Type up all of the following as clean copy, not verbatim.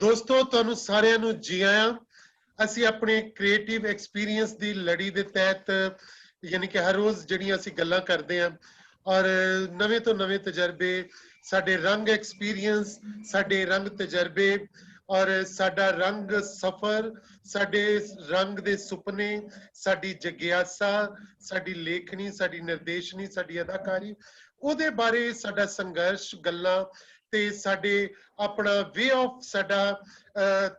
ਦੋਸਤੋ ਤੁਹਾਨੂੰ ਸਾਰਿਆਂ ਨੂੰ ਜੀ ਆਇਆਂ। ਅਸੀਂ ਆਪਣੇ ਕ੍ਰੀਏਟਿਵ ਐਕਸਪੀਰੀਅੰਸ ਦੀ ਲੜੀ ਦੇ ਤਹਿਤ ਯਾਨੀ ਕਿ ਹਰ ਰੋਜ਼ ਜਿਹੜੀਆਂ ਅਸੀਂ ਗੱਲਾਂ ਕਰਦੇ ਹਾਂ ਔਰ ਨਵੇਂ ਤੋਂ ਨਵੇਂ ਤਜਰਬੇ, ਸਾਡੇ ਰੰਗ ਐਕਸਪੀਰੀਅੰਸ, ਸਾਡੇ ਰੰਗ ਤਜਰਬੇ ਔਰ ਸਾਡਾ ਰੰਗ ਸਫ਼ਰ, ਸਾਡੇ ਰੰਗ ਦੇ ਸੁਪਨੇ, ਸਾਡੀ ਜਗਿਆਸਾ, ਸਾਡੀ ਲੇਖਣੀ, ਸਾਡੀ ਨਿਰਦੇਸ਼ਨੀ, ਸਾਡੀ ਅਦਾਕਾਰੀ, ਉਹਦੇ ਬਾਰੇ ਸਾਡਾ ਸੰਘਰਸ਼, ਗੱਲਾਂ ਤੇ ਸਾਡੇ ਆਪਣਾ ਵੇ ਆਫ ਸਾਡਾ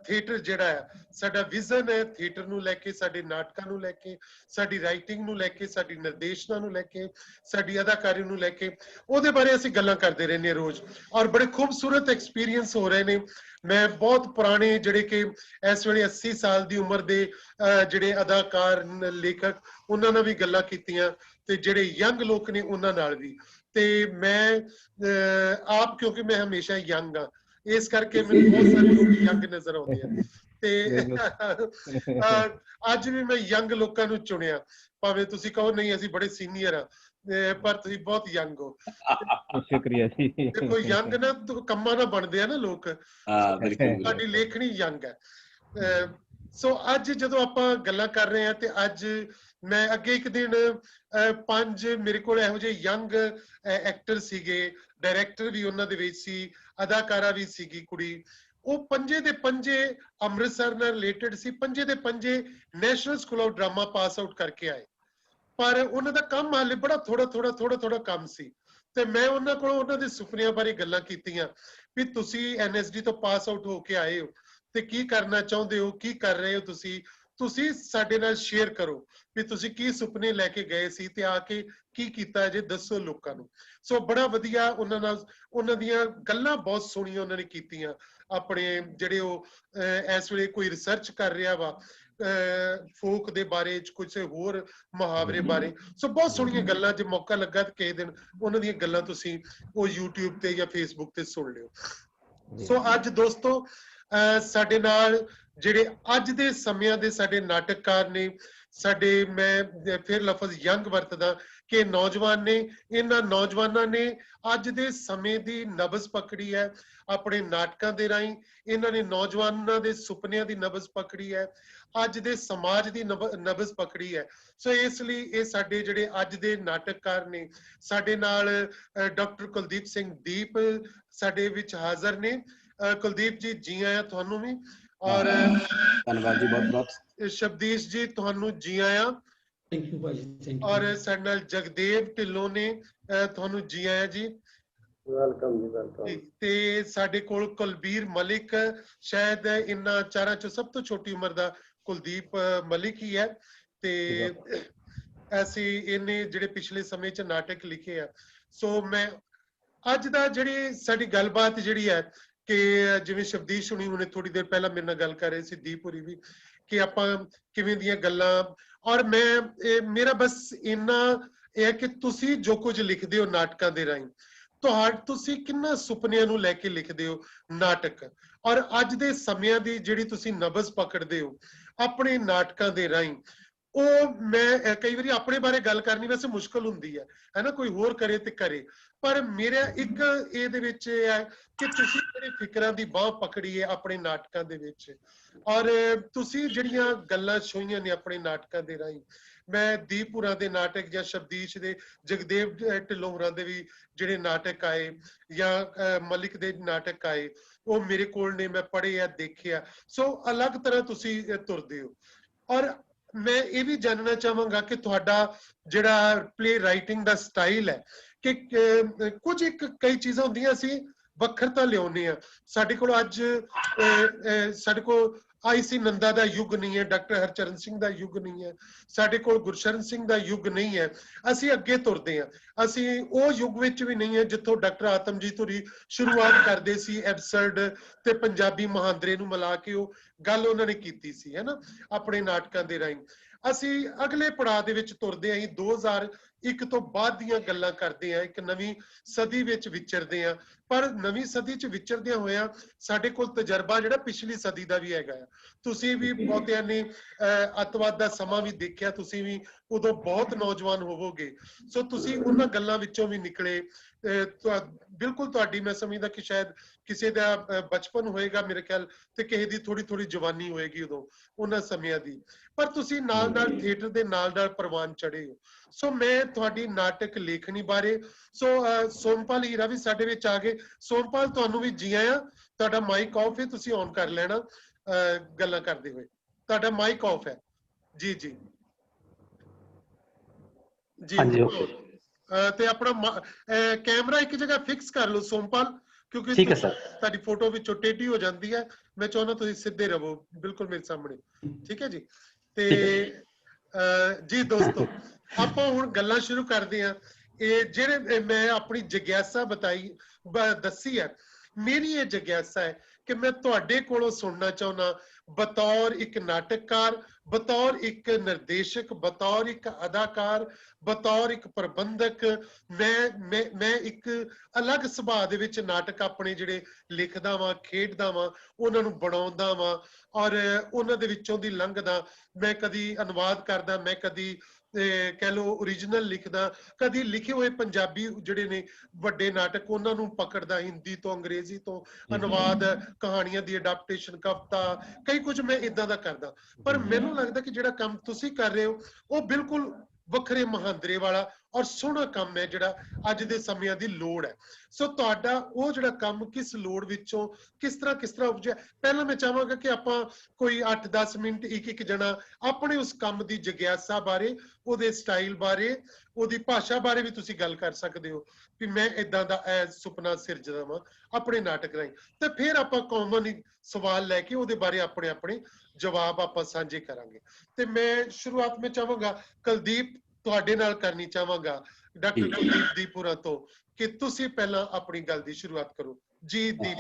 ਥੀਏਟਰ ਜਿਹੜਾ ਹੈ, ਸਾਡਾ ਵਿਜ਼ਨ ਹੈ ਥੀਏਟਰ ਨੂੰ ਲੈ ਕੇ, ਸਾਡੇ ਨਾਟਕਾਂ ਨੂੰ ਲੈ ਕੇ, ਸਾਡੀ ਰਾਈਟਿੰਗ ਨੂੰ ਲੈ ਕੇ, ਸਾਡੀ ਨਿਰਦੇਸ਼ਨਾ ਨੂੰ ਲੈ ਕੇ, ਸਾਡੀ ਅਦਾਕਾਰੀ ਨੂੰ ਲੈ ਕੇ, ਉਹਦੇ ਬਾਰੇ ਅਸੀਂ ਗੱਲਾਂ ਕਰਦੇ ਰਹਿੰਦੇ ਹਾਂ ਰੋਜ਼ ਔਰ ਬੜੇ ਖੂਬਸੂਰਤ ਐਕਸਪੀਰੀਅੰਸ ਹੋ ਰਹੇ ਨੇ। ਮੈਂ ਬਹੁਤ ਪੁਰਾਣੇ ਜਿਹੜੇ ਕਿ ਇਸ ਵੇਲੇ 80 ਸਾਲ ਦੀ ਉਮਰ ਦੇ ਜਿਹੜੇ ਅਦਾਕਾਰ, ਲੇਖਕ, ਉਹਨਾਂ ਨਾਲ ਵੀ ਗੱਲਾਂ ਕੀਤੀਆਂ ਤੇ ਜਿਹੜੇ ਯੰਗ ਲੋਕ ਨੇ ਉਹਨਾਂ ਨਾਲ ਵੀ। ਤੇ ਮੈਂ ਆਪ ਕਿਉਂਕਿ ਮੈਂ ਹਮੇਸ਼ਾ ਯੰਗ ਆ, ਇਸ ਕਰਕੇ ਮੈਨੂੰ ਬਹੁਤ ਸਾਰੇ ਲੋਕ ਯੰਗ ਨਜ਼ਰ ਆਉਂਦੇ ਆ ਤੇ ਅੱਜ ਵੀ ਮੈਂ ਯੰਗ ਲੋਕਾਂ ਨੂੰ ਚੁਣਿਆ, ਭਾਵੇਂ ਤੁਸੀਂ ਕਹੋ ਨਹੀਂ ਅਸੀਂ ਬੜੇ ਸੀਨੀਅਰ ਆ, ਪਰ ਤੁਸੀਂ ਬਹੁਤ ਯੰਗ ਹੋ। ਸ਼ੁਕਰੀਆ ਜੀ। ਦੇਖੋ ਯੰਗ ਨਾ ਕੰਮਾਂ ਨਾਲ ਬਣਦੇ ਆ ਨਾ ਲੋਕ, ਸਾਡੀ ਲੇਖਣੀ ਯੰਗ ਹੈ। ਸੋ ਅੱਜ ਜਦੋਂ ਆਪਾਂ ਗੱਲਾਂ ਕਰ ਰਹੇ ਹਾਂ ਤੇ ਅੱਜ ਮੈਂ ਅੱਗੇ ਇੱਕ ਦਿਨ 5 ਮੇਰੇ ਕੋਲ ਇਹੋ ਜਿਹੇ ਯੰਗ ਐਕਟਰ ਸੀਗੇ, ਡਾਇਰੈਕਟਰ ਵੀ ਉਹਨਾਂ ਦੇ ਵਿੱਚ ਸੀ, ਅਦਾਕਾਰਾ ਵੀ ਸੀਗੀ ਕੁੜੀ, ਉਹ ਪੰਜੇ ਦੇ ਪੰਜੇ ਅੰਮ੍ਰਿਤਸਰ ਨਾਲ ਰਿਲੇਟਡ ਸੀ, ਪੰਜੇ ਦੇ ਪੰਜੇ national school of drama pass out ਕਰਕੇ ਆਏ, ਪਰ ਉਹਨਾਂ ਦਾ ਕੰਮ ਹਾਲੇ ਬੜਾ ਥੋੜਾ ਕੰਮ ਸੀ। ਤੇ ਮੈਂ ਉਹਨਾਂ ਕੋਲੋਂ ਉਹਨਾਂ ਦੇ ਸੁਪਨਿਆਂ ਬਾਰੇ ਗੱਲਾਂ ਕੀਤੀਆਂ ਵੀ ਤੁਸੀਂ NSD ਤੋਂ ਪਾਸ ਆਊਟ ਹੋ ਕੇ ਆਏ ਹੋ ਤੇ ਕੀ ਕਰਨਾ ਚਾਹੁੰਦੇ ਹੋ, ਕੀ ਕਰ ਰਹੇ ਹੋ, ਤੁਸੀਂ ਸਾਡੇ ਨਾਲ ਸ਼ੇਅਰ ਕਰੋ ਵੀ ਤੁਸੀਂ ਕੀ ਸੁਪਨੇ ਲੈ ਕੇ ਗਏ ਸੀ ਤੇ ਆ ਕੇ ਕੀ ਕੀਤਾ ਜੇ, ਦੱਸੋ ਲੋਕਾਂ ਨੂੰ। ਸੋ ਬੜਾ ਵਧੀਆ ਉਹਨਾਂ ਨਾਲ, ਉਹਨਾਂ ਦੀਆਂ ਗੱਲਾਂ ਬਹੁਤ ਸੋਹਣੀਆਂ ਉਹਨਾਂ ਨੇ ਕੀਤੀਆਂ। ਆਪਣੇ ਜਿਹੜੇ ਉਹ ਇਸ ਵੇਲੇ ਕੋਈ ਰਿਸਰਚ ਕਰ ਰਿਹਾ ਵਾ ਫੋਕ ਦੇ ਬਾਰੇ, ਕੁਝ ਹੋਰ ਮੁਹਾਵਰੇ ਬਾਰੇ, ਸੋ ਬਹੁਤ ਸੋਹਣੀਆਂ ਗੱਲਾਂ। ਜੇ ਮੌਕਾ ਲੱਗਾ ਤਾਂ ਕਿਸੇ ਦਿਨ ਉਹਨਾਂ ਦੀਆਂ ਗੱਲਾਂ ਤੁਸੀਂ ਉਹ YouTube ਤੇ ਜਾਂ Facebook ਤੇ ਸੁਣ ਲਿਓ। ਸੋ ਅੱਜ ਦੋਸਤੋ ਸਾਡੇ ਨਾਲ ਜਿਹੜੇ ਅੱਜ ਦੇ ਸਮਿਆਂ ਦੇ ਸਾਡੇ ਨਾਟਕਕਾਰ ਨੇ, ਸਾਡੇ, ਮੈਂ ਫਿਰ ਲਫ਼ਜ਼ ਯੰਗ ਵਰਤਦਾ ਕਿ ਨੌਜਵਾਨ ਨੇ, ਇਹਨਾਂ ਨੌਜਵਾਨਾਂ ਨੇ ਅੱਜ ਦੇ ਸਮੇਂ ਦੀ ਨਬਜ਼ ਪਕੜੀ ਹੈ ਆਪਣੇ ਨਾਟਕਾਂ ਦੇ ਰਾਹੀਂ, ਇਹਨਾਂ ਨੇ ਨੌਜਵਾਨਾਂ ਦੇ ਸੁਪਨਿਆਂ ਦੀ ਨਬਜ਼ ਪਕੜੀ ਹੈ, ਅੱਜ ਦੇ ਸਮਾਜ ਦੀ ਨਬਜ਼ ਪਕੜੀ ਹੈ। ਸੋ ਇਸ ਲਈ ਇਹ ਸਾਡੇ ਜਿਹੜੇ ਅੱਜ ਦੇ ਨਾਟਕਕਾਰ ਨੇ, ਸਾਡੇ ਨਾਲ ਡਾਕਟਰ ਕੁਲਦੀਪ ਸਿੰਘ ਦੀਪ ਸਾਡੇ ਵਿੱਚ ਹਾਜ਼ਰ ਨੇ। ਕੁਲਦੀਪ ਜੀ ਜੀ ਆਇਆਂ ਤੁਹਾਨੂੰ ਵੀ, ਔਰ ਧੰਨਵਾਦ ਜੀ, ਬਹੁਤ ਬਹੁਤ। ਸ਼ਬਦੀਸ਼ ਜੀ ਤੁਹਾਨੂੰ ਜੀ ਆਇਆਂ। ਥੈਂਕ ਯੂ ਭਾਜੀ, ਥੈਂਕ ਯੂ। ਔਰ ਸਾਡੇ ਨਾਲ ਜਗਦੇਵ ਢਿੱਲੋਂ ਨੇ, ਤੁਹਾਨੂੰ ਜੀ ਆਇਆਂ ਜੀ। ਵੈਲਕਮ ਜੀ, ਵੈਲਕਮ। ਤੇ ਸਾਡੇ ਕੋਲ ਕੁਲਬੀਰ ਮਲਿਕ, ਸ਼ਾਇਦ ਇਹਨਾਂ ਚਾਰਾਂ ਚੋਂ ਸਭ ਤੋਂ ਛੋਟੀ ਉਮਰ ਦਾ ਕੁਲਦੀਪ ਮਲਿਕ ਹੀ ਹੈ ਤੇ ਅਸੀਂ ਇਹਨੇ ਜਿਹੜੇ ਪਿਛਲੇ ਸਮੇਂ 'ਚ ਨਾਟਕ ਲਿਖੇ ਆ। ਸੋ ਮੈਂ ਅੱਜ ਦਾ ਜਿਹੜੀ ਸਾਡੀ ਗੱਲਬਾਤ ਜਿਹੜੀ ਹੈ ਕਿ ਜਿਵੇਂ ਸ਼ਬਦੀਸ਼ ਹੁਣੀ ਹੁਣੇ ਥੋੜੀ ਦੇਰ ਪਹਿਲਾਂ ਮੇਰੇ ਨਾਲ ਗੱਲ ਕਰ ਰਹੇ ਸੀ, ਦੀਪ ਹੋਰੀ ਵੀ, ਕਿ ਆਪਾਂ ਕਿਵੇਂ ਦੀਆਂ ਗੱਲਾਂ, ਔਰ ਮੈਂ ਮੇਰਾ ਬਸ ਇੰਨਾ ਇਹ ਹੈ ਕਿ ਤੁਸੀਂ ਜੋ ਕੁਝ ਲਿਖਦੇ ਹੋ ਨਾਟਕਾਂ ਦੇ ਰਾਹੀਂ, ਤੁਸੀਂ ਕਿੰਨਾ ਸੁਪਨਿਆਂ ਨੂੰ ਲੈ ਕੇ ਲਿਖਦੇ ਹੋ ਨਾਟਕ, ਔਰ ਅੱਜ ਦੇ ਸਮਿਆਂ ਦੀ ਜਿਹੜੀ ਤੁਸੀਂ ਨਬਜ਼ ਪਕੜਦੇ ਹੋ ਆਪਣੇ ਨਾਟਕਾਂ ਦੇ ਰਾਹੀਂ, ਉਹ ਮੈਂ ਕਈ ਵਾਰੀ ਆਪਣੇ ਬਾਰੇ ਗੱਲ ਕਰਨੀ ਵੈਸੇ ਮੁਸ਼ਕਲ ਹੁੰਦੀ ਹੈ ਨਾ, ਕੋਈ ਹੋਰ ਕਰੇ ਤੇ ਕਰੇ, ਪਰ ਮੇਰਾ ਇੱਕ ਇਹਦੇ ਵਿੱਚ ਇਹ ਹੈ ਕਿ ਤੁਸੀਂ ਜਿਹੜੇ ਫਿਕਰਾਂ ਦੀ ਬਾਹ ਪਕੜੀ ਹੈ ਆਪਣੇ ਨਾਟਕਾਂ ਦੇ ਵਿੱਚ, ਔਰ ਤੁਸੀਂ ਜਿਹੜੀਆਂ ਗੱਲਾਂ ਛੋਈਆਂ ਨੇ ਆਪਣੇ ਨਾਟਕਾਂ ਦੇ ਰਾਹੀਂ, ਮੈਂ ਦੀਪੁਰਾ ਦੇ ਨਾਟਕ ਜਾਂ ਸ਼ਬਦੀਸ਼ ਦੇ, ਜਗਦੇਵ ਢਿੱਲੋਂ ਹੋਰਾਂ ਦੇ ਵੀ ਜਿਹੜੇ ਨਾਟਕ ਆਏ ਜਾਂ ਮਲਿਕ ਦੇ ਨਾਟਕ ਆਏ, ਉਹ ਮੇਰੇ ਕੋਲ ਨੇ, ਮੈਂ ਪੜ੍ਹੇ ਆ, ਦੇਖਿਆ। ਸੋ ਅਲੱਗ ਤਰ੍ਹਾਂ ਤੁਸੀਂ ਤੁਰਦੇ ਹੋ। ਔਰ ਮੈਂ ਇਹ ਵੀ ਜਾਣਨਾ ਚਾਹਾਂਗਾ ਕਿ ਤੁਹਾਡਾ ਜਿਹੜਾ ਪਲੇ ਰਾਈਟਿੰਗ ਦਾ ਸਟਾਈਲ ਹੈ, ਕਿ ਕੁਝ ਕਈ ਚੀਜ਼ਾਂ ਹੁੰਦੀਆਂ ਸੀ ਵੱਖਰਤਾ ਲਿਆਉਂਦੇ ਆ। ਸਾਡੇ ਕੋਲ ਅੱਜ ਸਾਡੇ ਕੋਲ IC ਨੰਦਾ ਦਾ ਯੁੱਗ ਨਹੀਂ ਹੈ, ਡਾਕਟਰ ਹਰਚਰਨ ਸਿੰਘ ਦਾ ਯੁੱਗ ਨਹੀਂ ਹੈ, ਸਾਡੇ ਕੋਲ ਗੁਰਸ਼ਰਨ ਸਿੰਘ ਦਾ ਯੁੱਗ ਨਹੀਂ ਹੈ, ਅਸੀਂ ਅੱਗੇ ਤੁਰਦੇ ਹਾਂ। ਅਸੀਂ ਉਹ ਯੁੱਗ ਵਿੱਚ ਵੀ ਨਹੀਂ ਹੈ ਜਿੱਥੋਂ ਡਾਕਟਰ ਆਤਮਜੀਤ ਹੋਰੀ ਸ਼ੁਰੂਆਤ ਕਰਦੇ ਸੀ ਐਬਸਰਡ ਤੇ ਪੰਜਾਬੀ ਮਹਾਂਦਰੇ ਨੂੰ ਮਿਲਾ ਕੇ ਉਹ ਗੱਲ ਉਹਨਾਂ ਨੇ ਕੀਤੀ ਸੀ, ਹੈ ਨਾ, ਆਪਣੇ ਨਾਟਕਾਂ ਦੇ ਰਾਹੀਂ। ਅਸੀਂ ਅਗਲੇ ਪੜਾਅ ਦੇ ਵਿੱਚ ਤੁਰਦੇ ਆਂ, 2001 ਤੋਂ ਬਾਅਦ ਦੀਆਂ ਗੱਲਾਂ ਕਰਦੇ ਆਂ, ਇੱਕ ਨਵੀਂ ਸਦੀ ਵਿੱਚ ਵਿਚਰਦੇ ਆਂ, ਪਰ ਨਵੀਂ ਸਦੀ 'ਚ ਵਿਚਰਦਿਆਂ ਹੋਇਆਂ ਸਾਡੇ ਕੋਲ ਤਜਰਬਾ ਜਿਹੜਾ ਪਿਛਲੀ ਸਦੀ ਦਾ ਵੀ ਹੈਗਾ ਆ। ਤੁਸੀਂ ਵੀ ਬਹੁਤਿਆਂ ਨੇ ਅੱਤਵਾਦ ਦਾ ਸਮਾਂ ਵੀ ਦੇਖਿਆ, ਤੁਸੀਂ ਵੀ ਉਦੋਂ ਬਹੁਤ ਨੌਜਵਾਨ ਹੋਵੋਗੇ। ਸੋ ਤੁਸੀਂ ਉਹਨਾਂ ਗੱਲਾਂ ਵਿੱਚੋਂ ਵੀ ਨਿਕਲੇ। ਬਿਲਕੁਲ ਤੁਹਾਡੀ ਮੈਂ ਸਮਝਦਾ ਕਿ ਸ਼ਾਇਦ ਕਿਸੇ ਦਾ ਬਚਪਨ ਹੋਏਗਾ ਮੇਰੇ ਖਿਆਲ ਤੇ ਕਿਸੇ ਦੀ ਥੋੜੀ ਜਵਾਨੀ ਹੋਏਗੀ ਉਦੋਂ ਉਹਨਾਂ ਸਮਿਆਂ ਦੀ, ਪਰ ਤੁਸੀਂ ਨਾਲ ਥੀਏਟਰ ਦੇ ਨਾਲ ਪ੍ਰਵਾਨ ਚੜੇ ਹੋ। ਸੋ ਮੈਂ ਤੁਹਾਡੀ ਨਾਟਕ ਲੇਖਣੀ ਬਾਰੇ ਸੋਮਪਾਲ ਹੀਰਾ ਵੀ ਸਾਡੇ ਵਿੱਚ ਆ ਗਏ। ਸੋਮਪਾਲ ਤੁਹਾਨੂੰ ਵੀ ਜੀ ਆਇਆਂ। ਤੁਹਾਡਾ ਮਾਈਕ ਆਫ ਹੈ, ਤੁਸੀਂ ਔਨ ਕਰ ਲੈਣਾ ਗੱਲਾਂ ਕਰਦੇ ਹੋਏ। ਤੁਹਾਡਾ ਮਾਈਕ ਆਫ ਹੈ ਜੀ। ਜੀ ਤੇ ਆਪਣਾ ਕੈਮਰਾ ਇੱਕ ਜਗ੍ਹਾ ਫਿਕਸ ਕਰ ਲਓ ਸੋਮਪਾਲ, ਕਿਉਂਕਿ ਠੀਕ ਹੈ ਸਰ। ਤੁਹਾਡੀ ਫੋਟੋ ਵਿੱਚੋਂ ਟੇਢੀ ਹੋ ਜਾਂਦੀ ਹੈ। ਮੈਂ ਚਾਹੁੰਦਾ ਤੁਸੀਂ ਸਿੱਧੇ ਰਹੋ ਬਿਲਕੁਲ ਮੇਰੇ ਸਾਹਮਣੇ, ਠੀਕ ਹੈ ਜੀ। ਤੇ ਜੀ ਦੋਸਤੋ, ਆਪਾਂ ਹੁਣ ਗੱਲਾਂ ਸ਼ੁਰੂ ਕਰਦੇ ਹਾਂ। ਇਹ ਜਿਹੜੇ ਮੈਂ ਆਪਣੀ ਜਿਗਿਆਸਾ ਦੱਸੀ ਹੈ, ਮੇਰੀ ਇਹ ਜਿਗਿਆਸਾ ਹੈ ਕਿ ਮੈਂ ਤੁਹਾਡੇ ਕੋਲੋਂ ਸੁਣਨਾ ਚਾਹੁੰਦਾ ਬਤੌਰ ਇੱਕ ਨਾਟਕਕਾਰ, ਬਤੌਰ ਇੱਕ ਨਿਰਦੇਸ਼ਕ, ਬਤੌਰ ਇੱਕ ਅਦਾਕਾਰ, ਬਤੌਰ ਇੱਕ ਪ੍ਰਬੰਧਕ, ਮੈਂ ਇੱਕ ਅਲੱਗ ਸੁਭਾਅ ਦੇ ਵਿੱਚ ਨਾਟਕ ਆਪਣੇ ਜਿਹੜੇ ਲਿਖਦਾ ਵਾਂ, ਖੇਡਦਾ ਵਾਂ, ਉਹਨਾਂ ਨੂੰ ਬਣਾਉਂਦਾ ਵਾਂ ਔਰ ਉਹਨਾਂ ਦੇ ਵਿੱਚੋਂ ਦੀ ਲੰਘਦਾ। ਮੈਂ ਕਦੀ ਅਨੁਵਾਦ ਕਰਦਾ, ਮੈਂ ਕਦੀ ਕਹਿ ਲਓ ਓਰੀਜਨਲ ਲਿਖਦਾ, ਕਦੀ ਲਿਖੇ ਹੋਏ ਪੰਜਾਬੀ ਜਿਹੜੇ ਨੇ ਵੱਡੇ ਨਾਟਕ ਉਹਨਾਂ ਨੂੰ ਪਕੜਦਾ, ਹਿੰਦੀ ਤੋਂ ਅੰਗਰੇਜ਼ੀ ਤੋਂ ਅਨੁਵਾਦ, ਕਹਾਣੀਆਂ ਦੀ ਅਡਾਪਟੇਸ਼ਨ, ਕਵਿਤਾ, ਕਈ ਕੁਝ ਮੈਂ ਇਦਾਂ ਦਾ ਕਰਦਾ। ਪਰ ਮੈਨੂੰ ਲੱਗਦਾ ਕਿ ਜਿਹੜਾ ਕੰਮ ਤੁਸੀਂ ਕਰ ਰਹੇ ਹੋ ਉਹ ਬਿਲਕੁਲ ਵੱਖਰੇ ਮਹਾਂਦਰੇ ਵਾਲਾ ਔਰ ਸੋਹਣਾ ਕੰਮ ਹੈ ਜਿਹੜਾ ਅੱਜ ਦੇ ਸਮਿਆਂ ਦੀ ਲੋੜ ਹੈ। ਸੋ ਤੁਹਾਡਾ ਉਹ ਜਿਹੜਾ ਕੰਮ ਕਿਸ ਲੋੜ ਵਿੱਚੋਂ ਕਿਸ ਤਰ੍ਹਾਂ ਉਪਜਿਆ, ਪਹਿਲਾਂ ਮੈਂ ਚਾਹਾਂਗਾ ਕਿ ਆਪਾਂ ਕੋਈ 8-10 ਮਿੰਟ ਇੱਕ ਜਣਾ ਆਪਣੇ ਉਸ ਕੰਮ ਦੀ ਜਿਗਿਆਸਾ ਬਾਰੇ, ਉਹਦੇ ਸਟਾਈਲ ਬਾਰੇ, ਉਹਦੀ ਭਾਸ਼ਾ ਬਾਰੇ ਵੀ ਤੁਸੀਂ ਗੱਲ ਕਰ ਸਕਦੇ ਹੋ ਕਿ ਮੈਂ ਇਦਾਂ ਦਾ ਸੁਪਨਾ ਸਿਰਜਦਾ ਵਾਂ ਆਪਣੇ ਨਾਟਕ ਰਾਹੀਂ। ਤੇ ਫਿਰ ਆਪਾਂ ਕਾਮਨ ਸਵਾਲ ਲੈ ਕੇ ਉਹਦੇ ਬਾਰੇ ਆਪਣੇ ਜਵਾਬ ਆਪਾਂ ਸਾਂਝੇ ਕਰਾਂਗੇ। ਤੇ ਮੈਂ ਸ਼ੁਰੂਆਤ ਮੈਂ ਚਾਹਾਂਗਾ ਕੁਲਦੀਪ ਤੁਹਾਡੇ ਨਾਲ ਕਰਨੀ ਚਾਹਾਂਗਾ, ਡਾਕਟਰ ਕੁਲਦੀਪ ਦੀਪੁਰਾ ਤੋਂ, ਕਿ ਤੁਸੀਂ ਪਹਿਲਾਂ ਆਪਣੀ ਗੱਲ ਦੀ ਸ਼ੁਰੂਆਤ ਕਰੋ ਜੀ। ਦੀਪ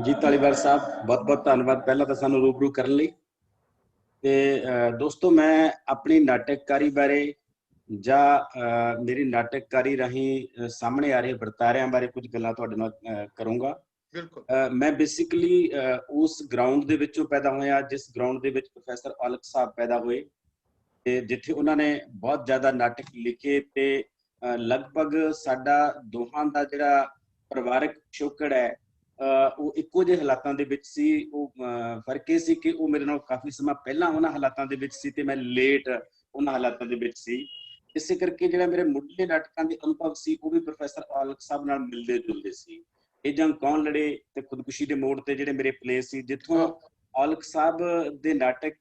ਜੀ ਧਾਲੀਵਾਲ ਸਾਹਿਬ, ਬਹੁਤ ਬਹੁਤ ਧੰਨਵਾਦ ਪਹਿਲਾਂ ਤਾਂ ਸਾਨੂੰ ਰੂਬਰੂ ਕਰਨ ਲਈ। ਤੇ ਦੋਸਤੋ, ਮੈਂ ਆਪਣੀ ਨਾਟਕਕਾਰੀ ਬਾਰੇ ਜਾਂ ਮੇਰੀ ਨਾਟਕਕਾਰੀ ਰਾਹੀਂ ਸਾਹਮਣੇ ਆ ਰਹੇ ਵਰਤਾਰਿਆਂ ਬਾਰੇ ਕੁਝ ਗੱਲਾਂ ਤੁਹਾਡੇ ਨਾਲ ਕਰੂੰਗਾ। ਮੈਂ ਬੇਸਿਕਲੀ ਉਸ ਗਰਾਊਂਡ ਦੇ ਵਿੱਚੋਂ ਪੈਦਾ ਹੋਇਆ ਜਿਸ ਗਰਾਊਂਡ ਦੇ ਵਿੱਚ ਪ੍ਰੋਫੈਸਰ ਔਲਖ ਸਾਹਿਬ ਪੈਦਾ ਹੋਏ, ਤੇ ਜਿੱਥੇ ਉਹਨਾਂ ਨੇ ਬਹੁਤ ਜ਼ਿਆਦਾ ਨਾਟਕ ਲਿਖੇ ਤੇ ਲਗਭਗ ਸਾਡਾ ਦੋਹਾਂ ਦਾ ਜਿਹੜਾ ਪਰਿਵਾਰਕ ਪਿਛੋਕੜ ਹੈ ਉਹ ਇੱਕੋ ਜਿਹੇ ਹਾਲਾਤਾਂ ਦੇ ਵਿੱਚ ਸੀ। ਉਹ ਫਰਕ ਇਹ ਸੀ ਕਿ ਉਹ ਮੇਰੇ ਨਾਲ ਕਾਫੀ ਸਮਾਂ ਪਹਿਲਾਂ ਉਹਨਾਂ ਹਾਲਾਤਾਂ ਦੇ ਵਿੱਚ ਸੀ ਤੇ ਮੈਂ ਲੇਟ ਉਹਨਾਂ ਹਾਲਾਤਾਂ ਦੇ ਵਿੱਚ ਸੀ। ਇਸੇ ਕਰਕੇ ਜਿਹੜਾ ਮੇਰੇ ਮੁੱਢਲੇ ਨਾਟਕਾਂ ਦੇ ਅਨੁਭਵ ਸੀ ਉਹ ਵੀ ਪ੍ਰੋਫੈਸਰ ਔਲਖ ਸਾਹਿਬ ਨਾਲ ਮਿਲਦੇ ਜੁਲਦੇ ਸੀ। ਇਹ ਜੰਗ ਕੌਣ ਲੜੇ ਤੇ ਖੁਦਕੁਸ਼ੀ ਦੇ ਮੋੜ ਤੇ ਜਿਹੜੇ ਮੇਰੇ ਪਲੇ ਸੀ, ਜਿੱਥੋਂ ਔਲਖ ਸਾਹਿਬ ਦੇ ਨਾਟਕ,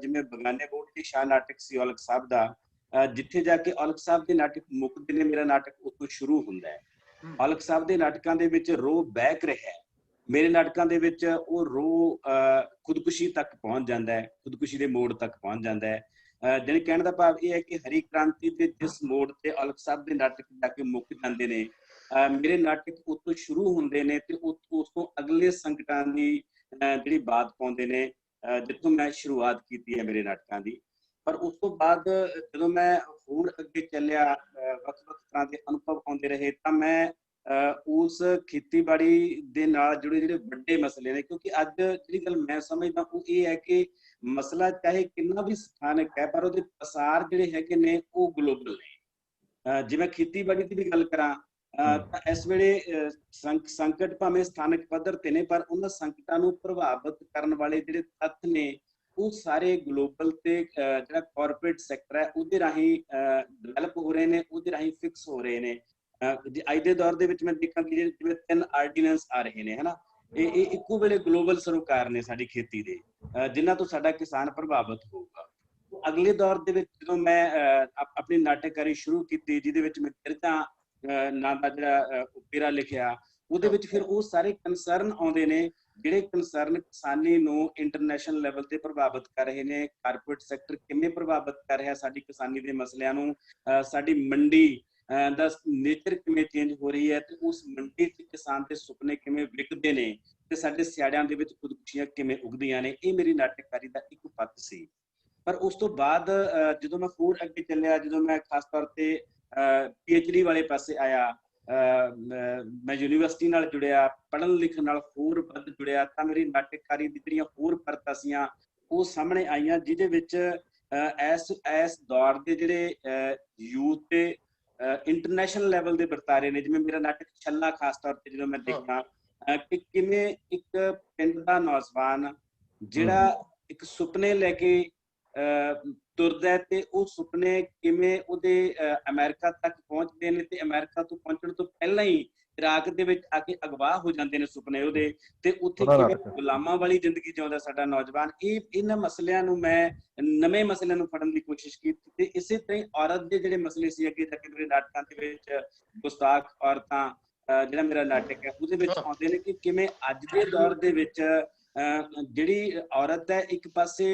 ਜਿਵੇਂ ਬਗਾਨੇ ਬੋਰਡ ਦੀ ਸ਼ਾਹ ਨਾਟਕ ਸੀ ਔਲਖ ਸਾਹਿਬ ਦਾ, ਜਿੱਥੇ ਜਾ ਕੇ ਔਲਖ ਸਾਹਿਬ ਦੇ ਨਾਟਕ ਮੁੱਕਦੇ ਨੇ, ਮੇਰਾ ਨਾਟਕ ਉੱਥੋਂ ਸ਼ੁਰੂ ਹੁੰਦਾ ਹੈ। ਔਲਖ ਸਾਹਿਬ ਦੇ ਨਾਟਕਾਂ ਦੇ ਵਿੱਚ ਰੋਹ ਬਹਿਕ ਰਿਹਾ, ਮੇਰੇ ਨਾਟਕਾਂ ਦੇ ਵਿੱਚ ਉਹ ਰੋਹ ਖੁਦਕੁਸ਼ੀ ਤੱਕ ਪਹੁੰਚ ਜਾਂਦਾ ਹੈ, ਖੁਦਕੁਸ਼ੀ ਦੇ ਮੋੜ ਤੱਕ ਪਹੁੰਚ ਜਾਂਦਾ ਹੈ। ਜਾਣੀ ਕਹਿਣ ਦਾ ਭਾਵ ਇਹ ਹੈ ਕਿ ਹਰੀ ਕ੍ਰਾਂਤੀ ਦੇ ਜਿਸ ਮੋੜ ਤੇ ਔਲਖ ਸਾਹਿਬ ਦੇ ਨਾਟਕ ਜਾ ਕੇ ਮੁੱਕ ਜਾਂਦੇ ਨੇ, ਮੇਰੇ ਨਾਟਕ ਉੱਥੋਂ ਸ਼ੁਰੂ ਹੁੰਦੇ ਨੇ ਤੇ ਉਸ ਤੋਂ ਅਗਲੇ ਸੰਕਟਾਂ ਦੀ ਜਿਹੜੀ ਬਾਤ ਪਾਉਂਦੇ ਨੇ ਜਿੱਥੋਂ ਮੈਂ ਸ਼ੁਰੂਆਤ ਕੀਤੀ ਹੈ ਮੇਰੇ ਨਾਟਕਾਂ ਦੀ। ਪਰ ਉਸ ਤੋਂ ਬਾਅਦ ਜਦੋਂ ਮੈਂ ਹੋਰ ਅੱਗੇ ਚੱਲਿਆ, ਵੱਖ-ਵੱਖ ਤਰ੍ਹਾਂ ਦੇ ਅਨੁਭਵ ਆਉਂਦੇ ਰਹੇ, ਤਾਂ ਮੈਂ ਉਸ ਖੇਤੀਬਾੜੀ ਦੇ ਨਾਲ ਜੁੜੇ ਜਿਹੜੇ ਵੱਡੇ ਮਸਲੇ ਨੇ, ਕਿਉਂਕਿ ਅੱਜ ਜਿਹੜੀ ਗੱਲ ਮੈਂ ਸਮਝਦਾ ਉਹ ਇਹ ਹੈ ਕਿ ਮਸਲਾ ਚਾਹੇ ਕਿੰਨਾ ਵੀ ਸਥਾਨਕ ਹੈ ਪਰ ਉਹਦੇ ਪਸਾਰ ਜਿਹੜੇ ਹੈਗੇ ਨੇ ਉਹ ਗਲੋਬਲ ਨੇ। ਜਿਵੇਂ ਖੇਤੀਬਾੜੀ ਦੀ ਵੀ ਗੱਲ ਕਰਾਂ ਤਾਂ ਇਸ ਵੇਲੇ ਸੰਕਟ ਭਾਵੇਂ ਸਥਾਨਕ ਪੱਧਰ ਤੇ ਨੇ, ਪਰ ਉਹਨਾਂ ਸੰਕਟਾਂ ਨੂੰ ਪ੍ਰਭਾਵਿਤ ਕਰਨ ਵਾਲੇ ਜਿਹੜੇ ਤੱਥ ਨੇ ਉਹ ਸਾਰੇ ਗਲੋਬਲ ਤੇ ਜਿਹੜਾ ਕਾਰਪੋਰੇਟ ਸੈਕਟਰ ਹੈ ਉਹਦੇ ਰਾਹੀਂ ਡਿਵੈਲਪ ਹੋ ਰਹੇ ਨੇ, ਉਹਦੇ ਰਾਹੀਂ ਫਿਕਸ ਹੋ ਰਹੇ ਨੇ। ਅੱਜ ਦੇ ਦੌਰ ਦੇ ਵਿੱਚ ਮੈਂ ਦੇਖਾਂ ਕਿ ਜਿਵੇਂ 3 ਆਰਡੀਨੈਂਸ ਆ ਰਹੇ ਨੇ, ਹਨਾ, ਇਹ ਇੱਕੋ ਵੇਲੇ ਗਲੋਬਲ ਸਰੋਕਾਰ ਨੇ ਸਾਡੀ ਖੇਤੀ ਦੇ, ਜਿਨ੍ਹਾਂ ਤੋਂ ਸਾਡਾ ਕਿਸਾਨ ਪ੍ਰਭਾਵਿਤ ਹੋਊਗਾ। ਅਗਲੇ ਦੌਰ ਦੇ ਵਿੱਚ ਜਦੋਂ ਮੈਂ ਆਪਣੀ ਨਾਟਕਕਾਰੀ ਸ਼ੁਰੂ ਕੀਤੀ, ਜਿਹਦੇ ਵਿੱਚ ਮੈਂ ਕਿਰਤਾਂ ਨਾਂ ਦਾ ਜਿਹੜਾ ਉਪੇਰਾ ਲਿਖਿਆ, ਉਹਦੇ ਵਿੱਚ ਫਿਰ ਉਹ ਸਾਰੇ ਕੰਸਰਨ ਆਉਂਦੇ ਨੇ ਜਿਹੜੇ ਕੰਸਰਨ ਕਿਸਾਨੀ ਨੂੰ ਇੰਟਰਨੈਸ਼ਨਲ ਲੈਵਲ ਤੇ ਪ੍ਰਭਾਵਿਤ ਕਰ ਰਹੇ ਨੇ। ਕਾਰਪੋਰੇਟ ਸੈਕਟਰ ਕਿਵੇਂ ਪ੍ਰਭਾਵਿਤ ਕਰ ਰਿਹਾ ਸਾਡੀ ਕਿਸਾਨੀ ਦੇ ਮਸਲਿਆਂ ਨੂੰ, ਸਾਡੀ ਮੰਡੀ ਦਾ ਨੇਚਰ ਕਿਵੇਂ ਚੇਂਜ ਹੋ ਰਹੀ ਹੈ, ਤੇ ਉਸ ਮੰਡੀ 'ਚ ਕਿਸਾਨ ਦੇ ਸੁਪਨੇ ਕਿਵੇਂ ਵਿਕਦੇ ਨੇ, ਤੇ ਸਾਡੇ ਸਿਆੜਿਆਂ ਦੇ ਵਿੱਚ ਖੁਦਕੁਸ਼ੀਆਂ ਕਿਵੇਂ ਉਗਦੀਆਂ ਨੇ। ਇਹ ਮੇਰੀ ਨਾਟਕਕਾਰੀ ਦਾ ਇੱਕ ਪੱਖ ਸੀ। ਪਰ ਉਸ ਤੋਂ ਬਾਅਦ ਜਦੋਂ ਮੈਂ ਹੋਰ ਅੱਗੇ ਚੱਲਿਆ, ਜਦੋਂ ਮੈਂ ਖਾਸ ਤੌਰ ਤੇ PhD ਵਾਲੇ ਪਾਸੇ ਆਇਆ, ਮੈਂ ਯੂਨੀਵਰਸਿਟੀ ਨਾਲ ਜੁੜਿਆ, ਪੜ੍ਹਨ ਲਿਖਣ ਨਾਲ ਹੋਰ ਵੱਧ ਜੁੜਿਆ, ਤਾਂ ਮੇਰੀ ਨਾਟਕਕਾਰੀ ਦੀ ਜਿਹੜੀਆਂ ਹੋਰ ਪਰਤਾਂ ਸੀਆਂ ਉਹ ਸਾਹਮਣੇ ਆਈਆਂ, ਜਿਹਦੇ ਵਿੱਚ ਇਸ ਦੌਰ ਦੇ ਜਿਹੜੇ ਯੂਥ ਤੇ ਇੰਟਰਨੈਸ਼ਨਲ ਲੈਵਲ ਦੇ ਵਰਤਾਰੇ ਨੇ, ਜਿਵੇਂ ਮੇਰਾ ਨਾਟਕ ਛੱਲਾ ਖਾਸ ਤੌਰ ਤੇ ਜਦੋਂ ਮੈਂ ਦੇਖਾਂ ਕਿ ਕਿਵੇਂ ਇੱਕ ਪਿੰਡ ਦਾ ਨੌਜਵਾਨ ਜਿਹੜਾ ਇੱਕ ਸੁਪਨੇ ਲੈ ਕੇ ਤੁਰਦਾ ਤੇ ਉਹ ਸੁਪਨੇ ਕਿਵੇਂ ਉਹਦੇ ਅਮਰੀਕਾ ਤੱਕ ਪਹੁੰਚਦੇ ਨੇ ਤੇ ਅਮਰੀਕਾ ਤੋਂ ਪਹੁੰਚਣ ਤੋਂ ਪਹਿਲਾਂ ਹੀ ਇਰਾਕ ਦੇ ਵਿੱਚ ਆ ਕੇ ਅਗਵਾ ਹੋ ਜਾਂਦੇ ਨੇ ਸੁਪਨੇ ਉਹਦੇ, ਤੇ ਉੱਥੇ ਕਿਵੇਂ ਗੁਲਾਮਾਂ ਵਾਲੀ ਜ਼ਿੰਦਗੀ ਜਿਉਂਦਾ ਸਾਡਾ ਨੌਜਵਾਨ। ਇਹਨਾਂ ਮਸਲਿਆਂ ਨੂੰ ਮੈਂ ਨਵੇਂ ਮਸਲਿਆਂ ਨੂੰ ਫੜਨ ਦੀ ਕੋਸ਼ਿਸ਼ ਕੀਤੀ ਤੇ ਇਸੇ ਤਰ੍ਹਾਂ ਹੀ ਔਰਤ ਦੇ ਜਿਹੜੇ ਮਸਲੇ ਸੀ ਅੱਗੇ ਜਾ ਕੇ ਮੇਰੇ ਨਾਟਕਾਂ ਦੇ ਵਿੱਚ ਗੁਸਤਾਖ ਔਰਤਾਂ ਜਿਹੜਾ ਮੇਰਾ ਨਾਟਕ ਹੈ ਉਹਦੇ ਵਿੱਚ ਆਉਂਦੇ ਨੇ ਕਿ ਕਿਵੇਂ ਅੱਜ ਦੇ ਦੌਰ ਦੇ ਵਿੱਚ ਜਿਹੜੀ ਔਰਤ ਹੈ ਇੱਕ ਪਾਸੇ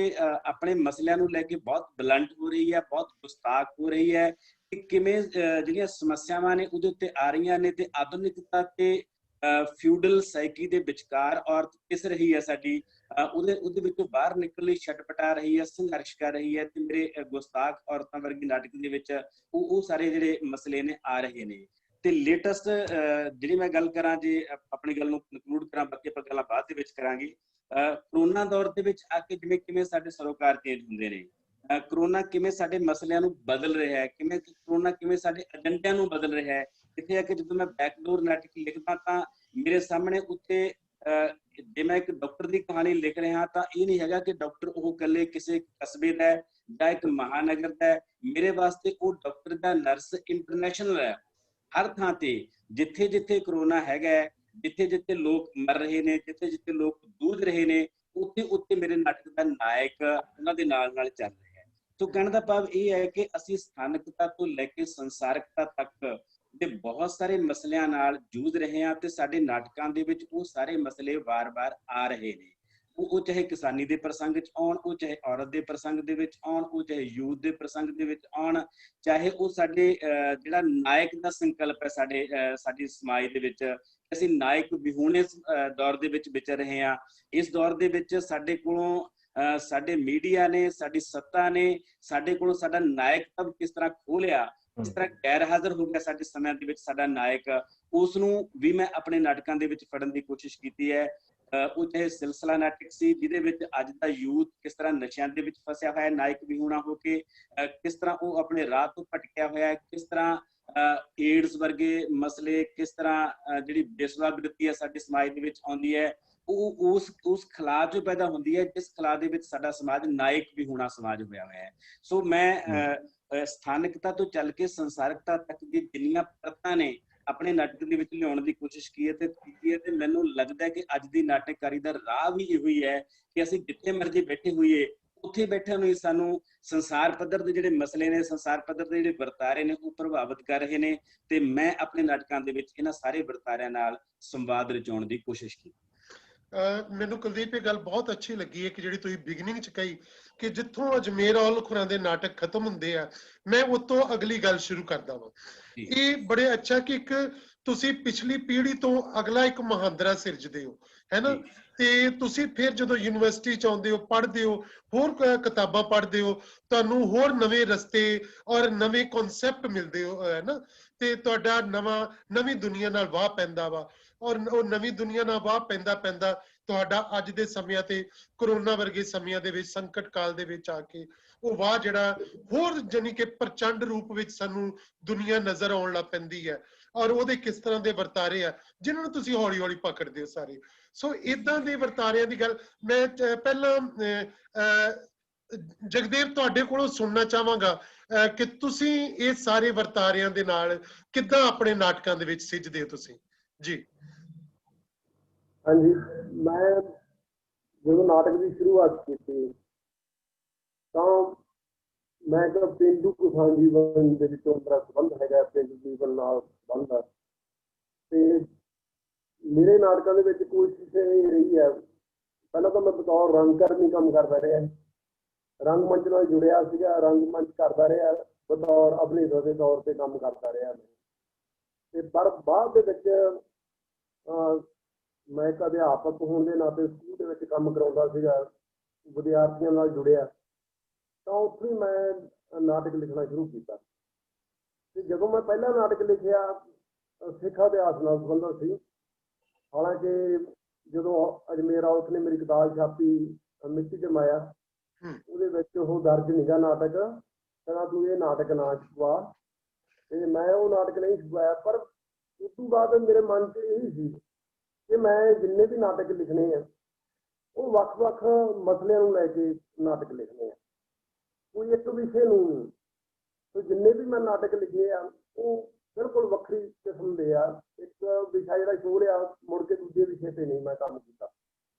ਆਪਣੇ ਮਸਲਿਆਂ ਨੂੰ ਲੈ ਕੇ ਬਹੁਤ ਬਲੰਟ ਹੋ ਰਹੀ ਹੈ, ਬਹੁਤ ਗੁਸਤਾਖ ਹੋ ਰਹੀ ਹੈ ਕਿ ਕਿਵੇਂ ਜਿਹੜੀਆਂ ਸਮੱਸਿਆਵਾਂ ਨੇ ਉਹਦੇ ਉੱਤੇ ਆ ਰਹੀਆਂ ਨੇ ਤੇ ਆਧੁਨਿਕਤਾ ਤੇ ਫਿਊਡਲ ਸਾਈਕੀ ਦੇ ਵਿਚਕਾਰ ਔਰਤ ਕਿਸ ਰਹੀ ਹੈ ਸਾਡੀ, ਉਹਦੇ ਵਿੱਚੋਂ ਬਾਹਰ ਨਿਕਲਣ ਲਈ ਛਟਪਟਾ ਰਹੀ ਹੈ, ਸੰਘਰਸ਼ ਕਰ ਰਹੀ ਹੈ। ਤੇ ਮੇਰੇ ਗੁਸਤਾਖ ਔਰਤਾਂ ਵਰਗੀ ਨਾਟਕ ਦੇ ਵਿੱਚ ਉਹ ਸਾਰੇ ਜਿਹੜੇ ਮਸਲੇ ਨੇ ਆ ਰਹੇ ਨੇ। ਤੇ ਲੇਟੈਸਟ ਜਿਹੜੀ ਮੈਂ ਗੱਲ ਕਰਾਂ, ਜੇ ਆਪਣੀ ਗੱਲ ਨੂੰ ਕਨਕਲੂਡ ਕਰਾਂ, ਬਾਕੀ ਆਪਾਂ ਗੱਲਾਂ ਬਾਅਦ ਦੇ ਵਿੱਚ ਕਰਾਂਗੇ। ਕਰੋਨਾ ਦੌਰ ਦੇ ਵਿੱਚ ਆ ਕੇ ਜਿਵੇਂ ਕਿਵੇਂ ਸਾਡੇ ਸਰੋਕਾਰ ਚੇਂਜ ਹੁੰਦੇ ਨੇ, ਕਰੋਨਾ ਕਿਵੇਂ ਸਾਡੇ ਮਸਲਿਆਂ ਨੂੰ ਬਦਲ ਰਿਹਾ ਹੈ, ਕਰੋਨਾ ਕਿਵੇਂ ਸਾਡੇ ਏਜੰਡਿਆਂ ਨੂੰ ਬਦਲ ਰਿਹਾ ਹੈ। ਇੱਥੇ ਆ ਕੇ ਜਦੋਂ ਮੈਂ ਬੈਕਡੋਰ ਨਾਟਕ ਲਿਖਦਾ ਤਾਂ ਮੇਰੇ ਸਾਹਮਣੇ ਉੱਤੇ ਜੇ ਮੈਂ ਇੱਕ ਡਾਕਟਰ ਦੀ ਕਹਾਣੀ ਲਿਖ ਰਿਹਾ ਤਾਂ ਇਹ ਨਹੀਂ ਹੈਗਾ ਕਿ ਡਾਕਟਰ ਉਹ ਇਕੱਲੇ ਕਿਸੇ ਕਸਬੇ ਦਾ ਹੈ ਜਾਂ ਇੱਕ ਮਹਾਨਗਰ ਦਾ ਹੈ। ਮੇਰੇ ਵਾਸਤੇ ਉਹ ਡਾਕਟਰ ਦਾ ਨਰਸ ਇੰਟਰਨੈਸ਼ਨਲ ਹੈ। ਹਰ ਥਾਂ ਤੇ ਜਿੱਥੇ ਜਿੱਥੇ ਕਰੋਨਾ ਹੈਗਾ, ਜਿੱਥੇ ਜਿੱਥੇ ਲੋਕ ਮਰ ਰਹੇ ਨੇ, ਜਿੱਥੇ ਜਿੱਥੇ ਲੋਕ ਜੂਝ ਰਹੇ ਨੇ, ਉੱਥੇ ਉੱਥੇ ਮੇਰੇ ਨਾਟਕ ਦਾ ਨਾਇਕ ਉਹਨਾਂ ਦੇ ਨਾਲ ਨਾਲ ਚੱਲ ਰਿਹਾ ਹੈ। ਸੋ ਕਹਿਣ ਦਾ ਭਾਵ ਇਹ ਹੈ ਕਿ ਅਸੀਂ ਸਥਾਨਕਤਾ ਤੋਂ ਲੈ ਕੇ ਸੰਸਾਰਕਤਾ ਤੱਕ ਦੇ ਬਹੁਤ ਸਾਰੇ ਮਸਲਿਆਂ ਨਾਲ ਜੂਝ ਰਹੇ ਹਾਂ ਤੇ ਸਾਡੇ ਨਾਟਕਾਂ ਦੇ ਵਿੱਚ ਉਹ ਸਾਰੇ ਮਸਲੇ ਵਾਰ-ਵਾਰ ਆ ਰਹੇ ਨੇ। ਉਹ ਚਾਹੇ ਕਿਸਾਨੀ ਦੇ ਪ੍ਰਸੰਗ 'ਚ ਆਉਣ, ਉਹ ਚਾਹੇ ਔਰਤ ਦੇ ਪ੍ਰਸੰਗ ਦੇ ਵਿੱਚ ਆਉਣ, ਉਹ ਚਾਹੇ ਯੂਥ ਦੇ ਪ੍ਰਸੰਗ ਦੇ ਵਿੱਚ ਆਉਣ, ਚਾਹੇ ਉਹ ਸਾਡੇ ਜਿਹੜਾ ਨਾਇਕ ਦਾ ਸੰਕਲਪ ਹੈ ਸਾਡੀ ਸਮਾਜ ਦੇ ਵਿੱਚ, ਅਸੀਂ ਨਾਇਕ ਵਿਹੂਣੇ ਦੌਰ ਦੇ ਵਿੱਚ ਵਿਚਰ ਰਹੇ ਹਾਂ। ਇਸ ਦੌਰ ਦੇ ਵਿੱਚ ਸਾਡੇ ਕੋਲੋਂ ਸਾਡੇ ਮੀਡੀਆ ਨੇ, ਸਾਡੀ ਸੱਤਾ ਨੇ ਸਾਡੇ ਕੋਲੋਂ ਸਾਡਾ ਨਾਇਕ ਤਬ ਕਿਸ ਤਰ੍ਹਾਂ ਖੋਹ ਲਿਆ, ਕਿਸ ਤਰ੍ਹਾਂ ਗੈਰ ਹਾਜ਼ਰ ਹੋ ਗਿਆ ਸਾਡੇ ਸਮਿਆਂ ਦੇ ਵਿੱਚ ਸਾਡਾ ਨਾਇਕ, ਉਸ ਨੂੰ ਵੀ ਮੈਂ ਆਪਣੇ ਨਾਟਕਾਂ ਦੇ ਵਿੱਚ ਫੜਨ ਦੀ ਕੋਸ਼ਿਸ਼ ਕੀਤੀ ਹੈ। ਉਹ ਚਾਹੇ ਸਿਲਸਿਲਾ ਨਾਟਕ ਸੀ ਜਿਹਦੇ ਵਿੱਚ ਅੱਜ ਦਾ ਯੂਥ ਕਿਸ ਤਰ੍ਹਾਂ ਨਸ਼ਿਆਂ ਦੇ ਵਿੱਚ ਫਸਿਆ ਹੋਇਆ ਨਾਇਕ ਵਿਹੂਣਾ ਹੋ ਕੇ, ਕਿਸ ਤਰ੍ਹਾਂ ਉਹ ਆਪਣੇ ਰਾਹ ਤੋਂ ਭਟਕਿਆ ਹੋਇਆ, ਕਿਸ ਤਰ੍ਹਾਂ ਏਡਸ ਵਰਗੇ ਮਸਲੇ, ਕਿਸ ਤਰ੍ਹਾਂ ਜਿਹੜੀ ਬੇਸਵਾਗਤੀ ਹੈ ਸਾਡੇ ਸਮਾਜ ਦੇ ਵਿੱਚ ਆਉਂਦੀ ਹੈ, ਉਹ ਉਸ ਖਲਾ ਚੋਂ ਪੈਦਾ ਹੁੰਦੀ ਹੈ ਜਿਸ ਖਲਾ ਦੇ ਵਿੱਚ ਸਾਡਾ ਸਮਾਜ ਨਾਇਕ ਵਿਹੂਣਾ ਸਮਾਜ ਹੋਇਆ ਹੋਇਆ ਹੈ। ਸੋ ਮੈਂ ਸਥਾਨਕਤਾ ਤੋਂ ਚੱਲ ਕੇ ਸੰਸਾਰਕਤਾ ਤੱਕ ਦੀ ਜਿੰਨੀਆਂ ਪਰਤਾਂ ਨੇ ਆਪਣੇ ਨਾਟਕ ਦੇ ਵਿੱਚ ਲਿਆਉਣ ਦੀ ਕੋਸ਼ਿਸ਼ ਕੀਤੀ ਹੈ ਤੇ ਮੈਨੂੰ ਲੱਗਦਾ ਕਿ ਅੱਜ ਦੀ ਨਾਟਕਕਾਰੀ ਦਾ ਰਾਹ ਵੀ ਇਹੋ ਹੀ ਹੈ ਕਿ ਅਸੀਂ ਜਿੱਥੇ ਮਰਜ਼ੀ ਬੈਠੇ ਹੋਈਏ, ਉੱਥੇ ਬੈਠਿਆਂ ਨੂੰ ਹੀ ਸਾਨੂੰ ਸੰਸਾਰ ਪੱਧਰ ਦੇ ਜਿਹੜੇ ਮਸਲੇ ਨੇ, ਸੰਸਾਰ ਪੱਧਰ ਦੇ ਜਿਹੜੇ ਵਰਤਾਰੇ ਨੇ ਉਹ ਪ੍ਰਭਾਵਿਤ ਕਰ ਰਹੇ ਨੇ ਤੇ ਮੈਂ ਆਪਣੇ ਨਾਟਕਾਂ ਦੇ ਵਿੱਚ ਇਹਨਾਂ ਸਾਰੇ ਵਰਤਾਰਿਆਂ ਨਾਲ ਸੰਵਾਦ ਰਚਾਉਣ ਦੀ ਕੋਸ਼ਿਸ਼ ਕੀਤੀ। ਮੈਨੂੰ ਕੁਲਦੀਪ ਇਹ ਗੱਲ ਬਹੁਤ ਅੱਛੀ ਲੱਗੀ ਹੈ ਕਿ ਜਿਹੜੀ ਤੁਸੀਂ ਬਿਗਨਿੰਗ 'ਚ ਕਹੀ ਕਿ ਜਿੱਥੋਂ ਅਜਮੇਰ ਔਲ ਖੁਰਾਂ ਦੇ ਨਾਟਕ ਖਤਮ ਹੁੰਦੇ ਆ, ਮੈਂ ਉਤੋਂ ਅਗਲੀ ਗੱਲ ਸ਼ੁਰੂ ਕਰਦਾ ਵਾਂ। ਇਹ ਬੜੇ ਅੱਛਾ ਕਿ ਇੱਕ ਤੁਸੀਂ ਪਿਛਲੀ ਪੀੜ੍ਹੀ ਤੋਂ ਅਗਲਾ ਇੱਕ ਮਹਾਂਦਰਾ ਸਿਰਜਦੇ ਹੋ, ਹੈ ਨਾ, ਤੇ ਤੁਸੀਂ ਫਿਰ ਜਦੋਂ ਯੂਨੀਵਰਸਿਟੀ 'ਚ ਆਉਂਦੇ ਹੋ, ਪੜ੍ਹਦੇ ਹੋ, ਹੋਰ ਕਿਤਾਬਾਂ ਪੜ੍ਹਦੇ ਹੋ, ਤੁਹਾਨੂੰ ਹੋਰ ਨਵੇਂ ਰਸਤੇ ਔਰ ਨਵੇਂ ਕਨਸੈਪਟ ਮਿਲਦੇ ਹੋ, ਹੈ ਨਾ, ਤੇ ਤੁਹਾਡਾ ਨਵੀਂ ਦੁਨੀਆ ਨਾਲ ਵਾਹ ਪੈਂਦਾ ਵਾ ਔਰ ਉਹ ਨਵੀਂ ਦੁਨੀਆ ਨਾਲ ਵਾਹ ਪੈਂਦਾ ਤੁਹਾਡਾ ਅੱਜ ਦੇ ਸਮਿਆਂ ਤੇ ਕਰੋਨਾ ਵਰਗੇ ਸਮਿਆਂ ਦੇ ਵਿੱਚ, ਸੰਕਟ ਕਾਲ ਦੇ ਵਿੱਚ ਆ ਕੇ ਉਹ ਵਾਹ ਜਿਹੜਾ ਹੋਰ ਜਾਨੀ ਕਿ ਪ੍ਰਚੰਡ ਰੂਪ ਵਿੱਚ ਸਾਨੂੰ ਦੁਨੀਆ ਨਜ਼ਰ ਆਉਣ ਲੱਗ ਪੈਂਦੀ ਹੈ ਔਰ ਉਹਦੇ ਕਿਸ ਤਰ੍ਹਾਂ ਦੇ ਵਰਤਾਰੇ ਆ ਜਿਨ੍ਹਾਂ ਨੂੰ ਤੁਸੀਂ ਹੌਲੀ ਹੌਲੀ ਪਕੜਦੇ ਹੋ ਸਾਰੇ। ਸੋ ਇਦਾਂ ਦੇ ਵਰਤਾਰਿਆਂ ਦੀ ਗੱਲ ਮੈਂ ਪਹਿਲਾਂ ਜਗਦੇਵ ਤੁਹਾਡੇ ਕੋਲੋਂ ਸੁਣਨਾ ਚਾਹਾਂਗਾ ਕਿ ਤੁਸੀਂ ਇਹ ਸਾਰੇ ਵਰਤਾਰਿਆਂ ਦੇ ਨਾਲ ਕਿੱਦਾਂ ਆਪਣੇ ਨਾਟਕਾਂ ਦੇ ਵਿੱਚ ਸਿੱਝਦੇ ਹੋ ਤੁਸੀਂ ਜੀ। ਹਾਂਜੀ, ਮੈਂ ਜਦੋਂ ਨਾਟਕ ਦੀ ਸ਼ੁਰੂਆਤ ਕੀਤੀ ਤਾਂ ਮੈਂ ਇੱਕ ਪੇਂਡੂ ਕਿਸਾਨ ਜੀਵਨ ਦੇ ਵਿੱਚੋਂ ਮੇਰਾ ਸੰਬੰਧ ਹੈਗਾ, ਪੇਂਡੂ ਜੀਵਨ ਨਾਲ ਸੰਬੰਧ ਹੈ ਤੇ ਮੇਰੇ ਨਾਟਕਾਂ ਦੇ ਵਿੱਚ ਕੋਸ਼ਿਸ਼ ਇਹ ਰਹੀ ਹੈ, ਪਹਿਲਾਂ ਤਾਂ ਮੈਂ ਬਤੌਰ ਰੰਗਕਰਮੀ ਕੰਮ ਕਰਦਾ ਰਿਹਾ, ਰੰਗਮੰਚ ਨਾਲ ਜੁੜਿਆ ਸੀਗਾ, ਰੰਗਮੰਚ ਕਰਦਾ ਰਿਹਾ, ਬਤੌਰ ਅਭਿਨੇਤਾ ਦੇ ਤੌਰ ਤੇ ਕੰਮ ਕਰਦਾ ਰਿਹਾ ਤੇ ਪਰ ਬਾਅਦ ਦੇ ਵਿੱਚ ਮੈਂ ਇੱਕ ਅਧਿਆਪਕ ਹੋਣ ਦੇ ਨਾਤੇ ਸਕੂਲ ਦੇ ਵਿੱਚ ਕੰਮ ਕਰਾਉਂਦਾ ਸੀਗਾ, ਵਿਦਿਆਰਥੀਆਂ ਨਾਲ ਜੁੜਿਆ ਤਾਂ ਉੱਥੇ ਮੈਂ ਨਾਟਕ ਲਿਖਣਾ ਸ਼ੁਰੂ ਕੀਤਾ ਤੇ ਜਦੋਂ ਮੈਂ ਪਹਿਲਾ ਨਾਟਕ ਲਿਖਿਆ ਸਿੱਖ ਇਤਿਹਾਸ ਨਾਲ ਸੰਬੰਧਿਤ ਸੀ। ਹਾਲਾਂਕਿ ਜਦੋਂ ਅਜਮੇਰ ਔਲਖ ਨੇ ਮੇਰੀ ਕਿਤਾਬ ਛਾਪੀ ਮਿੱਟੀ 'ਚ ਮਾਇਆ ਉਹਦੇ ਵਿੱਚ ਉਹ ਦਰਜ ਨੀਗਾ ਨਾਟਕ, ਕਹਿੰਦਾ ਤੂੰ ਇਹ ਨਾਟਕ ਨਾ ਛਪਵਾ। ਤੇ ਮੈਂ ਉਹ ਨਾਟਕ ਨਹੀਂ ਛਪਵਾਇਆ। ਪਰ ਉਸ ਤੋਂ ਬਾਅਦ ਮੇਰੇ ਮਨ 'ਚ ਇਹ ਸੀ ਕਿ ਮੈਂ ਜਿੰਨੇ ਵੀ ਨਾਟਕ ਲਿਖਣੇ ਆ ਉਹ ਵੱਖ-ਵੱਖ ਮਸਲਿਆਂ ਨੂੰ ਲੈ ਕੇ ਨਾਟਕ ਲਿਖਣੇ ਆ, ਕੋਈ ਇੱਕ ਵਿਸ਼ੇ ਨੂੰ ਨਹੀਂ। ਤੇ ਜਿੰਨੇ ਵੀ ਮੈਂ ਨਾਟਕ ਲਿਖੇ ਆ ਉਹ ਬਿਲਕੁਲ ਵੱਖਰੀ ਕਿਸਮ ਦੇ ਆ। ਇੱਕ ਵਿਸ਼ਾ ਜਿਹੜਾ ਸ਼ੋਅ ਆ, ਮੁੜ ਕੇ ਦੂਜੇ ਵਿਸ਼ੇ ਤੇ ਨਹੀਂ ਮੈਂ ਕੰਮ ਕੀਤਾ,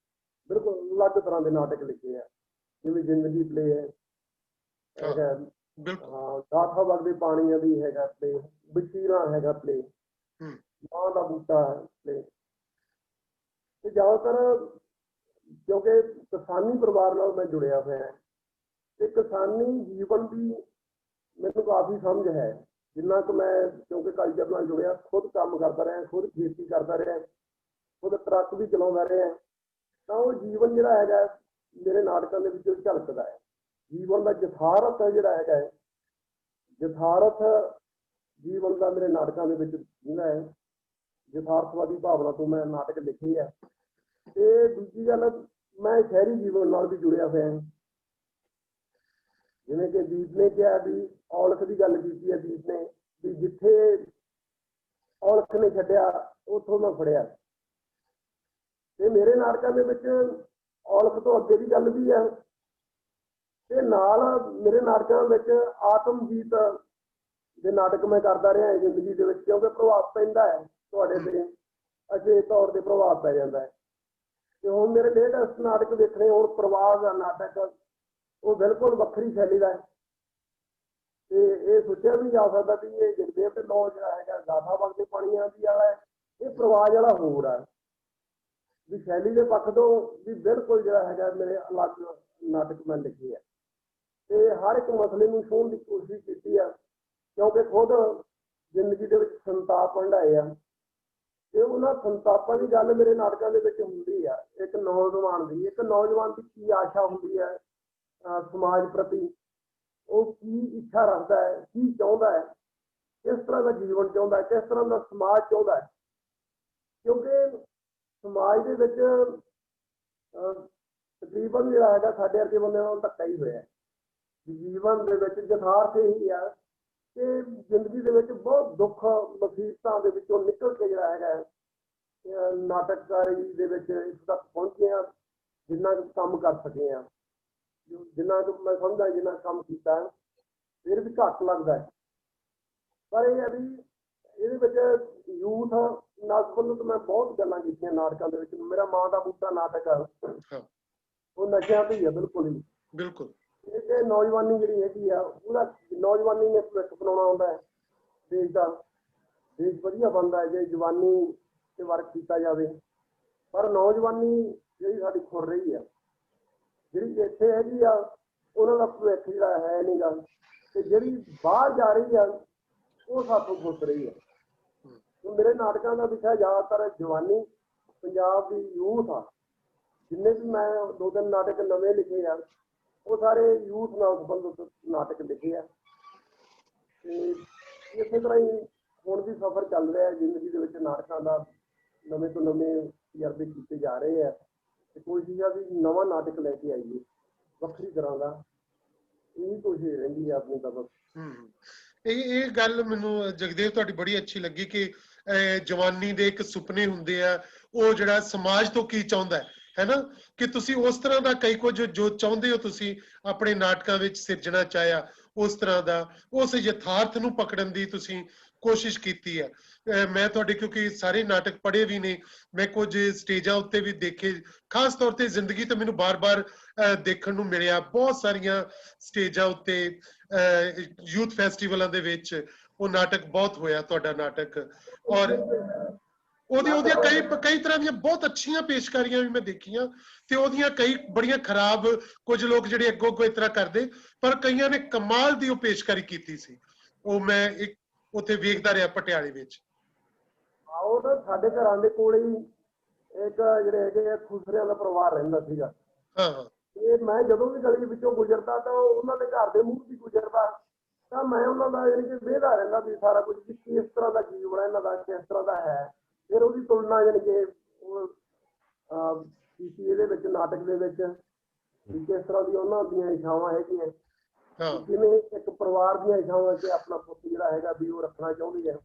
ਬਿਲਕੁਲ ਅਲੱਗ ਤਰ੍ਹਾਂ ਦੇ ਨਾਟਕ ਲਿਖੇ ਆ। ਜਿਵੇਂ ਜ਼ਿੰਦਗੀ ਪਲੇ ਹੈ, ਹੈਗਾ ਹਾਂ, ਗਾਥਾ ਵਗਦੇ ਪਾਣੀਆਂ ਦੀ ਹੈਗਾ ਪਲੇ, ਬਸ਼ੀਰਾਂ ਹੈਗਾ ਪਲੇ, ਮਾਂ ਦਾ ਬੂਟਾ ਪਲੇ। ਤੇ ਜ਼ਿਆਦਾਤਰ ਕਿਉਂਕਿ ਕਿਸਾਨੀ ਪਰਿਵਾਰ ਨਾਲ ਮੈਂ ਜੁੜਿਆ ਹੋਇਆ ਤੇ ਕਿਸਾਨੀ ਜੀਵਨ ਦੀ ਮੈਨੂੰ ਕਾਫੀ ਸਮਝ ਹੈ। ਜਿੰਨਾ ਕੁ ਮੈਂ ਕਿਉਂਕਿ ਕਲਚਰ ਨਾਲ ਜੁੜਿਆ, ਖੁਦ ਕੰਮ ਕਰਦਾ ਰਿਹਾ, ਖੁਦ ਖੇਤੀ ਕਰਦਾ ਰਿਹਾ, ਖੁਦ ਟਰੱਕ ਵੀ ਚਲਾਉਂਦਾ ਰਿਹਾ, ਤਾਂ ਉਹ ਜੀਵਨ ਜਿਹੜਾ ਹੈਗਾ ਮੇਰੇ ਨਾਟਕਾਂ ਦੇ ਵਿੱਚ ਝਲਕਦਾ ਹੈ। ਜੀਵਨ ਦਾ ਯਥਾਰਥ ਜਿਹੜਾ ਹੈਗਾ, ਯਥਾਰਥ ਜੀਵਨ ਦਾ ਮੇਰੇ ਨਾਟਕਾਂ ਦੇ ਵਿੱਚ ਜਿਹੜਾ ਹੈ, ਯਥਾਰਥਵਾਦੀ ਭਾਵਨਾ ਤੋਂ ਮੈਂ ਨਾਟਕ ਲਿਖੇ ਆ। ਤੇ ਦੂਜੀ ਗੱਲ, ਮੈਂ ਸ਼ਹਿਰੀ ਜੀਵਨ ਨਾਲ ਵੀ ਜੁੜਿਆ ਹੋਇਆ। ਜਿਵੇਂ ਕਿ ਦੀਪ ਨੇ ਕਿਹਾ ਵੀ ਔਲਖ ਦੀ ਗੱਲ ਕੀਤੀ ਹੈ, ਦੀਪ ਨੇ ਵੀ ਜਿੱਥੇ ਔਲਖ ਨੇ ਛੱਡਿਆ ਉੱਥੋਂ ਮੈਂ ਫੜਿਆ। ਤੇ ਮੇਰੇ ਨਾਟਕਾਂ ਦੇ ਵਿੱਚ ਔਲਖ ਤੋਂ ਅੱਗੇ ਦੀ ਗੱਲ ਵੀ ਹੈ ਤੇ ਨਾਲ ਮੇਰੇ ਨਾਟਕਾਂ ਵਿੱਚ ਆਤਮ ਗੀਤ ਦੇ ਨਾਟਕ ਮੈਂ ਕਰਦਾ ਰਿਹਾ ਜ਼ਿੰਦਗੀ ਦੇ ਵਿੱਚ, ਕਿਉਂਕਿ ਪ੍ਰਭਾਵ ਪੈਂਦਾ ਹੈ ਤੁਹਾਡੇ ਤੇ, ਅਜੇ ਤੌਰ ਤੇ ਪ੍ਰਭਾਵ ਪੈ ਜਾਂਦਾ ਹੈ। ਤੇ ਹੁਣ ਮੇਰੇ ਲੇਟੈਸਟ ਨਾਟਕ ਦੇਖਣੇ, ਹੁਣ ਪ੍ਰਵਾਸ ਦਾ ਨਾਟਕ, ਉਹ ਬਿਲਕੁਲ ਵੱਖਰੀ ਸ਼ੈਲੀ ਦਾ ਹੈ। ਤੇ ਇਹ ਸੋਚਿਆ ਵੀ ਨਹੀਂ ਜਾ ਸਕਦਾ ਵੀ ਇਹ ਜਗਦੇਵ ਤੇ ਲੋ ਜਿਹੜਾ ਹੈਗਾ ਗਾਥਾ ਵਗਦੇ ਪਾਣੀਆਂ ਦੀ ਵਾਲਾ, ਇਹ ਪ੍ਰਵਾਸ ਵਾਲਾ ਹੋਰ ਹੈ। ਵੀ ਸ਼ੈਲੀ ਦੇ ਪੱਖ ਤੋਂ ਵੀ ਬਿਲਕੁਲ ਜਿਹੜਾ ਹੈਗਾ ਮੇਰੇ ਅਲੱਗ ਨਾਟਕ ਮੈਂ ਲਿਖੇ ਆ। ਤੇ ਹਰ ਇੱਕ ਮਸਲੇ ਨੂੰ ਛੂਹਣ ਦੀ ਕੋਸ਼ਿਸ਼ ਕੀਤੀ ਆ, ਕਿਉਂਕਿ ਖੁਦ ਜ਼ਿੰਦਗੀ ਦੇ ਵਿੱਚ ਸੰਤਾਪ ਹੰਢਾਏ ਆ। ਤੇ ਉਹਨਾਂ ਸੰਤਾਪਾਂ ਦੀ ਗੱਲ ਮੇਰੇ ਨਾਟਕਾਂ ਦੇ ਵਿੱਚ ਹੁੰਦੀ ਆ। ਇੱਕ ਨੌਜਵਾਨ ਦੀ ਕੀ ਆਸ਼ਾ ਹੁੰਦੀ ਹੈ ਸਮਾਜ ਪ੍ਰਤੀ, ਉਹ ਕੀ ਇੱਛਾ ਰੱਖਦਾ ਹੈ, ਕੀ ਚਾਹੁੰਦਾ ਹੈ, ਕਿਸ ਤਰ੍ਹਾਂ ਦਾ ਜੀਵਨ ਚਾਹੁੰਦਾ ਹੈ, ਕਿਸ ਤਰ੍ਹਾਂ ਦਾ ਸਮਾਜ ਚਾਹੁੰਦਾ ਹੈ। ਕਿਉਂਕਿ ਸਮਾਜ ਦੇ ਵਿੱਚ ਤਕਰੀਬਨ ਜਿਹੜਾ ਹੈਗਾ ਸਾਡੇ ਵਰਗੇ ਬੰਦਿਆਂ ਨਾਲ ਧੱਕਾ ਹੀ ਹੋਇਆ। ਜੀਵਨ ਦੇ ਵਿੱਚ ਯਥਾਰਥ ਇਹੀ ਆ ਕਿ ਜ਼ਿੰਦਗੀ ਦੇ ਵਿੱਚ ਬਹੁਤ ਦੁੱਖ ਮੁਸੀਬਤਾਂ ਦੇ ਵਿੱਚੋਂ ਨਿਕਲ ਕੇ ਜਿਹੜਾ ਹੈਗਾ ਨਾਟਕਕਾਰੀ ਦੇ ਵਿੱਚ ਇਸ ਤੱਕ ਪਹੁੰਚੇ ਆ, ਜਿੰਨਾ ਕੁ ਕੰਮ ਕਰ ਸਕੇ ਆ, ਜਿੰਨਾ ਕੁ ਮੈਂ ਸਮਝਦਾ ਜਿੰਨਾ ਕੰਮ ਕੀਤਾ ਫਿਰ ਵੀ ਘੱਟ ਲੱਗਦਾ ਹੈ। ਪਰ ਇਹ ਹੈ ਵੀ ਇਹਦੇ ਵਿੱਚ ਯੂਥ ਨਾਲ ਸੰਬੰਧਿਤ ਮੈਂ ਬਹੁਤ ਗੱਲਾਂ ਕੀਤੀਆਂ ਨਾਟਕਾਂ ਦੇ ਵਿੱਚ। ਮੇਰਾ ਮਾਂ ਦਾ ਬੂਟਾ ਨਾਟਕ ਆ, ਉਹ ਨਸ਼ਿਆਂ ਤੇ ਹੀ ਆ ਬਿਲਕੁਲ ਹੀ। ਇਹ ਨੌਜਵਾਨੀ ਜਿਹੜੀ ਹੈਗੀ ਆ, ਉਹਦਾ ਨੌਜਵਾਨੀ ਨੇ ਭਵਿੱਖ ਬਣਾਉਣਾ ਹੁੰਦਾ ਹੈ ਦੇਸ਼ ਦਾ। ਦੇਸ਼ ਵਧੀਆ ਬਣਦਾ ਹੈ ਜੇ ਜਵਾਨੀ ਤੇ ਵਰਕ ਕੀਤਾ ਜਾਵੇ। ਪਰ ਨੌਜਵਾਨੀ ਜਿਹੜੀ ਸਾਡੀ ਖੁਰ ਰਹੀ ਆ, ਜਿਹੜੀ ਇੱਥੇ ਹੈਗੀ ਆ, ਉਹਨਾਂ ਦਾ ਭਵਿੱਖ ਜਿਹੜਾ ਹੈ ਨਹੀਂ ਗਾ। ਤੇ ਜਿਹੜੀ ਬਾਹਰ ਜਾ ਰਹੀ ਆ ਉਹ ਸਾਥੋਂ ਖੁੱਸ ਰਹੀ ਆ। ਮੇਰੇ ਨਾਟਕਾਂ ਦਾ ਵਿਸ਼ਾ ਜ਼ਿਆਦਾਤਰ ਜਵਾਨੀ, ਪੰਜਾਬ ਦੀ ਯੂਥ ਆ। ਜਿੰਨੇ ਵੀ ਮੈਂ 2-3 ਨਾਟਕ ਨਵੇਂ ਲਿਖੇ ਆ, ਉਹ ਸਾਰੇ ਯੂਥ ਨਾਲ ਸੰਬੰਧਿਤ ਨਾਟਕ ਲਿਖੇ ਆ। ਤੇ ਇਸੇ ਤਰ੍ਹਾਂ ਹੀ ਹੁਣ ਵੀ ਸਫ਼ਰ ਚੱਲ ਰਿਹਾ ਜ਼ਿੰਦਗੀ ਦੇ ਵਿੱਚ ਨਾਟਕਾਂ ਦਾ। ਨਵੇਂ ਤੋਂ ਨਵੇਂ ਤਜਰਬੇ ਕੀਤੇ ਜਾ ਰਹੇ ਆ ਤੇ ਕੋਸ਼ਿਸ਼ ਆ ਵੀ ਨਵਾਂ ਨਾਟਕ ਲੈ ਕੇ ਆਈਏ ਵੱਖਰੀ ਤਰ੍ਹਾਂ ਦਾ। ਇਹੀ ਕੋਸ਼ਿਸ਼ ਰਹਿੰਦੀ ਆ ਆਪਣੀ ਤਾਂ। ਇਹ ਗੱਲ ਮੈਨੂੰ ਜਗਦੇਵ ਤੁਹਾਡੀ ਬੜੀ ਅੱਛੀ ਲੱਗੀ ਕਿ ਜਵਾਨੀ ਦੇ ਇੱਕ ਸੁਪਨੇ ਹੁੰਦੇ ਆ, ਉਹ ਜਿਹੜਾ ਸਮਾਜ ਤੋਂ ਕੀ ਚਾਹੁੰਦਾ ਹੈ ਨਾ, ਕਿ ਤੁਸੀਂ ਉਸ ਤਰ੍ਹਾਂ ਦਾ ਕਈ ਕੁਝ ਜੋ ਚਾਹੁੰਦੇ ਹੋ ਤੁਸੀਂ ਆਪਣੇ ਨਾਟਕਾਂ ਵਿੱਚ ਸਿਰਜਣਾ ਚਾਹਿਆ, ਉਸ ਤਰ੍ਹਾਂ ਦਾ ਉਸ ਯਥਾਰਥ ਨੂੰ ਪਕੜਨ ਦੀ ਤੁਸੀਂ ਕੋਸ਼ਿਸ਼ ਕੀਤੀ ਹੈ। ਮੈਂ ਤੁਹਾਡੇ ਕਿਉਂਕਿ ਸਾਰੇ ਨਾਟਕ ਪੜ੍ਹੇ ਵੀ ਨੇ, ਮੈਂ ਕੁਝ ਸਟੇਜਾਂ ਉੱਤੇ ਵੀ ਦੇਖੇ, ਖਾਸ ਤੌਰ ਤੇ ਜ਼ਿੰਦਗੀ ਤੋਂ ਮੈਨੂੰ ਬਾਰ-ਬਾਰ ਦੇਖਣ ਨੂੰ ਮਿਲਿਆ। ਬਹੁਤ ਸਾਰੀਆਂ ਸਟੇਜਾਂ ਉੱਤੇ ਯੂਥ ਫੈਸਟੀਵਲਾਂ ਦੇ ਵਿੱਚ ਉਹ ਨਾਟਕ ਬਹੁਤ ਹੋਇਆ ਤੁਹਾਡਾ ਨਾਟਕ। ਔਰ ਉਹਦੀਆਂ ਕਈ ਤਰ੍ਹਾਂ ਦੀਆਂ ਬਹੁਤ ਅੱਛੀਆਂ ਪੇਸ਼ਕਾਰੀਆਂ ਵੀ ਮੈਂ ਦੇਖੀਆਂ ਤੇ ਉਹਦੀਆਂ ਕਈ ਬੜੀਆਂ ਖਰਾਬ, ਕੁਝ ਲੋਕ ਜਿਹੜੇ ਅੱਗੋਂ ਇਸ ਤਰ੍ਹਾਂ ਕਰਦੇ, ਪਰ ਕਈਆਂ ਨੇ ਕਮਾਲ ਦੀ ਉਹ ਪੇਸ਼ਕਾਰੀ ਕੀਤੀ ਸੀ। ਉਹ ਮੈਂ ਇੱਕ ਉੱਥੇ ਵੇਖਦਾ ਰਿਹਾ ਪਟਿਆਲੇ ਵਿੱਚ। ਉਹ ਤਾਂ ਸਾਡੇ ਘਰਾਂ ਦੇ ਕੋਲ ਹੀ ਇੱਕ ਜਿਹੜੇ ਹੈਗੇ ਖੁਸਰਿਆਂ ਦਾ ਪਰਿਵਾਰ ਰਹਿੰਦਾ ਸੀਗਾ। ਇਹ ਮੈਂ ਜਦੋਂ ਵੀ ਗਲੀ ਵਿੱਚੋਂ ਗੁਜ਼ਰਦਾ ਤਾਂ ਉਹਨਾਂ ਦੇ ਘਰ ਦੇ ਮੂੰਹ ਦੀ ਗੁਜ਼ਰਦਾ ਤਾਂ ਮੈਂ ਉਹਨਾਂ ਦਾ ਯਾਨੀ ਕਿ ਵੇਖਦਾ ਰਹਿੰਦਾ ਵੀ ਸਾਰਾ ਕੁਝ ਕਿਸ ਤਰ੍ਹਾਂ ਦਾ ਜੀਵਨ ਇਹਨਾਂ ਦਾ, ਕਿਸ ਤਰ੍ਹਾਂ ਦਾ ਹੈ। ਫਿਰ ਉਹਦੀ ਤੁਲਨਾ ਯਾਨੀ ਕਿ ਕੀਤੀ ਇਹਦੇ ਵਿੱਚ ਨਾਟਕ ਦੇ ਵਿੱਚ। ਵੀ ਕਿਸ ਤਰ੍ਹਾਂ ਦੀ ਉਹਨਾਂ ਦੀਆਂ ਇੱਛਾਵਾਂ ਹੈਗੀਆਂ, ਹਾਂ ਜਿਵੇਂ ਇੱਕ ਪਰਿਵਾਰ ਦੀਆਂ ਇੱਛਾਵਾਂ ਕਿ ਆਪਣਾ ਪੁੱਤ ਜਿਹੜਾ ਹੈਗਾ ਵੀ ਉਹ ਰੱਖਣਾ ਚਾਹੁੰਦੀ ਹੈ,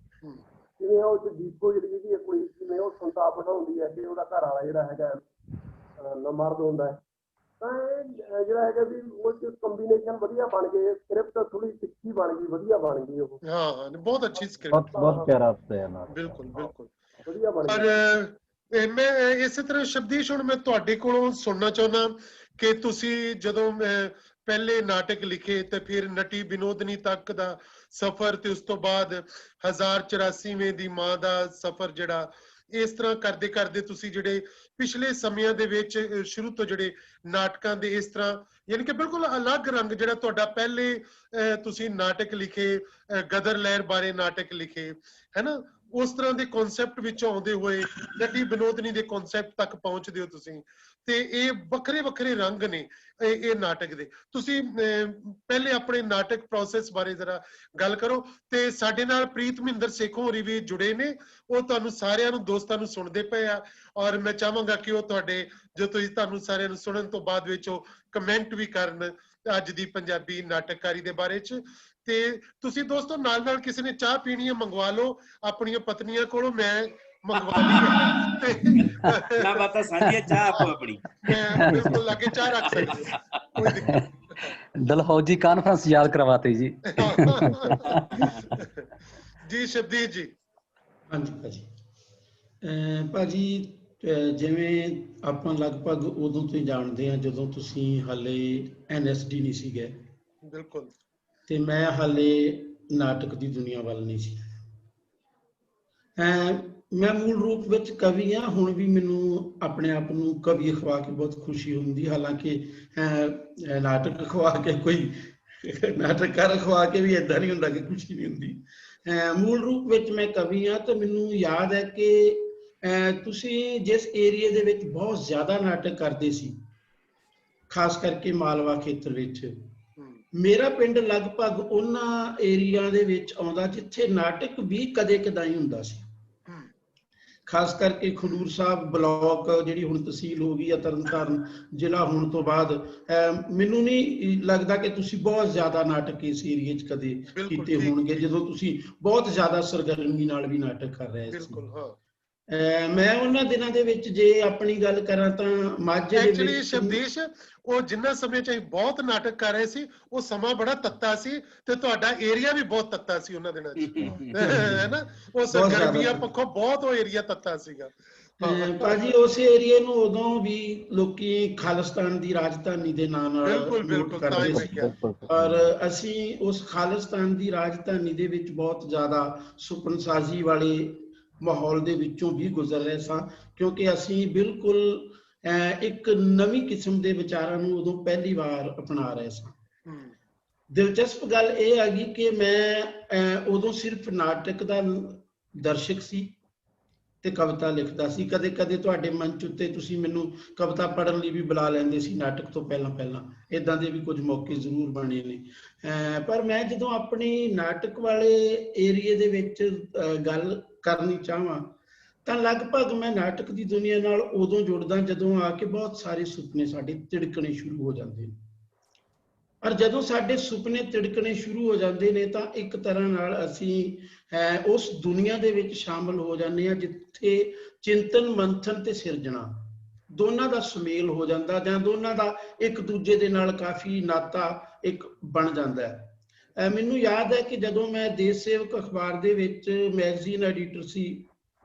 ਜਿਵੇਂ ਉਹ ਚ ਦੀਪੋ ਜਿਹੜੀ ਹੈਗੀ ਹੈ ਕੁੜੀ, ਜਿਵੇਂ ਉਹ ਸੰਤਾਪ ਬਣਾਉਂਦੀ ਹੈ ਕਿ ਉਹਦਾ ਘਰ ਵਾਲਾ ਜਿਹੜਾ ਹੈਗਾ ਨਮਰਦ ਹੁੰਦਾ ਹੈ, ਤਾਂ ਇਹ ਜਿਹੜਾ ਹੈਗਾ ਵੀ ਉਹ ਚ ਕੰਬੀਨੇਸ਼ਨ ਵਧੀਆ ਬਣ ਗਏ, ਸਕ੍ਰਿਪਟ ਥੋੜੀ ਤਿੱਖੀ ਬਣ ਗਈ, ਵਧੀਆ ਬਣ ਗਈ ਉਹ। ਹਾਂ ਬਹੁਤ ਅੱਛੀ ਸਕ੍ਰਿਪਟ, ਬਹੁਤ ਪਿਆਰਾ ਹੈ ਨਾ। ਬਿਲਕੁਲ ਬਿਲकुल। ਵਧੀਆ ਬਣ ਗਈ। ਪਰ ਮੈਂ ਇਸੇ ਤਰ੍ਹਾਂ ਸ਼ਬਦੀਸ਼ ਹੁਣ ਮੈਂ ਤੁਹਾਡੇ ਕੋਲੋਂ ਸੁਣਨਾ ਚਾਹੁੰਦਾ ਕਿ ਤੁਸੀਂ ਜਦੋਂ ਪਹਿਲੇ ਨਾਟਕ ਲਿਖੇ ਤੇ ਫਿਰ ਨਟੀ ਵਿਨੋਦਨੀ ਤੱਕ ਦਾ ਸਫ਼ਰ ਤੇ ਉਸ ਤੋਂ ਬਾਅਦ 1084ਵੇਂ ਦੀ ਮਾਂ ਦਾ ਸਫ਼ਰ, ਜਿਹੜਾ ਇਸ ਤਰ੍ਹਾਂ ਕਰਦੇ ਕਰਦੇ ਤੁਸੀਂ ਜਿਹੜੇ ਪਿਛਲੇ ਸਮਿਆਂ ਦੇ ਵਿੱਚ ਸ਼ੁਰੂ ਤੋਂ ਜਿਹੜੇ ਨਾਟਕਾਂ ਦੇ ਇਸ ਤਰ੍ਹਾਂ ਯਾਨੀ ਕਿ ਬਿਲਕੁਲ ਅਲੱਗ ਰੰਗ ਜਿਹੜਾ ਤੁਹਾਡਾ ਪਹਿਲੇ ਤੁਸੀਂ ਨਾਟਕ ਲਿਖੇ, ਗਦਰ ਲਹਿਰ ਬਾਰੇ ਨਾਟਕ ਲਿਖੇ ਹੈ ਨਾ, ਉਸ ਤਰ੍ਹਾਂ ਦੇ ਕਨਸੈਪਟ ਵਿੱਚੋਂ ਆਉਂਦੇ ਹੋਏ ਨਟੀ ਵਿਨੋਦਨੀ ਦੇ ਕਨਸੈਪਟ ਤੱਕ ਪਹੁੰਚਦੇ ਹੋ ਤੁਸੀਂ, ਤੇ ਇਹ ਵੱਖਰੇ ਵੱਖਰੇ ਰੰਗ ਨੇ ਇਹ ਨਾਟਕ ਦੇ। ਤੁਸੀਂ ਪਹਿਲੇ ਆਪਣੇ ਨਾਟਕ ਪ੍ਰੋਸੈਸ ਬਾਰੇ ਜ਼ਰਾ ਗੱਲ ਕਰੋ, ਤੇ ਸਾਡੇ ਨਾਲ ਪ੍ਰੀਤ ਮਹਿੰਦਰ ਸੇਖੋਂ ਹੋਰੀ ਵੀ ਜੁੜੇ ਨੇ, ਉਹ ਤੁਹਾਨੂੰ ਸਾਰਿਆਂ ਨੂੰ ਦੋਸਤਾਂ ਨੂੰ ਸੁਣਦੇ ਪਏ ਆ, ਔਰ ਮੈਂ ਚਾਹਾਂਗਾ ਕਿ ਉਹ ਤੁਹਾਡੇ ਜੋ ਤੁਸੀਂ ਤੁਹਾਨੂੰ ਸਾਰਿਆਂ ਨੂੰ ਸੁਣਨ ਤੋਂ ਬਾਅਦ ਵਿੱਚ ਉਹ ਕਮੈਂਟ ਵੀ ਕਰਨ ਅੱਜ ਦੀ ਪੰਜਾਬੀ ਨਾਟਕਕਾਰੀ ਦੇ ਬਾਰੇ ਚ। ਤੇ ਤੁਸੀਂ ਦੋਸਤੋ ਨਾਲ ਨਾਲ ਕਿਸੇ ਨੇ ਚਾਹ ਪੀਣੀ ਹੈ ਮੰਗਵਾ ਲਓ ਆਪਣੀਆਂ ਪਤਨੀਆਂ ਕੋਲੋਂ, ਮੈਂ ਮੰਗਵਾ ਲਈ ਹੈ ਨਾ ਬਾਤਾਂ ਸਾਂਝੀਆਂ, ਚਾਹ ਆਪੋ ਆਪਣੀ ਮੈਂ ਬਿਲਕੁਲ ਲਾਗੇ ਚਾਹ ਰੱਖ ਸਕਦੇ, ਕੋਈ ਦਿੱਕਤ डलहौजी कॉन्फ्रेंस याद करवाते जी। ਜੀ ਸ਼ਬਦੀਪ ਜੀ। ਹਾਂਜੀ ਭਾਜੀ। ਭਾਜੀ ਜਿਵੇਂ ਆਪਾਂ ਲਗਭਗ ਉਦੋਂ ਤੋਂ ਹੀ ਜਾਣਦੇ ਹਾਂ ਜਦੋਂ ਤੁਸੀਂ ਹਾਲੇ NSD ਨਹੀਂ ਸੀਗੇ, ਬਿਲਕੁਲ, ਤੇ ਮੈਂ ਹਾਲੇ ਨਾਟਕ ਦੀ ਦੁਨੀਆ ਵੱਲ ਨਹੀਂ ਸੀ। ਮੈਂ ਮੂਲ ਰੂਪ ਵਿੱਚ ਕਵੀ ਹਾਂ, ਹੁਣ ਵੀ ਮੈਨੂੰ ਆਪਣੇ ਆਪ ਨੂੰ ਕਵੀ ਅਖਵਾ ਕੇ ਬਹੁਤ ਖੁਸ਼ੀ ਹੁੰਦੀ, ਹਾਲਾਂਕਿ ਨਾਟਕ ਅਖਵਾ ਕੇ ਕੋਈ ਨਾਟਕਕਾਰ ਅਖਵਾ ਕੇ ਵੀ ਏਦਾਂ ਨਹੀਂ ਹੁੰਦਾ ਕਿ ਖੁਸ਼ੀ ਨਹੀਂ ਹੁੰਦੀ। ਮੂਲ ਰੂਪ ਵਿੱਚ ਮੈਂ ਕਵੀ ਹਾਂ, ਤੇ ਮੈਨੂੰ ਯਾਦ ਹੈ ਕਿ ਤੁਸੀਂ ਜਿਸ ਏਰੀਏ ਦੇ ਵਿੱਚ ਬਹੁਤ ਜ਼ਿਆਦਾ ਨਾਟਕ ਕਰਦੇ ਸੀ, ਖਾਸ ਕਰਕੇ ਮਾਲਵਾ ਖੇਤਰ ਵਿੱਚ, ਮੇਰਾ ਪਿੰਡ ਲਗਭਗ ਉਹਨਾਂ ਏਰੀਆ ਦੇ ਵਿੱਚ ਆਉਂਦਾ ਜਿੱਥੇ ਨਾਟਕ ਵੀ ਕਦੇ ਕਦਾਈ ਹੁੰਦਾ ਸੀ। ਖਾਸ ਕਰਕੇ ਖਡੂਰ ਸਾਹਿਬ ਬਲਾਕ, ਜਿਹੜੀ ਹੁਣ ਤਹਿਸੀਲ ਹੋ ਗਈ ਆ ਤਰਨਤਾਰਨ ਜ਼ਿਲ੍ਹਾ ਹੋਣ ਤੋਂ ਬਾਅਦ, ਮੈਨੂੰ ਨਹੀਂ ਲੱਗਦਾ ਕਿ ਤੁਸੀਂ ਬਹੁਤ ਜ਼ਿਆਦਾ ਨਾਟਕ ਇਸ ਏਰੀਏ 'ਚ ਕਦੇ ਕੀਤੇ ਹੋਣਗੇ, ਜਦੋਂ ਤੁਸੀਂ ਬਹੁਤ ਜ਼ਿਆਦਾ ਸਰਗਰਮੀ ਨਾਲ ਵੀ ਨਾਟਕ ਕਰ ਰਹੇ ਸੀ। ਮੈਂ ਉਹਨਾਂ ਦਿਨਾਂ ਦੇ ਵਿੱਚ ਜੇ ਆਪਣੀ ਗੱਲ ਕਰਾਂ ਤਾਂ ਮਾਝੇ ਦੇ ਵਿੱਚ ਸ਼ਬਦੀਸ਼, ਉਹ ਜਿੰਨਾ ਸਮੇਂ ਚ ਬਹੁਤ ਨਾਟਕ ਕਰ ਰਹੇ ਸੀ ਉਹ ਸਮਾਂ ਬੜਾ ਤੱਤਾ ਸੀ, ਤੇ ਤੁਹਾਡਾ ਏਰੀਆ ਵੀ ਬਹੁਤ ਤੱਤਾ ਸੀ ਉਹਨਾਂ ਦਿਨਾਂ ਚ, ਹੈ ਨਾ, ਉਹ ਸਰਗਰਮੀਆਂ ਪੱਖੋਂ ਬਹੁਤ ਉਹ ਏਰੀਆ ਤੱਤਾ ਸੀਗਾ। ਭਾਜੀ ਉਸ ਏਰੀਏ ਨੂੰ ਉਦੋਂ ਵੀ ਲੋਕੀ ਖਾਲਿਸਤਾਨ ਦੀ ਰਾਜਧਾਨੀ ਦੇ ਨਾਂ ਨਾਲ ਨੋਟ ਕਰਦੇ ਸੀ, ਔਰ ਅਸੀਂ ਉਸ ਖਾਲਿਸਤਾਨ ਦੀ ਰਾਜਧਾਨੀ ਦੇ ਵਿੱਚ ਬਹੁਤ ਜ਼ਿਆਦਾ ਸੁਪਨਸਾਜ਼ੀ ਵਾਲੇ ਮਾਹੌਲ ਦੇ ਵਿੱਚੋਂ ਵੀ ਗੁਜ਼ਰ ਰਹੇ ਸਾਂ, ਕਿਉਂਕਿ ਅਸੀਂ ਬਿਲਕੁਲ ਇੱਕ ਨਵੀਂ ਕਿਸਮ ਦੇ ਵਿਚਾਰਾਂ ਨੂੰ ਉਦੋਂ ਪਹਿਲੀ ਵਾਰ ਅਪਣਾ ਰਹੇ ਸਾਂ। ਦਿਲਚਸਪ ਗੱਲ ਇਹ ਹੈਗੀ ਕਿ ਮੈਂ ਉਦੋਂ ਸਿਰਫ ਨਾਟਕ ਦਾ ਦਰਸ਼ਕ ਸੀ ਤੇ ਕਵਿਤਾ ਲਿਖਦਾ ਸੀ। ਕਦੇ ਕਦੇ ਤੁਹਾਡੇ ਮੰਚ ਉੱਤੇ ਤੁਸੀਂ ਮੈਨੂੰ ਕਵਿਤਾ ਪੜ੍ਹਨ ਲਈ ਵੀ ਬੁਲਾ ਲੈਂਦੇ ਸੀ ਨਾਟਕ ਤੋਂ ਪਹਿਲਾਂ ਇੱਦਾਂ ਦੇ ਵੀ ਕੁਝ ਮੌਕੇ ਜ਼ਰੂਰ ਬਣੇ ਨੇ। ਪਰ ਮੈਂ ਜਦੋਂ ਆਪਣੀ ਨਾਟਕ ਵਾਲੇ ਏਰੀਏ ਦੇ ਵਿੱਚ ਗੱਲ ਕਰਨੀ ਚਾਹਾਂ ਤਾਂ ਲਗਭਗ ਮੈਂ ਨਾਟਕ ਦੀ ਦੁਨੀਆ ਨਾਲ ਉਦੋਂ ਜੁੜਦਾ ਜਦੋਂ ਆ ਕੇ ਬਹੁਤ ਸਾਰੇ ਸੁਪਨੇ ਸਾਡੇ ਤਿੜਕਣੇ ਸ਼ੁਰੂ ਹੋ ਜਾਂਦੇ ਨੇ। ਪਰ ਜਦੋਂ ਸਾਡੇ ਸੁਪਨੇ ਤਿੜਕਣੇ ਸ਼ੁਰੂ ਹੋ ਜਾਂਦੇ ਨੇ ਤਾਂ ਇੱਕ ਤਰ੍ਹਾਂ ਨਾਲ ਅਸੀਂ ਉਸ ਦੁਨੀਆ ਦੇ ਵਿੱਚ ਸ਼ਾਮਲ ਹੋ ਜਾਂਦੇ ਹਾਂ ਜਿੱਥੇ ਚਿੰਤਨ ਮੰਥਨ ਤੇ ਸਿਰਜਣਾ ਦੋਨਾਂ ਦਾ ਸੁਮੇਲ ਹੋ ਜਾਂਦਾ, ਜਾਂ ਦੋਨਾਂ ਦਾ ਇੱਕ ਦੂਜੇ ਦੇ ਨਾਲ ਕਾਫੀ ਨਾਤਾ ਇੱਕ ਬਣ ਜਾਂਦਾ ਹੈ। ਮੈਨੂੰ ਯਾਦ ਹੈ ਕਿ ਜਦੋਂ ਮੈਂ ਦੇਸ਼ ਸੇਵਕ ਅਖਬਾਰ ਦੇ ਵਿੱਚ ਮੈਗਜ਼ੀਨ ਐਡੀਟਰ ਸੀ,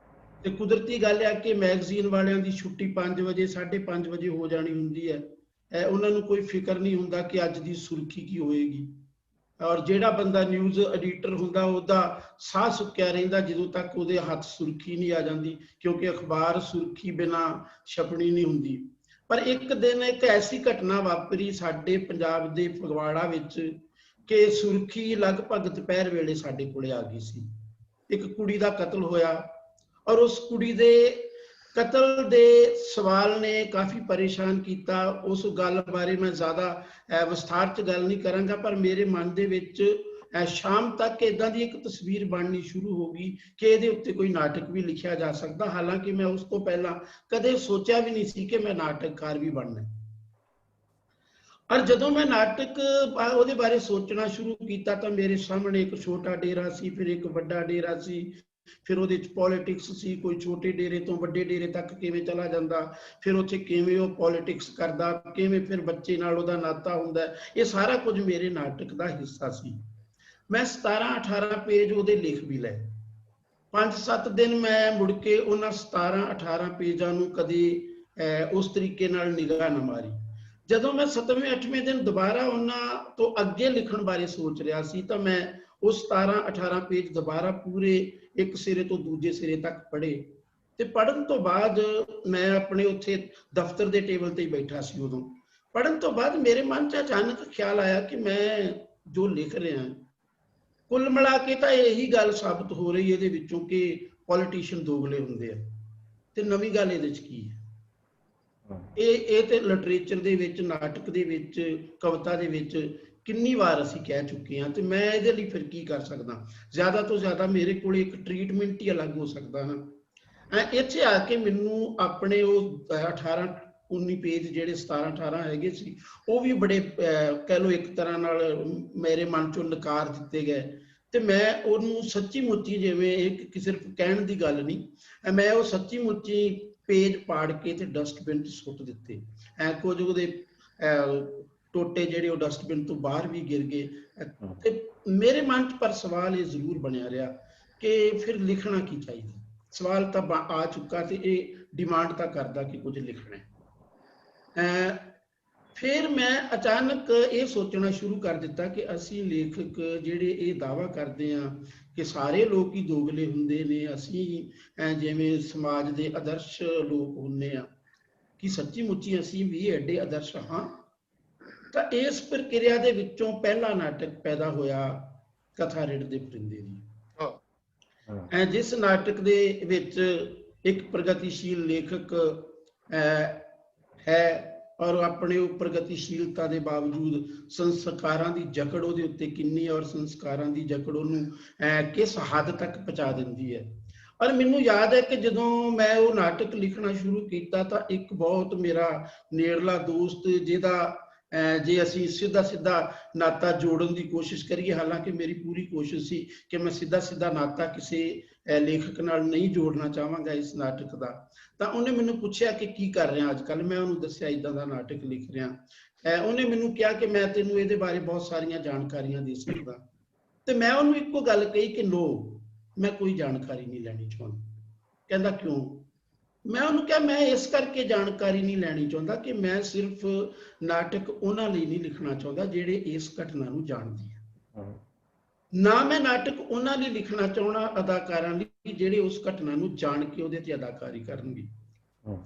ਤੇ ਕੁਦਰਤੀ ਗੱਲ ਹੈ ਕਿ ਮੈਗਜ਼ੀਨ ਵਾਲਿਆਂ ਦੀ ਛੁੱਟੀ 5 ਵਜੇ 5:30 ਵਜੇ ਹੋ ਜਾਣੀ ਹੁੰਦੀ ਹੈ। ਉਹਨਾਂ ਨੂੰ ਕੋਈ ਫਿਕਰ ਨਹੀਂ ਹੁੰਦਾ ਕਿ ਅੱਜ ਦੀ ਸੁਰਖੀ ਕੀ ਹੋਏਗੀ, ਔਰ ਜਿਹੜਾ ਬੰਦਾ ਨਿਊਜ਼ ਐਡੀਟਰ ਹੁੰਦਾ ਉਹਦਾ ਸਾਹ ਸੁੱਕਿਆ ਰਹਿੰਦਾ ਜਦੋਂ ਤੱਕ ਉਹਦੇ ਹੱਥ ਸੁਰਖੀ ਨਹੀਂ ਆ ਜਾਂਦੀ, ਕਿਉਂਕਿ ਅਖਬਾਰ ਸੁਰਖੀ ਬਿਨਾਂ ਛਪਣੀ ਨਹੀਂ ਹੁੰਦੀ। ਪਰ ਇੱਕ ਦਿਨ ਇੱਕ ਐਸੀ ਘਟਨਾ ਵਾਪਰੀ ਸਾਡੇ ਪੰਜਾਬ ਦੇ ਫਗਵਾੜਾ ਵਿੱਚ ਕਿ ਸੁਰਖੀ ਲਗਭਗ ਦੁਪਹਿਰ ਵੇਲੇ ਸਾਡੇ ਕੋਲੇ ਆ ਗਈ ਸੀ। ਇੱਕ ਕੁੜੀ ਦਾ ਕਤਲ ਹੋਇਆ, ਔਰ ਉਸ ਕੁੜੀ ਦੇ ਕਤਲ ਦੇ ਸਵਾਲ ਨੇ ਕਾਫੀ ਪਰੇਸ਼ਾਨ ਕੀਤਾ। ਉਸ ਗੱਲ ਬਾਰੇ ਮੈਂ ਜ਼ਿਆਦਾ ਵਿਸਥਾਰ 'ਚ ਗੱਲ ਨਹੀਂ ਕਰਾਂਗਾ, ਪਰ ਮੇਰੇ ਮਨ ਦੇ ਵਿੱਚ ਸ਼ਾਮ ਤੱਕ ਇੱਦਾਂ ਦੀ ਇੱਕ ਤਸਵੀਰ ਬਣਨੀ ਸ਼ੁਰੂ ਹੋ ਗਈ ਕਿ ਇਹਦੇ ਉੱਤੇ ਕੋਈ ਨਾਟਕ ਵੀ ਲਿਖਿਆ ਜਾ ਸਕਦਾ, ਹਾਲਾਂਕਿ ਮੈਂ ਉਸ ਤੋਂ ਪਹਿਲਾਂ ਕਦੇ ਸੋਚਿਆ ਵੀ ਨਹੀਂ ਸੀ ਕਿ ਮੈਂ ਨਾਟਕਕਾਰ ਵੀ ਬਣਨਾ। ਔਰ ਜਦੋਂ ਮੈਂ ਨਾਟਕ ਉਹਦੇ ਬਾਰੇ ਸੋਚਣਾ ਸ਼ੁਰੂ ਕੀਤਾ ਤਾਂ ਮੇਰੇ ਸਾਹਮਣੇ ਇੱਕ ਛੋਟਾ ਡੇਰਾ ਸੀ, ਫਿਰ ਇੱਕ ਵੱਡਾ ਡੇਰਾ ਸੀ, ਫਿਰ ਉਹਦੇ ਚ ਪੋਲਿਟਿਕਸ ਸੀ, ਕੋਈ ਛੋਟੇ ਡੇਰੇ ਤੋਂ ਵੱਡੇ ਡੇਰੇ ਤੱਕ ਕਿਵੇਂ ਚਲਾ ਜਾਂਦਾ, ਫਿਰ ਉੱਥੇ ਕਿਵੇਂ ਉਹ ਪੋਲਿਟਿਕਸ ਕਰਦਾ, ਕਿਵੇਂ ਫਿਰ ਬੱਚੇ ਨਾਲ ਉਹਦਾ ਨਾਤਾ ਹੁੰਦਾ, ਇਹ ਸਾਰਾ ਕੁਝ ਮੇਰੇ ਨਾਟਕ ਦਾ ਹਿੱਸਾ ਸੀ। ਮੈਂ 17-18 ਪੇਜ ਉਹਦੇ ਲਿਖ ਵੀ ਲਏ। 5-7 ਦਿਨ ਮੈਂ ਮੁੜ ਕੇ ਉਹਨਾਂ 17-18 ਪੇਜਾਂ ਨੂੰ ਕਦੇ ਉਸ ਤਰੀਕੇ ਨਾਲ ਨਿਗਾਹ ਨਾ ਮਾਰੀ। ਜਦੋਂ ਮੈਂ 7ਵੇਂ-8ਵੇਂ ਦਿਨ ਦੁਬਾਰਾ ਉਹਨਾਂ ਤੋਂ ਅੱਗੇ ਲਿਖਣ ਬਾਰੇ ਸੋਚ ਰਿਹਾ ਸੀ ਤਾਂ ਮੈਂ ਉਹ 17-18 ਪੇਜ ਦੁਬਾਰਾ ਪੂਰੇ ਇੱਕ ਸਿਰੇ ਤੋਂ ਦੂਜੇ ਸਿਰੇ ਤੱਕ ਪੜ੍ਹੇ। ਤੇ ਪੜ੍ਹਨ ਤੋਂ ਬਾਅਦ ਮੈਂ ਆਪਣੇ ਉੱਥੇ ਦਫ਼ਤਰ ਦੇ ਟੇਬਲ ਤੇ ਹੀ ਬੈਠਾ ਸੀ। ਉਦੋਂ ਪੜ੍ਹਨ ਤੋਂ ਬਾਅਦ ਮੇਰੇ ਮਨ 'ਚ ਅਚਾਨਕ ਖਿਆਲ ਆਇਆ ਕਿ ਮੈਂ ਜੋ ਲਿਖ ਰਿਹਾ ਕੁੱਲ ਮਿਲਾ ਕੇ ਤਾਂ ਇਹੀ ਗੱਲ ਸਾਬਤ ਹੋ ਰਹੀ ਇਹਦੇ ਵਿੱਚੋਂ ਕਿ ਪੋਲੀਟੀਸ਼ੀਅਨ ਦੋਗਲੇ ਹੁੰਦੇ ਆ, ਤੇ ਨਵੀਂ ਗੱਲ ਇਹਦੇ 'ਚ ਕੀ ਹੈ? ਇਹ ਤੇ ਲਿਟਰੇਚਰ ਦੇ ਵਿੱਚ, ਨਾਟਕ ਦੇ ਵਿੱਚ, ਕਵਿਤਾ ਦੇ ਵਿੱਚ ਕਿੰਨੀ ਵਾਰ ਅਸੀਂ ਕਹਿ ਚੁੱਕੇ ਹਾਂ, ਤੇ ਮੈਂ ਇਹਦੇ ਲਈ ਫਿਰ ਕੀ ਕਰ ਸਕਦਾ? ਜ਼ਿਆਦਾ ਤੋਂ ਜ਼ਿਆਦਾ ਮੇਰੇ ਕੋਲ ਇੱਕ ਟ੍ਰੀਟਮੈਂਟ ਹੀ ਅਲੱਗ ਹੋ ਸਕਦਾ ਨਾ। ਇੱਥੇ ਆ ਕੇ ਮੈਨੂੰ ਆਪਣੇ ਉਹ 18-19 ਪੇਜ ਜਿਹੜੇ 17-18 ਹੈਗੇ ਸੀ ਉਹ ਵੀ ਬੜੇ ਕਹਿ ਲਓ ਇੱਕ ਤਰ੍ਹਾਂ ਨਾਲ ਮੇਰੇ ਮਨ ਚੋਂ ਨਕਾਰ ਦਿੱਤੇ ਗਏ। ਤੇ ਮੈਂ ਉਹਨੂੰ ਸੱਚੀ ਮੁੱਚੀ, ਜਿਵੇਂ ਇੱਕ ਸਿਰਫ ਕਹਿਣ ਦੀ ਗੱਲ ਨਹੀਂ, ਮੈਂ ਉਹ ਸੱਚੀ ਮੁੱਚੀ ਪੇਜ ਪਾੜ ਕੇ ਤੇ ਡਸਟਬਿਨ 'ਚ ਸੁੱਟ ਦਿੱਤੇ। ਕੁਝ ਉਹਦੇ ਟੋਟੇ ਜਿਹੜੇ ਉਹ ਡਸਟਬਿਨ ਤੋਂ ਬਾਹਰ ਵੀ ਗਿਰ ਗਏ। ਤੇ ਮੇਰੇ ਮਨ 'ਚ ਪਰ ਸਵਾਲ ਇਹ ਜ਼ਰੂਰ ਬਣਿਆ ਰਿਹਾ ਕਿ ਫਿਰ ਲਿਖਣਾ ਕੀ ਚਾਹੀਦਾ। ਸਵਾਲ ਤਾਂ ਆ ਚੁੱਕਾ ਤੇ ਇਹ ਡਿਮਾਂਡ ਤਾਂ ਕਰਦਾ ਕਿ ਕੁਝ ਲਿਖਣਾ ਹੈ। ਫਿਰ ਮੈਂ ਅਚਾਨਕ ਇਹ ਸੋਚਣਾ ਸ਼ੁਰੂ ਕਰ ਦਿੱਤਾ ਕਿ ਅਸੀਂ ਲੇਖਕ ਜਿਹੜੇ ਇਹ ਦਾਅਵਾ ਕਰਦੇ ਹਾਂ ਕਿ ਸਾਰੇ ਲੋਕ ਹੀ ਦੋਗਲੇ ਹੁੰਦੇ ਨੇ, ਅਸੀਂ ਜਿਵੇਂ ਸਮਾਜ ਦੇ ਆਦਰਸ਼ ਲੋਕ ਹੁੰਦੇ ਆ, ਕਿ ਸੱਚੀ ਮੁੱਚੀ ਅਸੀਂ ਵੀ ਐਡੇ ਆਦਰਸ਼ ਹਾਂ? ਤਾਂ ਇਸ ਪ੍ਰਕਿਰਿਆ ਦੇ ਵਿੱਚੋਂ ਪਹਿਲਾ ਨਾਟਕ ਪੈਦਾ ਹੋਇਆ ਕਥਾ ਰਿੜ ਦੇ ਪਰਿੰਦੇ ਦੀ। ਜਿਸ ਨਾਟਕ ਦੇ ਵਿੱਚ ਇੱਕ ਪ੍ਰਗਤੀਸ਼ੀਲ ਲੇਖਕ ਹੈ ਔਰ ਆਪਣੇ ਉਹ ਪ੍ਰਗਤੀਸ਼ੀਲਤਾ ਦੇ ਬਾਵਜੂਦ ਸੰਸਕਾਰਾਂ ਦੀ ਜਕੜ ਉਹਦੇ ਉੱਤੇ ਕਿੰਨੀ, ਔਰ ਸੰਸਕਾਰਾਂ ਦੀ ਜਕੜ ਉਹਨੂੰ ਕਿਸ ਹੱਦ ਤੱਕ ਪਹੁੰਚਾ ਦਿੰਦੀ ਹੈ। ਔਰ ਮੈਨੂੰ ਯਾਦ ਹੈ ਕਿ ਜਦੋਂ ਮੈਂ ਉਹ ਨਾਟਕ ਲਿਖਣਾ ਸ਼ੁਰੂ ਕੀਤਾ ਤਾਂ ਇੱਕ ਬਹੁਤ ਮੇਰਾ ਨੇੜਲਾ ਦੋਸਤ, ਜਿਹਦਾ ਜੇ ਅਸੀਂ ਸਿੱਧਾ ਨਾਤਾ ਜੋੜਨ ਦੀ ਕੋਸ਼ਿਸ਼ ਕਰੀਏ, ਹਾਲਾਂਕਿ ਮੇਰੀ ਪੂਰੀ ਕੋਸ਼ਿਸ਼ ਸੀ ਕਿ ਮੈਂ ਸਿੱਧਾ ਨਾਤਾ ਕਿਸੇ ਲੇਖਕ ਨਾਲ ਨਹੀਂ ਜੋੜਨਾ ਚਾਹਾਂਗਾ ਇਸ ਨਾਟਕ ਦਾ, ਤਾਂ ਉਹਨੇ ਮੈਨੂੰ ਪੁੱਛਿਆ ਕਿ ਕੀ ਕਰ ਰਿਹਾ ਅੱਜ ਕੱਲ੍ਹ। ਮੈਂ ਉਹਨੂੰ ਦੱਸਿਆ ਇੱਦਾਂ ਦਾ ਨਾਟਕ ਲਿਖ ਰਿਹਾ। ਉਹਨੇ ਮੈਨੂੰ ਕਿਹਾ ਕਿ ਮੈਂ ਤੈਨੂੰ ਇਹਦੇ ਬਾਰੇ ਬਹੁਤ ਸਾਰੀਆਂ ਜਾਣਕਾਰੀਆਂ ਦੇ ਸਕਦਾ। ਤੇ ਮੈਂ ਉਹਨੂੰ ਇੱਕੋ ਗੱਲ ਕਹੀ ਕਿ ਨੋ, ਮੈਂ ਕੋਈ ਜਾਣਕਾਰੀ ਨਹੀਂ ਲੈਣੀ ਚਾਹੁੰਦਾ। ਕਹਿੰਦਾ ਕਿਉਂ? ਮੈਂ ਉਹਨੂੰ ਕਿਹਾ ਮੈਂ ਇਸ ਕਰਕੇ ਜਾਣਕਾਰੀ ਨਹੀਂ ਲੈਣੀ ਚਾਹੁੰਦਾ ਕਿ ਮੈਂ ਸਿਰਫ ਨਾਟਕ ਉਹਨਾਂ ਲਈ ਨਹੀਂ ਲਿਖਣਾ ਚਾਹੁੰਦਾ ਜਿਹੜੇ ਇਸ ਘਟਨਾ ਨੂੰ ਜਾਣਦੇ ਆ, ਨਾ ਮੈਂ ਨਾਟਕ ਉਹਨਾਂ ਲਈ ਲਿਖਣਾ ਚਾਹੁੰਦਾ ਅਦਾਕਾਰਾਂ ਲਈ ਜਿਹੜੇ ਉਸ ਘਟਨਾ ਨੂੰ ਜਾਣ ਕੇ ਉਹਦੇ ਤੇ ਅਦਾਕਾਰੀ ਕਰਨਗੇ।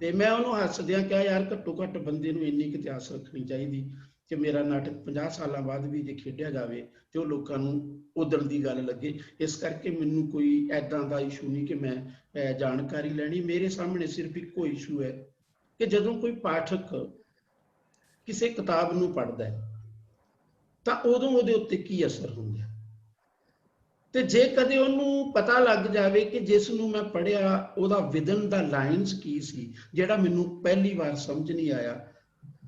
ਤੇ ਮੈਂ ਉਹਨੂੰ ਹੱਸਦਿਆਂ ਕਿਹਾ ਯਾਰ ਘੱਟੋ ਘੱਟ ਬੰਦੇ ਨੂੰ ਇੰਨੀ ਕੁ ਇਤਿਹਾਸ ਰੱਖਣੀ ਚਾਹੀਦੀ ਕਿ ਮੇਰਾ ਨਾਟਕ 50 ਸਾਲਾਂ ਬਾਅਦ ਵੀ ਜੇ ਖੇਡਿਆ ਜਾਵੇ ਤੇ ਉਹ ਲੋਕਾਂ ਨੂੰ ਉਦਣ ਦੀ ਗੱਲ ਲੱਗੇ। ਇਸ ਕਰਕੇ ਮੈਨੂੰ ਕੋਈ ਐਦਾਂ ਦਾ ਇਸ਼ੂ ਨਹੀਂ ਕਿ ਮੈਂ ਜਾਣਕਾਰੀ ਲੈਣੀ। ਮੇਰੇ ਸਾਹਮਣੇ ਸਿਰਫ ਇੱਕੋ ਇਸ਼ੂ ਹੈ ਕਿ ਜਦੋਂ ਕੋਈ ਪਾਠਕ ਕਿਸੇ ਕਿਤਾਬ ਨੂੰ ਪੜ੍ਹਦਾ ਹੈ ਤਾਂ ਉਦੋਂ ਉਹਦੇ ਉੱਤੇ ਕੀ ਅਸਰ ਹੁੰਦਾ, ਤੇ ਜੇ ਕਦੇ ਉਹਨੂੰ ਪਤਾ ਲੱਗ ਜਾਵੇ ਕਿ ਜਿਸ ਨੂੰ ਮੈਂ ਪੜ੍ਹਿਆ ਉਹਦਾ ਵਿਦਨ ਦਾ ਲਾਈਨਸ ਕੀ ਸੀ, ਜਿਹੜਾ ਮੈਨੂੰ ਪਹਿਲੀ ਵਾਰ ਸਮਝ ਨਹੀਂ ਆਇਆ,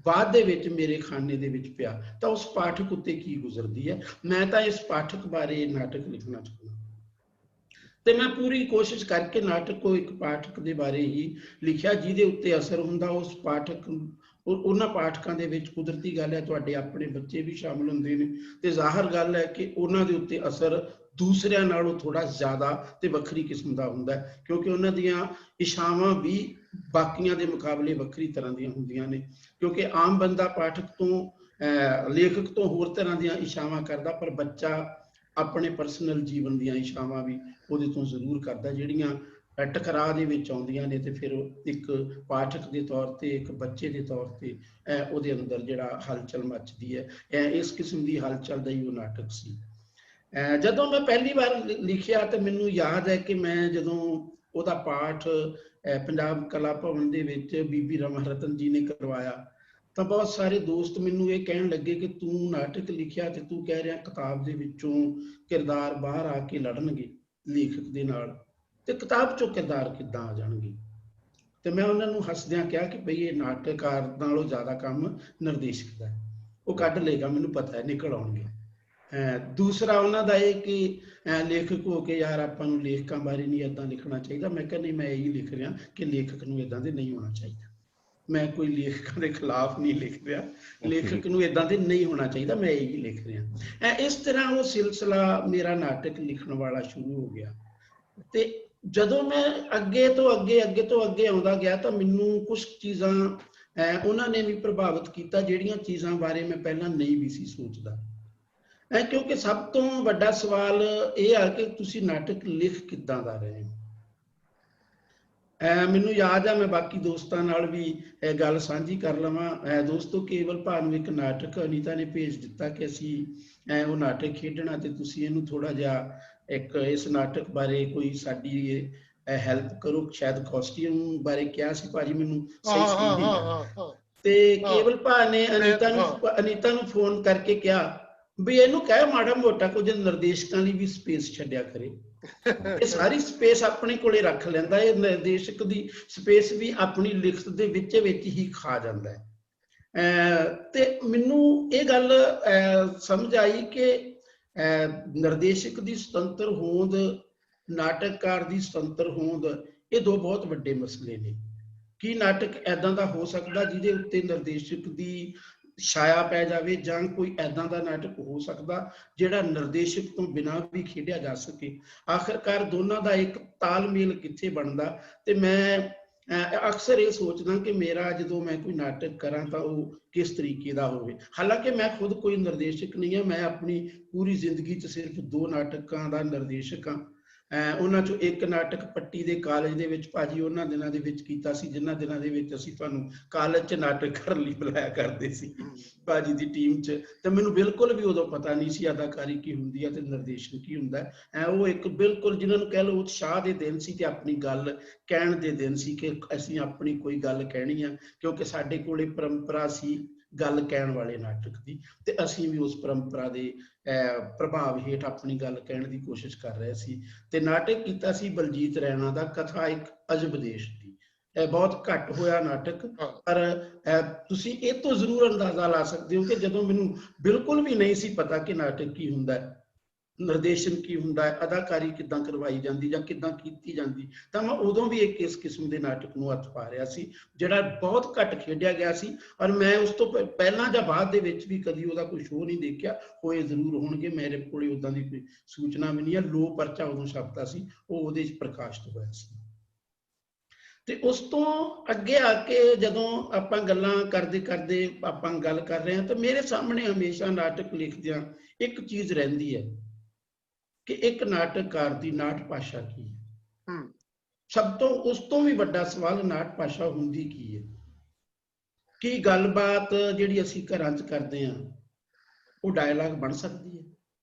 ਬਾਅਦ ਦੇ ਵਿੱਚ ਮੇਰੇ ਖਾਨੇ ਦੇ ਵਿੱਚ ਪਿਆ, ਤਾਂ ਉਸ ਪਾਠਕ ਉੱਤੇ ਕੀ ਗੁਜ਼ਰਦੀ ਹੈ। ਮੈਂ ਤਾਂ ਇਸ ਪਾਠਕ ਬਾਰੇ ਨਾਟਕ ਲਿਖਣਾ ਚਾਹੁੰਦਾ ਤੇ ਮੈਂ ਪੂਰੀ ਕੋਸ਼ਿਸ਼ ਕਰਕੇ ਨਾਟਕ को ਇੱਕ ਪਾਠਕ ਦੇ ਬਾਰੇ ਹੀ ਲਿਖਿਆ ਜਿਹਦੇ ਉੱਤੇ ਅਸਰ ਹੁੰਦਾ ਉਸ ਪਾਠਕ, ਉਹਨਾਂ ਪਾਠਕਾਂ ਦੇ ਵਿੱਚ ਕੁਦਰਤੀ ਗੱਲ ਹੈ ਤੁਹਾਡੇ ਆਪਣੇ ਬੱਚੇ ਵੀ ਸ਼ਾਮਲ ਹੁੰਦੇ ਨੇ, ਤੇ ਜ਼ਾਹਰ ਗੱਲ ਹੈ ਕਿ ਉਹਨਾਂ ਦੇ ਉੱਤੇ ਅਸਰ ਦੂਸਰਿਆਂ ਨਾਲੋਂ ਥੋੜਾ ਜ਼ਿਆਦਾ ਤੇ ਵੱਖਰੀ ਕਿਸਮ ਦਾ ਹੁੰਦਾ ਹੈ, ਕਿਉਂਕਿ ਉਹਨਾਂ ਦੀਆਂ ਇਸ਼ਾਵਾਂ ਵੀ ਬਾਕੀਆਂ ਦੇ ਮੁਕਾਬਲੇ ਵੱਖਰੀ ਤਰ੍ਹਾਂ ਦੀਆਂ ਹੁੰਦੀਆਂ ਨੇ। ਕਿਉਂਕਿ ਆਮ ਬੰਦਾ ਪਾਠਕ ਤੋਂ ਲੇਖਕ ਤੋਂ ਹੋਰ ਤਰ੍ਹਾਂ ਦੀਆਂ ਇਸ਼ਾਵਾਂ ਕਰਦਾ, ਪਰ ਬੱਚਾ ਆਪਣੇ ਪਰਸਨਲ ਜੀਵਨ ਦੀਆਂ ਇਸ਼ਾਵਾਂ ਵੀ ਉਹਦੇ ਤੋਂ ਜ਼ਰੂਰ ਕਰਦਾ, ਜਿਹੜੀਆਂ ਟਕਰਾਅ ਦੇ ਵਿੱਚ ਆਉਂਦੀਆਂ ਨੇ, ਤੇ ਫਿਰ ਇੱਕ ਪਾਠਕ ਦੇ ਤੌਰ ਤੇ, ਇੱਕ ਬੱਚੇ ਦੇ ਤੌਰ ਤੇ ਉਹਦੇ ਅੰਦਰ ਜਿਹੜਾ ਹਲਚਲ ਮੱਚਦੀ ਹੈ, ਇਸ ਕਿਸਮ ਦੀ ਹਲਚਲ ਦਾ ਹੀ ਉਹ ਨਾਟਕ ਸੀ। ਜਦੋਂ ਮੈਂ ਪਹਿਲੀ ਵਾਰ ਲਿਖਿਆ ਤੇ ਮੈਨੂੰ ਯਾਦ ਹੈ ਕਿ ਮੈਂ ਜਦੋਂ ਉਹਦਾ ਪਾਠ ਪੰਜਾਬ ਕਲਾ ਭਵਨ ਦੇ ਵਿੱਚ ਬੀਬੀ ਰਮਾ ਰਤਨ ਜੀ ਨੇ ਕਰਵਾਇਆ ਤਾਂ ਬਹੁਤ ਸਾਰੇ ਦੋਸਤ ਮੈਨੂੰ ਇਹ ਕਹਿਣ ਲੱਗੇ ਕਿ ਤੂੰ ਨਾਟਕ ਲਿਖਿਆ ਤੇ ਤੂੰ ਕਹਿ ਰਿਹਾ ਕਿਤਾਬ ਦੇ ਵਿੱਚੋਂ ਕਿਰਦਾਰ ਬਾਹਰ ਆ ਕੇ ਲੜਨਗੇ ਲੇਖਕ ਦੇ ਨਾਲ, ਤੇ ਕਿਤਾਬ ਚੋਂ ਕਿਰਦਾਰ ਕਿੱਦਾਂ ਆ ਜਾਣਗੇ। ਤੇ ਮੈਂ ਉਹਨਾਂ ਨੂੰ ਹੱਸਦਿਆਂ ਕਿਹਾ ਕਿ ਬਈ ਇਹ ਨਾਟਕਕਾਰ ਨਾਲੋਂ ਜ਼ਿਆਦਾ ਕੰਮ ਨਿਰਦੇਸ਼ਕ ਦਾ ਹੈ। ਉਹ ਕੱਢ ਲਏਗਾ, ਮੈਨੂੰ ਪਤਾ ਹੈ ਨਿਕਲ ਆਉਣਗੇ। ਦੂਸਰਾ ਉਹਨਾਂ ਦਾ ਇਹ ਕਿ ਲੇਖਕ ਹੋ ਕੇ ਯਾਰ ਆਪਾਂ ਨੂੰ ਲੇਖਕਾਂ ਬਾਰੇ ਨਹੀਂ ਏਦਾਂ ਲਿਖਣਾ ਚਾਹੀਦਾ। ਮੈਂ ਕਿਹਾ ਨਹੀਂ, ਮੈਂ ਇਹੀ ਲਿਖ ਰਿਹਾ ਕਿ ਲੇਖਕ ਨੂੰ ਏਦਾਂ ਦੇ ਨਹੀਂ ਹੋਣਾ ਚਾਹੀਦਾ। ਮੈਂ ਕੋਈ ਲੇਖਕਾਂ ਦੇ ਖਿਲਾਫ ਨਹੀਂ ਲਿਖ ਰਿਹਾ, ਲੇਖਕ ਨੂੰ ਏਦਾਂ ਦੇ ਨਹੀਂ ਹੋਣਾ ਚਾਹੀਦਾ, ਮੈਂ ਇਹੀ ਲਿਖ ਰਿਹਾ। ਇਸ ਤਰ੍ਹਾਂ ਉਹ ਸਿਲਸਿਲਾ ਮੇਰਾ ਨਾਟਕ ਲਿਖਣ ਵਾਲਾ ਸ਼ੁਰੂ ਹੋ ਗਿਆ। ਤੇ ਜਦੋਂ ਮੈਂ ਅੱਗੇ ਤੋਂ ਅੱਗੇ ਆਉਂਦਾ ਗਿਆ ਤਾਂ ਮੈਨੂੰ ਕੁਝ ਚੀਜ਼ਾਂ ਉਹਨਾਂ ਨੇ ਵੀ ਪ੍ਰਭਾਵਿਤ ਕੀਤਾ, ਜਿਹੜੀਆਂ ਚੀਜ਼ਾਂ ਬਾਰੇ ਮੈਂ ਪਹਿਲਾਂ ਨਹੀਂ ਵੀ ਸੀ ਸੋਚਦਾ। ਕਿਉਂਕਿ ਸਭ ਤੋਂ ਵੱਡਾ ਸਵਾਲ ਇਹ ਆ ਕਿ ਤੁਸੀਂ ਨਾਟਕ ਲਿਖ ਕਿੱਦਾਂ ਦਾ ਰਹੇ ਹੋ। ਮੈਨੂੰ ਯਾਦ ਆ, ਮੈਂ ਬਾਕੀ ਦੋਸਤਾਂ ਨਾਲ ਵੀ ਇਹ ਗੱਲ ਸਾਂਝੀ ਕਰ ਲਵਾਂ। ਦੋਸਤੋ, ਕੇਵਲ ਭਾਅ ਨੂੰ ਇੱਕ ਨਾਟਕ ਅਨੀਤਾ ਨੇ ਭੇਜ ਦਿੱਤਾ ਕਿ ਅਸੀਂ ਉਹ ਨਾਟਕ ਖੇਡਣਾ ਤੇ ਤੁਸੀਂ ਇਹਨੂੰ ਥੋੜਾ ਜਿਹਾ ਇਸ ਨਾਟਕ ਬਾਰੇ ਕੋਈ ਸਾਡੀ ਹੈਲਪ ਕਰੋ। ਸ਼ਾਇਦ ਕਾਸਟਿਊਮ ਬਾਰੇ ਕਿਹਾ ਸੀ ਭਾਜੀ, ਮੈਨੂੰ ਸਹੀ ਤੇ ਕੇਵਲ ਭਾਅ ਨੇ ਅਨੀਤਾ ਨੂੰ ਫੋਨ ਕਰਕੇ ਕਿਹਾ ਵੀ ਇਹਨੂੰ ਕਹਿ ਮਾੜਾ ਮੋਟਾ ਕੁਝ ਨਿਰਦੇਸ਼ਕਾਂ ਲਈ ਵੀ ਸਪੇਸ ਛੱਡਿਆ ਕਰੇ। ਇਹ ਸਾਰੀ ਸਪੇਸ ਆਪਣੇ ਕੋਲੇ ਰੱਖ ਲੈਂਦਾ, ਇਹ ਨਿਰਦੇਸ਼ਕ ਦੀ ਸਪੇਸ ਵੀ ਆਪਣੀ ਲਿਖਤ ਦੇ ਵਿੱਚ ਹੀ ਖਾ ਜਾਂਦਾ ਹੈ। ਤੇ ਮੈਨੂੰ ਇਹ ਗੱਲ ਸਮਝ ਆਈ ਕਿ ਨਿਰਦੇਸ਼ਕ ਦੀ ਸੁਤੰਤਰ ਹੋਂਦ, ਨਾਟਕਕਾਰ ਦੀ ਸੁਤੰਤਰ ਹੋਂਦ, ਇਹ ਦੋ ਬਹੁਤ ਵੱਡੇ ਮਸਲੇ ਨੇ। ਕੀ ਨਾਟਕ ਏਦਾਂ ਦਾ ਹੋ ਸਕਦਾ ਜਿਹਦੇ ਉੱਤੇ ਨਿਰਦੇਸ਼ਕ ਦੀ ਛਾਇਆ ਪੈ ਜਾਵੇ, ਜਾਂ ਕੋਈ ਏਦਾਂ ਦਾ ਨਾਟਕ ਹੋ ਸਕਦਾ ਜਿਹੜਾ ਨਿਰਦੇਸ਼ਕ ਤੋਂ ਬਿਨਾਂ ਵੀ ਖੇਡਿਆ ਜਾ ਸਕੇ? ਆਖਿਰਕਾਰ ਦੋਨਾਂ ਦਾ ਇੱਕ ਤਾਲਮੇਲ ਕਿੱਥੇ ਬਣਦਾ? ਤੇ ਮੈਂ ਅਕਸਰ ਇਹ ਸੋਚਦਾ ਕਿ ਮੇਰਾ ਜਦੋਂ ਮੈਂ ਕੋਈ ਨਾਟਕ ਕਰਾਂ ਤਾਂ ਉਹ ਕਿਸ ਤਰੀਕੇ ਦਾ ਹੋਵੇ। ਹਾਲਾਂਕਿ ਮੈਂ ਖੁਦ ਕੋਈ ਨਿਰਦੇਸ਼ਕ ਨਹੀਂ ਹਾਂ, ਮੈਂ ਆਪਣੀ ਪੂਰੀ ਜ਼ਿੰਦਗੀ 'ਚ ਸਿਰਫ 2 ਨਾਟਕਾਂ ਦਾ ਨਿਰਦੇਸ਼ਕ ਹਾਂ। ਉਹਨਾਂ ਚੋਂ ਇੱਕ ਨਾਟਕ ਪੱਟੀ ਦੇ ਕਾਲਜ ਦੇ ਵਿੱਚ ਭਾਜੀ ਉਹਨਾਂ ਦਿਨਾਂ ਦੇ ਵਿੱਚ ਕੀਤਾ ਸੀ, ਜਿਨ੍ਹਾਂ ਦਿਨਾਂ ਦੇ ਵਿੱਚ ਅਸੀਂ ਤੁਹਾਨੂੰ ਕਾਲਜ 'ਚ ਨਾਟਕ ਕਰਨ ਲਈ ਬੁਲਾਇਆ ਕਰਦੇ ਸੀ ਭਾਜੀ ਦੀ ਟੀਮ 'ਚ। ਤੇ ਮੈਨੂੰ ਬਿਲਕੁਲ ਵੀ ਉਦੋਂ ਪਤਾ ਨਹੀਂ ਸੀ ਅਦਾਕਾਰੀ ਕੀ ਹੁੰਦੀ ਹੈ ਤੇ ਨਿਰਦੇਸ਼ਨ ਕੀ ਹੁੰਦਾ ਹੈ। ਉਹ ਇੱਕ ਬਿਲਕੁਲ ਜਿਹਨਾਂ ਨੂੰ ਕਹਿ ਲਓ ਉਤਸ਼ਾਹ ਦੇ ਦਿਨ ਸੀ ਤੇ ਆਪਣੀ ਗੱਲ ਕਹਿਣ ਦੇ ਦਿਨ ਸੀ ਕਿ ਅਸੀਂ ਆਪਣੀ ਕੋਈ ਗੱਲ ਕਹਿਣੀ ਆ, ਕਿਉਂਕਿ ਸਾਡੇ ਕੋਲੇ ਪਰੰਪਰਾ ਸੀ ਗੱਲ ਕਹਿਣ ਵਾਲੇ ਨਾਟਕ ਦੀ, ਤੇ ਅਸੀਂ ਵੀ ਉਸ ਪਰੰਪਰਾ ਦੇ ਪ੍ਰਭਾਵ ਹੇਠ ਆਪਣੀ ਗੱਲ ਕਹਿਣ ਦੀ ਕੋਸ਼ਿਸ਼ ਕਰ ਰਹੇ ਸੀ। ਤੇ ਨਾਟਕ ਕੀਤਾ ਸੀ ਬਲਜੀਤ ਰੈਣਾ ਦਾ ਕਥਾ ਇੱਕ ਅਜਬ ਦੇਸ਼ ਦੀ। ਬਹੁਤ ਘੱਟ ਹੋਇਆ ਨਾਟਕ, ਪਰ ਤੁਸੀਂ ਇਹ ਤੋਂ ਜ਼ਰੂਰ ਅੰਦਾਜ਼ਾ ਲਾ ਸਕਦੇ ਹੋ ਕਿ ਜਦੋਂ ਮੈਨੂੰ ਬਿਲਕੁਲ ਵੀ ਨਹੀਂ ਸੀ ਪਤਾ ਕਿ ਨਾਟਕ ਕੀ ਹੁੰਦਾ, ਨਿਰਦੇਸ਼ਨ ਕੀ ਹੁੰਦਾ, ਅਦਾਕਾਰੀ ਕਿੱਦਾਂ ਕਰਵਾਈ ਜਾਂਦੀ ਜਾਂ ਕਿੱਦਾਂ ਕੀਤੀ ਜਾਂਦੀ, ਤਾਂ ਮੈਂ ਉਦੋਂ ਵੀ ਇੱਕ ਇਸ ਕਿਸਮ ਦੇ ਨਾਟਕ ਨੂੰ ਹੱਥ ਪਾ ਰਿਹਾ ਸੀ ਜਿਹੜਾ ਬਹੁਤ ਘੱਟ ਖੇਡਿਆ ਗਿਆ ਸੀ। ਔਰ ਮੈਂ ਉਸ ਤੋਂ ਪਹਿਲਾਂ ਜਾਂ ਬਾਅਦ ਦੇ ਵਿੱਚ ਵੀ ਕਦੀ ਉਹਦਾ ਕੋਈ ਸ਼ੋਅ ਨਹੀਂ ਦੇਖਿਆ। ਹੋਏ ਜ਼ਰੂਰ ਹੋਣਗੇ, ਮੇਰੇ ਕੋਲੇ ਉਦਾਂ ਦੀ ਕੋਈ ਸੂਚਨਾ ਵੀ ਨਹੀਂ ਹੈ। ਲੋ ਪਰਚਾ ਉਦੋਂ ਛਪਦਾ ਸੀ, ਉਹ ਉਹਦੇ 'ਚ ਪ੍ਰਕਾਸ਼ਿਤ ਹੋਇਆ ਸੀ। ਤੇ ਉਸ ਤੋਂ ਅੱਗੇ ਆ ਕੇ ਜਦੋਂ ਆਪਾਂ ਗੱਲਾਂ ਕਰਦੇ ਕਰਦੇ ਆਪਾਂ ਗੱਲ ਕਰ ਰਹੇ ਹਾਂ ਤਾਂ ਮੇਰੇ ਸਾਹਮਣੇ ਹਮੇਸ਼ਾ ਨਾਟਕ ਲਿਖਦਿਆਂ ਇੱਕ ਚੀਜ਼ ਰਹਿੰਦੀ ਹੈ ਕਿ ਇੱਕ ਨਾਟਕਕਾਰ ਦੀ ਨਾਟ ਭਾਸ਼ਾ ਕੀ ਹੈ। ਸਭ ਤੋਂ ਉਸ ਤੋਂ ਵੀ ਵੱਡਾ ਸਵਾਲ ਨਾਟ ਭਾਸ਼ਾ ਹੁੰਦੀ ਕੀ ਹੈ। ਕੀ ਗੱਲਬਾਤ ਜਿਹੜੀ ਅਸੀਂ ਘਰਾਂ 'ਚ ਕਰਦੇ ਹਾਂ ਉਹ ਡਾਇਲਾਗ ਬਣ ਸਕਦੀ ਹੈ?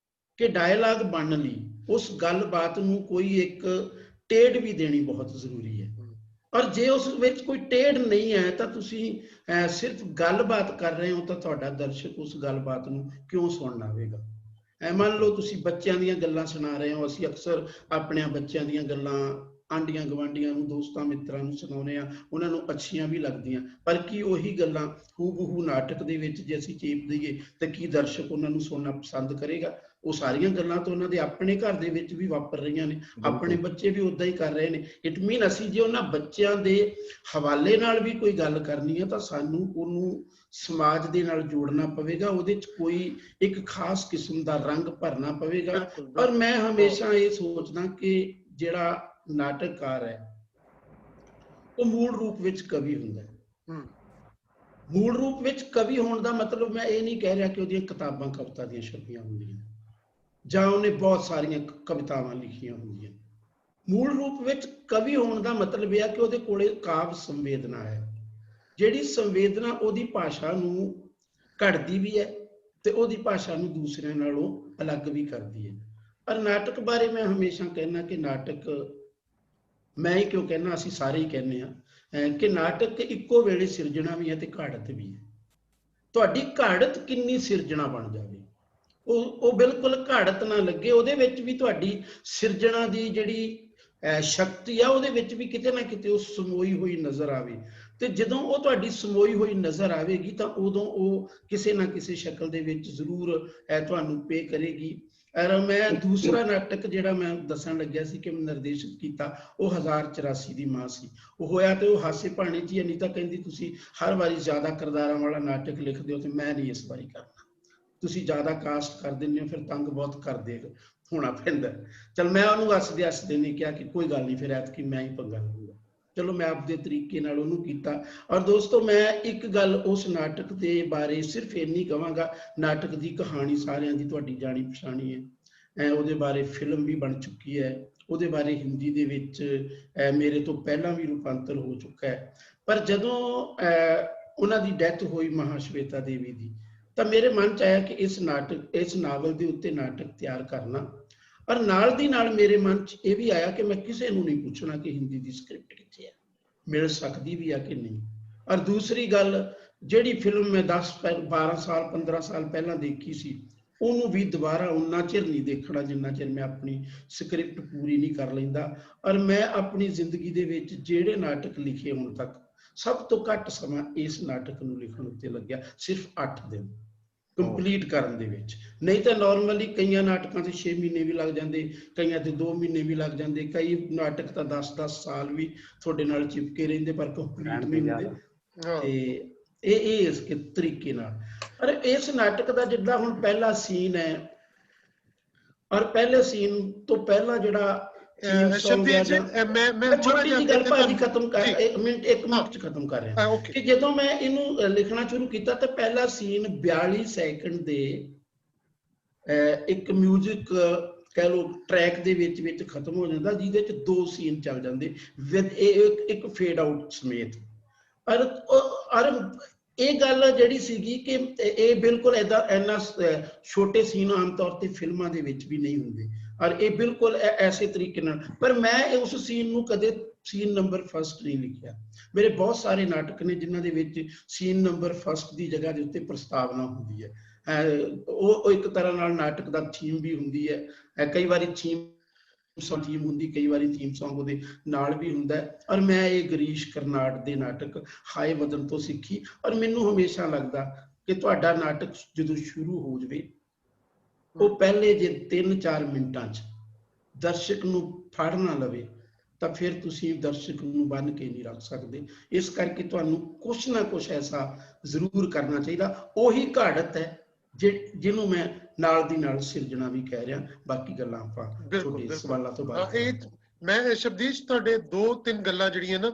ਕਿ ਡਾਇਲਾਗ ਬਣਨ ਲਈ ਉਸ ਗੱਲਬਾਤ ਨੂੰ ਕੋਈ ਇੱਕ ਟੇਢ ਵੀ ਦੇਣੀ ਬਹੁਤ ਜ਼ਰੂਰੀ ਹੈ। ਔਰ ਜੇ ਉਸ ਵਿੱਚ ਕੋਈ ਟੇਢ ਨਹੀਂ ਹੈ ਤਾਂ ਤੁਸੀਂ ਸਿਰਫ ਗੱਲਬਾਤ ਕਰ ਰਹੇ ਹੋ ਤਾਂ ਤੁਹਾਡਾ ਦਰਸ਼ਕ ਉਸ ਗੱਲਬਾਤ ਨੂੰ ਕਿਉਂ ਸੁਣਨ ਆਵੇਗਾ? ਮੰਨ ਲਓ ਤੁਸੀਂ ਬੱਚਿਆਂ ਦੀਆਂ ਗੱਲਾਂ ਸੁਣਾ ਰਹੇ ਹੋ। ਅਸੀਂ ਅਕਸਰ ਆਪਣੇ ਬੱਚਿਆਂ ਦੀਆਂ ਗੱਲਾਂ ਆਂਡੀਆਂ ਗਵਾਂਡੀਆਂ ਨੂੰ, ਦੋਸਤਾਂ ਮਿੱਤਰਾਂ ਨੂੰ ਸੁਣਾਉਂਦੇ ਆ, ਉਹਨਾਂ ਨੂੰ ਅੱਛੀਆਂ ਵੀ ਲੱਗਦੀਆਂ, ਪਰ ਕੀ ਉਹੀ ਗੱਲਾਂ ਹੂਬਹੂ ਨਾਟਕ ਦੇ ਵਿੱਚ ਜੇ ਅਸੀਂ ਚੇਪ ਦਈਏ ਤਾਂ ਕੀ ਦਰਸ਼ਕ ਉਹਨਾਂ ਨੂੰ ਸੁਣਨਾ ਪਸੰਦ ਕਰੇਗਾ? ਉਹ ਸਾਰੀਆਂ ਗੱਲਾਂ ਤਾਂ ਉਹਨਾਂ ਦੇ ਆਪਣੇ ਘਰ ਦੇ ਵਿੱਚ ਵੀ ਵਾਪਰ ਰਹੀਆਂ ਨੇ, ਆਪਣੇ ਬੱਚੇ ਵੀ ਉਦਾਂ ਹੀ ਕਰ ਰਹੇ ਨੇ। ਇਟ ਮੀਨ ਅਸੀਂ ਜੇ ਉਹਨਾਂ ਬੱਚਿਆਂ ਦੇ ਹਵਾਲੇ ਨਾਲ ਵੀ ਕੋਈ ਗੱਲ ਕਰਨੀ ਹੈ ਤਾਂ ਸਾਨੂੰ ਉਹਨੂੰ ਸਮਾਜ ਦੇ ਨਾਲ ਜੋੜਨਾ ਪਵੇਗਾ, ਉਹਦੇ 'ਚ ਕੋਈ ਇੱਕ ਖਾਸ ਕਿਸਮ ਦਾ ਰੰਗ ਭਰਨਾ ਪਵੇਗਾ। ਪਰ ਮੈਂ ਹਮੇਸ਼ਾ ਇਹ ਸੋਚਦਾ ਕਿ ਜਿਹੜਾ ਨਾਟਕਕਾਰ ਹੈ ਉਹ ਮੂਲ ਰੂਪ ਵਿੱਚ ਕਵੀ ਹੁੰਦਾ ਹੈ। ਮੂਲ ਰੂਪ ਵਿੱਚ ਕਵੀ ਹੋਣ ਦਾ ਮਤਲਬ ਮੈਂ ਇਹ ਨਹੀਂ ਕਹਿ ਰਿਹਾ ਕਿ ਉਹਦੀਆਂ ਕਿਤਾਬਾਂ ਕਵਿਤਾ ਦੀਆਂ ਛਪੀਆਂ ਹੁੰਦੀਆਂ ਜਾਂ ਉਹਨੇ ਬਹੁਤ ਸਾਰੀਆਂ ਕਵਿਤਾਵਾਂ ਲਿਖੀਆਂ ਹੁੰਦੀਆਂ। ਮੂਲ ਰੂਪ ਵਿੱਚ ਕਵੀ ਹੋਣ ਦਾ ਮਤਲਬ ਇਹ ਹੈ ਕਿ ਉਹਦੇ ਕੋਲੇ ਕਾਵਿ ਸੰਵੇਦਨਾ ਹੈ, ਜਿਹੜੀ ਸੰਵੇਦਨਾ ਉਹਦੀ ਭਾਸ਼ਾ ਨੂੰ ਘੜਦੀ ਵੀ ਹੈ ਤੇ ਉਹਦੀ ਭਾਸ਼ਾ ਨੂੰ ਦੂਸਰਿਆਂ ਨਾਲੋਂ ਅਲੱਗ ਵੀ ਕਰਦੀ ਹੈ। ਪਰ ਨਾਟਕ ਬਾਰੇ ਮੈਂ ਹਮੇਸ਼ਾ ਕਹਿਣਾ ਕਿ ਨਾਟਕ, ਮੈਂ ਹੀ ਕਿਉਂ ਕਹਿਣਾ, ਅਸੀਂ ਸਾਰੇ ਹੀ ਕਹਿੰਦੇ ਹਾਂ ਕਿ ਨਾਟਕ ਇੱਕੋ ਵੇਲੇ ਸਿਰਜਣਾ ਵੀ ਹੈ ਤੇ ਘਾੜਤ ਵੀ ਹੈ। ਤੁਹਾਡੀ ਘਾੜਤ ਕਿੰਨੀ ਸਿਰਜਣਾ ਬਣ ਜਾਵੇ, ਉਹ ਬਿਲਕੁਲ ਘਾੜਤ ਨਾ ਲੱਗੇ, ਉਹਦੇ ਵਿੱਚ ਵੀ ਤੁਹਾਡੀ ਸਿਰਜਣਾ ਦੀ ਜਿਹੜੀ ਸ਼ਕਤੀ ਆ ਉਹਦੇ ਵਿੱਚ ਵੀ ਕਿਤੇ ਨਾ ਕਿਤੇ ਉਹ ਸਮੋਈ ਹੋਈ ਨਜ਼ਰ ਆਵੇ। ਤੇ ਜਦੋਂ ਉਹ ਤੁਹਾਡੀ ਸਮੋਈ ਹੋਈ ਨਜ਼ਰ ਆਵੇਗੀ ਤਾਂ ਉਦੋਂ ਉਹ ਕਿਸੇ ਨਾ ਕਿਸੇ ਸ਼ਕਲ ਦੇ ਵਿੱਚ ਜ਼ਰੂਰ ਤੁਹਾਨੂੰ ਪੇ ਕਰੇਗੀ। ਔਰ ਮੈਂ ਦੂਸਰਾ ਨਾਟਕ ਜਿਹੜਾ ਮੈਂ ਦੱਸਣ ਲੱਗਿਆ ਸੀ ਕਿ ਮੈਂ ਨਿਰਦੇਸ਼ਿਤ ਕੀਤਾ, ਉਹ 1084 ਦੀ ਮਾਂ ਸੀ। ਉਹ ਹੋਇਆ ਤੇ ਉਹ ਹਾਸੇ ਭਾਣੇ 'ਚ ਹੀ। ਅਨੀਤਾ ਕਹਿੰਦੀ ਤੁਸੀਂ ਹਰ ਵਾਰੀ ਜ਼ਿਆਦਾ ਕਿਰਦਾਰਾਂ ਵਾਲਾ ਨਾਟਕ ਲਿਖਦੇ ਹੋ, ਤੇ ਮੈਂ ਨਹੀਂ ਇਸ ਵਾਰੀ ਕਰਨਾ। ਤੁਸੀਂ ਜ਼ਿਆਦਾ ਕਾਸਟ ਕਰ ਦਿੰਦੇ ਹੋ, ਫਿਰ ਤੰਗ ਬਹੁਤ ਕਰਦੇ ਹੋਣਾ ਪੈਂਦਾ। ਚਲ ਮੈਂ ਉਹਨੂੰ ਹੱਸਦੇ ਨੇ ਕਿਹਾ ਕਿ ਕੋਈ ਗੱਲ ਨਹੀਂ, ਫਿਰ ਐਤਕੀ ਮੈਂ ਹੀ ਪੰਗਾ ਲਊਂਗਾ। ਚਲੋ ਮੈਂ ਆਪਦੇ ਤਰੀਕੇ ਨਾਲ ਉਹਨੂੰ ਕੀਤਾ। ਔਰ ਦੋਸਤੋ, ਮੈਂ ਇੱਕ ਗੱਲ ਉਸ ਨਾਟਕ ਦੇ ਬਾਰੇ ਸਿਰਫ ਇੰਨੀ ਕਹਾਂਗਾ, ਨਾਟਕ ਦੀ ਕਹਾਣੀ ਸਾਰਿਆਂ ਦੀ ਤੁਹਾਡੀ ਜਾਣੀ ਪਛਾਣੀ ਹੈ। ਉਹਦੇ ਬਾਰੇ ਫਿਲਮ ਵੀ ਬਣ ਚੁੱਕੀ ਹੈ, ਉਹਦੇ ਬਾਰੇ ਹਿੰਦੀ ਦੇ ਵਿੱਚ ਮੇਰੇ ਤੋਂ ਪਹਿਲਾਂ ਵੀ ਰੂਪਾਂਤਰ ਹੋ ਚੁੱਕਾ ਹੈ। ਪਰ ਜਦੋਂ ਉਹਨਾਂ ਦੀ ਡੈਥ ਹੋਈ ਮਹਾਸ਼ਵੇਤਾ ਦੇਵੀ ਦੀ, ਤਾਂ ਮੇਰੇ ਮਨ 'ਚ ਆਇਆ ਕਿ ਇਸ ਨਾਵਲ ਦੇ ਉੱਤੇ ਨਾਟਕ ਤਿਆਰ ਕਰਨਾ। ਔਰ ਨਾਲ ਦੀ ਨਾਲ ਮੇਰੇ ਮਨ 'ਚ ਇਹ ਵੀ ਆਇਆ ਕਿ ਮੈਂ ਕਿਸੇ ਨੂੰ ਨਹੀਂ ਪੁੱਛਣਾ ਕਿ ਹਿੰਦੀ ਦੀ ਸਕ੍ਰਿਪਟ ਕਿੱਥੇ ਹੈ, ਮਿਲ ਸਕਦੀ ਵੀ ਆ ਕਿ ਨਹੀਂ। ਔਰ ਦੂਸਰੀ ਗੱਲ, ਜਿਹੜੀ ਫਿਲਮ ਮੈਂ 10-12 ਸਾਲ 15 ਸਾਲ ਪਹਿਲਾਂ ਦੇਖੀ ਸੀ, ਉਹਨੂੰ ਵੀ ਦੁਬਾਰਾ ਉਨਾ ਚਿਰ ਨਹੀਂ ਦੇਖਣਾ ਜਿੰਨਾ ਚਿਰ ਮੈਂ ਆਪਣੀ ਸਕ੍ਰਿਪਟ ਪੂਰੀ ਨਹੀਂ ਕਰ ਲੈਂਦਾ। ਔਰ ਮੈਂ ਆਪਣੀ ਜ਼ਿੰਦਗੀ ਦੇ ਵਿੱਚ ਜਿਹੜੇ ਨਾਟਕ ਲਿਖੇ ਹੁਣ ਤੱਕ, ਸਭ ਤੋਂ ਘੱਟ ਸਮਾਂ ਇਸ ਨਾਟਕ ਨੂੰ ਲਿਖਣ ਉੱਤੇ ਲੱਗਿਆ, ਸਿਰਫ 8 ਦਿਨ ਕੰਪਲੀਟ ਕਰਨ ਦੇ ਵਿੱਚ। ਨਹੀਂ ਤਾਂ ਨਾਰਮਲੀ ਕਈਆਂ ਨਾਟਕਾਂ ਤੇ 6 ਮਹੀਨੇ ਵੀ ਲੱਗ ਜਾਂਦੇ, ਕਈਆਂ ਤੇ 2 ਮਹੀਨੇ ਵੀ ਲੱਗ ਜਾਂਦੇ, ਕਈ ਨਾਟਕ ਤਾਂ 10-10 ਸਾਲ ਵੀ ਤੁਹਾਡੇ ਨਾਲ ਚਿਪਕੇ ਰਹਿੰਦੇ ਪਰ ਕੰਪਲੀਟ ਨਹੀਂ ਹੁੰਦੇ। ਤੇ ਇਹ ਇਸ ਤਰੀਕੇ ਨਾਲ। ਪਰ ਇਸ ਨਾਟਕ ਦਾ ਜਿੱਦਾਂ ਹੁਣ ਪਹਿਲਾ ਸੀਨ ਹੈ, ਔਰ ਪਹਿਲੇ ਸੀਨ ਤੋਂ ਪਹਿਲਾਂ ਜਿਹੜਾ ਸ਼ਬਦੀਪ ਜੀ, ਮੈਂ ਛੋਟੀ ਜਿਹੀ ਗੱਲ ਭਾਜੀ ਖਤਮ ਕਰ, ਇੱਕ ਮਿੰਟ ਚ ਖਤਮ ਕਰ ਰਿਹਾ ਕਿ ਜਦੋਂ ਮੈਂ ਇਹਨੂੰ ਲਿਖਣਾ ਸ਼ੁਰੂ ਕੀਤਾ ਤਾਂ ਪਹਿਲਾ ਸੀਨ 42 ਸੈਕਿੰਡ ਦੇ ਇੱਕ ਮਿਊਜ਼ਿਕ ਕਹਿ ਲਓ ਟਰੈਕ ਦੇ ਵਿੱਚ ਖਤਮ ਹੋ ਜਾਂਦਾ, ਜਿਹਦੇ ਚ 2 ਸੀਨ ਚੱਲ ਜਾਂਦੇ ਵਿਦ ਇੱਕ ਫੇਡ ਆਊਟ ਸਮੇਤ। ਔਰ ਇਹ ਗੱਲ ਜਿਹੜੀ ਸੀਗੀ ਕਿ ਇਹ ਬਿਲਕੁਲ ਇੰਨਾ ਛੋਟੇ ਸੀਨ ਆਮ ਤੌਰ ਤੇ ਫਿਲਮਾਂ ਦੇ ਵਿੱਚ ਵੀ ਨਹੀਂ ਹੁੰਦੇ, ਔਰ ਇਹ ਬਿਲਕੁਲ ਐਸੇ ਤਰੀਕੇ ਨਾਲ। ਪਰ ਮੈਂ ਉਸ ਸੀਨ ਨੂੰ ਕਦੇ ਸੀਨ ਨੰਬਰ 1 ਨਹੀਂ ਲਿਖਿਆ। ਮੇਰੇ ਬਹੁਤ ਸਾਰੇ ਨਾਟਕ ਨੇ ਜਿਨ੍ਹਾਂ ਦੇ ਵਿੱਚ ਸੀਨ ਨੰਬਰ 1 ਦੀ ਜਗ੍ਹਾ ਦੇ ਉੱਤੇ ਪ੍ਰਸਤਾਵਨਾ ਹੁੰਦੀ ਹੈ। ਉਹ ਇੱਕ ਤਰ੍ਹਾਂ ਨਾਲ ਨਾਟਕ ਦਾ ਥੀਮ ਵੀ ਹੁੰਦੀ ਹੈ। ਕਈ ਵਾਰੀ ਥੀਮ ਹੁੰਦੀ, ਕਈ ਵਾਰੀ ਥੀਮ ਸੌਂਗ ਉਹਦੇ ਨਾਲ ਵੀ ਹੁੰਦਾ। ਔਰ ਮੈਂ ਇਹ ਗਰੀਸ਼ ਕਰਨਾਡ ਦੇ ਨਾਟਕ ਹਾਏ ਵਤਨ ਤੋਂ ਸਿੱਖੀ। ਔਰ ਮੈਨੂੰ ਹਮੇਸ਼ਾ ਲੱਗਦਾ ਕਿ ਤੁਹਾਡਾ ਨਾਟਕ ਜਦੋਂ ਸ਼ੁਰੂ ਹੋ ਜਾਵੇ, ਉਹ ਪਹਿਲੇ ਜੇ 3-4 ਮਿੰਟਾਂ 'ਚ ਦਰਸ਼ਕ ਨੂੰ ਫੜ ਨਾ ਲਵੇ, ਤਾਂ ਫਿਰ ਤੁਸੀਂ ਦਰਸ਼ਕ ਨੂੰ ਬੰਨ ਕੇ ਨਹੀਂ ਰੱਖ ਸਕਦੇ। ਇਸ ਕਰਕੇ ਤੁਹਾਨੂੰ ਕੁਛ ਨਾ ਕੁਛ ਐਸਾ ਜ਼ਰੂਰ ਕਰਨਾ ਚਾਹੀਦਾ। ਉਹੀ ਘਾੜਤ ਹੈ ਜਿਹਨੂੰ ਮੈਂ ਨਾਲ ਦੀ ਨਾਲ ਸਿਰਜਣਾ ਵੀ ਕਹਿ ਰਿਹਾ। ਬਾਕੀ ਗੱਲਾਂ ਆਪਾਂ ਤੁਹਾਡੇ ਸਵਾਲਾਂ ਤੋਂ ਬਾਅਦ। ਮੈਂ ਸ਼ਬਦੀਸ਼, ਤੁਹਾਡੇ 2-3 ਗੱਲਾਂ ਜਿਹੜੀਆਂ ਨਾ,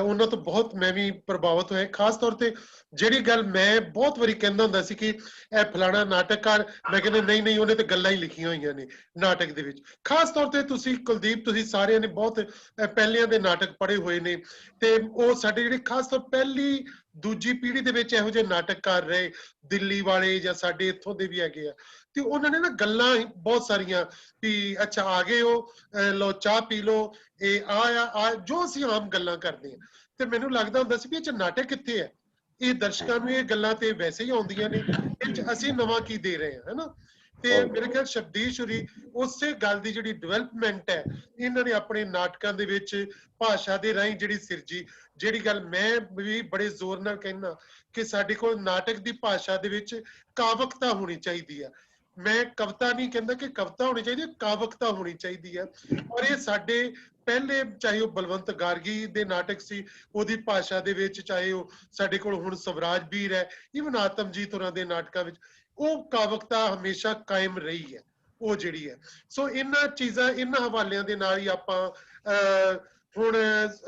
ਉਹਨਾਂ ਤੋਂ ਬਹੁਤ ਮੈਂ ਵੀ ਪ੍ਰਭਾਵਿਤ ਹੋਇਆ। ਖਾਸ ਤੌਰ ਤੇ ਜਿਹੜੀ ਗੱਲ ਮੈਂ ਬਹੁਤ ਵਾਰੀ ਕਹਿੰਦਾ ਹੁੰਦਾ ਸੀ ਕਿ ਇਹ ਫਲਾਣਾ ਨਾਟਕਕਾਰ, ਮੈਂ ਕਹਿੰਦਾ ਨਹੀਂ ਉਹਨੇ ਤੇ ਗੱਲਾਂ ਹੀ ਲਿਖੀਆਂ ਹੋਈਆਂ ਨੇ ਨਾਟਕ ਦੇ ਵਿੱਚ। ਖਾਸ ਤੌਰ ਤੇ ਤੁਸੀਂ ਕੁਲਦੀਪ, ਤੁਸੀਂ ਸਾਰਿਆਂ ਨੇ ਬਹੁਤ ਪਹਿਲਿਆਂ ਦੇ ਨਾਟਕ ਪੜ੍ਹੇ ਹੋਏ ਨੇ, ਤੇ ਉਹ ਸਾਡੇ ਜਿਹੜੇ ਖਾਸ ਤੌਰ ਪਹਿਲੀ ਦੂਜੀ ਪੀੜ੍ਹੀ ਦੇ ਵਿੱਚ ਇਹੋ ਜਿਹੇ ਨਾਟਕਕਾਰ ਰਹੇ, ਦਿੱਲੀ ਵਾਲੇ ਜਾਂ ਸਾਡੇ ਇੱਥੋਂ ਦੇ ਵੀ ਹੈਗੇ ਆ, ਤੇ ਉਹਨਾਂ ਨੇ ਨਾ ਗੱਲਾਂ ਬਹੁਤ ਸਾਰੀਆਂ ਵੀ ਅੱਛਾ ਆ ਗਏ ਹੋ, ਲੋ ਚਾਹ ਪੀ ਲੋ, ਇਹ ਆ ਜੋ ਅਸੀਂ ਆਮ ਗੱਲਾਂ ਕਰਦੇ ਹਾਂ। ਤੇ ਮੈਨੂੰ ਲੱਗਦਾ ਹੁੰਦਾ ਸੀ ਵੀ ਇਹ 'ਚ ਨਾਟਕ ਕਿੱਥੇ ਹੈ? ਇਹ ਦਰਸ਼ਕਾਂ ਨੂੰ ਇਹ ਗੱਲਾਂ ਤੇ ਵੈਸੇ ਹੀ ਆਉਂਦੀਆਂ ਨੇ, ਇਹ 'ਚ ਅਸੀਂ ਨਵਾਂ ਕੀ ਦੇ ਰਹੇ ਹਾਂ, ਹਨਾ। ਤੇ ਮੇਰੇ ਖਿਆਲ ਸ਼ਬਦੀਸ਼ ਹੋਰੀ ਉਸੇ ਗੱਲ ਦੀ ਜਿਹੜੀ ਡਿਵੈਲਪਮੈਂਟ ਹੈ, ਇਹਨਾਂ ਨੇ ਆਪਣੇ ਨਾਟਕਾਂ ਦੇ ਵਿੱਚ ਭਾਸ਼ਾ ਦੇ ਰਾਹੀਂ ਜਿਹੜੀ ਸਿਰਜੀ। ਜਿਹੜੀ ਗੱਲ ਮੈਂ ਵੀ ਬੜੇ ਜ਼ੋਰ ਨਾਲ ਕਹਿੰਦਾ ਕਿ ਸਾਡੇ ਕੋਲ ਨਾਟਕ ਦੀ ਭਾਸ਼ਾ ਦੇ ਵਿੱਚ ਕਾਵਕਤਾ ਹੋਣੀ ਚਾਹੀਦੀ ਹੈ। ਮੈਂ ਕਵਿਤਾ ਨਹੀਂ ਕਹਿੰਦਾ ਕਿ ਕਵਿਤਾ ਹੋਣੀ ਚਾਹੀਦੀ ਹੈ, ਕਾਵਕਤਾ ਹੋਣੀ ਚਾਹੀਦੀ ਹੈ। ਔਰ ਇਹ ਸਾਡੇ ਪਹਿਲੇ, ਚਾਹੇ ਉਹ ਬਲਵੰਤ ਗਾਰਗੀ ਦੇ ਨਾਟਕ ਸੀ ਉਹਦੀ ਭਾਸ਼ਾ ਦੇ ਵਿੱਚ, ਚਾਹੇ ਉਹ ਸਾਡੇ ਕੋਲ ਹੁਣ ਸਵਰਾਜ ਵੀਰ ਹੈ, ਈਵਨ ਆਤਮਜੀਤ ਹੋਰਾਂ ਦੇ ਨਾਟਕਾਂ ਵਿੱਚ, ਉਹ ਕਾਵਕਤਾ ਹਮੇਸ਼ਾ ਕਾਇਮ ਰਹੀ ਹੈ, ਉਹ ਜਿਹੜੀ ਹੈ। ਸੋ ਇਹਨਾਂ ਚੀਜ਼ਾਂ, ਇਹਨਾਂ ਹਵਾਲਿਆਂ ਦੇ ਨਾਲ ਹੀ ਆਪਾਂ ਹੁਣ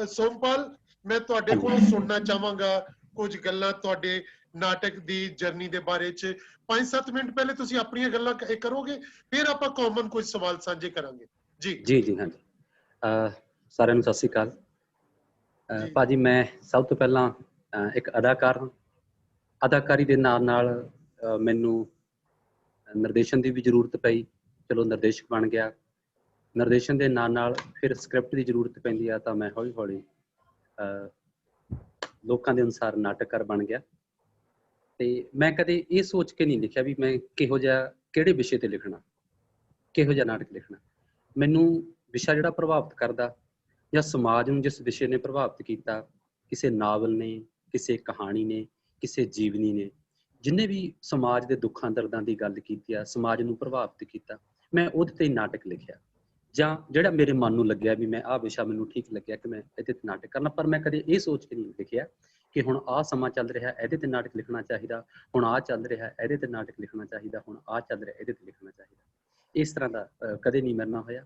ਸੋਮਪਾਲ, ਮੈਂ ਤੁਹਾਡੇ ਕੋਲੋਂ ਸੁਣਨਾ ਚਾਹਾਂਗਾ ਕੁਝ ਗੱਲਾਂ ਤੁਹਾਡੇ ਨਾਟਕ ਦੀ ਜਰਨੀ ਦੇ ਬਾਰੇ 'ਚ। 5-7 ਮਿੰਟ ਪਹਿਲੇ ਤੁਸੀਂ ਆਪਣੀਆਂ ਗੱਲਾਂ ਕਰੋਗੇ, ਫਿਰ ਆਪਾਂ ਕਾਮਨ ਕੁਝ ਸਵਾਲ ਸਾਂਝੇ ਕਰਾਂਗੇ। ਜੀ ਹਾਂਜੀ। ਸਾਰਿਆਂ ਨੂੰ ਸਤਿ ਸ੍ਰੀ ਅਕਾਲ। ਭਾਜੀ, ਮੈਂ ਸਭ ਤੋਂ ਪਹਿਲਾਂ ਇੱਕ ਅਦਾਕਾਰ ਹਾਂ। ਅਦਾਕਾਰੀ ਦੇ ਨਾਲ ਮੈਨੂੰ ਨਿਰਦੇਸ਼ਨ ਦੀ ਵੀ ਜ਼ਰੂਰਤ ਪਈ। ਚਲੋ ਨਿਰਦੇਸ਼ਕ ਬਣ ਗਿਆ। ਨਿਰਦੇਸ਼ਨ ਦੇ ਨਾਲ ਫਿਰ ਸਕ੍ਰਿਪਟ ਦੀ ਜ਼ਰੂਰਤ ਪੈਂਦੀ ਆ, ਤਾਂ ਮੈਂ ਹੌਲੀ ਲੋਕਾਂ ਦੇ ਅਨੁਸਾਰ ਨਾਟਕਕਾਰ ਬਣ ਗਿਆ। ਤੇ ਮੈਂ ਕਦੇ ਇਹ ਸੋਚ ਕੇ ਨਹੀਂ ਲਿਖਿਆ ਵੀ ਮੈਂ ਕਿਹੜੇ ਵਿਸ਼ੇ ਤੇ ਲਿਖਣਾ, ਕਿਹੋ ਜਿਹਾ ਨਾਟਕ ਲਿਖਣਾ। ਮੈਨੂੰ ਵਿਸ਼ਾ ਜਿਹੜਾ ਪ੍ਰਭਾਵਿਤ ਕਰਦਾ, ਜਾਂ ਸਮਾਜ ਨੂੰ ਜਿਸ ਵਿਸ਼ੇ ਨੇ ਪ੍ਰਭਾਵਿਤ ਕੀਤਾ, ਕਿਸੇ ਨਾਵਲ ਨੇ, ਕਿਸੇ ਕਹਾਣੀ ਨੇ, ਕਿਸੇ ਜੀਵਨੀ ਨੇ, ਜਿੰਨੇ ਵੀ ਸਮਾਜ ਦੇ ਦੁੱਖਾਂ ਦਰਦਾਂ ਦੀ ਗੱਲ ਕੀਤੀ ਆ, ਸਮਾਜ ਨੂੰ ਪ੍ਰਭਾਵਿਤ ਕੀਤਾ, ਮੈਂ ਉਹਦੇ ਤੇ ਨਾਟਕ ਲਿਖਿਆ। ਜਾਂ ਜਿਹੜਾ ਮੇਰੇ ਮਨ ਨੂੰ ਲੱਗਿਆ ਵੀ ਮੈਂ ਆਹ ਵਿਸ਼ਾ ਮੈਨੂੰ ਠੀਕ ਲੱਗਿਆ ਕਿ ਮੈਂ ਇਹਦੇ ਤੇ ਨਾਟਕ ਕਰਨਾ, ਪਰ ਮੈਂ ਕਦੇ ਇਹ ਸੋਚ ਕੇ ਨਹੀਂ ਲਿਖਿਆ ਕਿ ਹੁਣ ਆਹ ਸਮਾਂ ਚੱਲ ਰਿਹਾ ਇਹਦੇ ਤੇ ਨਾਟਕ ਲਿਖਣਾ ਚਾਹੀਦਾ, ਹੁਣ ਆਹ ਚੱਲ ਰਿਹਾ ਇਹਦੇ ਤੇ ਨਾਟਕ ਲਿਖਣਾ ਚਾਹੀਦਾ, ਹੁਣ ਆਹ ਚੱਲ ਰਿਹਾ ਇਹਦੇ ਤੇ ਲਿਖਣਾ ਚਾਹੀਦਾ। ਇਸ ਤਰ੍ਹਾਂ ਦਾ ਕਦੇ ਨਹੀਂ ਮੇਰੇ ਨਾਲ ਹੋਇਆ।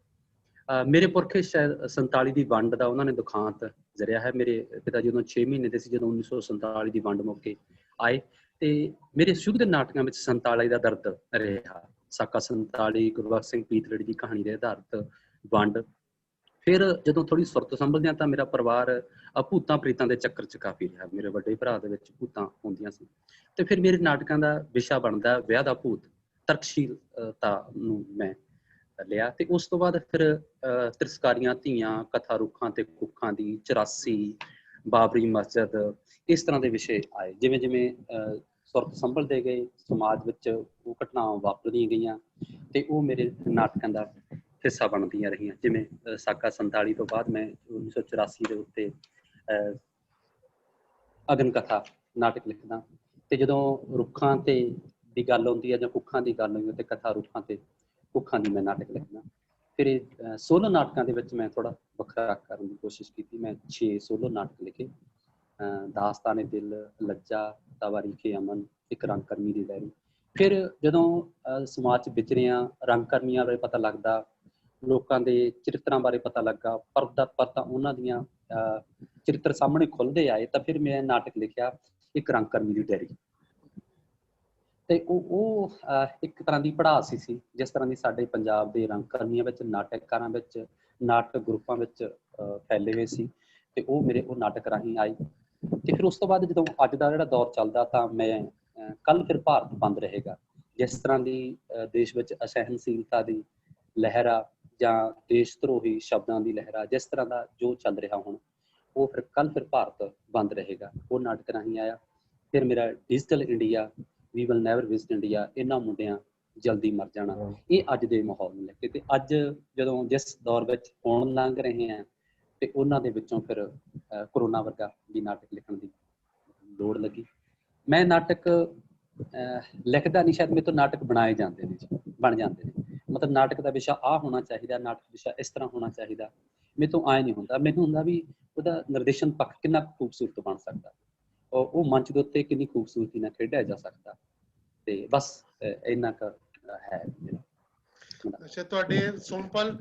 ਮੇਰੇ ਪੁਰਖੇ ਸ਼ਾਇਦ 47 ਦੀ ਵੰਡ ਦਾ ਉਹਨਾਂ ਨੇ ਦੁਖਾਂਤ ਜ਼ਰਿਆ ਹੈ। ਮੇਰੇ ਪਿਤਾ ਜੀ ਉਦੋਂ 6 ਮਹੀਨੇ ਦੇ ਸੀ ਜਦੋਂ 1947 ਦੀ ਵੰਡ ਮੌਕੇ ਆਏ, ਤੇ ਮੇਰੇ ਸ਼ੁਰੂ ਦੇ ਨਾਟਕਾਂ ਵਿੱਚ 47 ਦਾ ਦਰਦ ਰਿਹਾ। ਸਾਕਾ 47, ਗੁਰਬਖਸ਼ ਸਿੰਘ ਪੀਤਲੜੀ ਦੀ ਕਹਾਣੀ ਦੇ ਆਧਾਰਿਤ ਵੰਡ। ਫਿਰ ਜਦੋਂ ਥੋੜ੍ਹੀ ਸੁਰਤ ਸੰਭਲਦਿਆਂ ਤਾਂ ਮੇਰਾ ਪਰਿਵਾਰ ਭੂਤਾਂ ਪ੍ਰੀਤਾਂ ਦੇ ਚੱਕਰ 'ਚ ਕਾਫੀ ਰਿਹਾ। ਮੇਰੇ ਵੱਡੇ ਭਰਾ ਦੇ ਵਿੱਚ ਭੂਤਾਂ ਹੁੰਦੀਆਂ ਸੀ, ਤੇ ਫਿਰ ਮੇਰੇ ਨਾਟਕਾਂ ਦਾ ਵਿਸ਼ਾ ਬਣਦਾ ਵਿਆਹ ਦਾ ਭੂਤ, ਤਰਕਸ਼ੀਲਤਾ ਨੂੰ ਮੈਂ ਲਿਆ। ਤੇ ਉਸ ਤੋਂ ਬਾਅਦ ਫਿਰ ਤਿਰਸਕਾਰੀਆਂ ਧੀਆਂ, ਕਥਾ ਰੁੱਖਾਂ ਤੇ ਕੁੱਖਾਂ ਦੀ, 84, ਬਾਬਰੀ ਮਸਜਿਦ, ਇਸ ਤਰ੍ਹਾਂ ਦੇ ਵਿਸ਼ੇ ਆਏ। ਜਿਵੇਂ ਜਿਵੇਂ ਸੁਰਤ ਸੰਭਲਦੇ ਗਏ, ਸਮਾਜ ਵਿੱਚ ਉਹ ਘਟਨਾਵਾਂ ਵਾਪਰਦੀਆਂ ਗਈਆਂ ਤੇ ਉਹ ਮੇਰੇ ਨਾਟਕਾਂ ਦਾ ਹਿੱਸਾ ਬਣਦੀਆਂ ਰਹੀਆਂ। ਜਿਵੇਂ ਸਾਕਾ 47 ਤੋਂ ਬਾਅਦ ਮੈਂ 1984 ਦੇ ਉੱਤੇ ਅਗਨ ਕਥਾ ਨਾਟਕ ਲਿਖਦਾ, ਤੇ ਜਦੋਂ ਰੁੱਖਾਂ ਤੇ ਦੀ ਗੱਲ ਹੁੰਦੀ ਹੈ ਜਾਂ ਕੁੱਖਾਂ ਦੀ ਗੱਲ ਹੁੰਦੀ ਹੈ ਤੇ ਕਥਾ ਰੁੱਖਾਂ ਤੇ ਕੁੱਖਾਂ ਦੀ ਮੈਂ ਨਾਟਕ ਲਿਖਦਾ। ਫਿਰ ਇਹ ਸੋਲੋ ਨਾਟਕਾਂ ਦੇ ਵਿੱਚ ਮੈਂ ਥੋੜ੍ਹਾ ਵੱਖਰਾ ਕਰਨ ਦੀ ਕੋਸ਼ਿਸ਼ ਕੀਤੀ। ਮੈਂ 6 ਸੋਲੋ ਨਾਟਕ ਲਿਖੇ, ਦਾਸਤਾਨੇ ਦਿਲ, ਲੱਜਾ, ਤਾਵਾਰੀਖੇ ਅਮਨ, ਇੱਕ ਰੰਗ ਕਰਮੀ ਦੀ ਡਾਇਰੀ। ਫਿਰ ਜਦੋਂ ਸਮਾਜ 'ਚ ਵਿਚਰਿਆ, ਰੰਗ ਕਰਮੀਆਂ ਬਾਰੇ ਪਤਾ ਲੱਗਦਾ, ਲੋਕਾਂ ਦੇ ਚਰਿੱਤਰਾਂ ਬਾਰੇ ਪਤਾ ਲੱਗਾ, ਪਰਤਾਂ ਉਹਨਾਂ ਦੀਆਂ ਚਰਿੱਤਰ ਸਾਹਮਣੇ ਖੁੱਲ੍ਹਦੇ ਆਏ, ਤਾਂ ਫਿਰ ਮੈਂ ਨਾਟਕ ਲਿਖਿਆ ਇੱਕ ਰੰਗ ਕਰਮੀ ਦੀ ਡਾਇਰੀ। ਤੇ ਉਹ ਇੱਕ ਤਰ੍ਹਾਂ ਦੀ ਪੜ੍ਹਾਸ ਸੀ, ਜਿਸ ਤਰ੍ਹਾਂ ਦੀ ਸਾਡੇ ਪੰਜਾਬ ਦੇ ਰੰਗ ਕਰਮੀਆਂ ਵਿੱਚ, ਨਾਟਕਕਾਰਾਂ ਵਿੱਚ, ਨਾਟਕ ਗਰੁੱਪਾਂ ਵਿੱਚ ਫੈਲੇ ਹੋਏ ਸੀ, ਤੇ ਉਹ ਮੇਰੇ ਉਹ ਨਾਟਕ ਰਾਹੀਂ ਆਈ। ਤੇ ਫਿਰ ਉਸ ਤੋਂ ਬਾਅਦ ਜਦੋਂ ਅੱਜ ਦਾ ਜਿਹੜਾ ਦੌਰ ਚੱਲਦਾ, ਤਾਂ ਮੈਂ ਕੱਲ੍ਹ ਫਿਰ ਭਾਰਤ ਬੰਦ ਰਹੇਗਾ, ਜਿਸ ਤਰ੍ਹਾਂ ਦੀ ਦੇਸ਼ ਵਿੱਚ ਅਸਹਿਣਸ਼ੀਲਤਾ ਦੀ ਲਹਿਰ ਆ ਜਾਂ ਦੇਸ਼ ਧਰੋਹੀ ਸ਼ਬਦਾਂ ਦੀ ਲਹਿਰ ਆ, ਜਿਸ ਤਰ੍ਹਾਂ ਦਾ ਜੋ ਚੱਲ ਰਿਹਾ ਹੁਣ, ਉਹ ਫਿਰ ਕੱਲ੍ਹ ਫਿਰ ਭਾਰਤ ਬੰਦ ਰਹੇਗਾ, ਉਹ ਨਾਟਕ ਰਾਹੀਂ ਆਇਆ। ਫਿਰ ਮੇਰਾ digital India, we will never visit India, ਇਹਨਾਂ ਮੁੰਡਿਆਂ ਜਲਦੀ ਮਰ ਜਾਣਾ, ਇਹ ਅੱਜ ਦੇ ਮਾਹੌਲ ਨੂੰ ਲੈ ਕੇ। ਤੇ ਅੱਜ ਜਦੋਂ ਜਿਸ ਦੌਰ ਵਿੱਚ ਹੁਣ ਲੰਘ ਰਹੇ ਹਾਂ, ਤੇ ਉਹਨਾਂ ਦੇ ਵਿੱਚੋਂ ਫਿਰ ਕਰੋਨਾ ਵਰਗਾ ਵੀ ਨਾਟਕ ਲਿਖਣ ਦੀ ਲੋੜ ਲੱਗੀ। ਮੈਂ ਨਾਟਕ ਲਿਖਦਾ ਨਹੀਂ, ਸ਼ਾਇਦ ਮੇਰੇ ਤੋਂ ਨਾਟਕ ਬਣਾਏ ਜਾਂਦੇ ਨੇ, ਬਣ ਜਾਂਦੇ ਨੇ। ਮਤਲਬ ਨਾਟਕ ਦਾ ਵਿਸ਼ਾ ਆਹ ਹੋਣਾ ਚਾਹੀਦਾ, ਨਾਟਕ ਵਿਸ਼ਾ ਇਸ ਤਰ੍ਹਾਂ ਹੋਣਾ ਚਾਹੀਦਾ, ਮੇਰੇ ਤੋਂ ਆਏ ਨਹੀਂ ਹੁੰਦਾ। ਮੈਨੂੰ ਹੁੰਦਾ ਵੀ ਉਹਦਾ ਨਿਰਦੇਸ਼ਨ ਪੱਖ ਕਿੰਨਾ ਖੂਬਸੂਰਤ ਬਣ ਸਕਦਾ, ਉਹ ਮੰਚ ਦੇ ਉੱਤੇ ਕਿੰਨੀ ਖੂਬਸੂਰਤੀ ਨਾਲ ਖੇਡਿਆ ਜਾ ਸਕਦਾ। ਤੇ ਬਸ ਇੰਨਾ ਕੁ ਹੈ ਮੇਰਾ। ਅੱਛਾ, ਤੁਹਾਡੇ ਸੋਮਪਾਲ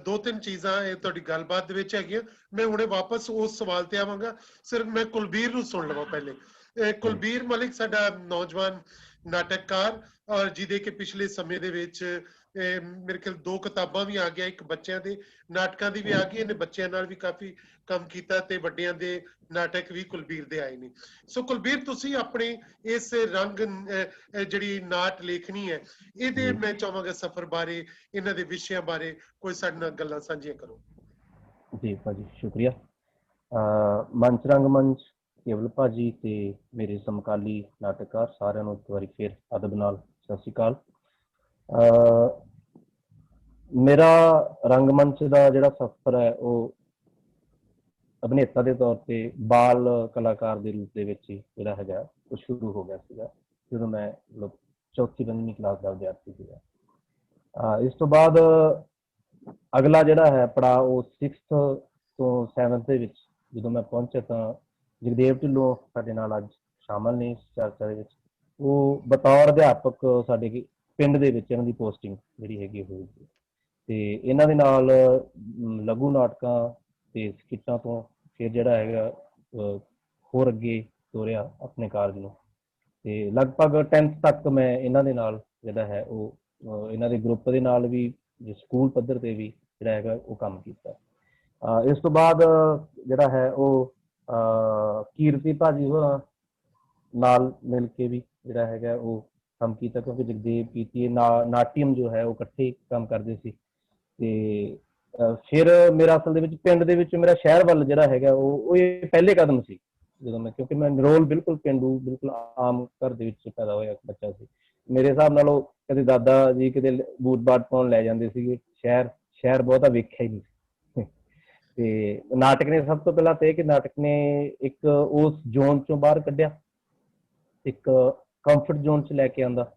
2-3 ਚੀਜ਼ਾਂ ਇਹ ਤੁਹਾਡੀ ਗੱਲਬਾਤ ਦੇ ਵਿੱਚ ਹੈਗੀਆਂ। ਮੈਂ ਹੁਣੇ ਵਾਪਸ ਉਸ ਸਵਾਲ ਤੇ ਆਵਾਂਗਾ, ਸਿਰਫ ਮੈਂ ਕੁਲਬੀਰ ਨੂੰ ਸੁਣ ਲਵਾਂ ਪਹਿਲੇ। ਕੁਲਬੀਰ ਮਲਿਕ ਸਾਡਾ ਨੌਜਵਾਨ ਨਾਟਕਕਾਰ, ਔਰ ਜਿਹਦੇ ਕਿ ਪਿਛਲੇ ਸਮੇਂ ਦੇ ਵਿੱਚ ਮੇਰੇ ਖਿਆਲ 2 ਕਿਤਾਬਾਂ ਵੀ ਆ ਗਿਆ, ਇੱਕ ਬੱਚਿਆਂ ਦੇ ਨਾਟਕਾਂ ਦੀ ਵੀ ਆ ਗਈ। ਇਹਨੇ ਬੱਚਿਆਂ ਨਾਲ ਵੀ ਕਾਫੀ ਕੰਮ ਕੀਤਾ ਤੇ ਵੱਡਿਆਂ ਦੇ ਨਾਟਕ ਵੀ ਕੁਲਬੀਰ ਦੇ ਆਏ ਨੇ। ਸੋ ਕੁਲਬੀਰ, ਤੁਸੀਂ ਆਪਣੀ ਇਸ ਰੰਗ ਜਿਹੜੀ ਨਾਟ ਲੇਖਣੀ ਹੈ, ਇਹਦੇ ਮੈਂ ਚਾਹਾਂਗਾ ਸਫ਼ਰ ਬਾਰੇ, ਇਹਨਾਂ ਦੇ ਵਿਸ਼ਿਆਂ ਬਾਰੇ ਕੋਈ ਸਾਡੇ ਨਾਲ ਗੱਲਾਂ ਸਾਂਝੀਆਂ ਕਰੋ। ਜੀ ਭਾਜੀ, ਸ਼ੁਕਰੀਆ। ਮੰਚ ਰੰਗਮੰਚ, ਕੇਵਲ ਭਾਜੀ ਤੇ ਮੇਰੇ ਸਮਕਾਲੀ ਨਾਟਕਕਾਰ ਸਾਰਿਆਂ ਨੂੰ ਇੱਕ ਵਾਰੀ ਫਿਰ ਅਦਬ ਨਾਲ ਸਤਿ ਸ਼੍ਰੀ ਅਕਾਲ। ਮੇਰਾ ਰੰਗਮੰਚ ਦਾ ਜਿਹੜਾ ਸਫ਼ਰ ਹੈ, ਉਹ ਅਭਿਨੇਤਾ ਦੇ ਤੌਰ ਤੇ ਬਾਲ ਕਲਾਕਾਰ ਦੇ ਰੂਪ ਦੇ ਵਿੱਚ ਹੀ ਜਿਹੜਾ ਹੈਗਾ ਉਹ ਸ਼ੁਰੂ ਹੋ ਗਿਆ ਸੀਗਾ, ਜਦੋਂ ਮੈਂ 4ਵੀਂ-5ਵੀਂ ਕਲਾਸ ਦਾ ਵਿਦਿਆਰਥੀ ਸੀਗਾ। ਇਸ ਤੋਂ ਬਾਅਦ ਅਗਲਾ ਜਿਹੜਾ ਹੈ ਪੜਾਅ, ਉਹ 6th ਤੋਂ 7th ਦੇ ਵਿੱਚ ਜਦੋਂ ਮੈਂ ਪਹੁੰਚਿਆ, ਤਾਂ ਜਗਦੇਵ ਢਿੱਲੋਂ ਸਾਡੇ ਨਾਲ ਅੱਜ ਸ਼ਾਮਲ ਨੇ ਇਸ ਚਰਚਾ ਦੇ ਵਿੱਚ। ਉਹ ਬਤੌਰ ਅਧਿਆਪਕ ਸਾਡੇ ਪਿੰਡ ਦੇ ਵਿੱਚ ਇਹਨਾਂ ਦੀ ਪੋਸਟਿੰਗ ਜਿਹੜੀ ਹੈਗੀ ਹੋਈ ਸੀ, ਤੇ ਇਹਨਾਂ ਦੇ ਨਾਲ ਲਘੂ ਨਾਟਕਾਂ ਤੇ ਸਕਿੱਟਾਂ ਤੋਂ ਫਿਰ ਜਿਹੜਾ ਹੈਗਾ ਹੋਰ ਅੱਗੇ ਤੋਰਿਆ ਆਪਣੇ ਕਾਰਜ ਨੂੰ। ਤੇ ਲਗਭਗ 10th ਤੱਕ ਮੈਂ ਇਹਨਾਂ ਦੇ ਨਾਲ ਜਿਹੜਾ ਹੈ ਉਹ ਇਹਨਾਂ ਦੇ ਗਰੁੱਪ ਦੇ ਨਾਲ ਵੀ, ਸਕੂਲ ਪੱਧਰ ਤੇ ਵੀ ਜਿਹੜਾ ਹੈਗਾ ਉਹ ਕੰਮ ਕੀਤਾ। ਇਸ ਤੋਂ ਬਾਅਦ ਜਿਹੜਾ ਹੈ ਉਹ ਕੀਰਤੀ ਭਾਜੀ ਹੋਰਾਂ ਨਾਲ ਮਿਲ ਕੇ ਵੀ ਜਿਹੜਾ ਹੈਗਾ ਉਹ ਕੰਮ ਕੀਤਾ, ਕਿਉਂਕਿ ਜਗਦੇਵ ਪੀਤੀ ਨਾਟਿਅਮ ਜੋ ਹੈ ਉਹ ਇਕੱਠੇ ਕੰਮ ਕਰਦੇ ਸੀ। ਤੇ ਫਿਰ ਮੇਰਾ ਅਸਲ ਦੇ ਵਿੱਚ ਪਿੰਡ ਦੇ ਵਿੱਚ, ਮੇਰਾ ਸ਼ਹਿਰ ਵੱਲ ਜਿਹੜਾ ਹੈਗਾ ਉਹ ਇਹ ਪਹਿਲੇ ਕਦਮ ਸੀ, ਜਦੋਂ ਮੈਂ, ਕਿਉਂਕਿ ਮੈਂ ਨਿਰੋਲ ਬਿਲਕੁਲ ਪੇਂਡੂ, ਬਿਲਕੁਲ ਆਮ ਘਰ ਦੇ ਵਿੱਚ ਪੈਦਾ ਹੋਇਆ ਬੱਚਾ ਸੀ। ਮੇਰੇ ਹਿਸਾਬ ਨਾਲ ਉਹ ਕਦੇ ਦਾਦਾ ਜੀ ਕਿਤੇ ਬੂਟ ਬਾਟ ਪਾਉਣ ਲੈ ਜਾਂਦੇ ਸੀਗੇ ਸ਼ਹਿਰ ਬਹੁਤਾ ਵੇਖਿਆ ਹੀ ਨਹੀਂ ਸੀ। ਤੇ ਨਾਟਕ ਨੇ ਸਭ ਤੋਂ ਪਹਿਲਾਂ ਤੇ ਕਿ ਨਾਟਕ ਨੇ ਇੱਕ ਉਸ ਜ਼ੋਨ ਚੋਂ ਬਾਹਰ ਕੱਢਿਆ, ਇੱਕ ਕੰਫਰਟ ਜ਼ੋਨ 'ਚ ਲੈ ਕੇ ਆਂਦਾ।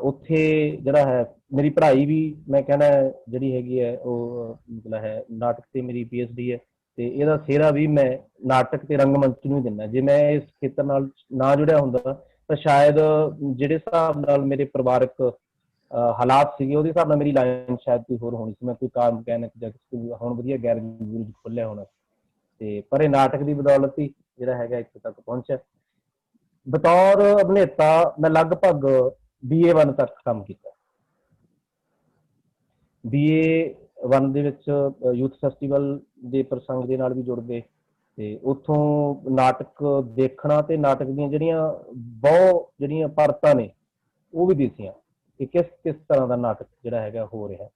ਉੱਥੇ ਜਿਹੜਾ ਹੈ ਮੇਰੀ ਪੜ੍ਹਾਈ ਵੀ ਮੈਂ ਕਹਿਣਾ ਜਿਹੜੀ ਹੈਗੀ ਹੈ ਉਹ ਮਤਲਬ ਹੈ ਨਾਟਕ 'ਤੇ ਮੇਰੀ PhD ਹੈ, ਤੇ ਇਹਦਾ ਸਿਹਰਾ ਵੀ ਮੈਂ ਨਾਟਕ ਤੇ ਰੰਗਮੰਚ ਨੂੰ ਹੀ ਦਿੰਦਾ। ਜੇ ਮੈਂ ਇਸ ਖੇਤਰ ਨਾਲ ਨਾ ਜੁੜਿਆ ਹੁੰਦਾ ਤਾਂ ਸ਼ਾਇਦ ਜਿਹੜੇ ਹਿਸਾਬ ਨਾਲ ਮੇਰੇ ਪਰਿਵਾਰਕ ਹਾਲਾਤ ਸੀਗੇ ਉਹਦੇ ਹਿਸਾਬ ਨਾਲ ਮੇਰੀ ਲਾਈਨ ਸ਼ਾਇਦ ਕੋਈ ਹੋਰ ਹੋਣੀ ਸੀ। ਮੈਂ ਕੋਈ ਕਾਰ ਮਕੈਨਿਕ ਜਾਂ ਹੁਣ ਵਧੀਆ ਗੈਰੇਜ ਗੂਰਜ ਖੋਲ੍ਹਿਆ ਹੋਣਾ, ਤੇ ਪਰ ਇਹ ਨਾਟਕ ਦੀ ਬਦੌਲਤ ਹੀ ਜਿਹੜਾ ਹੈਗਾ ਇੱਥੇ ਤੱਕ ਪਹੁੰਚਿਆ। ਬਤੌਰ ਅਭਿਨੇਤਾ ਮੈਂ ਲਗਭਗ BA 1 ਤੱਕ ਕੰਮ ਕੀਤਾ। BA 1 ਦੇ ਵਿੱਚ ਯੂਥ ਫੈਸਟੀਵਲ ਦੇ ਪ੍ਰਸੰਗ ਦੇ ਨਾਲ ਵੀ ਜੁੜ ਗਏ, ਤੇ ਉੱਥੋਂ ਨਾਟਕ ਦੇਖਣਾ ਤੇ ਨਾਟਕ ਦੀਆਂ ਜਿਹੜੀਆਂ ਪਰਤਾਂ ਨੇ ਉਹ ਵੀ ਦੇਖੀਆਂ ਕਿ ਕਿਸ ਤਰ੍ਹਾਂ ਦਾ ਨਾਟਕ ਜਿਹੜਾ ਹੈਗਾ ਹੋ ਰਿਹਾ।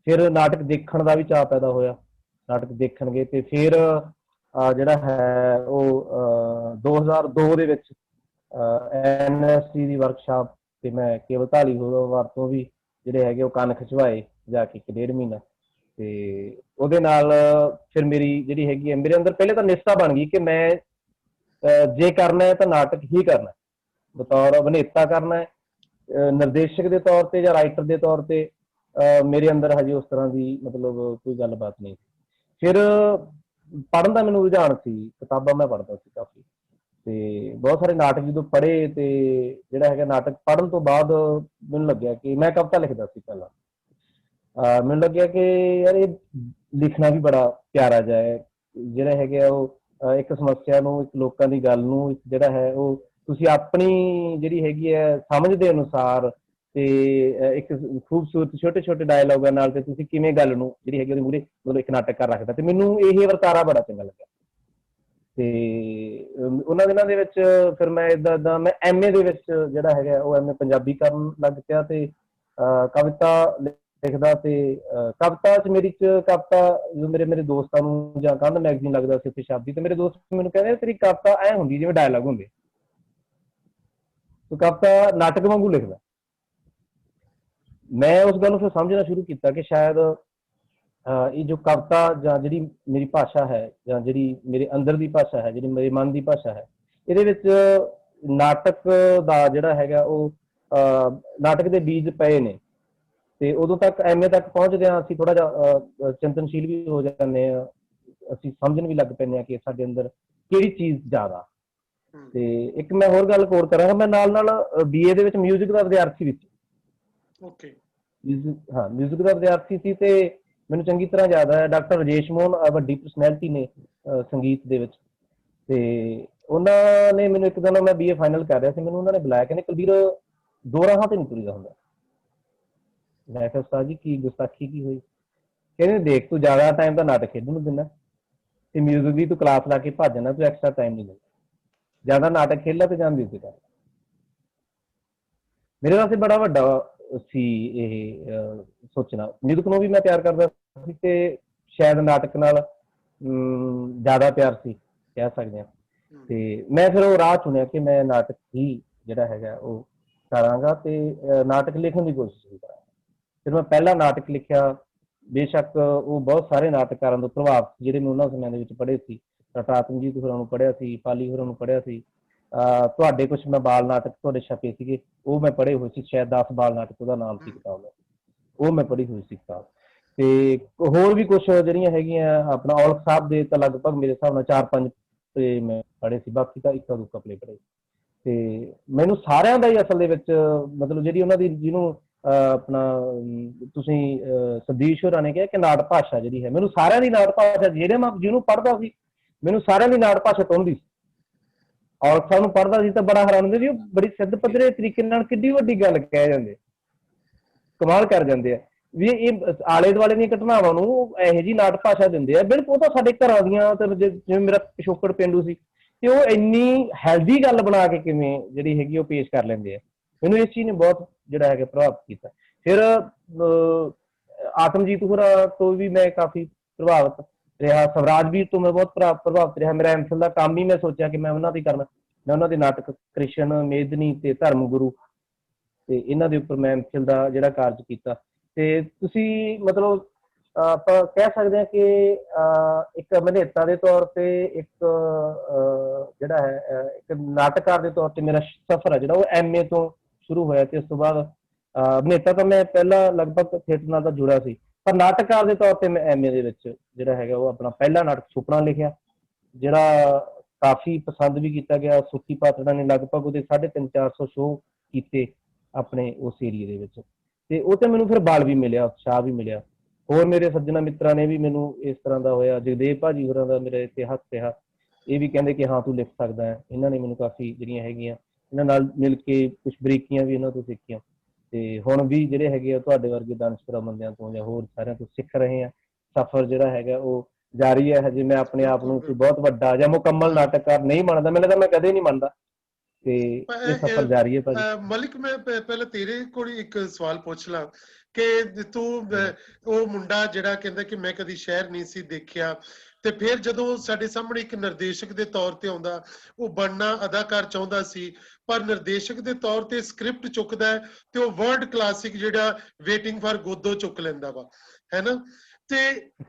ਫਿਰ ਨਾਟਕ ਦੇਖਣ ਦਾ ਵੀ ਚਾਅ ਪੈਦਾ ਹੋਇਆ, ਨਾਟਕ ਦੇਖਣਗੇ। ਤੇ ਫਿਰ ਜਿਹੜਾ ਹੈ ਉਹ 2002 ਦੇ ਵਿੱਚ NST ਦੀ ਵਰਕਸ਼ਾਪ ਤੇ ਮੈਂ ਕੇਵਲ ਧਾਲੀਵਾਲ ਤੋਂ ਵੀ ਜਿਹੜੇ ਹੈਗੇ ਉਹ ਕੰਨ ਖਿਚਵਾਏ ਜਾ ਕੇ 1.5 ਮਹੀਨਾ। ਤੇ ਉਹਦੇ ਨਾਲ ਫਿਰ ਮੇਰੀ ਜਿਹੜੀ ਹੈਗੀ ਹੈ ਮੇਰੇ ਅੰਦਰ ਪਹਿਲੇ ਤਾਂ ਨਿਸ਼ਚਾ ਬਣ ਗਈ ਕਿ ਮੈਂ ਜੇ ਕਰਨਾ ਹੈ ਤਾਂ ਨਾਟਕ ਹੀ ਕਰਨਾ, ਬਤੌਰ ਅਭਿਨੇਤਾ ਕਰਨਾ ਹੈ। ਨਿਰਦੇਸ਼ਕ ਦੇ ਤੌਰ ਤੇ ਜਾਂ ਰਾਈਟਰ ਦੇ ਤੌਰ ਤੇ ਮੇਰੇ ਅੰਦਰ ਹਜੇ ਉਸ ਤਰ੍ਹਾਂ ਦੀ ਮਤਲਬ ਕੋਈ ਗੱਲਬਾਤ ਨਹੀਂ। ਫਿਰ ਪੜ੍ਹਨ ਦਾ ਮੈਨੂੰ ਰੁਝਾਨ ਸੀ, ਕਿਤਾਬਾਂ ਮੈਂ ਪੜ੍ਹਦਾ ਸੀ ਕਾਫੀ, ਤੇ ਬਹੁਤ ਸਾਰੇ ਨਾਟਕ ਜਦੋਂ ਪੜ੍ਹੇ ਤੇ ਜਿਹੜਾ ਹੈਗਾ ਨਾਟਕ ਪੜ੍ਹਨ ਤੋਂ ਬਾਅਦ ਮੈਨੂੰ ਲੱਗਿਆ ਕਿ ਮੈਂ ਕਵਿਤਾ ਲਿਖਦਾ ਸੀ ਪਹਿਲਾਂ। ਮੈਨੂੰ ਲੱਗਿਆ ਕਿ ਯਾਰ ਇਹ ਲਿਖਣਾ ਵੀ ਬੜਾ ਪਿਆਰਾ ਜਿਹਾ ਹੈ, ਜਿਹੜਾ ਹੈਗਾ ਉਹ ਇੱਕ ਸਮੱਸਿਆ ਨੂੰ, ਇੱਕ ਲੋਕਾਂ ਦੀ ਗੱਲ ਨੂੰ ਜਿਹੜਾ ਹੈ ਉਹ ਤੁਸੀਂ ਆਪਣੀ ਜਿਹੜੀ ਹੈਗੀ ਹੈ ਸਮਝ ਦੇ ਅਨੁਸਾਰ ਤੇ ਇੱਕ ਖੂਬਸੂਰਤ ਛੋਟੇ ਛੋਟੇ ਡਾਇਲੋਗਾਂ ਨਾਲ ਤੇ ਤੁਸੀਂ ਕਿਵੇਂ ਗੱਲ ਨੂੰ ਜਿਹੜੀ ਹੈਗੀ ਉਹਦੇ ਮੂਹਰੇ ਮਤਲਬ ਇੱਕ ਨਾਟਕ ਕਰ ਰੱਖਦਾ। ਤੇ ਮੈਨੂੰ ਇਹ ਵਰਤਾਰਾ ਬੜਾ ਚੰਗਾ ਲੱਗਿਆ। ਤੇ ਉਹਨਾਂ ਦਿਨਾਂ ਦੇ ਵਿੱਚ ਫਿਰ ਮੈਂ ਏਦਾਂ ਮੈਂ MA ਦੇ ਵਿੱਚ ਜਿਹੜਾ ਹੈਗਾ ਉਹ MA ਪੰਜਾਬੀ ਕਰਨ ਲੱਗ ਪਿਆ, ਤੇ ਕਵਿਤਾ ਲਿਖਦਾ। ਤੇ ਕਵਿਤਾ 'ਚ ਮੇਰੀ ਕਵਿਤਾ ਮੇਰੇ ਦੋਸਤਾਂ ਨੂੰ ਜਾਂ ਕੰਧ ਮੈਗਜ਼ੀਨ ਲੱਗਦਾ ਸੀ ਉੱਥੇ ਸ਼ਾਬਦੀ, ਤੇ ਮੇਰੇ ਦੋਸਤ ਮੈਨੂੰ ਕਹਿੰਦੇ ਤੇਰੀ ਕਵਿਤਾ ਐ ਹੁੰਦੀ ਜਿਵੇਂ ਡਾਇਲਾਗ ਹੁੰਦੇ, ਤੂੰ ਕਵਿਤਾ ਨਾਟਕ ਵਾਂਗੂ ਲਿਖਦਾ। ਮੈਂ ਉਸ ਗੱਲ ਨੂੰ ਫਿਰ ਸਮਝਣਾ ਸ਼ੁਰੂ ਕੀਤਾ ਕਿ ਸ਼ਾਇਦ ਇਹ ਜੋ ਕਵਿਤਾ ਜਾਂ ਜਿਹੜੀ ਮੇਰੀ ਭਾਸ਼ਾ ਹੈ ਜਾਂ ਜਿਹੜੀ ਮੇਰੇ ਅੰਦਰ ਦੀ ਭਾਸ਼ਾ ਹੈ, ਜਿਹੜੀ ਮੇਰੇ ਮਨ ਦੀ ਭਾਸ਼ਾ ਹੈ, ਇਹਦੇ ਵਿੱਚ ਨਾਟਕ ਦਾ ਜਿਹੜਾ ਹੈਗਾ ਉਹ ਨਾਟਕ ਦੇ ਬੀਜ ਪਏ ਨੇ। ਤੇ ਉਦੋਂ ਤੱਕ MA ਤੱਕ ਪਹੁੰਚਦੇ ਹਾਂ ਅਸੀਂ ਥੋੜਾ ਜਿਹਾ ਚਿੰਤਨਸ਼ੀਲ ਵੀ ਹੋ ਜਾਂਦੇ ਹਾਂ, ਅਸੀਂ ਸਮਝਣ ਵੀ ਲੱਗ ਪੈਂਦੇ ਹਾਂ ਕਿ ਸਾਡੇ ਅੰਦਰ ਕਿਹੜੀ ਚੀਜ਼ ਜ਼ਿਆਦਾ। ਤੇ ਇੱਕ ਮੈਂ ਹੋਰ ਗੱਲ ਕੋਰ ਕਰਾਂਗਾ, ਮੈਂ ਨਾਲ BA ਦੇ ਵਿੱਚ ਮਿਊਜ਼ਿਕ ਦਾ ਵਿਦਿਆਰਥੀ ਵਿੱਚ ਮਿਊਜ਼ਿਕ ਦਾ ਵਿਦਿਆਰਥੀ ਸੀ। ਤੇ ਮੈਨੂੰ ਚੰਗੀ ਤਰ੍ਹਾਂ ਯਾਦ ਹੈ ਡਾਕਟਰ ਰਾਜੇਸ਼ ਮੋਹਨ ਵੱਡੀ ਪਰਸਨੈਲਿਟੀ ਨੇ ਸੰਗੀਤ ਦੇ ਵਿੱਚ, ਤੇ ਉਹਨਾਂ ਨੇ ਮੈਨੂੰ ਇੱਕ ਦਿਨ ਮੈਂ BA ਫਾਈਨਲ ਕਰ ਰਿਹਾ ਸੀ, ਮੈਨੂੰ ਉਹਨਾਂ ਨੇ ਬੁਲਾਇਆ, ਕਹਿੰਦੇ ਕੁਲਬੀਰ ਦੋ ਰਾਹਾਂ ਤੇ ਨਹੀਂ ਤੁਰੀਦਾ ਹੁੰਦਾ। ਮੈਂ ਕਿਹਾ ਉਸਤਾਦ ਜੀ ਕੀ ਗੁਸਤਾਖੀ ਕੀ ਹੋਈ? ਕਹਿੰਦੇ ਦੇਖ ਤੂੰ ਜ਼ਿਆਦਾ ਟਾਈਮ ਤਾਂ ਨਾਟਕ ਖੇਡਣ ਨੂੰ ਦਿੰਦਾ ਤੇ ਮਿਊਜ਼ਿਕ ਦੀ ਤੂੰ ਕਲਾਸ ਲਾ ਕੇ ਭੱਜ ਜਾਣਾ, ਤੂੰ ਐਕਸਟਰਾ ਟਾਈਮ ਨਹੀਂ ਦਿੰਦਾ, ਜ਼ਿਆਦਾ ਨਾਟਕ ਖੇਡ ਲੈ ਤੇ ਜਾਂ ਮਿਊਜ਼ਿਕ ਕਰ। ਮੇਰੇ ਵਾਸਤੇ ਬੜਾ ਵੱਡਾ ਸੀ ਇਹ ਸੋਚਣਾ। ਮਿਊਜ਼ਿਕ ਨੂੰ ਵੀ ਮੈਂ ਪਿਆਰ ਕਰਦਾ ਸੀ ਤੇ ਸ਼ਾਇਦ ਨਾਟਕ ਨਾਲ ਜ਼ਿਆਦਾ ਪਿਆਰ ਸੀ ਕਹਿ ਸਕਦੇ ਹਾਂ। ਤੇ ਮੈਂ ਫਿਰ ਉਹ ਰਾਹ ਚੁਣਿਆ ਕਿ ਮੈਂ ਨਾਟਕ ਹੀ ਜਿਹੜਾ ਹੈਗਾ ਉਹ ਕਰਾਂਗਾ ਤੇ ਨਾਟਕ ਲਿਖਣ ਦੀ ਕੋਸ਼ਿਸ਼ ਵੀ ਕਰਾਂਗਾ। ਫਿਰ ਮੈਂ ਪਹਿਲਾ ਨਾਟਕ ਲਿਖਿਆ, ਬੇਸ਼ੱਕ ਉਹ ਬਹੁਤ ਸਾਰੇ ਨਾਟਕਕਾਰਾਂ ਤੋਂ ਪ੍ਰਭਾਵ ਜਿਹੜੇ ਮੈਂ ਉਹਨਾਂ ਸਮਿਆਂ ਦੇ ਵਿੱਚ ਪੜ੍ਹੇ ਸੀ, ਡਾਕਟਰ ਆਤਮਜੀਤ ਹੋਰਾਂ ਨੂੰ ਪੜ੍ਹਿਆ ਸੀ, ਪਾਲੀ ਹੋਰਾਂ ਨੂੰ ਪੜ੍ਹਿਆ ਸੀ, ਤੁਹਾਡੇ ਕੁਛ ਮੈਂ ਬਾਲ ਨਾਟਕ ਤੁਹਾਡੇ ਛਪੇ ਸੀਗੇ ਉਹ ਮੈਂ ਪੜ੍ਹੇ ਹੋਏ ਸੀ, ਸ਼ਾਇਦ 10 ਬਾਲ ਨਾਟਕ ਉਹਦਾ ਨਾਮ ਸੀ ਕਿਤਾਬ ਦਾ, ਉਹ ਮੈਂ ਪੜ੍ਹੀ ਹੋਈ ਸੀ ਕਿਤਾਬ। ਤੇ ਹੋਰ ਵੀ ਕੁਛ ਜਿਹੜੀਆਂ ਹੈਗੀਆਂ ਆਪਣਾ ਔਲਖ ਸਾਹਿਬ ਦੇ ਤਾਂ ਲਗਭਗ ਮੇਰੇ ਹਿਸਾਬ ਨਾਲ 4-5 ਤੇ ਮੈਂ ਪੜ੍ਹੇ ਸੀ, ਬਾਕੀ ਤਾਂ ਇੱਕਾ ਦੁੱਕਾ ਪਲੇ ਪੜ੍ਹੇ। ਤੇ ਮੈਨੂੰ ਸਾਰਿਆਂ ਦਾ ਹੀ ਅਸਲ ਦੇ ਵਿੱਚ ਮਤਲਬ ਜਿਹੜੀ ਉਹਨਾਂ ਦੀ ਜਿਹਨੂੰ ਆਪਣਾ ਤੁਸੀਂ ਸਦੀਸ਼ ਹੋਰਾਂ ਨੇ ਕਿਹਾ ਕਿ ਨਾਟ ਭਾਸ਼ਾ ਜਿਹੜੀ ਹੈ, ਮੈਨੂੰ ਸਾਰਿਆਂ ਦੀ ਨਾਟ ਭਾਸ਼ਾ ਜਿਹੜੇ ਮੈਂ ਜਿਹਨੂੰ ਪੜ੍ਹਦਾ ਸੀ ਮੈਨੂੰ ਸਾਰਿਆਂ ਦੀ ਨਾਟ ਭਾਸ਼ਾ ਟੁੰਬਦੀ ਸੀ। ਔਲਖ ਸਾਹਿਬ ਨੂੰ ਪੜ੍ਹਦਾ ਸੀ ਤਾਂ ਬੜਾ ਹੈਰਾਨ ਹੁੰਦੇ ਵੀ ਉਹ ਬੜੀ ਸਿੱਧ ਪੱਧਰੇ ਤਰੀਕੇ ਨਾਲ ਕਿੱਡੀ ਵੱਡੀ ਗੱਲ ਕਹਿ ਜਾਂਦੇ, ਕਮਾਲ ਕਰ ਜਾਂਦੇ ਆ ਵੀ ਇਹ ਆਲੇ ਦੁਆਲੇ ਦੀਆਂ ਘਟਨਾਵਾਂ ਨੂੰ ਇਹੋ ਜਿਹੀ ਨਾਟ ਭਾਸ਼ਾ ਦਿੰਦੇ ਆ। ਬਿਲਕੁਲ ਉਹ ਤਾਂ ਸਾਡੇ ਘਰਾਂ ਦੀਆਂ, ਤੇ ਜਿਵੇਂ ਮੇਰਾ ਪਿਛੋਕੜ ਪੇਂਡੂ ਸੀ ਤੇ ਉਹ ਇੰਨੀ ਹੈਲਦੀ ਗੱਲ ਬਣਾ ਕੇ ਕਿਵੇਂ ਜਿਹੜੀ ਹੈਗੀ ਉਹ ਪੇਸ਼ ਕਰ ਲੈਂਦੇ ਆ। ਮੈਨੂੰ ਇਸ ਚੀਜ਼ ਨੇ ਬਹੁਤ ਜਿਹੜਾ ਹੈਗਾ ਪ੍ਰਭਾਵਿਤ ਕੀਤਾ। ਫਿਰ ਆਤਮਜੀਤ ਹੋਰਾਂ ਤੋਂ ਵੀ ਮੈਂ ਕਾਫੀ ਪ੍ਰਭਾਵਿਤ ਰਿਹਾ, ਸਵਰਾਜਵੀਰ ਤੋਂ ਮੈਂ ਬਹੁਤ ਪ੍ਰਭਾਵਿਤ ਰਿਹਾ। ਮੇਰਾ MPhil ਦਾ ਕੰਮ ਹੀ ਮੈਂ ਸੋਚਿਆ ਕਿ ਮੈਂ ਉਹਨਾਂ ਦੀ ਕਰਨਾ। ਮੈਂ ਉਹਨਾਂ ਦੇ ਨਾਟਕ ਕ੍ਰਿਸ਼ਨ, ਮੇਦਨੀ ਤੇ ਧਰਮ ਗੁਰੂ ਤੇ ਇਹਨਾਂ ਦੇ ਉੱਪਰ ਮੈਂ MPhil ਦਾ ਜਿਹੜਾ ਕਾਰਜ ਕੀਤਾ। ਤੇ ਤੁਸੀਂ ਮਤਲਬ ਆਪਾਂ ਕਹਿ ਸਕਦੇ ਹਾਂ ਕਿ ਇੱਕ ਅਭਿਨੇਤਾ ਦੇ ਤੌਰ ਤੇ, ਇੱਕ ਜਿਹੜਾ ਹੈ ਇੱਕ ਨਾਟਕਕਾਰ ਦੇ ਤੌਰ ਤੇ ਮੇਰਾ ਸਫ਼ਰ ਹੈ ਜਿਹੜਾ ਉਹ MA ਤੋਂ ਸ਼ੁਰੂ ਹੋਇਆ, ਤੇ ਉਸ ਤੋਂ ਬਾਅਦ ਅਭਿਨੇਤਾ ਤਾਂ ਮੈਂ ਪਹਿਲਾਂ ਲਗਭਗ ਥੀਏਟਰ ਨਾਲ ਤਾਂ ਜੁੜਿਆ ਸੀ, ਪਰ ਨਾਟਕਕਾਰ ਦੇ ਤੌਰ ਤੇ ਮੈਂ MA ਦੇ ਵਿੱਚ ਜਿਹੜਾ ਹੈਗਾ ਉਹ ਆਪਣਾ ਪਹਿਲਾ ਨਾਟਕ ਸੁਪਨਾ ਲਿਖਿਆ, ਜਿਹੜਾ ਕਾਫੀ ਪਸੰਦ ਵੀ ਕੀਤਾ ਗਿਆ। ਸੁੱਖੀ ਪਾਤੜਾ ਨੇ ਲਗਭਗ ਉਹਦੇ 350-400 ਸ਼ੋਅ ਕੀਤੇ ਆਪਣੇ ਉਸ ਏਰੀਏ ਦੇ ਵਿੱਚ, ਤੇ ਉਹ ਤੇ ਮੈਨੂੰ ਫਿਰ ਬਲ ਵੀ ਮਿਲਿਆ, ਉਤਸ਼ਾਹ ਵੀ ਮਿਲਿਆ। ਹੋਰ ਮੇਰੇ ਸੱਜਣਾ ਮਿੱਤਰਾਂ ਨੇ ਵੀ ਮੈਨੂੰ ਇਸ ਤਰ੍ਹਾਂ ਦਾ ਹੋਇਆ, ਜਗਦੇਵ ਭਾਜੀ ਹੋਰਾਂ ਦਾ ਮੇਰੇ ਤੇ ਹੱਥ ਰਿਹਾ, ਇਹ ਵੀ ਕਹਿੰਦੇ ਕਿ ਹਾਂ ਤੂੰ ਲਿਖ ਸਕਦਾ ਹੈ। ਇਹਨਾਂ ਨੇ ਮੈਨੂੰ ਕਾਫੀ ਜਿਹੜੀਆਂ ਹੈਗੀਆਂ ਇਹਨਾਂ ਨਾਲ ਮਿਲ ਕੇ ਕੁਛ ਬਰੀਕੀਆਂ ਵੀ ਇਹਨਾਂ ਤੋਂ ਸਿੱਖੀਆਂ, ਤੇ ਹੁਣ ਵੀ ਜਿਹੜੇ ਹੈਗੇ ਆ ਤੁਹਾਡੇ ਵਰਗੇ ਦਾਨਸ਼ਵਰ ਬੰਦਿਆਂ ਤੋਂ ਜਾਂ ਹੋਰ ਸਾਰਿਆਂ ਤੋਂ ਸਿੱਖ ਰਹੇ ਆ। ਸਫ਼ਰ ਜਿਹੜਾ ਹੈਗਾ ਉਹ ਜਾਰੀ ਹੈ। ਹਜੇ ਮੈਂ ਆਪਣੇ ਆਪ ਨੂੰ ਕੋਈ ਬਹੁਤ ਵੱਡਾ ਜਾਂ ਮੁਕੰਮਲ ਨਾਟਕਕਾਰ ਨਹੀਂ ਮੰਨਦਾ, ਮੈਨੂੰ ਲੱਗਦਾ ਮੈਂ ਕਦੇ ਨਹੀਂ ਮੰਨਦਾ, ਤੇ ਇਹ ਸਫ਼ਰ ਜਾਰੀ ਹੈ ਭਾਜੀ। ਮਲਿਕ, ਮੈਂ ਪਹਿਲਾਂ ਤੇਰੇ ਕੋਲ ਇੱਕ ਸਵਾਲ ਪੁੱਛ ਲਾਂ ਕਿ ਤੂੰ ਉਹ ਮੁੰਡਾ ਜਿਹੜਾ ਕਹਿੰਦਾ ਕਿ ਮੈਂ ਕਦੀ ਸ਼ਹਿਰ ਨਹੀਂ ਸੀ ਦੇਖਿਆ, ਤੇ ਫਿਰ ਜਦੋਂ ਸਾਡੇ ਸਾਹਮਣੇ ਇੱਕ ਨਿਰਦੇਸ਼ਕ ਦੇ ਤੌਰ ਤੇ ਆਉਂਦਾ, ਉਹ ਬਣਨਾ ਅਦਾਕਾਰ ਚਾਹੁੰਦਾ ਸੀ, ਪਰ ਨਿਰਦੇਸ਼ਕ ਦੇ ਤੌਰ ਤੇ ਸਕ੍ਰਿਪਟ ਚੁੱਕਦਾ ਹੈ ਤੇ ਉਹ ਵਰਲਡ ਕਲਾਸਿਕ ਜਿਹੜਾ ਵੇਟਿੰਗ ਫਾਰ ਗੋਦੋ ਚੁੱਕ ਲੈਂਦਾ ਵਾ, ਹੈ ਨਾ। ਤੇ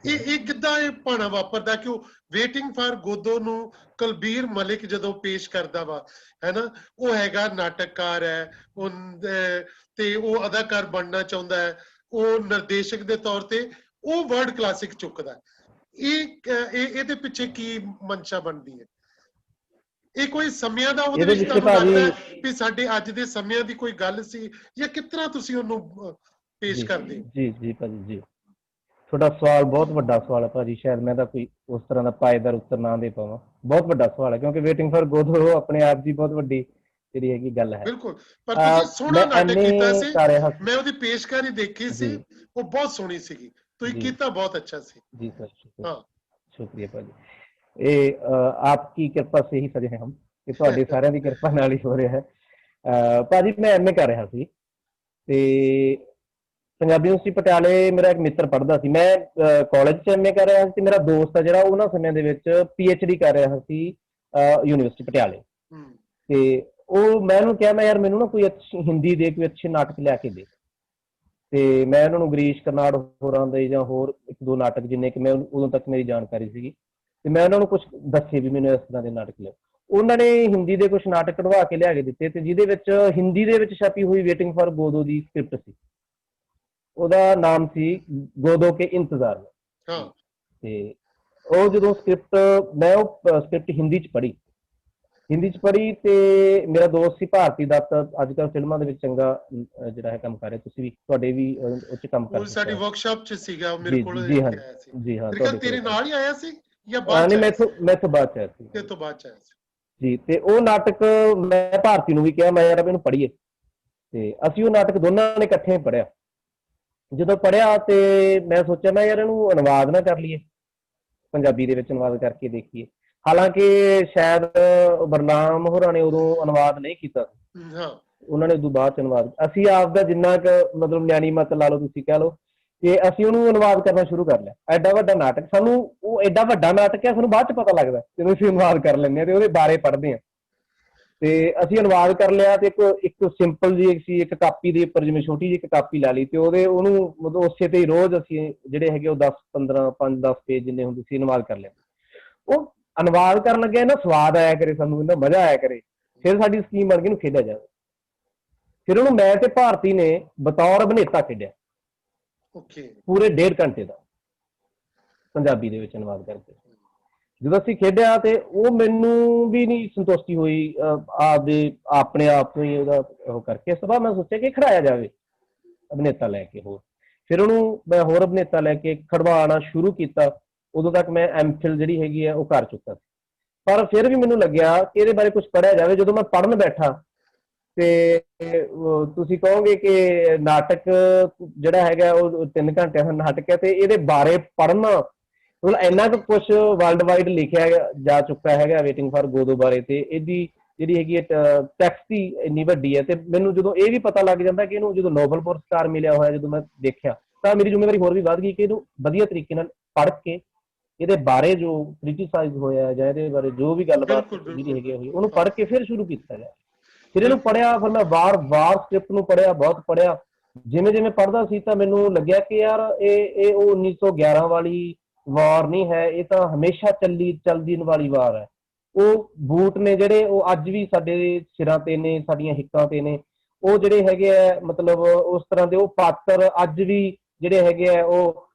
ਇਹ ਕਿੱਦਾਂ ਇਹ ਭਾਣਾ ਵਾਪਰਦਾ ਕਿ ਉਹ ਵੇਟਿੰਗ ਫਾਰ ਗੋਦੋ ਨੂੰ ਕੁਲਬੀਰ ਮਲਿਕ ਜਦੋਂ ਪੇਸ਼ ਕਰਦਾ ਵਾ, ਹੈ ਨਾ, ਉਹ ਹੈਗਾ ਨਾਟਕਕਾਰ ਹੈ, ਉਹ ਤੇ ਉਹ ਅਦਾਕਾਰ ਬਣਨਾ ਚਾਹੁੰਦਾ ਹੈ, ਉਹ ਨਿਰਦੇਸ਼ਕ ਦੇ ਤੌਰ ਤੇ ਉਹ ਵਰਲਡ ਕਲਾਸਿਕ ਚੁੱਕਦਾ। ਇਹਦੇ ਪਿੱਛੇ ਕੀ ਮਨਸ਼ਾ ਬਣਦੀ ਹੈ? ਇਹ ਕੋਈ ਸਮਿਆਂ ਦਾ ਉਹਦੇ ਵਿੱਚ ਤੁਹਾਨੂੰ ਲੱਗਦਾ ਵੀ ਸਾਡੇ ਅੱਜ ਦੇ ਸਮਿਆਂ ਦੀ ਕੋਈ ਗੱਲ ਸੀ, ਜਾਂ ਕਿਸ ਤਰ੍ਹਾਂ ਤੁਸੀਂ ਉਹਨੂੰ ਪੇਸ਼ ਕਰਦੇ? ਜੀ ਭਾਜੀ, ਜੀ ਤੁਹਾਡਾ ਸਵਾਲ ਬਹੁਤ ਵੱਡਾ ਸਵਾਲ ਹੈ ਭਾਜੀ, ਸ਼ਾਇਦ ਮੈਂ ਤਾਂ ਕੋਈ ਉਸ ਤਰ੍ਹਾਂ ਦਾ ਪਾਏਦਾਰ ਉੱਤਰ ਨਾ ਦੇ ਪਾਵਾਂ। ਬਹੁਤ ਵੱਡਾ ਸਵਾਲ ਹੈ, ਕਿਉਂਕਿ ਵੇਟਿੰਗ ਫਾਰ ਗੋਦੋ ਆਪਣੇ ਆਪ ਦੀ ਬਹੁਤ ਵੱਡੀ ਜਿਹੜੀ ਹੈਗੀ ਗੱਲ ਹੈ। ਬਿਲਕੁਲ, ਪਰ ਤੁਸੀਂ ਸੋਹਣਾ ਨਾਟਕ ਕੀਤਾ ਸੀ, ਮੈਂ ਉਹਦੀ ਪੇਸ਼ਕਾਰੀ ਦੇਖੀ ਸੀ, ਉਹ ਬਹੁਤ ਸੋਹਣੀ ਸੀਗੀ, ਤੁਸੀਂ ਕੀਤਾ ਬਹੁਤ ਅੱਛਾ ਸੀ। ਜੀ ਸਰ, ਸ਼ੁਕਰੀਆ ਭਾਜੀ। ਇਹ ਆਪਕੀ ਕਿਰਪਾ ਸੇ ਹੀ ਸਜੇ ਹਮ, ਇਹ ਤੁਹਾਡੇ ਸਾਰਿਆਂ ਦੀ ਕਿਰਪਾ ਨਾਲ ਹੀ ਹੋ ਰਿਹਾ ਹੈ। ਭਾਜੀ ਮੈਂ MA ਕਰ ਰਿਹਾ ਸੀ, ਤੇ ਪੰਜਾਬੀ ਯੂਨੀਵਰਸਿਟੀ ਪਟਿਆਲੇ ਮੇਰਾ ਇੱਕ ਮਿੱਤਰ ਪੜ੍ਹਦਾ ਸੀ। ਮੈਂ ਕਾਲਜ 'ਚ MA ਕਰ ਰਿਹਾ ਸੀ, ਤੇ ਮੇਰਾ ਦੋਸਤ ਆ ਜਿਹੜਾ ਉਹਨਾਂ ਸਮਿਆਂ ਦੇ ਵਿੱਚ PhD ਕਰ ਰਿਹਾ ਸੀ ਯੂਨੀਵਰਸਿਟੀ ਪਟਿਆਲੇ। ਤੇ ਉਹ ਮੈਂ ਉਹਨੂੰ ਕਿਹਾ, ਮੈਂ ਯਾਰ ਮੈਨੂੰ ਨਾ ਕੋਈ ਅੱਛੀ ਹਿੰਦੀ ਦੇ ਕੋਈ ਅੱਛੇ ਨਾਟਕ ਲਿਆ ਕੇ ਦੇ। ਤੇ ਮੈਂ ਉਹਨਾਂ ਨੂੰ ਗਰੀਸ਼ ਕਰਨਾੜ ਹੋਰਾਂ ਦੇ ਜਾਂ ਹੋਰ 1-2 ਨਾਟਕ ਜਿੰਨੇ ਕਿ ਮੈਂ ਉਦੋਂ ਤੱਕ ਮੇਰੀ ਜਾਣਕਾਰੀ ਸੀਗੀ, ਤੇ ਮੈਂ ਉਹਨਾਂ ਨੂੰ ਕੁਛ ਦੱਸੇ ਵੀ ਮੈਨੂੰ ਇਸ ਤਰ੍ਹਾਂ ਦੇ ਨਾਟਕ ਲਿਆ। ਉਹਨਾਂ ਨੇ ਹਿੰਦੀ ਦੇ ਕੁਛ ਨਾਟਕ ਕਢਵਾ ਕੇ ਲਿਆ ਕੇ ਦਿੱਤੇ, ਤੇ ਜਿਹਦੇ ਵਿੱਚ ਹਿੰਦੀ ਦੇ ਵਿੱਚ ਛਪੀ ਹੋਈ ਵੇਟਿੰਗ ਫਾਰ ਗੋਦੋ ਦੀ ਸਕ੍ਰਿਪਟ ਸੀ। ਉਹਦਾ ਨਾਮ ਸੀ ਗੋਦੋ ਕੇ ਇੰਤਜ਼ਾਰ ਮੇਂ। ਤੇ ਉਹ ਜਦੋਂ ਸਕ੍ਰਿਪਟ ਮੈਂ ਉਹ ਸਕ੍ਰਿਪਟ ਹਿੰਦੀ 'ਚ ਪੜ੍ਹੀ, ਤੇ ਮੇਰਾ ਦੋਸਤ ਸੀ ਭਾਰਤੀ ਦੱਤ, ਅੱਜ ਕੱਲ੍ਹ ਫਿਲਮਾਂ ਦੇ ਵਿੱਚ ਚੰਗਾ ਜਿਹੜਾ ਹੈ ਕੰਮ ਕਰ ਰਿਹਾ, ਤੁਸੀਂ ਵੀ ਤੁਹਾਡੇ ਵੀ ਉਹ 'ਚ ਕੰਮ ਕਰ ਰਹੇ। ਸਾਡੀ ਵਰਕਸ਼ਾਪ 'ਚ ਸੀਗਾ, ਮੇਰੇ ਕੋਲ ਜੀ ਹਾਂ, ਤੇਰੇ ਨਾਲ ਹੀ ਆਇਆ ਸੀ ਜਾਂ ਬਾਅਦ 'ਚ? ਨਹੀਂ, ਮੈਥੋਂ ਬਾਅਦ 'ਚ ਆਇਆ ਸੀ। ਤੇ ਤੋਂ ਬਾਅਦ 'ਚ ਆਇਆ ਸੀ ਜੀ। ਤੇ ਉਹ ਨਾਟਕ ਮੈਂ ਭਾਰਤੀ ਨੂੰ ਵੀ ਕਿਹਾ, ਮੈਂ ਯਾਰ ਇਹਨੂੰ ਪੜ੍ਹੀਏ, ਤੇ ਅਸੀਂ ਉਹ ਨਾਟਕ ਦੋਨਾਂ ਨੇ ਇਕੱਠੇ ਪੜ੍ਹਿਆ। ਜਦੋਂ ਪੜ੍ਹਿਆ ਤੇ ਮੈਂ ਸੋਚਿਆ ਮੈਂ ਯਾਰ ਇਹਨੂੰ ਅਨੁਵਾਦ ਨਾ ਕਰ ਲਈਏ, ਪੰਜਾਬੀ ਦੇ ਵਿੱਚ ਅਨੁਵਾਦ ਕਰਕੇ ਦੇਖੀਏ। ਹਾਲਾਂਕਿ ਸ਼ਾਇਦ ਬਰਨਾਮ ਹੋਰਾਂ ਨੇ ਉਦੋਂ ਅਨੁਵਾਦ ਨਹੀਂ ਕੀਤਾ, ਉਹਨਾਂ ਨੇ ਉਦੋਂ ਬਾਅਦ 'ਚ ਅਨੁਵਾਦ। ਅਸੀਂ ਆਪ ਦਾ ਜਿੰਨਾ ਕੁ ਮਤਲਬ ਨਿਆਣੀ ਮਤ ਲਾ ਲਓ, ਤੁਸੀਂ ਕਹਿ ਲਓ, ਕਿ ਅਸੀਂ ਉਹਨੂੰ ਅਨੁਵਾਦ ਕਰਨਾ ਸ਼ੁਰੂ ਕਰ ਲਿਆ। ਐਡਾ ਵੱਡਾ ਨਾਟਕ, ਸਾਨੂੰ ਉਹ ਐਡਾ ਵੱਡਾ ਨਾਟਕ ਹੈ, ਸਾਨੂੰ ਬਾਅਦ 'ਚ ਪਤਾ ਲੱਗਦਾ ਜਦੋਂ ਅਸੀਂ ਅਨੁਵਾਦ ਕਰ ਲੈਂਦੇ ਹਾਂ ਤੇ ਉਹਦੇ ਬਾਰੇ ਪੜ੍ਹਦੇ ਹਾਂ। ਤੇ ਅਸੀਂ ਅਨੁਵਾਦ ਕਰ ਲਿਆ, ਤੇ ਇੱਕ ਸਿੰਪਲ ਜੀ ਸੀ, ਇੱਕ ਕਾਪੀ ਦੇ ਉੱਪਰ ਜਿਵੇਂ ਛੋਟੀ ਜਿਹੀ ਇੱਕ ਕਾਪੀ ਲਾ ਲਈ, ਤੇ ਉਹਨੂੰ ਮਤਲਬ ਉਸੇ ਤੇ ਹੀ ਰੋਜ਼ ਅਸੀਂ ਜਿਹੜੇ ਹੈਗੇ ਉਹ 10-15 5-10 ਪੇਜ ਜਿੰਨੇ ਹੁੰਦੇ ਸੀ ਅਨੁਵਾਦ ਕਰ ਲਿਆ। ਉਹ ਅਨੁਵਾਦ ਕਰਨ ਲੱਗਿਆ ਨਾ ਸਵਾਦ ਆਇਆ ਕਰੇ, ਸਾਨੂੰ ਇਹਦਾ ਮਜ਼ਾ ਆਇਆ ਕਰੇ, ਫਿਰ ਸਾਡੀ ਸਕੀਮ ਬਣ ਕੇ ਇਹਨੂੰ ਖੇਡਿਆ ਜਾਵੇ। ਫਿਰ ਉਹਨੂੰ ਮੈਂ ਤੇ ਭਾਰਤੀ ਨੇ ਬਤੌਰ ਅਭਿਨੇਤਾ ਖੇਡਿਆ ਪੂਰੇ 1.5 ਘੰਟੇ ਦਾ, ਪੰਜਾਬੀ ਦੇ ਵਿੱਚ ਅਨੁਵਾਦ ਕਰਕੇ। ਜਦੋਂ ਅਸੀਂ ਖੇਡਿਆ ਤੇ ਉਹ ਮੈਨੂੰ ਵੀ ਨਹੀਂ ਸੰਤੁਸ਼ਟੀ ਹੋਈ ਆਪਣੇ ਆਪ ਤੋਂ ਹੀ ਉਹਦਾ ਉਹ ਕਰਕੇ। ਇਸ ਤੋਂ ਬਾਅਦ ਮੈਂ ਸੋਚਿਆ ਕਿ ਖੜਾਇਆ ਜਾਵੇ ਅਭਿਨੇਤਾ ਲੈ ਕੇ ਹੋਰ। ਫਿਰ ਉਹਨੂੰ ਮੈਂ ਹੋਰ ਅਭਿਨੇਤਾ ਲੈ ਕੇ ਖੜਵਾਉਣਾ ਸ਼ੁਰੂ ਕੀਤਾ। ਉਦੋਂ ਤੱਕ ਮੈਂ MPhil ਜਿਹੜੀ ਹੈਗੀ ਆ ਉਹ ਕਰ ਚੁੱਕਾ ਸੀ, ਪਰ ਫਿਰ ਵੀ ਮੈਨੂੰ ਲੱਗਿਆ ਕਿ ਇਹਦੇ ਬਾਰੇ ਕੁਛ ਪੜ੍ਹਿਆ ਜਾਵੇ। ਜਦੋਂ ਮੈਂ ਪੜ੍ਹਨ ਬੈਠਾ ਤੇ ਤੁਸੀਂ ਕਹੋਗੇ ਕਿ ਨਾਟਕ ਜਿਹੜਾ ਹੈਗਾ ਉਹ 3 ਘੰਟਿਆਂ ਦਾ ਨਾਟਕ ਹੈ, ਤੇ ਇਹਦੇ ਬਾਰੇ ਪੜ੍ਹਨਾ ਮਤਲਬ ਇੰਨਾ ਕੁ ਕੁਛ ਵਰਲਡ ਵਾਈਡ ਲਿਖਿਆ ਜਾ ਚੁੱਕਾ ਹੈਗਾ ਵੇਟਿੰਗ ਫਾਰ ਗੋਦੋ ਬਾਰੇ, ਤੇ ਇਹਦੀ ਜਿਹੜੀ ਹੈਗੀ ਹੈ ਟੈਕਸਟ ਹੀ ਇੰਨੀ ਵੱਡੀ ਹੈ। ਤੇ ਮੈਨੂੰ ਜਦੋਂ ਇਹ ਵੀ ਪਤਾ ਲੱਗ ਜਾਂਦਾ ਕਿ ਇਹਨੂੰ ਜਦੋਂ ਨੋਬਲ ਪੁਰਸਕਾਰ ਮਿਲਿਆ ਹੋਇਆ, ਜਦੋਂ ਮੈਂ ਦੇਖਿਆ, ਤਾਂ ਮੇਰੀ ਜ਼ਿੰਮੇਵਾਰੀ ਹੋਰ ਵੀ ਵੱਧ ਗਈ ਕਿ ਇਹਨੂੰ ਵਧੀਆ ਤਰੀਕੇ ਨਾਲ ਪੜ੍ਹ ਕੇ ਇਹਦੇ ਬਾਰੇ ਜੋ ਕ੍ਰਿਟੀਸਾਈਜ਼ ਹੋਇਆ ਜਾਂ ਇਹਦੇ ਬਾਰੇ ਜੋ ਵੀ ਗੱਲਬਾਤ ਜਿਹੜੀ ਹੈਗੀ ਹੋਈ ਉਹਨੂੰ ਪੜ੍ਹ ਕੇ ਫਿਰ ਸ਼ੁਰੂ ਕੀਤਾ ਜਾਏ। ਫਿਰ ਇਹਨੂੰ ਪੜ੍ਹਿਆ, ਫਿਰ ਮੈਂ ਵਾਰ-ਵਾਰ ਸਕ੍ਰਿਪਟ ਨੂੰ ਪੜ੍ਹਿਆ, ਬਹੁਤ ਪੜ੍ਹਿਆ, ਜਿਵੇਂ ਜਿਵੇਂ ਪੜ੍ਹਦਾ ਸੀ ਤਾਂ ਮੈਨੂੰ ਲੱਗਿਆ ਕਿ ਯਾਰ ਇਹ ਉਹ 1911 ਵਾਲੀ ਵਾਰ ਨਹੀਂ ਹੈ, ਇਹ ਤਾਂ ਹਮੇਸ਼ਾ ਚੱਲਦੀ ਵਾਲੀ ਵਾਰ ਹੈ। ਉਹ ਬੂਟ ਨੇ ਜਿਹੜੇ ਉਹ ਅੱਜ ਵੀ ਸਾਡੇ ਸਿਰਾਂ ਤੇ ਨੇ, ਸਾਡੀਆਂ ਹਿੱਕਾਂ ਤੇ ਨੇ, ਉਹ ਜਿਹੜੇ ਹੈਗੇ ਆ ਮਤਲਬ ਉਸ ਤਰ੍ਹਾਂ ਦੇ ਉਹ ਪਾਤਰ ਅੱਜ ਵੀ ਜਿਹੜੇ ਹੈਗੇ ਆ ਉਹ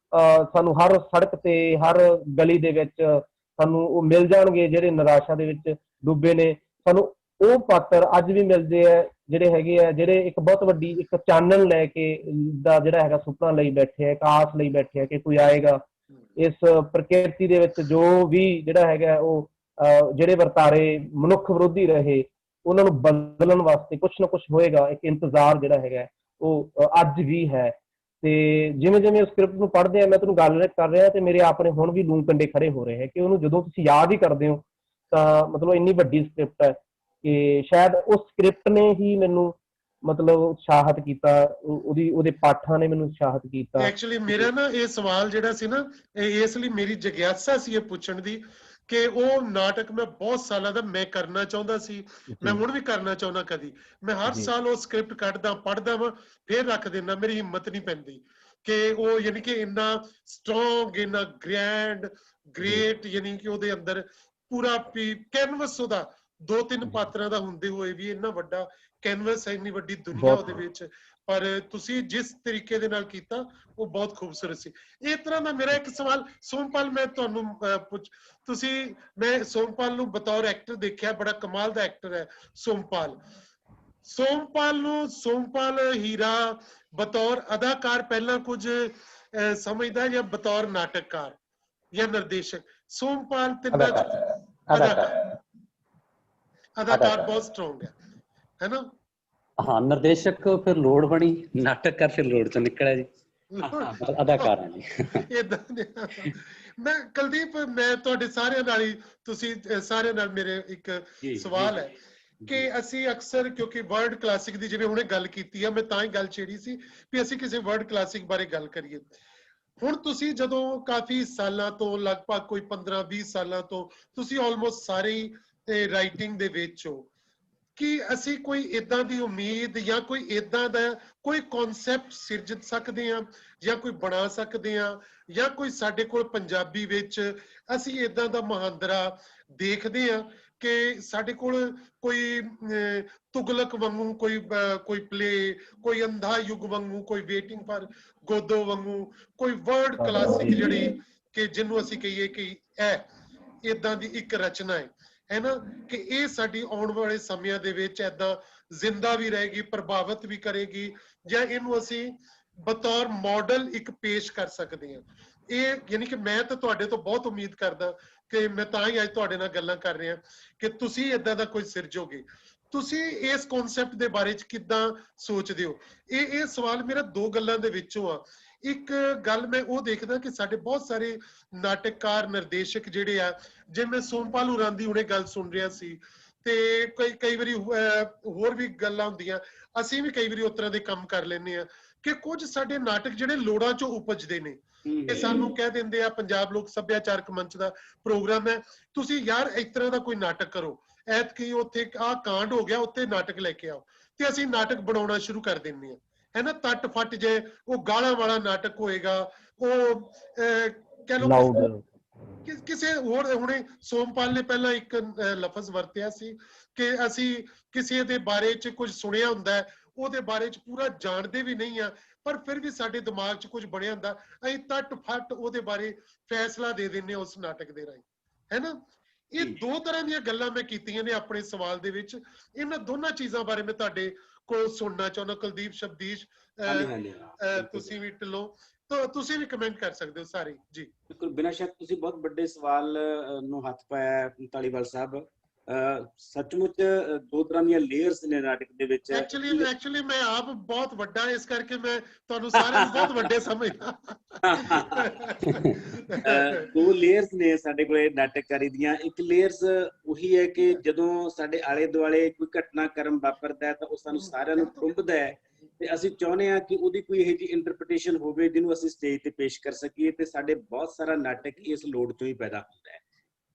ਸਾਨੂੰ ਹਰ ਸੜਕ ਤੇ ਹਰ ਗਲੀ ਦੇ ਵਿੱਚ ਸਾਨੂੰ ਉਹ ਮਿਲ ਜਾਣਗੇ, ਜਿਹੜੇ ਨਿਰਾਸ਼ਾ ਦੇ ਵਿੱਚ ਡੁੱਬੇ ਨੇ। ਸਾਨੂੰ ਉਹ ਪਾਤਰ ਅੱਜ ਵੀ ਮਿਲਦੇ ਆ ਜਿਹੜੇ ਹੈਗੇ ਆ, ਜਿਹੜੇ ਇੱਕ ਬਹੁਤ ਵੱਡੀ ਇੱਕ ਚਾਨਣ ਲੈ ਕੇ ਦਾ ਜਿਹੜਾ ਹੈਗਾ ਸੁਪਨਾ ਲਈ ਬੈਠੇ ਆ, ਇੱਕ ਆਸ ਲਈ ਬੈਠੇ ਆ ਕਿ ਕੋਈ ਆਏਗਾ ਇਸ ਪ੍ਰਕਿਰਤੀ ਦੇ ਵਿੱਚ ਜੋ ਵੀ ਜਿਹੜਾ ਹੈਗਾ ਉਹ ਜਿਹੜੇ ਵਰਤਾਰੇ ਮਨੁੱਖ ਵਿਰੋਧੀ ਰਹੇ ਉਹਨਾਂ ਨੂੰ ਬਦਲਣ ਵਾਸਤੇ ਕੁਛ ਨਾ ਕੁਛ ਹੋਏਗਾ। ਇੱਕ ਇੰਤਜ਼ਾਰ ਜਿਹੜਾ ਹੈਗਾ ਉਹ ਅੱਜ ਵੀ ਹੈ। ਤੇ ਜਿਵੇਂ ਜਿਵੇਂ ਉਸ ਸਕ੍ਰਿਪਟ ਨੂੰ ਪੜ੍ਹਦੇ ਆ, ਮੈਂ ਤੁਹਾਨੂੰ ਗੱਲ ਕਰ ਰਿਹਾ ਤੇ ਮੇਰੇ ਆਪਣੇ ਹੁਣ ਵੀ ਲੂੰ ਕੰਡੇ ਖੜੇ ਹੋ ਰਹੇ ਹੈ ਕਿ ਉਹਨੂੰ ਜਦੋਂ ਤੁਸੀਂ ਯਾਦ ਹੀ ਕਰਦੇ ਹੋ ਤਾਂ ਮਤਲਬ ਇੰਨੀ ਵੱਡੀ ਸਕ੍ਰਿਪਟ ਹੈ ਕਿ ਸ਼ਾਇਦ ਉਸ ਸਕ੍ਰਿਪਟ ਨੇ ਹੀ ਮੈਨੂੰ ਮਤਲਬ ਉਤਸ਼ਾਹਿਤ ਕੀਤਾ, ਉਹਦੇ ਪਾਠਾਂ ਨੇ ਮੈਨੂੰ ਉਤਸ਼ਾਹਿਤ ਕੀਤਾ। ਐਕਚੁਅਲੀ ਮੇਰਾ ਨਾ ਇਹ ਸਵਾਲ ਜਿਹੜਾ ਸੀ ਨਾ, ਇਸ ਲਈ ਮੇਰੀ ਜਿਗਿਆਸਾ ਸੀ ਇਹ ਪੁੱਛਣ ਦੀ ਕਿ ਉਹ ਨਾਟਕ ਮੈਂ ਬਹੁਤ ਸਾਲਾਂ ਦਾ ਮੈਂ ਕਰਨਾ ਚਾਹੁੰਦਾ ਸੀ, ਮੈਂ ਹੁਣ ਵੀ ਕਰਨਾ ਚਾਹੁੰਦਾ। ਕਦੀ ਮੈਂ ਹਰ ਸਾਲ ਉਹ ਸਕ੍ਰਿਪਟ ਕੱਢਦਾ ਪੜ੍ਹਦਾ ਵਾਂ, ਫੇਰ ਰੱਖ ਦਿੰਦਾ, ਮੇਰੀ ਹਿੰਮਤ ਨਹੀਂ ਪੈਂਦੀ ਕਿ ਉਹ ਯਾਨੀ ਕਿ ਇੰਨਾ ਸਟਰੋਂਗ, ਇੰਨਾ ਗ੍ਰੈਂਡ ਗ੍ਰੇਟ, ਯਾਨੀ ਕਿ ਉਹਦੇ ਅੰਦਰ ਪੂਰਾ ਕੈਨਵਸ ਉਹਦਾ 2-3 ਪਾਤਰਾਂ ਦਾ ਹੁੰਦੇ ਹੋਏ ਵੀ ਇੰਨਾ ਵੱਡਾ ਕੈਨਵਸ ਹੈ, ਇੰਨੀ ਵੱਡੀ ਦੁਨੀਆ ਉਹਦੇ ਵਿੱਚ। ਪਰ ਤੁਸੀਂ ਜਿਸ ਤਰੀਕੇ ਦੇ ਨਾਲ ਕੀਤਾ ਉਹ ਬਹੁਤ ਖੂਬਸੂਰਤ ਸੀ। ਇਸ ਤਰ੍ਹਾਂ ਦਾ ਮੇਰਾ ਇੱਕ ਸਵਾਲ ਸੋਮਪਾਲ, ਮੈਂ ਤੁਹਾਨੂੰ ਮੈਂ ਸੋਮਪਾਲ ਨੂੰ ਬਤੌਰ ਐਕਟਰ ਦੇਖਿਆ, ਬੜਾ ਕਮਾਲ ਦਾ ਐਕਟਰ ਹੈ ਸੋਮਪਾਲ। ਸੋਮਪਾਲ ਹੀਰਾ ਬਤੌਰ ਅਦਾਕਾਰ ਪਹਿਲਾਂ ਕੁਝ ਸਮਝਦਾ ਜਾਂ ਬਤੌਰ ਨਾਟਕਕਾਰ ਜਾਂ ਨਿਰਦੇਸ਼ਕ? ਸੋਮਪਾਲ ਤਿੰਨਾਂ ਅਦਾਕਾਰ ਬਹੁਤ ਸਟਰੋਂਗ ਹੈ ਨਾ? ਹਾਂ, ਨਿਰਦੇਸ਼ਕ ਫਿਰ ਲੋੜ ਬਣੀ, ਨਾਟਕਕਾਰ ਫਿਰ ਲੋੜ ਚੋਂ ਨਿਕਲਿਆ ਜੀ, ਅਦਾਕਾਰ ਹਾਂ ਜੀ। ਏਦਾਂ ਮੈਂ ਕੁਲਦੀਪ, ਮੈਂ ਤੁਹਾਡੇ ਸਾਰਿਆਂ ਨਾਲ ਹੀ, ਤੁਸੀਂ ਸਾਰਿਆਂ ਨਾਲ ਮੇਰੇ ਇੱਕ ਸਵਾਲ ਹੈ ਕਿ ਅਸੀਂ ਅਕਸਰ, ਕਿਉਂਕਿ ਵਰਲਡ ਕਲਾਸਿਕ ਦੀ ਜਿਵੇਂ ਹੁਣੇ ਗੱਲ ਕੀਤੀ ਆ, ਮੈਂ ਤਾਂ ਹੀ ਗੱਲ ਛੇੜੀ ਸੀ ਵੀ ਅਸੀਂ ਕਿਸੇ ਵਰਲਡ ਕਲਾਸਿਕ ਬਾਰੇ ਗੱਲ ਕਰੀਏ। ਹੁਣ ਤੁਸੀਂ ਜਦੋਂ ਕਾਫੀ ਸਾਲਾਂ ਤੋਂ, ਲਗਭਗ ਕੋਈ 15-20 ਸਾਲਾਂ ਤੋਂ ਤੁਸੀਂ ਆਲਮੋਸਟ ਸਾਰੇ ਹੀ ਰਾਈਟਿੰਗ ਦੇ ਵਿੱਚ ਹੋ, ਕਿ ਅਸੀਂ ਕੋਈ ਇਦਾਂ ਦੀ ਉਮੀਦ ਜਾਂ ਕੋਈ ਇਦਾਂ ਦਾ ਕੋਈ ਕਨਸੈਪਟ ਸਿਰਜ ਸਕਦੇ ਹਾਂ ਜਾਂ ਕੋਈ ਬਣਾ ਸਕਦੇ ਹਾਂ, ਜਾਂ ਕੋਈ ਸਾਡੇ ਕੋਲ ਪੰਜਾਬੀ ਵਿੱਚ ਅਸੀਂ ਇਦਾਂ ਦਾ ਮੁਹਾਂਦਰਾ ਦੇਖਦੇ ਹਾਂ ਕਿ ਸਾਡੇ ਕੋਲ ਕੋਈ ਤੁਗਲਕ ਵਾਂਗੂ ਕੋਈ ਪਲੇ, ਕੋਈ ਅੰਧਾ ਯੁੱਗ ਵਾਂਗੂ, ਕੋਈ ਵੇਟਿੰਗ ਫਾਰ ਗੋਦੋ ਵਾਂਗੂ ਕੋਈ ਵਰਲਡ ਕਲਾਸਿਕ ਜਿਹੜੀ ਕਿ ਜਿਹਨੂੰ ਅਸੀਂ ਕਹੀਏ ਕਿ ਇਹ ਇਦਾਂ ਦੀ ਇੱਕ ਰਚਨਾ ਹੈ ਨਾ, ਕਿ ਇਹ ਸਾਡੀ ਆਉਣ ਵਾਲੇ ਸਮਿਆਂ ਦੇ ਵਿੱਚ ਏਦਾਂ ਜ਼ਿੰਦਾ ਵੀ ਰਹੇਗੀ, ਪ੍ਰਭਾਵਿਤ ਵੀ ਕਰੇਗੀ, ਜਾਂ ਇਹਨੂੰ ਅਸੀਂ ਬਤੌਰ ਮਾਡਲ ਇੱਕ ਪੇਸ਼ ਕਰ ਸਕਦੇ ਹਾਂ? ਇਹ ਯਾਨੀ ਕਿ ਮੈਂ ਤਾਂ ਤੁਹਾਡੇ ਤੋਂ ਬਹੁਤ ਉਮੀਦ ਕਰਦਾ ਕਿ ਮੈਂ ਤਾਂ ਹੀ ਅੱਜ ਤੁਹਾਡੇ ਨਾਲ ਗੱਲਾਂ ਕਰ ਰਿਹਾ ਕਿ ਤੁਸੀਂ ਏਦਾਂ ਦਾ ਕੋਈ ਸਿਰਜੋਗੇ। ਤੁਸੀਂ ਇਸ ਕਨਸੈਪਟ ਦੇ ਬਾਰੇ ਚ ਕਿੱਦਾਂ ਸੋਚਦੇ ਹੋ? ਇਹ ਸਵਾਲ ਮੇਰਾ ਦੋ ਗੱਲਾਂ ਦੇ ਵਿੱਚੋਂ ਆ। ਇੱਕ ਗੱਲ ਮੈਂ ਉਹ ਦੇਖਦਾ ਕਿ ਸਾਡੇ ਬਹੁਤ ਸਾਰੇ ਨਾਟਕਕਾਰ, ਨਿਰਦੇਸ਼ਕ ਜਿਹੜੇ ਆ, ਜੇ ਮੈਂ ਸੋਮਪਾਲ ਹੋਰਾਂ ਦੀ ਹੁਣੇ ਗੱਲ ਸੁਣ ਰਿਹਾ ਸੀ, ਤੇ ਕਈ ਵਾਰੀ ਹੋਰ ਵੀ ਗੱਲਾਂ ਹੁੰਦੀਆਂ, ਅਸੀਂ ਵੀ ਕਈ ਵਾਰੀ ਉਸ ਤਰ੍ਹਾਂ ਦੇ ਕੰਮ ਕਰ ਲੈਂਦੇ ਆ ਕਿ ਕੁਝ ਸਾਡੇ ਨਾਟਕ ਜਿਹੜੇ ਲੋੜਾਂ ਚੋਂ ਉਪਜਦੇ ਨੇ, ਕਿ ਸਾਨੂੰ ਕਹਿ ਦਿੰਦੇ ਆ ਪੰਜਾਬ ਲੋਕ ਸੱਭਿਆਚਾਰਕ ਮੰਚ ਦਾ ਪ੍ਰੋਗਰਾਮ ਹੈ, ਤੁਸੀਂ ਯਾਰ ਇਸ ਤਰ੍ਹਾਂ ਦਾ ਕੋਈ ਨਾਟਕ ਕਰੋ, ਐਤਕੀ ਉੱਥੇ ਆਹ ਕਾਂਡ ਹੋ ਗਿਆ, ਉੱਥੇ ਨਾਟਕ ਲੈ ਕੇ ਆਓ, ਤੇ ਅਸੀਂ ਨਾਟਕ ਬਣਾਉਣਾ ਸ਼ੁਰੂ ਕਰ ਦਿੰਦੇ ਹਾਂ, ਹੈ ਨਾ? ਤੱਟ ਫੱਟ ਜੇ ਉਹ ਗਾਲਾਂ ਵਾਲਾ ਨਾਟਕ ਹੋਏਗਾ, ਉਹ ਕਹਿ ਲਓ ਕਿਸੇ ਹੋਰ, ਹੁਣੇ ਸੋਮਪਾਲ ਨੇ ਪਹਿਲਾਂ ਇੱਕ ਲਫ਼ਜ਼ ਵਰਤਿਆ ਸੀ ਕਿ ਅਸੀਂ ਕਿਸੇ ਦੇ ਬਾਰੇ ਚ ਕੁਝ ਸੁਣਿਆ ਹੁੰਦਾ, ਉਹਦੇ ਬਾਰੇ ਚ ਪੂਰਾ ਜਾਣਦੇ ਵੀ ਨਹੀਂ ਆ, ਪਰ ਫਿਰ ਵੀ ਸਾਡੇ ਦਿਮਾਗ ਚ ਕੁਝ ਬਣਿਆ ਹੁੰਦਾ, ਅਸੀਂ ਤੱਟ ਫੱਟ ਉਹਦੇ ਬਾਰੇ ਫੈਸਲਾ ਦੇ ਦਿੰਦੇ ਉਸ ਨਾਟਕ ਦੇ ਰਾਹੀਂ, ਹੈ ਨਾ? ਇਹ ਦੋ ਤਰ੍ਹਾਂ ਦੀਆਂ ਗੱਲਾਂ ਮੈਂ ਕੀਤੀਆਂ ਨੇ ਆਪਣੇ ਸਵਾਲ ਦੇ ਵਿੱਚ। ਇਹਨਾਂ ਦੋਨਾਂ ਚੀਜ਼ਾਂ ਬਾਰੇ ਮੈਂ ਤੁਹਾਡੇ ਕੋਲ ਸੁਣਨਾ ਚਾਹੁੰਦਾ। ਕੁਲਦੀਪ, ਸ਼ਬਦੀਸ਼, ਤੁਸੀਂ ਵੀ ਢਿੱਲੋਂ, ਤਾਂ ਤੁਸੀਂ ਵੀ ਕਮੈਂਟ ਕਰ ਸਕਦੇ ਹੋ ਸਾਰੇ ਜੀ। ਬਿਲਕੁਲ, ਬਿਨਾਂ ਸ਼ੱਕ ਤੁਸੀਂ ਬਹੁਤ ਵੱਡੇ ਸਵਾਲ ਨੂੰ ਹੱਥ ਪਾਇਆ ਧਾਲੀਵਾਲ ਸਾਹਿਬ। ਸੱਚਮੁੱਚ ਦੋ ਤਰ੍ਹਾਂ ਦੀਆਂ ਲੇਅਰਸ ਨੇ ਨਾਟਕ ਦੇ ਵਿੱਚ। ਐਕਚੁਅਲੀ ਮੈਂ ਆਪ ਬਹੁਤ ਵੱਡਾ, ਇਸ ਕਰਕੇ ਮੈਂ ਤੁਹਾਨੂੰ ਸਾਰਿਆਂ ਨੂੰ ਬਹੁਤ ਵੱਡੇ ਸਮਝਦਾ। ਦੋ ਲੇਅਰਸ ਨੇ ਸਾਡੇ ਕੋਲੇ ਨਾਟਕਕਾਰੀ ਦੀਆਂ। ਇੱਕ ਲੇਅਰਸ ਉਹੀ ਹੈ ਕਿ ਜਦੋਂ ਸਾਡੇ ਆਲੇ ਦੁਆਲੇ ਕੋਈ ਘਟਨਾਕ੍ਰਮ ਵਾਪਰਦਾ ਹੈ ਤਾਂ ਉਹ ਸਾਨੂੰ ਸਾਰਿਆਂ ਨੂੰ ਟੁੰਬਦਾ ਹੈ, ਤੇ ਅਸੀਂ ਚਾਹੁੰਦੇ ਹਾਂ ਕਿ ਉਹਦੀ ਕੋਈ ਇਹੋ ਜਿਹੀ ਇੰਟਰਪ੍ਰੀਟੇਸ਼ਨ ਹੋਵੇ ਜਿਹਨੂੰ ਅਸੀਂ ਸਟੇਜ ਤੇ ਪੇਸ਼ ਕਰ ਸਕੀਏ, ਤੇ ਸਾਡੇ ਬਹੁਤ ਸਾਰਾ ਨਾਟਕ ਇਸ ਲੋੜ ਤੋਂ ਹੀ ਪੈਦਾ ਹੁੰਦਾ ਹੈ।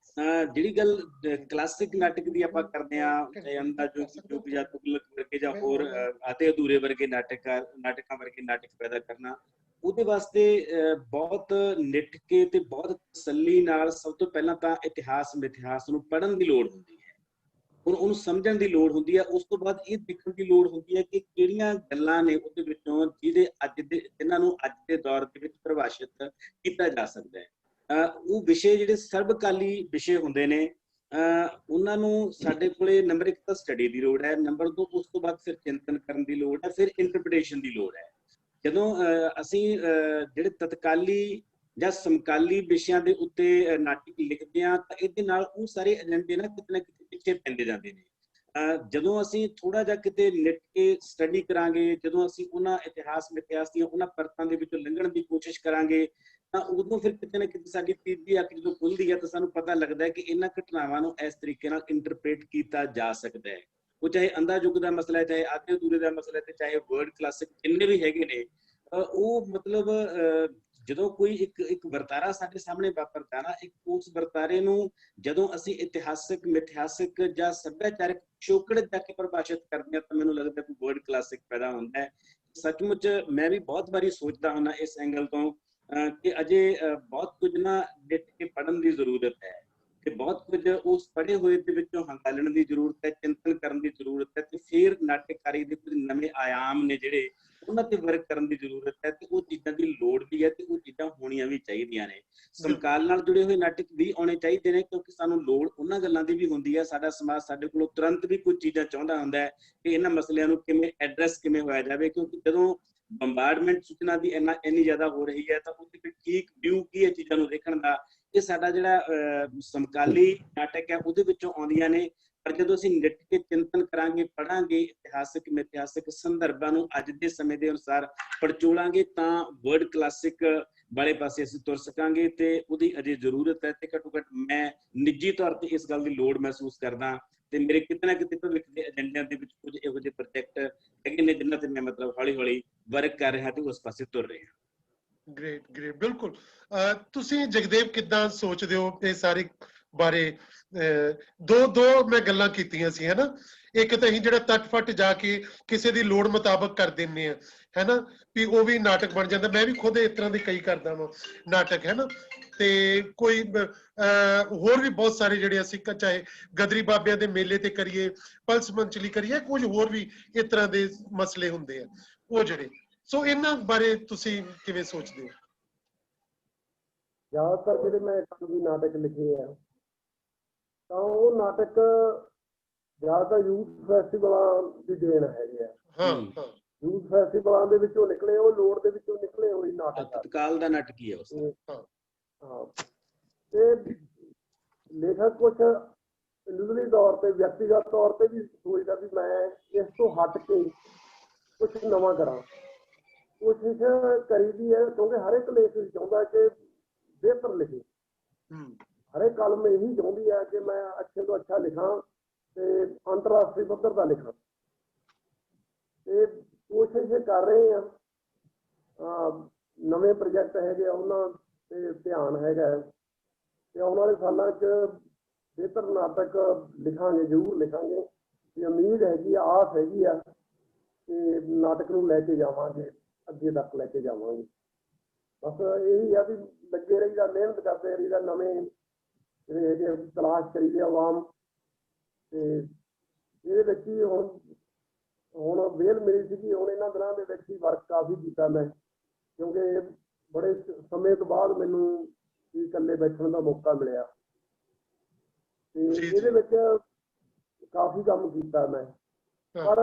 ਜਿਹੜੀ ਗੱਲ ਕਲਾਸਿਕ ਨਾਟਕ ਦੀ ਆਪਾਂ ਕਰਦੇ ਆ, ਚਾਹੇ ਅੰਦਾਜ਼ੁਗ ਜਾਂ ਤੁਗਲਕ ਵਰਗੇ ਜਾਂ ਹੋਰ ਆਧੇ ਅਧੂਰੇ ਵਰਗੇ ਨਾਟਕਾਂ ਵਰਗੇ ਨਾਟਕ ਪੈਦਾ ਕਰਨਾ, ਉਹਦੇ ਵਾਸਤੇ ਬਹੁਤ ਨਿੱਠ ਕੇ ਤੇ ਬਹੁਤ ਤਸੱਲੀ ਨਾਲ ਸਭ ਤੋਂ ਪਹਿਲਾਂ ਤਾਂ ਇਤਿਹਾਸ ਮਿਥਿਹਾਸ ਨੂੰ ਪੜ੍ਹਨ ਦੀ ਲੋੜ ਹੁੰਦੀ ਹੈ, ਉਹਨੂੰ ਸਮਝਣ ਦੀ ਲੋੜ ਹੁੰਦੀ ਹੈ। ਉਸ ਤੋਂ ਬਾਅਦ ਇਹ ਦੇਖਣ ਦੀ ਲੋੜ ਹੁੰਦੀ ਹੈ ਕਿ ਕਿਹੜੀਆਂ ਗੱਲਾਂ ਨੇ ਉਹਦੇ ਵਿੱਚੋਂ ਜਿਨ੍ਹਾਂ ਨੂੰ ਅੱਜ ਦੇ ਦੌਰ ਦੇ ਵਿੱਚ ਪਰਿਭਾਸ਼ਿਤ ਕੀਤਾ ਜਾ ਸਕਦਾ ਹੈ। ਉਹ ਵਿਸ਼ੇ ਜਿਹੜੇ ਸਰਬਕਾਲੀ ਵਿਸ਼ੇ ਹੁੰਦੇ ਨੇ, ਉਹਨਾਂ ਨੂੰ ਸਾਡੇ ਕੋਲੇ ਨੰਬਰ 1 ਤਾਂ ਸਟੱਡੀ ਦੀ ਲੋੜ ਹੈ, ਨੰਬਰ 2 ਉਸ ਤੋਂ ਬਾਅਦ ਫਿਰ ਚਿੰਤਨ ਕਰਨ ਦੀ ਲੋੜ ਹੈ, ਫਿਰ ਇੰਟਰਪ੍ਰੀਟੇਸ਼ਨ ਦੀ ਲੋੜ ਹੈ। ਜਦੋਂ ਅਸੀਂ ਜਿਹੜੇ ਤਤਕਾਲੀ ਜਾਂ ਸਮਕਾਲੀ ਵਿਸ਼ਿਆਂ ਦੇ ਉੱਤੇ ਨਾਟਕ ਲਿਖਦੇ ਹਾਂ ਤਾਂ ਇਹਦੇ ਨਾਲ ਉਹ ਸਾਰੇ ਏਜੰਡੇ ਨਾ ਕਿਤੇ ਪਿੱਛੇ ਪੈਂਦੇ ਜਾਂਦੇ ਨੇ। ਜਦੋਂ ਅਸੀਂ ਥੋੜਾ ਜਿਹਾ ਕਿਤੇ ਨਿੱਟ ਕੇ ਸਟੱਡੀ ਕਰਾਂਗੇ, ਜਦੋਂ ਅਸੀਂ ਉਹਨਾਂ ਇਤਿਹਾਸ ਮਿਥਿਹਾਸ ਦੀਆਂ ਉਹਨਾਂ ਪਰਤਾਂ ਦੇ ਵਿੱਚੋਂ ਲੰਘਣ ਦੀ ਕੋਸ਼ਿਸ਼ ਕਰਾਂਗੇ, ਤਾਂ ਉਦੋਂ ਫਿਰ ਕਿਤੇ ਨਾ ਕਿਤੇ ਸਾਡੀ ਤੀਜੀ ਅੱਖ ਜਦੋਂ ਖੁੱਲਦੀ ਹੈ ਤਾਂ ਸਾਨੂੰ ਪਤਾ ਲੱਗਦਾ ਹੈ ਕਿ ਇਹਨਾਂ ਘਟਨਾਵਾਂ ਨੂੰ ਇਸ ਤਰੀਕੇ ਨਾਲ ਇੰਟਰਪ੍ਰੀਟ ਕੀਤਾ ਜਾ ਸਕਦਾ ਹੈ। ਉਹ ਚਾਹੇ ਅੰਧਾਯੁਗ ਦਾ ਮਸਲਾ ਹੈ, ਚਾਹੇ ਆਧੇ ਅਧੂਰੇ ਦਾ ਮਸਲਾ ਹੈ, ਤੇ ਚਾਹੇ ਵਰਡ ਕਲਾਸਿਕ ਜਿੰਨੇ ਵੀ ਹੈਗੇ ਨੇ, ਉਹ ਮਤਲਬ ਜਦੋਂ ਕੋਈ ਇੱਕ ਵਰਤਾਰਾ ਸਾਡੇ ਸਾਹਮਣੇ ਵਾਪਰਦਾ ਨਾ, ਉਸ ਵਰਤਾਰੇ ਨੂੰ ਜਦੋਂ ਅਸੀਂ ਇਤਿਹਾਸਿਕ ਮਿਥਿਹਾਸਿਕ ਜਾਂ ਸੱਭਿਆਚਾਰਕ ਪਿਛੋਕੜ ਜਾ ਕੇ ਪਰਿਭਾਸ਼ਿਤ ਕਰਦੇ ਹਾਂ ਤਾਂ ਮੈਨੂੰ ਲੱਗਦਾ ਕੋਈ ਵਰਡ ਕਲਾਸਿਕ ਪੈਦਾ ਹੁੰਦਾ ਹੈ। ਸੱਚਮੁੱਚ ਮੈਂ ਵੀ ਬਹੁਤ ਵਾਰੀ ਸੋਚਦਾ ਹੁੰਦਾ ਇਸ ਐਂਗਲ ਤੋਂ ਕਿ ਅਜੇ ਬਹੁਤ ਕੁਝ ਨਾ ਡਿੱਟ ਕੇ ਪੜ੍ਹਨ ਦੀ ਜ਼ਰੂਰਤ ਹੈ, ਤੇ ਬਹੁਤ ਕੁਝ ਉਸ ਪੜ੍ਹੇ ਹੋਏ ਦੇ ਵਿੱਚੋਂ ਹੰਗਾਲਣ ਦੀ ਜ਼ਰੂਰਤ ਹੈ, ਚਿੰਤਨ ਕਰਨ ਦੀ ਜ਼ਰੂਰਤ ਹੈ, ਤੇ ਫਿਰ ਨਾਟਕਕਾਰੀ ਦੇ ਕੁਝ ਨਵੇਂ ਆयाम ਨੇ ਜਿਹੜੇ ਉਹਨਾਂ ਤੇ ਵਰਕ ਕਰਨ ਦੀ ਜ਼ਰੂਰਤ ਹੈ, ਤੇ ਉਹ ਚੀਜ਼ਾਂ ਦੀ ਲੋੜ ਵੀ ਹੈ ਤੇ ਉਹ ਚੀਜ਼ਾਂ ਹੋਣੀਆਂ ਵੀ ਚਾਹੀਦੀਆਂ ਨੇ। ਸਮਕਾਲ ਨਾਲ ਜੁੜੇ ਹੋਏ ਨਾਟਕ ਵੀ ਆਉਣੇ ਚਾਹੀਦੇ ਨੇ, ਕਿਉਂਕਿ ਸਾਨੂੰ ਲੋੜ ਉਹਨਾਂ ਗੱਲਾਂ ਦੀ ਵੀ ਹੁੰਦੀ ਹੈ। ਸਾਡਾ ਸਮਾਜ ਸਾਡੇ ਕੋਲੋਂ ਤੁਰੰਤ ਵੀ ਕੁਝ ਚੀਜ਼ਾਂ ਚਾਹੁੰਦਾ ਹੁੰਦਾ ਹੈ ਕਿ ਇਹਨਾਂ ਮਸਲਿਆਂ ਨੂੰ ਕਿਵੇਂ ਐਡਰੈਸ ਕਿਵੇਂ ਹੋਇਆ ਜਾਵੇ, ਕਿਉਂਕਿ ਜਦੋਂ ਬੰਬਾਰਡਮੈਂਟ ਸੂਚਨਾ ਦੀ ਇੰਨੀ ਜ਼ਿਆਦਾ ਹੋ ਰਹੀ ਹੈ ਤਾਂ ਉਹਦੇ ਵਿੱਚ ਠੀਕ ਵਿਊ ਕੀ ਹੈ ਚੀਜ਼ਾਂ ਨੂੰ ਦੇਖਣ ਦਾ, ਇਹ ਸਾਡਾ ਜਿਹੜਾ ਸਮਕਾਲੀ ਨਾਟਕ ਹੈ ਉਹਦੇ ਵਿੱਚੋਂ ਆਉਂਦੀਆਂ ਨੇ। ਪਰ ਜਦੋਂ ਅਸੀਂ ਨਿੱਟ ਕੇ ਚਿੰਤਨ ਕਰਾਂਗੇ, ਪੜ੍ਹਾਂਗੇ, ਇਤਿਹਾਸਿਕ ਮਿਥਿਹਾਸਿਕ ਸੰਦਰਭਾਂ ਨੂੰ ਅੱਜ ਦੇ ਸਮੇਂ ਦੇ ਅਨੁਸਾਰ ਪੜਚੋਲਾਂਗੇ ਤਾਂ ਵਰਡ ਕਲਾਸਿਕ ਵਾਲੇ ਪਾਸੇ ਅਸੀਂ ਤੁਰ ਸਕਾਂਗੇ, ਤੇ ਉਹਦੀ ਅਜੇ ਜ਼ਰੂਰਤ ਹੈ। ਤੇ ਘੱਟੋ ਘੱਟ ਮੈਂ ਨਿੱਜੀ ਤੌਰ ਤੇ ਇਸ ਗੱਲ ਦੀ ਲੋੜ ਮਹਿਸੂਸ ਕਰਦਾ, ਤੇ ਮੇਰੇ ਕਿਤੇ ਨਾ ਕਿਤੇ ਭਵਿੱਖ ਦੇ ਏਜੰਡਿਆਂ ਦੇ ਵਿੱਚ ਕੁਝ ਇਹੋ ਜਿਹੇ ਪ੍ਰੋਜੈਕਟ ਹੈਗੇ ਨੇ ਜਿਨ੍ਹਾਂ ਤੇ ਮੈਂ ਮਤਲਬ ਹੌਲੀ ਹੌਲੀ ਵਰਕ ਕਰ ਰਿਹਾ ਤੇ ਉਸ ਪਾਸੇ ਤੁਰ ਰਿਹਾ। ਗ੍ਰੇਟ ਬਿਲਕੁਲ। ਤੁਸੀਂ ਜਗਦੇਵ ਕਿੱਦਾਂ ਸੋਚਦੇ ਹੋ ਇਹ ਸਾਰੇ ਬਾਰੇ? ਦੋ ਮੈਂ ਗੱਲਾਂ ਕੀਤੀਆਂ ਸੀ, ਹੈਨਾ। ਇੱਕ ਤਾਂ ਅਸੀਂ ਜਿਹੜਾ ਤੱਟ ਜਾ ਕੇ ਕਿਸੇ ਦੀ ਲੋੜ ਮੁਤਾਬਕ ਕਰ ਦਿੰਦੇ ਆ, ਹੈਨਾ, ਵੀ ਉਹ ਵੀ ਨਾਟਕ ਬਣ ਜਾਂਦਾ। ਮੈਂ ਵੀ ਖੁਦ ਇਸ ਤਰ੍ਹਾਂ ਦੇ ਕਈ ਕਰਦਾ ਵਾਂ ਨਾਟਕ, ਹੈਨਾ। ਤੇ ਕੋਈ ਹੋਰ ਵੀ ਬਹੁਤ ਸਾਰੇ ਜਿਹੜੇ ਅਸੀਂ ਚਾਹੇ ਗਦਰੀ ਬਾਬਿਆਂ ਦੇ ਮੇਲੇ ਤੇ ਕਰੀਏ, ਪਲਸ ਮੰਚਲੀ ਕਰੀਏ, ਕੁਝ ਹੋਰ ਵੀ ਇਸ ਤਰ੍ਹਾਂ ਦੇ ਮਸਲੇ ਹੁੰਦੇ ਆ ਉਹ ਜਿਹੜੇ। ਸੋ ਇਹਨਾਂ ਬਾਰੇ ਤੁਸੀਂ ਕਿਵੇਂ ਸੋਚਦੇ ਹੋ? ਜ਼ਿਆਦਾਤਰ ਜਿਹੜੇ ਮੈਂ ਕਾਨੂੰਨੀ ਨਾਟਕ ਲਿਖੇ ਆ ਤਾਂ ਉਹ ਨਾਟਕ ਜ਼ਿਆਦਾਤਰ ਯੂਥ ਫੈਸਟੀਵਲਾਂ ਦੀ ਦੇਣ ਹੈਗੇ ਆ। ਯੂਥ ਫੈਸਟੀਵਲਾਂ ਦੇ ਵਿੱਚੋਂ ਨਿਕਲੇ, ਉਹ ਲੋੜ ਦੇ ਵਿੱਚੋਂ ਨਿਕਲੇ ਹੋਏ ਨਾਟਕ। ਤਤਕਾਲ ਦਾ ਨਾਟਕ ਹੀ ਹੈ ਉਸ ਹਾਂ। ਤੇ ਲੇਖਕ ਕੁਛ ਇੰਡੀਵਿਜੂਅਲੀ ਤੌਰ ਤੇ, ਵਿਅਕਤੀਗਤ ਤੌਰ ਤੇ ਵੀ ਸੋਚਦਾ ਵੀ ਮੈਂ ਇਸ ਤੋਂ ਹਟ ਕੇ ਕੁਛ ਨਵਾਂ ਕਰਾਂ। ਕੋਸ਼ਿਸ਼ ਕਰੀਦੀ ਹੈ, ਕਿਉਂਕਿ ਹਰ ਇੱਕ ਲੇਖਕ ਚਾਹੁੰਦਾ ਕਿ ਬਿਹਤਰ ਲਿਖੇ। ਹਰ ਇੱਕ ਕਲਮ ਇਹੀ ਚਾਹੁੰਦੀ ਹੈ ਕਿ ਮੈਂ ਅੱਛੇ ਤੋਂ ਅੱਛਾ ਲਿਖਾਂ ਤੇ ਅੰਤਰਰਾਸ਼ਟਰੀ ਪੱਧਰ ਦਾ ਲਿਖਾਂ, ਤੇ ਕੋਸ਼ਿਸ਼ ਕਰ ਰਹੇ ਆ। ਨਵੇਂ ਪ੍ਰੋਜੈਕਟ ਹੈਗੇ ਆ, ਉਹਨਾਂ ਤੇ ਧਿਆਨ ਹੈਗਾ, ਤੇ ਆਉਣ ਵਾਲੇ ਸਾਲਾਂ 'ਚ ਬਿਹਤਰ ਨਾਟਕ ਲਿਖਾਂਗੇ, ਜ਼ਰੂਰ ਲਿਖਾਂਗੇ। ਤੇ ਉਮੀਦ ਹੈਗੀ ਆ, ਆਸ ਹੈਗੀ ਆ ਕਿ ਨਾਟਕ ਨੂੰ ਲੈ ਕੇ ਜਾਵਾਂਗੇ, ਅੱਗੇ ਤੱਕ ਲੈ ਕੇ ਜਾਵਾਂਗੇ। ਬਸ ਇਹੀ ਆ ਵੀ ਲੱਗੇ ਰਹੀਦਾ, ਮਿਹਨਤ ਕਰਦੇ ਰਹੀਦਾ, ਨਵੇਂ ਜਿਹੜੇ ਹੈਗੇ ਤਲਾਸ਼ ਕਰੀਦੇ ਆਵਾਮ। ਤੇ ਇਹਦੇ ਵਿੱਚ ਹੀ ਹੁਣ ਵੇਲ ਮਿਲੀ ਸੀਗੀ, ਹੁਣ ਇਹਨਾਂ ਦਿਨਾਂ ਦੇ ਵਿੱਚ ਹੀ ਵਰਕ ਕਾਫੀ ਕੀਤਾ ਮੈਂ, ਕਿਉਂਕਿ ਬੜੇ ਸਮੇਂ ਤੋਂ ਬਾਅਦ ਮੈਨੂੰ ਇਕੱਲੇ ਬੈਠਣ ਦਾ ਮੌਕਾ ਮਿਲਿਆ, ਤੇ ਇਹਦੇ ਵਿੱਚ ਕਾਫੀ ਕੰਮ ਕੀਤਾ ਮੈਂ। ਪਰ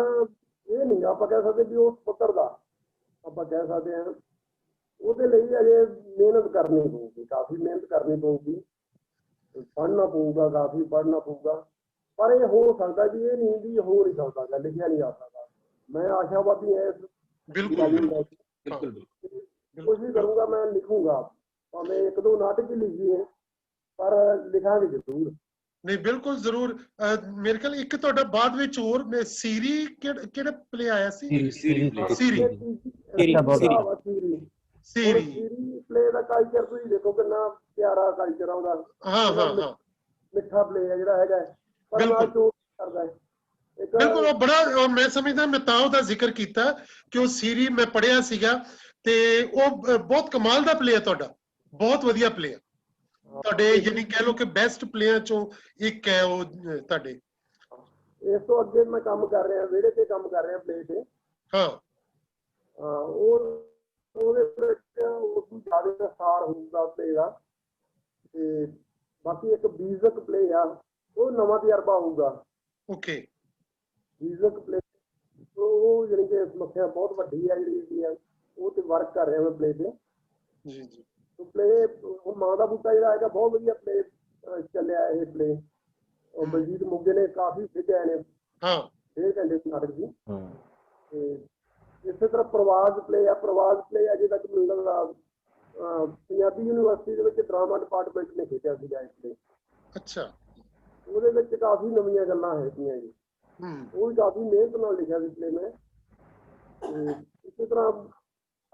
ਇਹ ਨਹੀਂ ਆਪਾਂ ਕਹਿ ਸਕਦੇ ਵੀ ਉਸ ਪੱਧਰ ਦਾ ਆਪਾਂ ਕਹਿ ਸਕਦੇ ਹਾਂ। ਉਹਦੇ ਲਈ ਅਜੇ ਮਿਹਨਤ ਕਰਨੀ ਪਊਗੀ, ਕਾਫੀ ਮਿਹਨਤ ਕਰਨੀ ਪਊਗੀ, ਪੜ੍ਹਨਾ ਪਊਗਾ, ਕਾਫੀ ਪੜ੍ਹਨਾ ਪਊਗਾ। ਪਰ ਇਹ ਹੋ ਸਕਦਾ ਵੀ ਇਹ ਨਹੀਂ ਵੀ ਹੋ ਨਹੀਂ ਸਕਦਾ, ਲਿਖਿਆ ਨਹੀਂ ਜਾ ਸਕਦਾ। ਮੈਂ ਆਸ਼ਾਵਾਦੀ ਹਾਂ ਕੋਸ਼ਿਸ਼ ਕਰੂੰਗਾ, ਮੈਂ ਲਿਖੂੰਗਾ, ਭਾਵੇਂ 1-2 ਨਾਟਕ ਹੀ ਲਿਖੀਏ, ਪਰ ਲਿਖਾਂਗੇ ਜ਼ਰੂਰ। ਨਹੀਂ, ਬਿਲਕੁਲ ਜ਼ਰੂਰ। ਮੇਰੇ ਖਿਆਲ ਇੱਕ ਤੁਹਾਡਾ ਬਾਅਦ ਵਿੱਚ ਹੋਰ ਸੀਰੀ ਕਿਹੜਾ ਪਲੇ ਆਇਆ ਸੀ? ਸੀਰੀ ਪਲੇ ਦਾ ਕਲਚਰ ਤੁਸੀਂ ਦੇਖੋ ਕਿੰਨਾ ਪਿਆਰਾ ਕਲਚਰ ਆਉਂਦਾ। ਮਿੱਠਾ ਪਲੇ ਹੈ ਜਿਹੜਾ ਹੈਗਾ, ਪਰ ਨਾਲ ਚੋਟ ਕਰਦਾ ਹੈ। ਬਿਲਕੁਲ, ਉਹ ਬੜਾ ਮੈਂ ਸਮਝਦਾ, ਮੈਂ ਤਾਂ ਉਹਦਾ ਜ਼ਿਕਰ ਕੀਤਾ ਕਿ ਉਹ ਸੀਰੀ ਮੈਂ ਪੜ੍ਹਿਆ ਸੀਗਾ ਤੇ ਉਹ ਬਹੁਤ ਕਮਾਲ ਦਾ ਪਲੇ ਹੈ ਤੁਹਾਡਾ, ਬਹੁਤ ਵਧੀਆ ਪਲੇ ਹੈ ਤੁਹਾਡੇ, ਯਾਨੀ ਕਹਿ ਲਓ ਕਿ ਬੈਸਟ ਪਲੇਅਰ ਚੋਂ ਇੱਕ ਹੈ ਉਹ ਤੁਹਾਡੇ। ਇਸ ਤੋਂ ਅੱਗੇ ਮੈਂ ਕੰਮ ਕਰ ਰਿਹਾ, ਵਿਹੜੇ ਤੇ ਕੰਮ ਕਰ ਰਿਹਾ ਪਲੇ ਤੇ। ਹਾਂ ਉਹਦੇ ਵਿੱਚ ਉਦੋਂ ਜ਼ਿਆਦਾ ਸਾਰ ਹੁੰਦਾ ਪਲੇ ਦਾ, ਤੇ ਬਾਕੀ ਇੱਕ ਬੀਜ਼ਕ ਪਲੇ ਆ, ਉਹ ਨਵਾਂ ਤਜਰਬਾ ਹੋਊਗਾ। ਓਕੇ, ਬੀਜ਼ਕ ਪਲੇ ਉਹ ਜਿਹੜੀ ਕਿ ਸਮੱਸਿਆ ਬਹੁਤ ਵੱਡੀ ਹੈ ਜਿਹੜੀ ਹੈ, ਉਹ ਤੇ ਵਰਕ ਕਰ ਰਿਹਾ ਮੈਂ ਪਲੇ ਤੇ। ਜੀ ਜੀ, ਪਲੇ ਮਾਂ ਦਾ ਬੂਟਾ ਜਿਹੜਾ ਹੈਗਾ ਬਹੁਤ ਵਧੀਆ ਪਲੇ ਚੱਲਿਆ ਇਹ ਪਲੇ। ਬਲਜੀਤ ਮੁੱਗੇ ਨੇ ਕਾਫੀ ਖੇਡਿਆ ਨੇ, ਹਾਂ 1.5 ਘੰਟੇ ਨਾਟਕ ਦੀ। ਤੇ ਇਸੇ ਤਰ੍ਹਾਂ ਪ੍ਰਵਾਜ਼ ਪਲੇ ਆ, ਪ੍ਰਵਾਜ਼ ਪਲੇ ਅਜੇ ਤੱਕ ਮੈਨੂੰ ਲੱਗਦਾ ਪੰਜਾਬੀ ਯੂਨੀਵਰਸਿਟੀ ਦੇ ਵਿੱਚ ਡਰਾਮਾ ਡਿਪਾਰਟਮੈਂਟ ਨੇ ਖੇਡਿਆ ਸੀਗਾ ਇਸ ਪਲੇ। ਅੱਛਾ, ਉਹਦੇ ਵਿੱਚ ਕਾਫੀ ਨਵੀਆਂ ਗੱਲਾਂ ਹੈਗੀਆਂ ਜੀ, ਉਹ ਵੀ ਕਾਫੀ ਮਿਹਨਤ ਨਾਲ ਲਿਖਿਆ ਸੀ ਪਲੇ ਮੈਂ। ਇਸੇ ਤਰ੍ਹਾਂ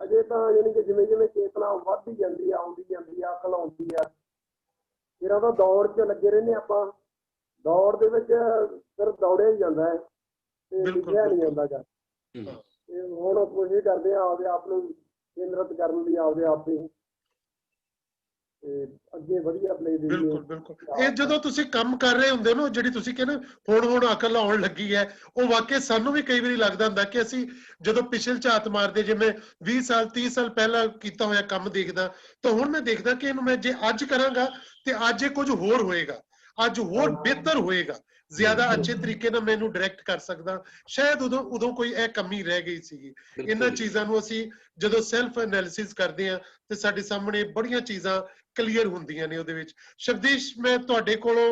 ਅਜੇ ਤਾਂ ਯਾਨੀ ਕਿ ਜਿਵੇਂ ਜਿਵੇਂ ਚੇਤਨਾ ਵੱਧਦੀ ਜਾਂਦੀ ਆ, ਆਉਂਦੀ ਜਾਂਦੀ ਆ, ਅਕਲ ਆਉਂਦੀ ਆ, ਫਿਰ ਉਹਦਾ ਦੌੜ 'ਚ ਲੱਗੇ ਰਹਿੰਦੇ ਆਪਾਂ। ਦੌੜ ਦੇ ਵਿੱਚ ਸਿਰਫ ਦੌੜਿਆ ਹੀ ਜਾਂਦਾ ਹੈ ਤੇ ਲਿਖਿਆ ਨਹੀਂ ਜਾਂਦਾ ਗਾ। ਤੇ ਹੁਣ ਕੋਸ਼ਿਸ਼ ਕਰਦੇ ਆ ਆਪਦੇ ਆਪ ਨੂੰ ਕੇਂਦਰਿਤ ਕਰਨ ਦੀ, ਆਪਦੇ ਆਪ ਤੇ ਤੇ ਅੱਗੇ ਵਧੀਆ ਪਲੇ ਦੇ। ਬਿਲਕੁਲ ਬਿਲਕੁਲ, ਇਹ ਜਦੋਂ ਤੁਸੀਂ ਕੰਮ ਕਰ ਰਹੇ ਹੁੰਦੇ ਨਾ, ਜਿਹੜੀ ਤੁਸੀਂ ਕਹਿੰਦੇ ਹੁਣ ਅਕਲ ਆਉਣ ਲੱਗੀ ਹੈ, ਉਹ ਵਾਕਈ ਸਾਨੂੰ ਵੀ ਕਈ ਵਾਰੀ ਲੱਗਦਾ ਹੁੰਦਾ ਕਿ ਅਸੀਂ ਜਦੋਂ ਪਿਛਲੇ ਝਾਤ ਮਾਰਦੇ, ਜੇ ਮੈਂ 20 ਸਾਲ 30 ਸਾਲ ਪਹਿਲਾਂ ਕੀਤਾ ਹੋਇਆ ਕੰਮ ਦੇਖਦਾ, ਤਾਂ ਹੁਣ ਮੈਂ ਦੇਖਦਾ ਕਿ ਇਹਨੂੰ ਮੈਂ ਜੇ ਅੱਜ ਕਰਾਂਗਾ ਤੇ ਅੱਜ ਇਹ ਕੁਝ ਹੋਰ ਹੋਏਗਾ, ਅੱਜ ਹੋਰ ਬਿਹਤਰ ਹੋਏਗਾ, ਜ਼ਿਆਦਾ ਅੱਛੇ ਤਰੀਕੇ ਨਾਲ ਮੈਨੂੰ ਡਾਇਰੈਕਟ ਕਰ ਸਕਦਾ। ਸ਼ਾਇਦ ਉਦੋਂ ਕੋਈ ਇਹ ਕਮੀ ਰਹਿ ਗਈ ਸੀਗੀ। ਇਹਨਾਂ ਚੀਜ਼ਾਂ ਨੂੰ ਅਸੀਂ ਜਦੋਂ ਸੈਲਫ ਐਨਾਲਿਸਿਸ ਕਰਦੇ ਹਾਂ ਤੇ ਸਾਡੇ ਸਾਹਮਣੇ ਬੜੀਆਂ ਚੀਜ਼ਾਂ ਕਲੀਅਰ ਹੁੰਦੀਆਂ ਨੇ ਉਹਦੇ ਵਿੱਚ। ਸ਼ਬਦੀਸ਼, ਮੈਂ ਤੁਹਾਡੇ ਕੋਲੋਂ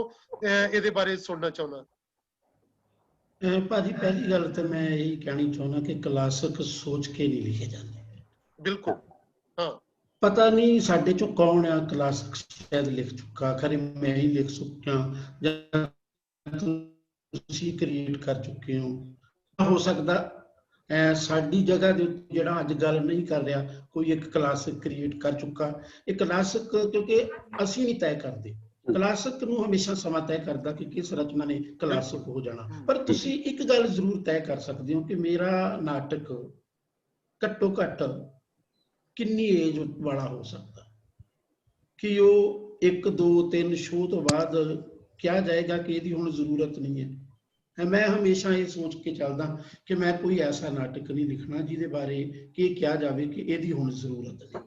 ਇਹਦੇ ਬਾਰੇ ਸੁਣਨਾ ਚਾਹੁੰਦਾ। ਭਾਜੀ ਪਹਿਲੀ ਗੱਲ ਤਾਂ ਮੈਂ ਇਹੀ ਕਹਿਣੀ ਚਾਹੁੰਦਾ ਕਿ ਕਲਾਸਿਕ ਸੋਚ ਕੇ ਨਹੀਂ ਲਿਖੇ ਜਾਂਦੇ। ਬਿਲਕੁਲ, ਹਾਂ, ਪਤਾ ਨਹੀਂ ਸਾਡੇ ਚੋਂ ਕੌਣ ਆ ਕਲਾਸਿਕ ਸ਼ਾਇਦ ਲਿਖ ਚੁੱਕਾ, ਖਰੇ ਮੈਂ ਹੀ ਲਿਖ ਚੁੱਕਿਆ ਜਾਂ ਤੁਸੀਂ ਕ੍ਰੀਏਟ ਕਰ ਚੁੱਕੇ ਹੋ ਸਕਦਾ ਸਾਡੀ ਜਗ੍ਹਾ ਦੇ ਉੱਤੇ ਜਿਹੜਾ ਅੱਜ ਗੱਲ ਨਹੀਂ ਕਰ ਰਿਹਾ, ਕੋਈ ਇੱਕ ਕਲਾਸਿਕ ਕ੍ਰੀਏਟ ਕਰ ਚੁੱਕਾ। ਇਹ ਕਲਾਸਿਕ ਕਿਉਂਕਿ ਅਸੀਂ ਨਹੀਂ ਤੈਅ ਕਰਦੇ, ਕਲਾਸਿਕ ਨੂੰ ਹਮੇਸ਼ਾ ਸਮਾਂ ਤੈਅ ਕਰਦਾ ਕਿ ਕਿਸ ਰਚਨਾ ਨੇ ਕਲਾਸਿਕ ਹੋ ਜਾਣਾ। ਪਰ ਤੁਸੀਂ ਇੱਕ ਗੱਲ ਜ਼ਰੂਰ ਤੈਅ ਕਰ ਸਕਦੇ ਹੋ ਕਿ ਮੇਰਾ ਨਾਟਕ ਘੱਟੋ ਘੱਟ ਕਿੰਨੀ ਏਜ ਵਾਲਾ ਹੋ ਸਕਦਾ, ਕਿ ਉਹ 1 2 3 ਸ਼ੋਅ ਤੋਂ ਬਾਅਦ ਕਿਹਾ ਜਾਏਗਾ ਕਿ ਇਹਦੀ ਹੁਣ ਜ਼ਰੂਰਤ ਨਹੀਂ ਹੈ। ਮੈਂ ਹਮੇਸ਼ਾ ਇਹ ਸੋਚ ਕੇ ਚੱਲਦਾ ਕਿ ਮੈਂ ਕੋਈ ਐਸਾ ਨਾਟਕ ਨਹੀਂ ਲਿਖਣਾ ਜਿਹਦੇ ਬਾਰੇ ਕਿ ਕਿਹਾ ਜਾਵੇ ਕਿ ਇਹਦੀ ਹੁਣ ਜ਼ਰੂਰਤ ਨਹੀਂ।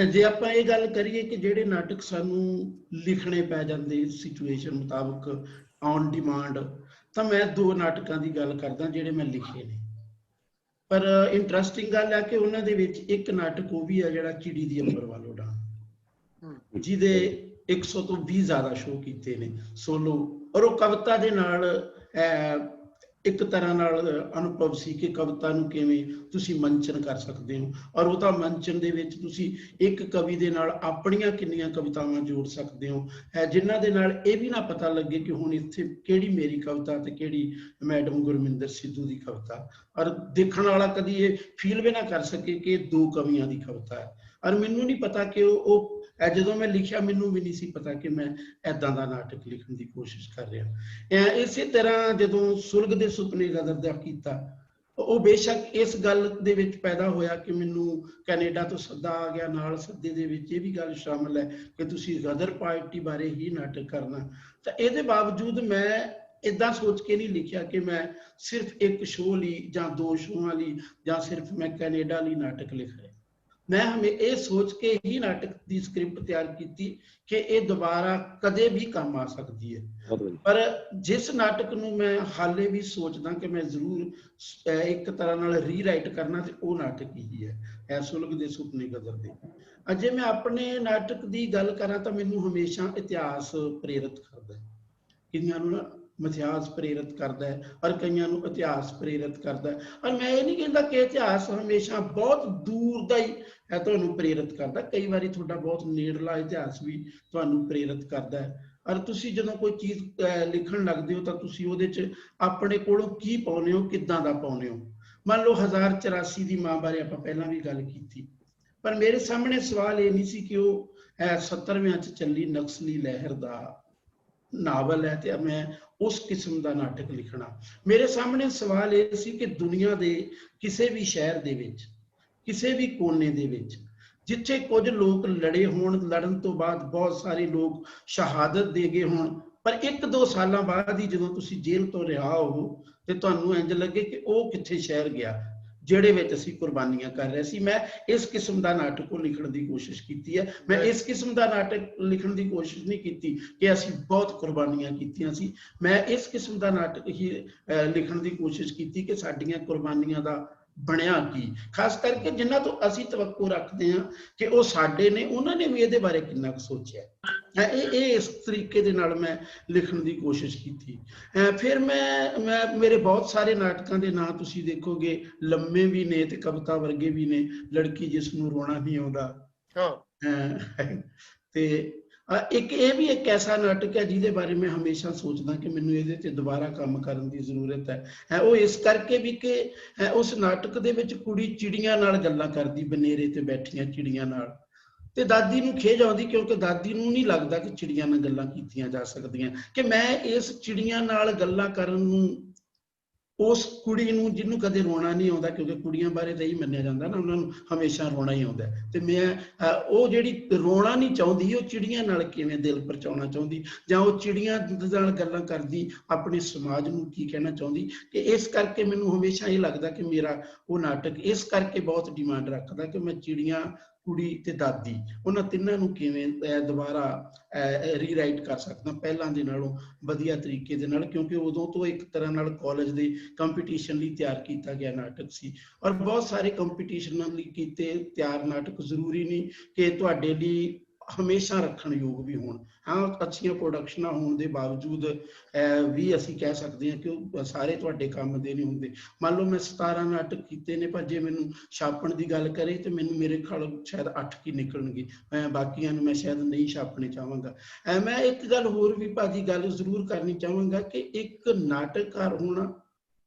ਜੇ ਆਪਾਂ ਇਹ ਗੱਲ ਕਰੀਏ ਕਿ ਜਿਹੜੇ ਨਾਟਕ ਸਾਨੂੰ ਲਿਖਣੇ ਪੈ ਜਾਂਦੇ ਸਿਚੁਏਸ਼ਨ ਮੁਤਾਬਕ ਔਨ ਡਿਮਾਂਡ, ਤਾਂ ਮੈਂ 2 ਨਾਟਕਾਂ ਦੀ ਗੱਲ ਕਰਦਾ ਜਿਹੜੇ ਮੈਂ ਲਿਖੇ ਨੇ। ਪਰ ਇੰਟਰਸਟਿੰਗ ਗੱਲ ਹੈ ਕਿ ਉਹਨਾਂ ਦੇ ਵਿੱਚ ਇੱਕ ਨਾਟਕ ਉਹ ਵੀ ਹੈ ਜਿਹੜਾ ਚਿੜੀ ਦੀ ਅੰਬਰ ਵੱਲ ਉਡਾਨ, ਜਿਹਦੇ 100 ਤੋਂ ਵੀ ਜ਼ਿਆਦਾ ਸ਼ੋਅ ਕੀਤੇ ਨੇ ਸੋਲੋ। ਔਰ ਉਹ ਕਵਿਤਾ ਦੇ ਨਾਲ ਇੱਕ ਤਰ੍ਹਾਂ ਨਾਲ ਅਨੁਭਵ ਸੀ ਕਿ ਕਵਿਤਾ ਨੂੰ ਕਿਵੇਂ ਤੁਸੀਂ ਮੰਚਨ ਕਰ ਸਕਦੇ ਹੋ, ਔਰ ਉਹਦਾ ਮੰਚਨ ਦੇ ਵਿੱਚ ਤੁਸੀਂ ਇੱਕ ਕਵੀ ਦੇ ਨਾਲ ਆਪਣੀਆਂ ਕਿੰਨੀਆਂ ਕਵਿਤਾਵਾਂ ਜੋੜ ਸਕਦੇ ਹੋ, ਜਿਨ੍ਹਾਂ ਦੇ ਨਾਲ ਇਹ ਵੀ ਨਾ ਪਤਾ ਲੱਗੇ ਕਿ ਹੁਣ ਇੱਥੇ ਕਿਹੜੀ ਮੇਰੀ ਕਵਿਤਾ ਤੇ ਕਿਹੜੀ ਮੈਡਮ ਗੁਰਮਿੰਦਰ ਸਿੱਧੂ ਦੀ ਕਵਿਤਾ, ਔਰ ਦੇਖਣ ਵਾਲਾ ਕਦੀ ਇਹ ਫੀਲ ਵੀ ਨਾ ਕਰ ਸਕੇ ਕਿ 2 ਕਵੀਆਂ ਦੀ ਕਵਿਤਾ ਹੈ। ਔਰ ਮੈਨੂੰ ਨਹੀਂ ਪਤਾ ਕਿ ਉਹ ਜਦੋਂ ਮੈਂ ਲਿਖਿਆ ਮੈਨੂੰ ਵੀ ਨਹੀਂ ਸੀ ਪਤਾ ਕਿ ਮੈਂ ਏਦਾਂ ਦਾ ਨਾਟਕ ਲਿਖਣ ਦੀ ਕੋਸ਼ਿਸ਼ ਕਰ ਰਿਹਾ। ਇਸੇ ਤਰ੍ਹਾਂ ਜਦੋਂ ਸੁਲਗ ਦੇ ਸੁਪਨੇ ਗਦਰ ਦਾ ਕੀਤਾ, ਉਹ ਬੇਸ਼ੱਕ ਇਸ ਗੱਲ ਦੇ ਵਿੱਚ ਪੈਦਾ ਹੋਇਆ ਕਿ ਮੈਨੂੰ ਕੈਨੇਡਾ ਤੋਂ ਸੱਦਾ ਆ ਗਿਆ, ਨਾਲ ਸੱਦੇ ਦੇ ਵਿੱਚ ਇਹ ਵੀ ਗੱਲ ਸ਼ਾਮਲ ਹੈ ਕਿ ਤੁਸੀਂ ਗਦਰ ਪਾਰਟੀ ਬਾਰੇ ਹੀ ਨਾਟਕ ਕਰਨਾ। ਤਾਂ ਇਹਦੇ ਬਾਵਜੂਦ ਮੈਂ ਏਦਾਂ ਸੋਚ ਕੇ ਨਹੀਂ ਲਿਖਿਆ ਕਿ ਮੈਂ ਸਿਰਫ 1 ਸ਼ੋਅ ਲਈ ਜਾਂ 2 ਸ਼ੋਆਂ ਲਈ ਜਾਂ ਸਿਰਫ ਮੈਂ ਕੈਨੇਡਾ ਲਈ ਨਾਟਕ ਲਿਖ ਰਿਹਾ। ਮੈਂ ਇਹ ਸੋਚ ਕੇ ਹੀ ਨਾਟਕ ਦੀ ਸਕ੍ਰਿਪਟ ਤਿਆਰ ਕੀਤੀ ਕਿ ਇਹ ਦੁਬਾਰਾ ਕਦੇ ਵੀ ਕੰਮ ਆ ਸਕਦੀ ਹੈ। ਪਰ ਜਿਸ ਨਾਟਕ ਨੂੰ ਮੈਂ ਹਾਲੇ ਵੀ ਸੋਚਦਾ ਕਿ ਮੈਂ ਜ਼ਰੂਰ ਇੱਕ ਤਰ੍ਹਾਂ ਨਾਲ ਰੀਰਾਈਟ ਕਰਨਾ, ਤੇ ਉਹ ਨਾਟਕ ਹੀ ਹੈ ਸੁਲਗ ਦੇ ਸੁਪਨੇ ਗਦਰ ਦੇ। ਅਜੇ ਮੈਂ ਆਪਣੇ ਨਾਟਕ ਦੀ ਗੱਲ ਕਰਾਂ ਤਾਂ ਮੈਨੂੰ ਹਮੇਸ਼ਾ ਇਤਿਹਾਸ ਪ੍ਰੇਰਿਤ ਕਰਦਾ ਹੈ। ਕਈਆਂ ਨੂੰ ਮਿਥਿਹਾਸ ਪ੍ਰੇਰਿਤ ਕਰਦਾ ਹੈ ਔਰ ਕਈਆਂ ਨੂੰ ਇਤਿਹਾਸ ਪ੍ਰੇਰਿਤ ਕਰਦਾ ਹੈ। ਔਰ ਮੈਂ ਇਹ ਨਹੀਂ ਕਹਿੰਦਾ ਕਿ ਇਤਿਹਾਸ ਹਮੇਸ਼ਾ ਬਹੁਤ ਦੂਰ ਦਾ ਹੀ ਤੁਹਾਨੂੰ ਪ੍ਰੇਰਿਤ ਕਰਦਾ, ਕਈ ਵਾਰੀ ਤੁਹਾਡਾ ਬਹੁਤ ਨੇੜਲਾ ਇਤਿਹਾਸ ਵੀ ਤੁਹਾਨੂੰ ਪ੍ਰੇਰਿਤ ਕਰਦਾ ਹੈ। ਔਰ ਤੁਸੀਂ ਜਦੋਂ ਕੋਈ ਚੀਜ਼ ਲਿਖਣ ਲੱਗਦੇ ਹੋ ਤਾਂ ਤੁਸੀਂ ਉਹਦੇ 'ਚ ਆਪਣੇ ਕੋਲੋਂ ਕੀ ਪਾਉਂਦੇ ਹੋ, ਕਿੱਦਾਂ ਦਾ ਪਾਉਂਦੇ ਹੋ। ਮੰਨ ਲਓ 1084 ਦੀ ਮਾਂ ਬਾਰੇ ਆਪਾਂ ਪਹਿਲਾਂ ਵੀ ਗੱਲ ਕੀਤੀ, ਪਰ ਮੇਰੇ ਸਾਹਮਣੇ ਸਵਾਲ ਇਹ ਨਹੀਂ ਸੀ ਕਿ ਉਹ 70ਵਿਆਂ 'ਚ ਚੱਲੀ ਨਕਸਲੀ ਲਹਿਰ ਦਾ ਨਾਵਲ ਹੈ ਤੇ ਮੈਂ ਉਸ ਕਿਸਮ ਦਾ ਨਾਟਕ ਲਿਖਣਾ। ਮੇਰੇ ਸਾਹਮਣੇ ਸਵਾਲ ਇਹ ਸੀ ਕਿ ਦੁਨੀਆ ਦੇ ਕਿਸੇ ਵੀ ਸ਼ਹਿਰ ਦੇ ਵਿੱਚ, ਕਿਸੇ ਵੀ ਕੋਨੇ ਦੇ ਵਿੱਚ ਜਿੱਥੇ ਕੁਝ ਲੋਕ ਲੜੇ ਹੋਣ, ਲੜਨ ਤੋਂ ਬਾਅਦ ਬਹੁਤ ਸਾਰੇ ਲੋਕ ਸ਼ਹਾਦਤ ਦੇ ਗਏ ਹੋਣ, ਪਰ 1-2 ਸਾਲਾਂ ਬਾਅਦ ਹੀ ਜਦੋਂ ਤੁਸੀਂ ਜੇਲ੍ਹ ਤੋਂ ਰਿਹਾ ਹੋ ਤੇ ਤੁਹਾਨੂੰ ਇੰਜ ਲੱਗੇ ਕਿ ਉਹ ਕਿੱਥੇ ਸ਼ਹਿਰ ਗਿਆ ਜਿਹੜੇ ਵਿੱਚ ਅਸੀਂ ਕੁਰਬਾਨੀਆਂ ਕਰ ਰਹੇ ਸੀ। ਮੈਂ ਇਸ ਕਿਸਮ ਦਾ ਨਾਟਕ ਲਿਖਣ ਦੀ ਕੋਸ਼ਿਸ਼ ਕੀਤੀ ਹੈ। ਮੈਂ ਇਸ ਕਿਸਮ ਦਾ ਨਾਟਕ ਲਿਖਣ ਦੀ ਕੋਸ਼ਿਸ਼ ਨਹੀਂ ਕੀਤੀ ਕਿ ਅਸੀਂ ਬਹੁਤ ਕੁਰਬਾਨੀਆਂ ਕੀਤੀਆਂ ਸੀ। ਮੈਂ ਇਸ ਕਿਸਮ ਦਾ ਨਾਟਕ ਹੀ ਲਿਖਣ ਦੀ ਕੋਸ਼ਿਸ਼ ਕੀਤੀ ਕਿ ਸਾਡੀਆਂ ਕੁਰਬਾਨੀਆਂ ਦਾ ਬਣਿਆ ਕੀ, ਖਾਸ ਕਰਕੇ ਜਿਨ੍ਹਾਂ ਤੋਂ ਅਸੀਂ ਤਵੱਕੋ ਰੱਖਦੇ ਹਾਂ ਕਿ ਉਹ ਸਾਡੇ ਨੇ, ਉਹਨਾਂ ਨੇ ਵੀ ਇਹਦੇ ਬਾਰੇ ਕਿੰਨਾ ਕੁ ਸੋਚਿਆ। ਇਹ ਇਸ ਤਰੀਕੇ ਦੇ ਨਾਲ ਮੈਂ ਲਿਖਣ ਦੀ ਕੋਸ਼ਿਸ਼ ਕੀਤੀ। ਫਿਰ ਮੈਂ ਮੇਰੇ ਬਹੁਤ ਸਾਰੇ ਨਾਟਕਾਂ ਦੇ ਨਾਂ ਤੁਸੀਂ ਦੇਖੋਗੇ, ਲੰਮੇ ਵੀ ਨੇ ਤੇ ਕਵਿਤਾ ਵਰਗੇ ਵੀ ਨੇ। ਲੜਕੀ ਜਿਸ ਨੂੰ ਰੋਣਾ ਨਹੀਂ ਆਉਂਦਾ, ਤੇ ਇੱਕ ਇਹ ਵੀ ਇੱਕ ਐਸਾ ਨਾਟਕ ਹੈ ਜਿਹਦੇ ਬਾਰੇ ਮੈਂ ਹਮੇਸ਼ਾ ਸੋਚਦਾ ਕਿ ਮੈਨੂੰ ਇਹਦੇ ਤੇ ਦੁਬਾਰਾ ਕੰਮ ਕਰਨ ਦੀ ਜ਼ਰੂਰਤ ਹੈ। ਉਹ ਇਸ ਕਰਕੇ ਵੀ ਕਿ ਉਸ ਨਾਟਕ ਦੇ ਵਿੱਚ ਕੁੜੀ ਚਿੜੀਆਂ ਨਾਲ ਗੱਲਾਂ ਕਰਦੀ, ਬਨੇਰੇ ਤੇ ਬੈਠੀਆਂ ਚਿੜੀਆਂ ਨਾਲ, ਤੇ ਦਾਦੀ ਨੂੰ ਖੇਜ ਆਉਂਦੀ ਕਿਉਂਕਿ ਦਾਦੀ ਨੂੰ ਨਹੀਂ ਲੱਗਦਾ ਕਿ ਚਿੜੀਆਂ ਨਾਲ ਗੱਲਾਂ ਕੀਤੀਆਂ ਜਾ ਸਕਦੀਆਂ। ਕਿ ਮੈਂ ਇਸ ਚਿੜੀਆਂ ਨਾਲ ਗੱਲਾਂ ਕਰਨ ਨੂੰ, ਉਸ ਕੁੜੀ ਨੂੰ ਜਿਹਨੂੰ ਕਦੇ ਰੋਣਾ ਨਹੀਂ ਆਉਂਦਾ, ਕਿਉਂਕਿ ਕੁੜੀਆਂ ਬਾਰੇ ਤਾਂ ਇਹੀ ਮੰਨਿਆ ਜਾਂਦਾ ਨਾ, ਉਹਨਾਂ ਨੂੰ ਹਮੇਸ਼ਾ ਰੋਣਾ ਹੀ ਆਉਂਦਾ, ਤੇ ਮੈਂ ਉਹ ਜਿਹੜੀ ਰੋਣਾ ਨਹੀਂ ਚਾਹੁੰਦੀ, ਉਹ ਚਿੜੀਆਂ ਨਾਲ ਕਿਵੇਂ ਦਿਲ ਪਰਚਾਉਣਾ ਚਾਹੁੰਦੀ, ਜਾਂ ਉਹ ਚਿੜੀਆਂ ਨਾਲ ਗੱਲਾਂ ਕਰਦੀ ਆਪਣੇ ਸਮਾਜ ਨੂੰ ਕੀ ਕਹਿਣਾ ਚਾਹੁੰਦੀ। ਕਿ ਇਸ ਕਰਕੇ ਮੈਨੂੰ ਹਮੇਸ਼ਾ ਇਹ ਲੱਗਦਾ ਕਿ ਮੇਰਾ ਉਹ ਨਾਟਕ ਇਸ ਕਰਕੇ ਬਹੁਤ ਡਿਮਾਂਡ ਰੱਖਦਾ ਕਿ ਮੈਂ ਚਿੜੀਆਂ, ਕੁੜੀ ਤੇ ਦਾਦੀ, ਉਹਨਾਂ ਤਿੰਨਾਂ ਨੂੰ ਕਿਵੇਂ ਦੁਬਾਰਾ ਰੀਰਾਈਟ ਕਰ ਸਕਦਾ ਪਹਿਲਾਂ ਦੇ ਨਾਲੋਂ ਵਧੀਆ ਤਰੀਕੇ ਦੇ ਨਾਲ, ਕਿਉਂਕਿ ਉਦੋਂ ਤੋਂ ਇੱਕ ਤਰ੍ਹਾਂ ਨਾਲ ਕਾਲਜ ਦੇ ਕੰਪੀਟੀਸ਼ਨ ਲਈ ਤਿਆਰ ਕੀਤਾ ਗਿਆ ਨਾਟਕ ਸੀ। ਔਰ ਬਹੁਤ ਸਾਰੇ ਕੰਪੀਟੀਸ਼ਨਾਂ ਲਈ ਕੀਤੇ ਤਿਆਰ ਨਾਟਕ ਜ਼ਰੂਰੀ ਨਹੀਂ ਕਿ ਤੁਹਾਡੇ ਲਈ ਹਮੇਸ਼ਾ ਰੱਖਣ ਯੋਗ ਵੀ ਹੋਣ। ਹਾਂ, ਅੱਛੀਆਂ ਪ੍ਰੋਡਕਸ਼ਨਾਂ ਹੋਣ ਦੇ ਬਾਵਜੂਦ ਵੀ ਅਸੀਂ ਕਹਿ ਸਕਦੇ ਹਾਂ ਕਿ ਉਹ ਸਾਰੇ ਤੁਹਾਡੇ ਕੰਮ ਦੇ ਨਹੀਂ ਹੁੰਦੇ। ਮੰਨ ਲਓ ਮੈਂ 17 ਨਾਟਕ ਕੀਤੇ ਨੇ, ਪਰ ਜੇ ਮੈਨੂੰ ਛਾਪਣ ਦੀ ਗੱਲ ਕਰੇ ਤੇ ਮੈਨੂੰ ਮੇਰੇ ਖਿਆਲ ਸ਼ਾਇਦ 8 ਕੀ ਨਿਕਲਣਗੇ, ਬਾਕੀਆਂ ਨੂੰ ਮੈਂ ਸ਼ਾਇਦ ਨਹੀਂ ਛਾਪਣੇ ਚਾਹਾਂਗਾ। ਮੈਂ ਇੱਕ ਗੱਲ ਹੋਰ ਵੀ ਭਾਜੀ ਗੱਲ ਜ਼ਰੂਰ ਕਰਨੀ ਚਾਹਾਂਗਾ ਕਿ ਇੱਕ ਨਾਟਕਕਾਰ ਹੋਣਾ,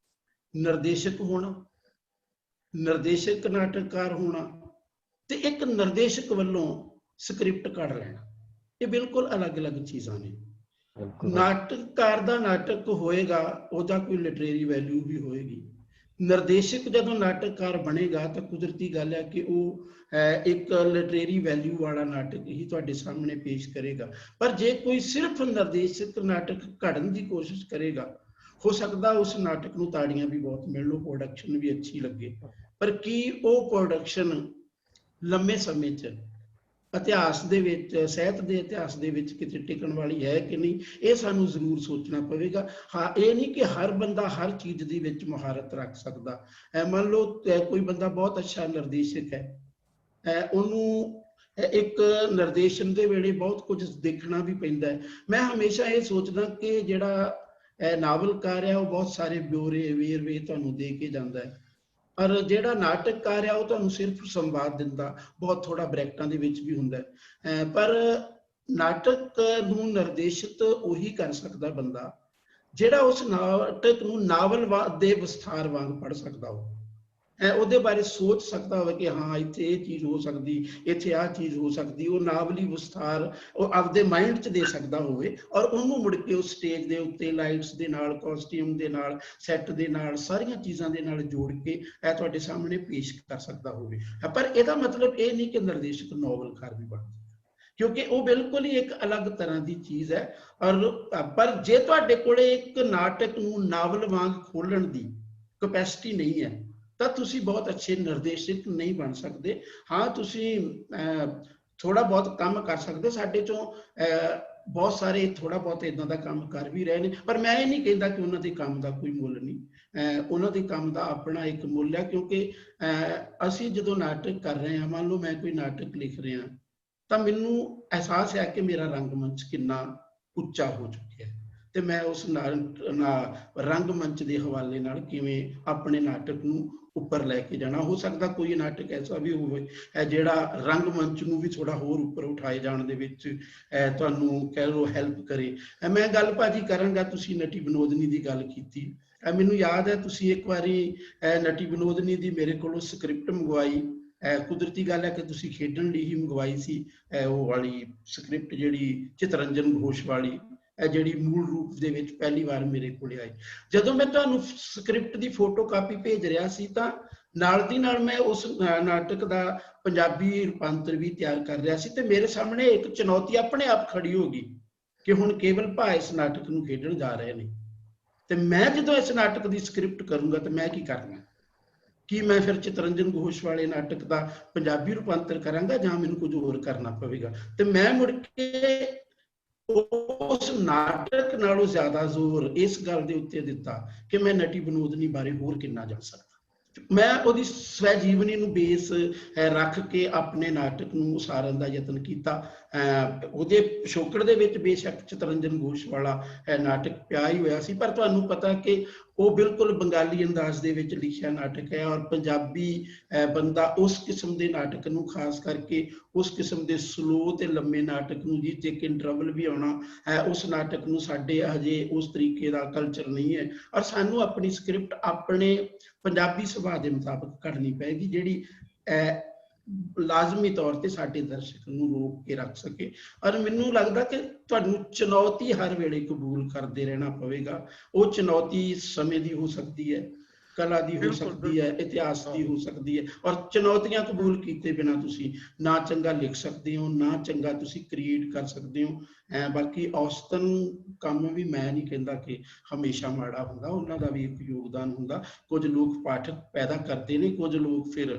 ਨਿਰਦੇਸ਼ਕ ਹੋਣਾ, ਨਿਰਦੇਸ਼ਕ ਨਾਟਕਕਾਰ ਹੋਣਾ ਤੇ ਇੱਕ ਨਿਰਦੇਸ਼ਕ ਵੱਲੋਂ ਸਕ੍ਰਿਪਟ ਕੱਢ ਲੈਣਾ, ਇਹ ਬਿਲਕੁਲ ਅਲੱਗ-ਅਲੱਗ ਚੀਜ਼ਾਂ ਨੇ। ਨਾਟਕਕਾਰ ਦਾ ਨਾਟਕ ਹੋਏਗਾ, ਉਹਦਾ ਕੋਈ ਲਿਟਰੇਰੀ ਵੈਲਿਊ ਵੀ ਹੋਏਗੀ। ਨਿਰਦੇਸ਼ਕ ਜਦੋਂ ਨਾਟਕਕਾਰ ਬਣੇਗਾ ਤਾਂ ਕੁਦਰਤੀ ਗੱਲ ਹੈ ਕਿ ਉਹ ਇੱਕ ਲਿਟਰੇਰੀ ਵੈਲਿਊ ਵਾਲਾ ਨਾਟਕ ਹੀ ਤੁਹਾਡੇ ਸਾਹਮਣੇ ਪੇਸ਼ ਕਰੇਗਾ। ਪਰ ਜੇ ਕੋਈ ਸਿਰਫ ਨਿਰਦੇਸ਼ਕ ਨਾਟਕ ਘੜਨ ਦੀ ਕੋਸ਼ਿਸ਼ ਕਰੇਗਾ, ਹੋ ਸਕਦਾ ਉਸ ਨਾਟਕ ਨੂੰ ਤਾੜੀਆਂ ਵੀ ਬਹੁਤ ਮਿਲਣ, ਉਹ ਪ੍ਰੋਡਕਸ਼ਨ ਵੀ ਅੱਛੀ ਲੱਗੇ, ਪਰ ਕੀ ਉਹ ਪ੍ਰੋਡਕਸ਼ਨ ਲੰਮੇ ਸਮੇਂ 'ਚ ਇਤਿਹਾਸ ਦੇ ਵਿੱਚ, ਸਾਹਿਤ ਦੇ ਇਤਿਹਾਸ ਦੇ ਵਿੱਚ ਕਿਤੇ ਟਿਕਣ ਵਾਲੀ ਹੈ ਕਿ ਨਹੀਂ, ਇਹ ਸਾਨੂੰ ਜ਼ਰੂਰ ਸੋਚਣਾ ਪਵੇਗਾ। ਹਾਂ, ਇਹ ਨਹੀਂ ਕਿ ਹਰ ਬੰਦਾ ਹਰ ਚੀਜ਼ ਦੇ ਵਿੱਚ ਮਹਾਰਤ ਰੱਖ ਸਕਦਾ। ਮੰਨ ਲਓ ਕੋਈ ਬੰਦਾ ਬਹੁਤ ਅੱਛਾ ਨਿਰਦੇਸ਼ਕ ਹੈ, ਉਹਨੂੰ ਇੱਕ ਨਿਰਦੇਸ਼ਨ ਦੇ ਵੇਲੇ ਬਹੁਤ ਕੁਝ ਦੇਖਣਾ ਵੀ ਪੈਂਦਾ ਹੈ। ਮੈਂ ਹਮੇਸ਼ਾ ਇਹ ਸੋਚਦਾ ਕਿ ਜਿਹੜਾ ਨਾਵਲਕਾਰ ਹੈ ਉਹ ਬਹੁਤ ਸਾਰੇ ਬਿਊਰੇ ਵੇਰਵੇ ਤੁਹਾਨੂੰ ਦੇ ਕੇ ਜਾਂਦਾ ਹੈ, ਔਰ ਜਿਹੜਾ ਨਾਟਕਕਾਰ ਆ ਉਹ ਤੁਹਾਨੂੰ ਸਿਰਫ ਸੰਵਾਦ ਦਿੰਦਾ, ਬਹੁਤ ਥੋੜਾ ਬ੍ਰੈਕਟਾਂ ਦੇ ਵਿੱਚ ਵੀ ਹੁੰਦਾ ਹੈ। ਪਰ ਨਾਟਕ ਨੂੰ ਨਿਰਦੇਸ਼ਿਤ ਉਹੀ ਕਰ ਸਕਦਾ ਬੰਦਾ ਜਿਹੜਾ ਉਸ ਨਾਟਕ ਨੂੰ ਨਾਵਲ ਦੇ ਵਿਸਥਾਰ ਵਾਂਗ ਪੜ੍ਹ ਸਕਦਾ ਹੋ, ਉਹਦੇ ਬਾਰੇ ਸੋਚ ਸਕਦਾ ਹੋਵੇ ਕਿ ਹਾਂ ਇੱਥੇ ਇਹ ਚੀਜ਼ ਹੋ ਸਕਦੀ, ਇੱਥੇ ਆਹ ਚੀਜ਼ ਹੋ ਸਕਦੀ। ਉਹ ਨਾਵਲੀ ਵਿਸਥਾਰ ਉਹ ਆਪਦੇ ਮਾਈਂਡ 'ਚ ਦੇ ਸਕਦਾ ਹੋਵੇ, ਔਰ ਉਹਨੂੰ ਮੁੜ ਕੇ ਉਸ ਸਟੇਜ ਦੇ ਉੱਤੇ ਲਾਈਟਸ ਦੇ ਨਾਲ, ਕਾਸਟਿਊਮ ਦੇ ਨਾਲ, ਸੈੱਟ ਦੇ ਨਾਲ, ਸਾਰੀਆਂ ਚੀਜ਼ਾਂ ਦੇ ਨਾਲ ਜੋੜ ਕੇ ਇਹ ਤੁਹਾਡੇ ਸਾਹਮਣੇ ਪੇਸ਼ ਕਰ ਸਕਦਾ ਹੋਵੇ। ਪਰ ਇਹਦਾ ਮਤਲਬ ਇਹ ਨਹੀਂ ਕਿ ਨਿਰਦੇਸ਼ਕ ਨਾਵਲਕਾਰ ਵੀ ਬਣ, ਕਿਉਂਕਿ ਉਹ ਬਿਲਕੁਲ ਹੀ ਇੱਕ ਅਲੱਗ ਤਰ੍ਹਾਂ ਦੀ ਚੀਜ਼ ਹੈ। ਔਰ ਪਰ ਜੇ ਤੁਹਾਡੇ ਕੋਲੇ ਇੱਕ ਨਾਟਕ ਨੂੰ ਨਾਵਲ ਵਾਂਗ ਖੋਲਣ ਦੀ ਕਪੈਸਿਟੀ ਨਹੀਂ ਹੈ ਤਾਂ ਤੁਸੀਂ ਬਹੁਤ ਅੱਛੇ ਨਿਰਦੇਸ਼ਕ ਨਹੀਂ ਬਣ ਸਕਦੇ। ਹਾਂ, ਤੁਸੀਂ ਥੋੜਾ ਬਹੁਤ ਕੰਮ ਕਰ ਸਕਦੇ। ਸਾਡੇ ਚੋਂ ਬਹੁਤ ਸਾਰੇ ਥੋੜਾ ਬਹੁਤ ਇਦਾਂ ਦਾ ਕੰਮ ਕਰ ਵੀ ਰਹੇ ਨੇ, ਪਰ ਮੈਂ ਇਹ ਨਹੀਂ ਕਹਿੰਦਾ ਕਿ ਉਹਨਾਂ ਦੇ ਕੰਮ ਦਾ ਕੋਈ ਮੁੱਲ ਨਹੀਂ। ਉਹਨਾਂ ਦੇ ਕੰਮ ਦਾ ਆਪਣਾ ਇੱਕ ਮੁੱਲ ਹੈ, ਕਿਉਂਕਿ ਅਸੀਂ ਜਦੋਂ ਨਾਟਕ ਕਰ ਰਹੇ ਹਾਂ, ਮੰਨ ਲਓ ਮੈਂ ਕੋਈ ਨਾਟਕ ਲਿਖ ਰਿਹਾ ਤਾਂ ਮੈਨੂੰ ਅਹਿਸਾਸ ਹੈ ਕਿ ਮੇਰਾ ਰੰਗਮੰਚ ਕਿੰਨਾ ਉੱਚਾ ਹੋ ਚੁੱਕਿਆ ਤੇ ਮੈਂ ਉਸ ਰੰਗਮੰਚ ਦੇ ਹਵਾਲੇ ਨਾਲ ਕਿਵੇਂ ਆਪਣੇ ਨਾਟਕ ਨੂੰ ਉੱਪਰ ਲੈ ਕੇ ਜਾਣਾ। ਹੋ ਸਕਦਾ ਕੋਈ ਨਾਟਕ ਐਸਾ ਵੀ ਹੋਵੇ ਜਿਹੜਾ ਰੰਗਮੰਚ ਨੂੰ ਵੀ ਥੋੜਾ ਹੋਰ ਉੱਪਰ ਉਠਾਏ ਜਾਣ ਦੇ ਵਿੱਚ ਤੁਹਾਨੂੰ ਕਹਿ ਲਓ ਹੈਲਪ ਕਰੇ। ਮੈਂ ਗੱਲ ਭਾਜੀ ਕਰਾਂਗਾ, ਤੁਸੀਂ ਨਟੀ ਵਿਨੋਦਨੀ ਦੀ ਗੱਲ ਕੀਤੀ, ਮੈਨੂੰ ਯਾਦ ਹੈ ਤੁਸੀਂ ਇੱਕ ਵਾਰੀ ਨਟੀ ਵਿਨੋਦਨੀ ਦੀ ਮੇਰੇ ਕੋਲੋਂ ਸਕ੍ਰਿਪਟ ਮੰਗਵਾਈ ਕੁਦਰਤੀ ਗੱਲ ਹੈ ਕਿ ਤੁਸੀਂ ਖੇਡਣ ਲਈ ਹੀ ਮੰਗਵਾਈ ਸੀ ਉਹ ਵਾਲੀ ਸਕ੍ਰਿਪਟ, ਜਿਹੜੀ ਚਿਤਰੰਜਨ ਘੋਸ਼ ਵਾਲੀ, ਜਿਹੜੀ ਮੂਲ ਰੂਪ ਦੇ ਵਿੱਚ ਪਹਿਲੀ ਵਾਰ ਮੇਰੇ ਕੋਲ ਆਈ। ਜਦੋਂ ਮੈਂ ਤੁਹਾਨੂੰ ਸਕ੍ਰਿਪਟ ਦੀ ਫੋਟੋ ਕਾਪੀ ਭੇਜ ਰਿਹਾ ਸੀ ਤਾਂ ਨਾਲ ਦੀ ਨਾਲ ਮੈਂ ਉਸ ਨਾਟਕ ਦਾ ਪੰਜਾਬੀ ਰੂਪਾਂਤਰ ਵੀ ਤਿਆਰ ਕਰ ਰਿਹਾ ਸੀ, ਤੇ ਮੇਰੇ ਸਾਹਮਣੇ ਇੱਕ ਚੁਣੌਤੀ ਆਪਣੇ ਆਪ ਖੜੀ ਹੋ ਗਈ ਕਿ ਹੁਣ ਕੇਵਲ ਭਾ ਇਸ ਨਾਟਕ ਨੂੰ ਖੇਡਣ ਜਾ ਰਹੇ ਨੇ, ਤੇ ਮੈਂ ਜਦੋਂ ਇਸ ਨਾਟਕ ਦੀ ਸਕ੍ਰਿਪਟ ਕਰੂੰਗਾ ਤਾਂ ਮੈਂ ਕੀ ਕਰਨਾ? ਕੀ ਮੈਂ ਫਿਰ ਚਿਤਰੰਜਨ ਘੋਸ਼ ਵਾਲੇ ਨਾਟਕ ਦਾ ਪੰਜਾਬੀ ਰੂਪਾਂਤਰ ਕਰਾਂਗਾ ਜਾਂ ਮੈਨੂੰ ਕੁਝ ਹੋਰ ਕਰਨਾ ਪਵੇਗਾ? ਤੇ ਮੈਂ ਮੁੜ ਕੇ ਉਸ ਨਾਟਕ ਨਾਲੋਂ ਜ਼ਿਆਦਾ ਜ਼ੋਰ ਇਸ ਗੱਲ ਦੇ ਉੱਤੇ ਦਿੱਤਾ ਕਿ ਮੈਂ ਨਟੀ ਵਿਨੋਦਨੀ ਬਾਰੇ ਹੋਰ ਕਿੰਨਾ ਜਾਣ ਸਕਦਾ। ਮੈਂ ਉਹਦੀ ਸਵੈ ਜੀਵਨੀ ਨੂੰ ਬੇਸ ਰੱਖ ਕੇ ਆਪਣੇ ਨਾਟਕ ਨੂੰ ਉਸਾਰਨ ਦਾ ਯਤਨ ਕੀਤਾ। ਉਹਦੇ ਪਿਛੋਕੜ ਦੇ ਵਿੱਚ ਬੇਸ਼ੱਕ ਚਿਤਰੰਜਨ ਘੋਸ਼ ਵਾਲਾ ਨਾਟਕ ਪਿਆ ਹੀ ਹੋਇਆ ਸੀ, ਪਰ ਤੁਹਾਨੂੰ ਪਤਾ ਕਿ ਉਹ ਬਿਲਕੁਲ ਬੰਗਾਲੀ ਅੰਦਾਜ਼ ਦੇ ਵਿੱਚ ਲਿਖਿਆ ਨਾਟਕ ਹੈ, ਔਰ ਪੰਜਾਬੀ ਬੰਦਾ ਉਸ ਕਿਸਮ ਦੇ ਨਾਟਕ ਨੂੰ, ਖਾਸ ਕਰਕੇ ਉਸ ਕਿਸਮ ਦੇ ਸਲੋ ਤੇ ਲੰਮੇ ਨਾਟਕ ਨੂੰ, ਜਿਸ 'ਚ ਇੱਕ ਇੰਟਰਵਲ ਵੀ ਆਉਣਾ ਹੈ, ਉਸ ਨਾਟਕ ਨੂੰ ਸਾਡੇ ਹਜੇ ਉਸ ਤਰੀਕੇ ਦਾ ਕਲਚਰ ਨਹੀਂ ਹੈ, ਔਰ ਸਾਨੂੰ ਆਪਣੀ ਸਕ੍ਰਿਪਟ ਆਪਣੇ ਪੰਜਾਬੀ ਸੁਭਾਅ ਦੇ ਮੁਤਾਬਕ ਕਰਨੀ ਪਏਗੀ, ਜਿਹੜੀ ਲਾਜ਼ਮੀ ਤੌਰ ਤੇ ਸਾਡੇ ਦਰਸ਼ਕ ਨੂੰ ਰੋਕ ਕੇ ਰੱਖ ਸਕੇ। ਔਰ ਮੈਨੂੰ ਲੱਗਦਾ ਕਿ ਤੁਹਾਨੂੰ ਚੁਣੌਤੀ ਹਰ ਵੇਲੇ ਕਬੂਲ ਕਰਦੇ ਰਹਿਣਾ ਪਵੇਗਾ। ਉਹ ਚੁਣੌਤੀ ਸਮੇਂ ਦੀ ਹੋ ਸਕਦੀ ਹੈ, ਕਲਾ ਦੀ ਹੋ ਸਕਦੀ ਹੈ, ਇਤਿਹਾਸ ਦੀ ਹੋ ਸਕਦੀ ਹੈ, ਔਰ ਚੁਣੌਤੀਆਂ ਕਬੂਲ ਕੀਤੇ ਬਿਨਾਂ ਤੁਸੀਂ ਨਾ ਚੰਗਾ ਲਿਖ ਸਕਦੇ ਹੋ, ਨਾ ਚੰਗਾ ਤੁਸੀਂ ਕ੍ਰੀਏਟ ਕਰ ਸਕਦੇ ਹੋ। ਬਾਕੀ ਔਸਤਨ ਕੰਮ ਵੀ ਮੈਂ ਨਹੀਂ ਕਹਿੰਦਾ ਕਿ ਹਮੇਸ਼ਾ ਮਾੜਾ ਹੁੰਦਾ, ਉਹਨਾਂ ਦਾ ਵੀ ਇੱਕ ਯੋਗਦਾਨ ਹੁੰਦਾ। ਕੁਝ ਲੋਕ ਪਾਠਕ ਪੈਦਾ ਕਰਦੇ ਨੇ, ਕੁਝ ਲੋਕ ਫਿਰ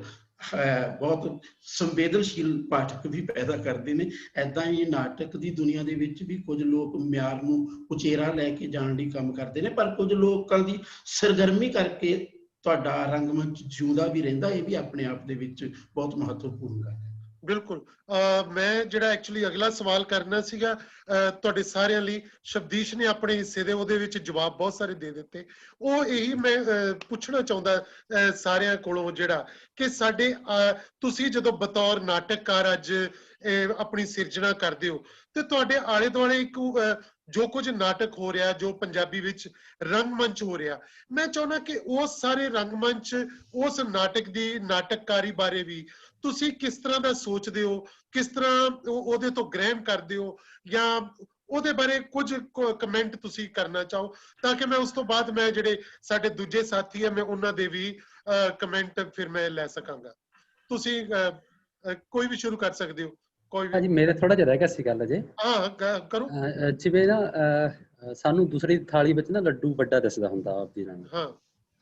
ਬਹੁਤ ਸੰਵੇਦਨਸ਼ੀਲ ਪਾਠਕ ਵੀ ਪੈਦਾ ਕਰਦੇ ਨੇ। ਏਦਾਂ ਹੀ ਨਾਟਕ ਦੀ ਦੁਨੀਆ ਦੇ ਵਿੱਚ ਵੀ ਕੁਝ ਲੋਕ ਮਿਆਰ ਨੂੰ ਉਚੇਰਾ ਲੈ ਕੇ ਜਾਣ ਲਈ ਕੰਮ ਕਰਦੇ ਨੇ, ਪਰ ਕੁਝ ਲੋਕਾਂ ਦੀ ਸਰਗਰਮੀ ਕਰਕੇ ਤੁਹਾਡਾ ਰੰਗਮੰਚ ਜਿਉਂਦਾ ਵੀ ਰਹਿੰਦਾ। ਇਹ ਵੀ ਆਪਣੇ ਆਪ ਦੇ ਵਿੱਚ ਬਹੁਤ ਮਹੱਤਵਪੂਰਨ ਗੱਲ ਹੈ। ਬਿਲਕੁਲ। ਮੈਂ ਜਿਹੜਾ ਐਕਚੁਅਲੀ ਅਗਲਾ ਸਵਾਲ ਕਰਨਾ ਸੀਗਾ ਤੁਹਾਡੇ ਸਾਰਿਆਂ ਲਈ, ਸ਼ਬਦੀਸ਼ ਨੇ ਆਪਣੇ ਹਿੱਸੇ ਦੇ ਉਹਦੇ ਵਿੱਚ ਜਵਾਬ ਬਹੁਤ ਸਾਰੇ ਦੇ ਦਿੱਤੇ। ਉਹ ਇਹੀ ਮੈਂ ਪੁੱਛਣਾ ਚਾਹੁੰਦਾ ਸਾਰਿਆਂ ਕੋਲੋਂ, ਜਿਹੜਾ ਕਿ ਸਾਡੇ ਤੁਸੀਂ ਜਦੋਂ ਬਤੌਰ ਨਾਟਕਕਾਰ ਅੱਜ ਆਪਣੀ ਸਿਰਜਣਾ ਕਰਦੇ ਹੋ ਤੇ ਤੁਹਾਡੇ ਆਲੇ ਦੁਆਲੇ ਇੱਕ ਜੋ ਕੁਝ ਨਾਟਕ ਹੋ ਰਿਹਾ, ਜੋ ਪੰਜਾਬੀ ਵਿੱਚ ਰੰਗਮੰਚ ਹੋ ਰਿਹਾ, ਮੈਂ ਚਾਹੁੰਦਾ ਕਿ ਉਸ ਸਾਰੇ ਰੰਗਮੰਚ, ਉਸ ਨਾਟਕ ਦੀ ਨਾਟਕਕਾਰੀ ਬਾਰੇ ਵੀ ਤੁਸੀਂ ਕਿਸ ਤਰ੍ਹਾਂ ਦਾ ਸੋਚਦੇ ਹੋ, ਕਿਸ ਤਰ੍ਹਾਂ ਉਹਦੇ ਤੋਂ ਗ੍ਰਹਿਣ ਕਰਦੇ ਹੋ, ਜਾਂ ਉਹਦੇ ਬਾਰੇ ਕੁਝ ਕਮੈਂਟ ਤੁਸੀਂ ਕਰਨਾ ਚਾਹੋ, ਤਾਂ ਕਿ ਮੈਂ ਉਸ ਤੋਂ ਬਾਅਦ ਮੈਂ ਜਿਹੜੇ ਸਾਡੇ ਦੂਜੇ ਸਾਥੀ ਹੈ ਮੈਂ ਉਹਨਾਂ ਦੇ ਵੀ ਕਮੈਂਟ ਫਿਰ ਮੈਂ ਲੈ ਸਕਾਂਗਾ। ਤੁਸੀਂ ਕੋਈ ਵੀ ਸ਼ੁਰੂ ਕਰ ਸਕਦੇ ਹੋ। ਕੋਈ ਹਾਂਜੀ, ਮੇਰੇ ਥੋੜਾ ਜਿਹਾ ਰਹਿ ਗਿਆ ਸੀ ਗੱਲ ਅਜੇ। ਹਾਂ ਕਰੋ। ਜਿਵੇਂ ਨਾ ਸਾਨੂੰ ਦੂਸਰੀ ਥਾਲੀ ਵਿੱਚ ਨਾ ਲੱਡੂ ਵੱਡਾ ਦਿਸਦਾ ਹੁੰਦਾ ਆਪਦੀ ਨਾਲ, ਹਾਂ,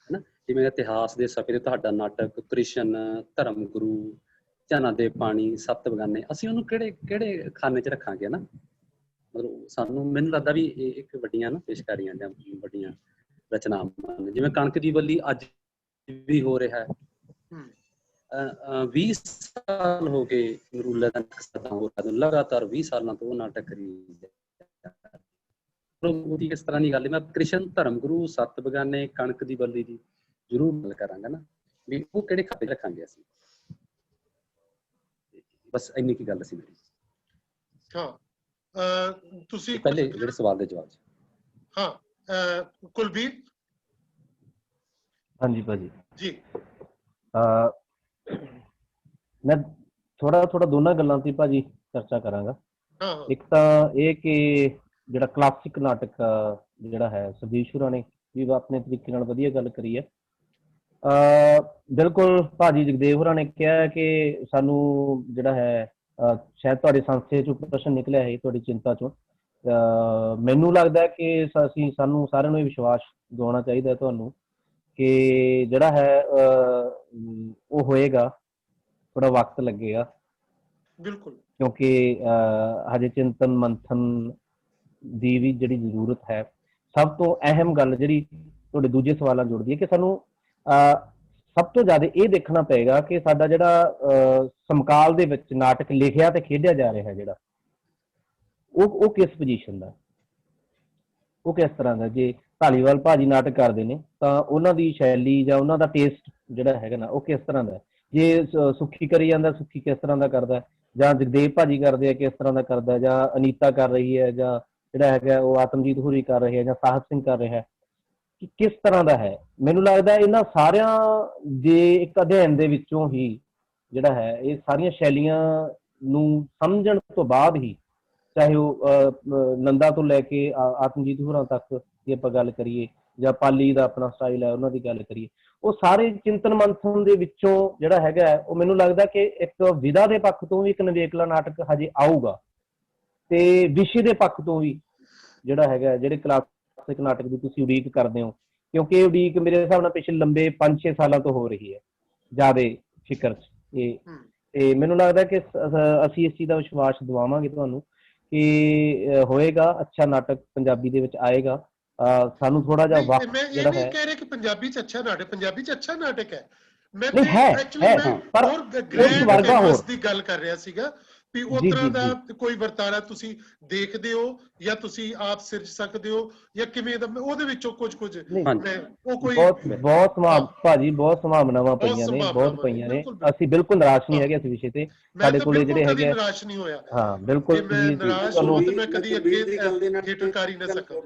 ਹਨਾ। ਜਿਵੇਂ ਇਤਿਹਾਸ ਦੇ ਸਫ਼ੇ ਤੇ ਤੁਹਾਡਾ ਨਾਟਕ ਕ੍ਰਿਸ਼ਨ, ਧਰਮ ਗੁਰੂ, ਝਾਨਾ ਦੇ ਪਾਣੀ, ਸੱਤ ਬਗਾਨੇ, ਅਸੀਂ ਉਹਨੂੰ ਕਿਹੜੇ ਖਾਨੇ 'ਚ ਰੱਖਾਂਗੇ ਨਾ। ਮਤਲਬ ਸਾਨੂੰ, ਮੈਨੂੰ ਲੱਗਦਾ ਵੀ ਇਹ ਇੱਕ ਵੱਡੀਆਂ ਨਾ ਪੇਸ਼ਕਾਰੀਆਂ ਜਾਂ ਵੱਡੀਆਂ ਰਚਨਾਵਾਂ ਨੇ। ਜਿਵੇਂ ਕਣਕ ਦੀ ਬੱਲੀ ਅੱਜ ਵੀ ਹੋ ਰਿਹਾ ਹੈ, 20 ਸਾਲ ਹੋ ਗਏ ਨਰੂਲਾ ਦਾ ਨਕਸ਼ਾ ਹੋ ਰਿਹਾ, ਲਗਾਤਾਰ 20 ਸਾਲਾਂ ਤੋਂ ਉਹ ਨਾਟਕ ਕਰੀ ਕਿਸ ਤਰ੍ਹਾਂ ਦੀ ਗੱਲ ਹੈ। ਮੈਂ ਕ੍ਰਿਸ਼ਨ, ਧਰਮ ਗੁਰੂ, ਸੱਤ ਬਗਾਨੇ, ਕਣਕ ਦੀ ਬੱਲੀ ਦੀ ਜ਼ਰੂਰ ਗੱਲ ਕਰਾਂਗਾ ਨਾ, ਵੀ ਉਹ ਕਿਹੜੇ ਖਾਤੇ ਰੱਖਾਂਗੇ ਅਸੀਂ। ਬਸ ਇੰਨੀ ਕੀ ਗੱਲ ਸੀ ਮੇਰੀ। ਹਾਂ, ਤੁਸੀਂ ਪਹਿਲੇ ਜਿਹੜੇ ਸਵਾਲ ਦੇ ਜਵਾਬ। ਹਾਂ, ਕੁਲਬੀਰ। ਹਾਂਜੀ ਭਾਜੀ ਜੀ। ਮੈਂ ਥੋੜਾ ਦੋਨਾਂ ਗੱਲਾਂ ਤੇ ਭਾਜੀ ਚਰਚਾ ਕਰਾਂਗਾ। ਇੱਕ ਤਾਂ ਇਹ ਕਿ ਜਿਹੜਾ ਕਲਾਸਿਕ ਨਾਟਕ ਜਿਹੜਾ ਹੈ, ਸਰਦੀਸ਼ ਹੋਰਾਂ ਨੇ ਵੀ ਆਪਣੇ ਤਰੀਕੇ ਨਾਲ ਵਧੀਆ ਗੱਲ ਕਰੀ ਹੈ। ਬਿਲਕੁਲ ਭਾਜੀ ਜਗਦੇਵ ਹੋਰਾਂ ਨੇ ਕਿਹਾ ਕਿ ਸਾਨੂੰ ਜਿਹੜਾ ਹੈ, ਸ਼ਾਇਦ ਤੁਹਾਡੇ ਸੰਸਥੇ ਚੋਂ ਪ੍ਰਸ਼ਨ ਨਿਕਲਿਆ ਹੈ, ਤੁਹਾਡੀ ਚਿੰਤਾ ਚੋਂ। ਮੈਨੂੰ ਲੱਗਦਾ ਕਿ ਸਾਨੂੰ ਸਾਰਿਆਂ ਨੂੰ ਇਹ ਵਿਸ਼ਵਾਸ ਦਿਵਾਉਣਾ ਚਾਹੀਦਾ ਤੁਹਾਨੂੰ ਕਿ ਜਿਹੜਾ ਹੈ ਉਹ ਹੋਏਗਾ, ਥੋੜਾ ਵਕਤ ਲੱਗੇਗਾ। ਬਿਲਕੁਲ। ਕਿਉਂਕਿ ਹਜੇ ਚਿੰਤਨ ਮੰਥਨ ਦੀ ਵੀ ਜਿਹੜੀ ਜ਼ਰੂਰਤ ਹੈ। ਸਭ ਤੋਂ ਅਹਿਮ ਗੱਲ ਜਿਹੜੀ ਤੁਹਾਡੇ ਦੂਜੇ ਸਵਾਲਾਂ ਜੁੜਦੀ ਹੈ ਕਿ ਸਾਨੂੰ ਸਭ ਤੋਂ ਜ਼ਿਆਦਾ ਇਹ ਦੇਖਣਾ ਪਏਗਾ ਕਿ ਸਾਡਾ ਜਿਹੜਾ ਸਮਕਾਲ ਦੇ ਵਿੱਚ ਨਾਟਕ ਲਿਖਿਆ ਤੇ ਖੇਡਿਆ ਜਾ ਰਿਹਾ, ਜਿਹੜਾ ਉਹ ਕਿਸ ਪੋਜੀਸ਼ਨ ਦਾ, ਉਹ ਕਿਸ ਤਰ੍ਹਾਂ ਦਾ। ਜੇ ਧਾਲੀਵਾਲ ਭਾਜੀ ਨਾਟਕ ਕਰਦੇ ਨੇ ਤਾਂ ਉਹਨਾਂ ਦੀ ਸ਼ੈਲੀ ਜਾਂ ਉਹਨਾਂ ਦਾ ਟੇਸਟ ਜਿਹੜਾ ਹੈਗਾ ਨਾ, ਉਹ ਕਿਸ ਤਰ੍ਹਾਂ ਦਾ। ਜੇ ਸੁੱਖੀ ਕਰੀ ਜਾਂਦਾ, ਸੁੱਖੀ ਕਿਸ ਤਰ੍ਹਾਂ ਦਾ ਕਰਦਾ, ਜਾਂ ਜਗਦੇਵ ਭਾਜੀ ਕਰਦੇ ਆ ਕਿਸ ਤਰ੍ਹਾਂ ਦਾ ਕਰਦਾ, ਜਾਂ ਅਨੀਤਾ ਕਰ ਰਹੀ ਹੈ, ਜਾਂ ਜਿਹੜਾ ਹੈਗਾ ਉਹ ਆਤਮਜੀਤ ਹੋਰੀ ਕਰ ਰਹੇ ਹੈ, ਜਾਂ ਸਾਹਿਬ ਸਿੰਘ ਕਰ ਰਿਹਾ, ਕਿ ਕਿਸ ਤਰ੍ਹਾਂ ਦਾ ਹੈ। ਮੈਨੂੰ ਲੱਗਦਾ ਇਹਨਾਂ ਸਾਰਿਆਂ ਦੇ ਇੱਕ ਅਧਿਐਨ ਦੇ ਵਿੱਚੋਂ ਹੀ ਜਿਹੜਾ ਹੈ ਇਹ ਸਾਰੀਆਂ ਸ਼ੈਲੀਆਂ ਨੂੰ ਸਮਝਣ ਤੋਂ ਬਾਅਦ ਹੀ, ਚਾਹੇ ਉਹ ਨੰਦਾ ਤੋਂ ਲੈ ਕੇ ਆਤਮਜੀਤ ਹੋਰਾਂ ਤੱਕ ਜੇ ਆਪਾਂ ਗੱਲ ਕਰੀਏ, ਜਾਂ ਪਾਲੀ ਦਾ ਆਪਣਾ ਸਟਾਈਲ ਹੈ ਉਹਨਾਂ ਦੀ ਗੱਲ ਕਰੀਏ, ਉਹ ਸਾਰੇ ਚਿੰਤਨ ਮੰਥਨ ਦੇ ਵਿੱਚੋਂ ਜਿਹੜਾ ਹੈਗਾ ਉਹ ਮੈਨੂੰ ਲੱਗਦਾ ਕਿ ਇੱਕ ਵਿਧਾ ਦੇ ਪੱਖ ਤੋਂ ਵੀ ਇੱਕ ਨਿਵੇਕਲਾ ਨਾਟਕ ਹਜੇ ਆਊਗਾ, ਤੇ ਵਿਸ਼ੇ ਦੇ ਪੱਖ ਤੋਂ ਵੀ ਜਿਹੜਾ ਹੈਗਾ, ਜਿਹੜੇ ਕਲਾਸਿਕ ਨਾਟਕ ਦੀ ਤੁਸੀਂ ਉਡੀਕ ਕਰਦੇ ਹੋ, ਕਿਉਂਕਿ ਇਹ ਉਡੀਕ ਮੇਰੇ ਹਿਸਾਬ ਨਾਲ ਪਿਛਲੇ ਲੰਬੇ 5-6 ਸਾਲਾਂ ਤੋਂ ਹੋ ਰਹੀ ਹੈ ਜ਼ਿਆਦਾ ਫਿਕਰ 'ਚ ਇਹ, ਤੇ ਮੈਨੂੰ ਲੱਗਦਾ ਕਿ ਅਸੀਂ ਇਸ ਚੀਜ਼ ਦਾ ਵਿਸ਼ਵਾਸ ਦਿਵਾਵਾਂਗੇ ਤੁਹਾਨੂੰ ਕਿ ਹੋਏਗਾ ਅੱਛਾ ਨਾਟਕ ਪੰਜਾਬੀ ਦੇ ਵਿੱਚ ਆਏਗਾ। ਸਾਨੂੰ ਥੋੜਾ ਜਿਹਾ ਵਕਤ ਜਿਹੜਾ ਹੈ, ਕਹਿ ਰਿਹਾ ਕਿ ਪੰਜਾਬੀ 'ਚ ਅੱਛਾ ਨਾਟਕ, ਪੰਜਾਬੀ 'ਚ ਅੱਛਾ ਨਾਟਕ ਹੈ, ਮੈਂ ਪਰ ਉਸ ਵਰਗਾ ਹੋਰ ਦੀ ਗੱਲ ਕਰ ਰਿਹਾ ਸੀਗਾ ਵੀ ਉਸ ਤਰ੍ਹਾਂ ਦਾ ਕੋਈ ਵਰਤਾਰਾ ਤੁਸੀਂ ਦੇਖਦੇ ਹੋ ਜਾਂ ਤੁਸੀਂ ਆਪ ਸਿਰਜ ਸਕਦੇ ਹੋ ਜਾਂ ਕਿਵੇਂ ਦਾ, ਉਹਦੇ ਵਿੱਚੋਂ ਕੁਝ ਉਹ ਕੋਈ ਬਹੁਤ ਭਾਜੀ ਬਹੁਤ ਸੰਭਾਵਨਾਵਾਂ ਪਈਆਂ ਨੇ, ਬਹੁਤ ਪਈਆਂ ਨੇ। ਅਸੀਂ ਬਿਲਕੁਲ ਨਿਰਾਸ਼ ਨਹੀਂ ਹੈਗੇ ਇਸ ਵਿਸ਼ੇ ਤੇ, ਸਾਡੇ ਕੋਲੇ ਜਿਹੜੇ ਹੈਗੇ ਨਿਰਾਸ਼ ਨਹੀਂ ਹੋਇਆ। ਹਾਂ ਬਿਲਕੁਲ, ਮੈਂ ਕਦੀ ਅੱਗੇ ਥੀਏਟਰ ਕਰ ਹੀ ਨਾ ਸਕਾਂ।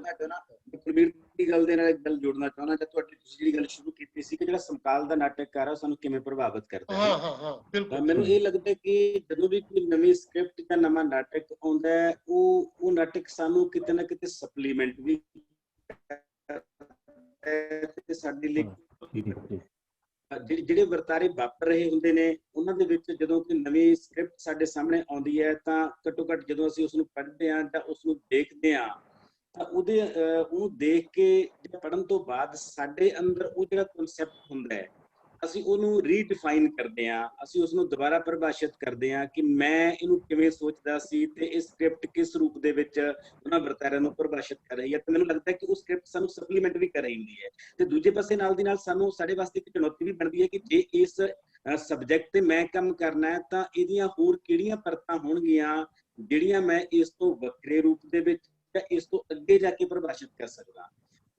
ਕੁਲਬੀਰ ਦੀ ਗੱਲ ਦੇ ਨਾਲ ਇੱਕ ਗੱਲ ਜੋੜਨਾ ਚਾਹੁੰਦਾ, ਕਿ ਤੁਹਾਡੀ ਤੁਸੀਂ ਜਿਹੜੀ ਗੱਲ ਸ਼ੁਰੂ ਕੀਤੀ ਸੀ ਕਿ ਜਿਹੜਾ ਸਮਕਾਲ ਦਾ ਨਾਟਕਕਾਰ ਆ ਸਾਨੂੰ ਕਿਵੇਂ ਪ੍ਰਭਾਵਿਤ ਕਰਦਾ ਹੈ। ਹਾਂ ਬਿਲਕੁਲ। ਮੈਨੂੰ ਇਹ ਲੱਗਦਾ ਕਿ ਜਦੋਂ ਵੀ ਕੋਈ ਨਵੀਂ ਸਕ੍ਰਿਪਟ ਜਾਂ ਨਵਾਂ ਨਾਟਕ ਆਉਂਦਾ ਹੈ, ਉਹ ਨਾਟਕ ਸਾਨੂੰ ਕਿਤੇ ਨਾ ਕਿਤੇ ਸਪਲੀਮੈਂਟ ਵੀ ਸਾਡੇ ਲਈ ਜਿਹੜੇ ਵਰਤਾਰੇ ਵਾਪਰ ਰਹੇ ਹੁੰਦੇ ਨੇ ਉਹਨਾਂ ਦੇ ਵਿੱਚ ਜਦੋਂ ਕੋਈ ਨਵੀਂ ਸਕ੍ਰਿਪਟ ਸਾਡੇ ਸਾਹਮਣੇ ਆਉਂਦੀ ਹੈ ਤਾਂ ਘੱਟੋ ਘੱਟ ਜਦੋਂ ਅਸੀਂ ਉਸਨੂੰ ਪੜ੍ਹਦੇ ਹਾਂ ਜਾਂ ਉਸਨੂੰ ਦੇਖਦੇ ਹਾਂ ਤਾਂ ਉਹਨੂੰ ਦੇਖ ਕੇ ਪੜ੍ਹਨ ਤੋਂ ਬਾਅਦ ਸਾਡੇ ਅੰਦਰ ਉਹ ਜਿਹੜਾ ਕਨਸੈਪਟ ਹੁੰਦਾ ਹੈ ਅਸੀਂ ਉਹਨੂੰ ਰੀਡਿਫਾਈਨ ਕਰਦੇ ਹਾਂ, ਅਸੀਂ ਉਸਨੂੰ ਦੁਬਾਰਾ ਪਰਿਭਾਸ਼ਿਤ ਕਰਦੇ ਹਾਂ ਕਿ ਮੈਂ ਇਹਨੂੰ ਕਿਵੇਂ ਸੋਚਦਾ ਸੀ ਤੇ ਇਹ ਸਕ੍ਰਿਪਟ ਕਿਸ ਰੂਪ ਦੇ ਵਿੱਚ ਉਹਨਾਂ ਵਰਤਾਰਿਆਂ ਨੂੰ ਪਰਿਭਾਸ਼ਿਤ ਕਰ ਰਹੀ ਹੈ। ਤੇ ਮੈਨੂੰ ਲੱਗਦਾ ਕਿ ਉਹ ਸਕ੍ਰਿਪਟ ਸਾਨੂੰ ਸਪਲੀਮੈਂਟ ਵੀ ਕਰ ਰਹੀ ਹੁੰਦੀ ਹੈ। ਤੇ ਦੂਜੇ ਪਾਸੇ ਨਾਲ ਦੀ ਨਾਲ ਸਾਨੂੰ ਸਾਡੇ ਵਾਸਤੇ ਇੱਕ ਚੁਣੌਤੀ ਵੀ ਬਣਦੀ ਹੈ ਕਿ ਜੇ ਇਸ ਸਬਜੈਕਟ ਤੇ ਮੈਂ ਕੰਮ ਕਰਨਾ ਹੈ ਤਾਂ ਇਹਦੀਆਂ ਹੋਰ ਕਿਹੜੀਆਂ ਪਰਤਾਂ ਹੋਣਗੀਆਂ ਜਿਹੜੀਆਂ ਮੈਂ ਇਸ ਤੋਂ ਵੱਖਰੇ ਰੂਪ ਦੇ ਵਿੱਚ ਜਾਂ ਇਸ ਤੋਂ ਅੱਗੇ ਜਾ ਕੇ ਪਰਿਭਾਸ਼ਿਤ ਕਰ ਸਕਦਾ।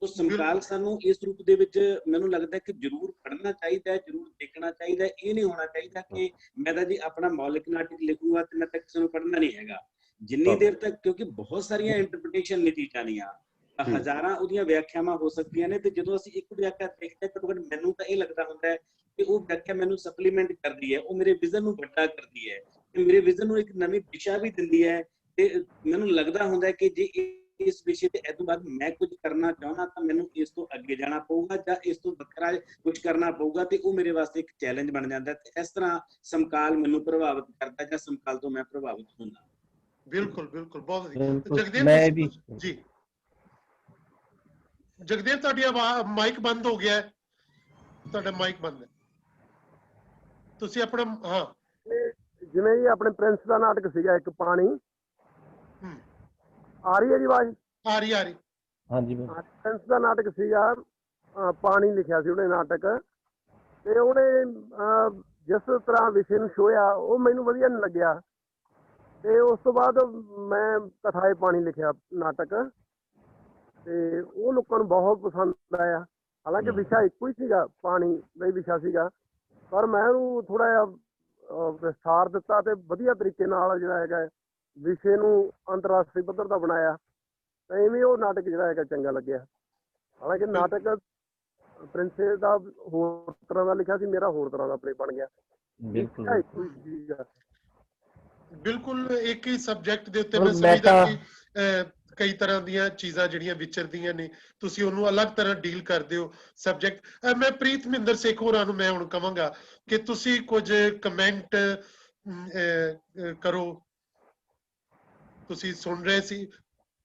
ਤੋ ਸਮਕਾਲ ਸਾਨੂੰ ਇਸ ਰੂਪ ਦੇ ਵਿੱਚ ਮੈਨੂੰ ਲੱਗਦਾ ਕਿ ਜ਼ਰੂਰ ਪੜ੍ਹਨਾ ਚਾਹੀਦਾ ਹੈ, ਜ਼ਰੂਰ ਦੇਖਣਾ ਚਾਹੀਦਾ ਹੈ। ਇਹ ਨਹੀਂ ਹੋਣਾ ਚਾਹੀਦਾ ਕਿ ਮੈਂ ਤਾਂ ਜੀ ਆਪਣਾ ਮੌਲਿਕ ਨਾਟਕ ਲਿਖੂਗਾ ਤੇ ਮੈਂ ਤਾਂ ਕਿਸੇ ਨੂੰ ਪੜ੍ਹਨਾ ਨਹੀਂ ਹੈਗਾ ਜਿੰਨੀ ਦੇਰ ਤੱਕ, ਕਿਉਂਕਿ ਬਹੁਤ ਸਾਰੀਆਂ ਇੰਟਰਪ੍ਰੀਟੇਸ਼ਨ ਨੇ ਚੀਜ਼ਾਂ ਦੀਆਂ, ਹਜ਼ਾਰਾਂ ਉਹਦੀਆਂ ਵਿਆਖਿਆਵਾਂ ਹੋ ਸਕਦੀਆਂ ਨੇ। ਤੇ ਜਦੋਂ ਅਸੀਂ ਇੱਕ ਵਿਆਖਿਆ ਦੇਖਦੇ ਹਾਂ ਘੱਟੋ ਘੱਟ ਮੈਨੂੰ ਤਾਂ ਇਹ ਲੱਗਦਾ ਹੁੰਦਾ ਹੈ ਕਿ ਉਹ ਵਿਆਖਿਆ ਮੈਨੂੰ ਸਪਲੀਮੈਂਟ ਕਰਦੀ ਹੈ, ਉਹ ਮੇਰੇ ਵਿਜ਼ਨ ਨੂੰ ਵੱਡਾ ਕਰਦੀ ਹੈ ਤੇ ਮੇਰੇ ਵਿਜ਼ਨ ਨੂੰ ਇੱਕ ਨਵੀਂ ਦਿਸ਼ਾ ਵੀ ਦਿੰਦੀ ਹੈ। ਤੇ ਮੈਨੂੰ ਲੱਗਦਾ ਹੁੰਦਾ ਕਿ ਜੇ ਇਸ ਵਿਸ਼ੇ ਤੇ ਇਹ ਤੋਂ ਬਾਅਦ ਮੈਂ ਕੁਝ ਕਰਨਾ ਚਾਹੁੰਦਾ ਤਾਂ ਮੈਨੂੰ ਇਸ ਤੋਂ ਅੱਗੇ ਜਾਣਾ ਪਊਗਾ ਜਾਂ ਇਸ ਤੋਂ ਵੱਖਰਾ ਕੁਝ ਕਰਨਾ ਪਊਗਾ ਤੇ ਉਹ ਮੇਰੇ ਵਾਸਤੇ ਇੱਕ ਚੈਲੰਜ ਬਣ ਜਾਂਦਾ। ਤੇ ਇਸ ਤਰ੍ਹਾਂ ਸਮਕਾਲ ਮੈਨੂੰ ਪ੍ਰਭਾਵਿਤ ਕਰਦਾ ਜਾਂ ਸਮਕਾਲ ਤੋਂ ਮੈਂ ਪ੍ਰਭਾਵਿਤ ਹੁੰਦਾ। ਬਿਲਕੁਲ ਬਹੁਤ ਵਧੀਆ। ਜਗਦੇਵ ਜੀ, ਜਗਦੇਵ ਤੁਹਾਡੀ ਆਵਾਜ਼ ਮਾਈਕ ਬੰਦ ਹੋ ਗਿਆ ਹੈ, ਤੁਹਾਡਾ ਮਾਈਕ ਬੰਦ ਹੈ, ਤੁਸੀਂ ਆਪਣਾ ਜਿਵੇਂ ਜੀ ਆਪਣੇ ਪ੍ਰਿੰਸ ਦਾ ਨਾਟਕ ਸੀਗਾ ਇੱਕ ਪਾਣੀ, ਆ ਰਹੀ ਹੈ ਜੀ ਆਵਾਜ਼? ਆ ਰਹੀ ਹਾਂਜੀ। ਪ੍ਰਿੰਸ ਦਾ ਨਾਟਕ ਸੀਗਾ ਪਾਣੀ, ਲਿਖਿਆ ਸੀ ਉਹਨੇ ਨਾਟਕ, ਤੇ ਉਹਨੇ ਜਿਸ ਤਰ੍ਹਾਂ ਵਿਸ਼ੇ ਨੂੰ ਛੋਹਿਆ ਉਹ ਮੈਨੂੰ ਵਧੀਆ ਨਹੀਂ ਲੱਗਿਆ। ਤੇ ਉਸ ਤੋਂ ਬਾਅਦ ਮੈਂ ਕਥਾਏ ਪਾਣੀ ਲਿਖਿਆ ਨਾਟਕ, ਤੇ ਉਹ ਲੋਕਾਂ ਨੂੰ ਬਹੁਤ ਪਸੰਦ ਆਇਆ। ਹਾਲਾਂਕਿ ਵਿਸ਼ਾ ਇੱਕੋ ਹੀ ਸੀਗਾ, ਪਾਣੀ ਦਾ ਹੀ ਵਿਸ਼ਾ ਸੀਗਾ, ਪਰ ਮੈਂ ਉਹਨੂੰ ਥੋੜਾ ਜਿਹਾ ਵਿਸਥਾਰ ਦਿੱਤਾ ਤੇ ਵਧੀਆ ਤਰੀਕੇ ਨਾਲ ਜਿਹੜਾ ਹੈਗਾ ਵਿਸ਼ੇ ਨੂੰ ਅੰਤਰਰਾਸ਼ਟਰੀ ਪੱਧਰ ਦਾ ਬਣਾਇਆ। ਤਾਂ ਇਵੇਂ ਉਹ ਨਾਟਕ ਜਿਹੜਾ ਹੈਗਾ ਚੰਗਾ ਲੱਗਿਆ। ਹਾਲਾਂਕਿ ਨਾਟਕ ਪ੍ਰਿੰਸ ਦਾ ਹੋਰ ਤਰ੍ਹਾਂ ਦਾ ਲਿਖਿਆ ਸੀ, ਮੇਰਾ ਹੋਰ ਤਰ੍ਹਾਂ ਦਾ ਆਪਣੇ ਬਣ ਗਿਆ। ਬਿਲਕੁਲ ਇੱਕ ਹੀ ਸਬਜੈਕਟ ਦੇ ਉੱਤੇ ਮੈਂ ਸਮਝਦਾ ਕਿ ਕਈ ਤਰ੍ਹਾਂ ਦੀਆਂ ਚੀਜ਼ਾਂ ਜਿਹੜੀਆਂ ਵਿਚਰਦੀਆਂ ਨੇ, ਤੁਸੀਂ ਉਹਨੂੰ ਅਲੱਗ ਤਰ੍ਹਾਂ ਡੀਲ ਕਰਦੇ ਹੋ ਸਬਜੈਕਟ। ਮੈਂ ਪ੍ਰੀਤ ਮਹਿੰਦਰ ਸੇਖ ਹੋਰਾਂ ਨੂੰ ਮੈਂ ਹੁਣ ਕਹਾਂਗਾ ਕਿ ਤੁਸੀਂ ਕੁਝ ਕਮੈਂਟ ਕਰੋ। ਤੁਸੀਂ ਸੁਣ ਰਹੇ ਸੀ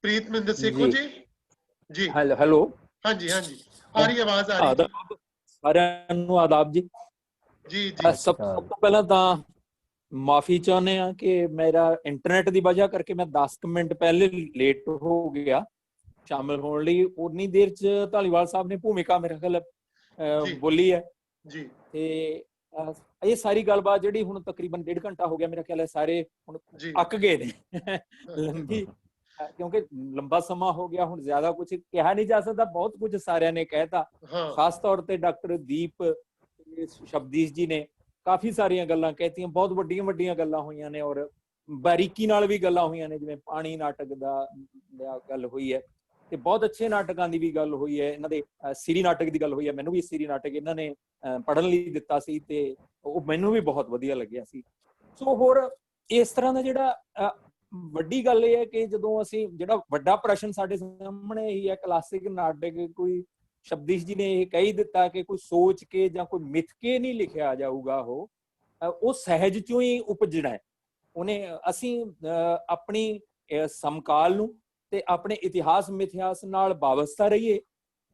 ਪ੍ਰੀਤ ਮਹਿੰਦਰ ਸੇਖੋ ਜੀ? ਹੈਲੋ, ਹਾਂਜੀ ਆ ਰਹੀ ਆਵਾਜ਼ ਆ ਰਹੀ? ਸਾਰਿਆਂ ਨੂੰ ਆਦਾਬ ਜੀ। ਸਭ ਤੋਂ ਪਹਿਲਾਂ ਤਾਂ ਮਾਫੀ ਚਾਹੁੰਦੇ ਆ ਕਿ ਮੇਰਾ ਇੰਟਰਨੈਟ ਦੀ ਵਜ੍ਹਾ ਕਰਕੇ ਮੈਂ 10 ਮਿੰਟ ਪਹਿਲੇ ਲੇਟ ਹੋ ਗਿਆ ਸ਼ਾਮਿਲ ਹੋਣ ਲਈ। ਉਨੀ ਦੇਰ ਚ ਧਾਲੀਵਾਲ ਸਾਹਿਬ ਨੇ ਭੂਮਿਕਾ ਮੇਰੇ ਖਿਆਲ ਬੋਲੀ ਹੈ ਜੀ, ਤੇ ਇਹ ਸਾਰੀ ਗੱਲਬਾਤ ਜਿਹੜੀ ਹੁਣ ਤਕਰੀਬਨ 1.5 ਘੰਟਾ ਹੋ ਗਿਆ ਮੇਰਾ ਖਿਆਲ ਹੈ ਸਾਰੇ ਹੁਣ ਅੱਕ ਗਏ ਨੇ ਲੰਬੀ, ਕਿਉਂਕਿ ਲੰਬਾ ਸਮਾਂ ਹੋ ਗਿਆ। ਹੁਣ ਜ਼ਿਆਦਾ ਕੁਝ ਕਿਹਾ ਨਹੀਂ ਜਾ ਸਕਦਾ, ਬਹੁਤ ਕੁਝ ਸਾਰਿਆਂ ਨੇ ਕਹਿਤਾ। ਖਾਸ ਤੌਰ ਤੇ ਡਾਕਟਰ ਦੀਪ ਸ਼ਬਦੀਸ਼ ਜੀ ਨੇ ਕਾਫੀ ਸਾਰੀਆਂ ਗੱਲਾਂ ਕਹਿਤੀਆਂ, ਬਹੁਤ ਵੱਡੀਆਂ ਗੱਲਾਂ ਹੋਈਆਂ ਨੇ ਔਰ ਬਾਰੀਕੀ ਨਾਲ ਵੀ ਗੱਲਾਂ ਹੋਈਆਂ ਨੇ। ਜਿਵੇਂ ਪਾਣੀ ਨਾਟਕ ਦਾ ਗੱਲ ਹੋਈ ਹੈ ਤੇ ਬਹੁਤ ਅੱਛੇ ਨਾਟਕਾਂ ਦੀ ਵੀ ਗੱਲ ਹੋਈ ਹੈ। ਇਹਨਾਂ ਦੇ ਸਿਰੀ ਨਾਟਕ ਦੀ ਗੱਲ ਹੋਈ ਹੈ। ਮੈਨੂੰ ਵੀ ਸਿਰੀ ਨਾਟਕ ਇਹਨਾਂ ਨੇ ਪੜ੍ਹਨ ਲਈ ਦਿੱਤਾ ਸੀ ਤੇ ਉਹ ਮੈਨੂੰ ਵੀ ਬਹੁਤ ਵਧੀਆ ਲੱਗਿਆ ਸੀ। ਸੋ ਹੋਰ ਇਸ ਤਰ੍ਹਾਂ ਦਾ ਜਿਹੜਾ ਵੱਡੀ ਗੱਲ ਇਹ ਹੈ ਕਿ ਜਦੋਂ ਅਸੀਂ ਜਿਹੜਾ ਵੱਡਾ ਪ੍ਰਸ਼ਨ ਸਾਡੇ ਸਾਹਮਣੇ ਇਹੀ ਹੈ, ਕਲਾਸਿਕ ਨਾਟਕ ਕੋਈ ਸ਼ਬਦੀਸ਼ ਜੀ ਨੇ ਇਹ ਕਹਿ ਦਿੱਤਾ ਕਿ ਕੋਈ ਸੋਚ ਕੇ ਜਾਂ ਕੋਈ ਮਿੱਥ ਕੇ ਨਹੀਂ ਲਿਖਿਆ ਜਾਊਗਾ, ਉਹ ਸਹਿਜ ਚੋਂ ਹੀ ਉਪਜਣਾ ਹੈ। ਅਸੀਂ ਆਪਣੀ ਸਮਕਾਲ ਨੂੰ ਤੇ ਆਪਣੇ ਇਤਿਹਾਸ ਮਿਥਿਹਾਸ ਨਾਲ ਵਾਬਸਤਾ ਰਹੀਏ,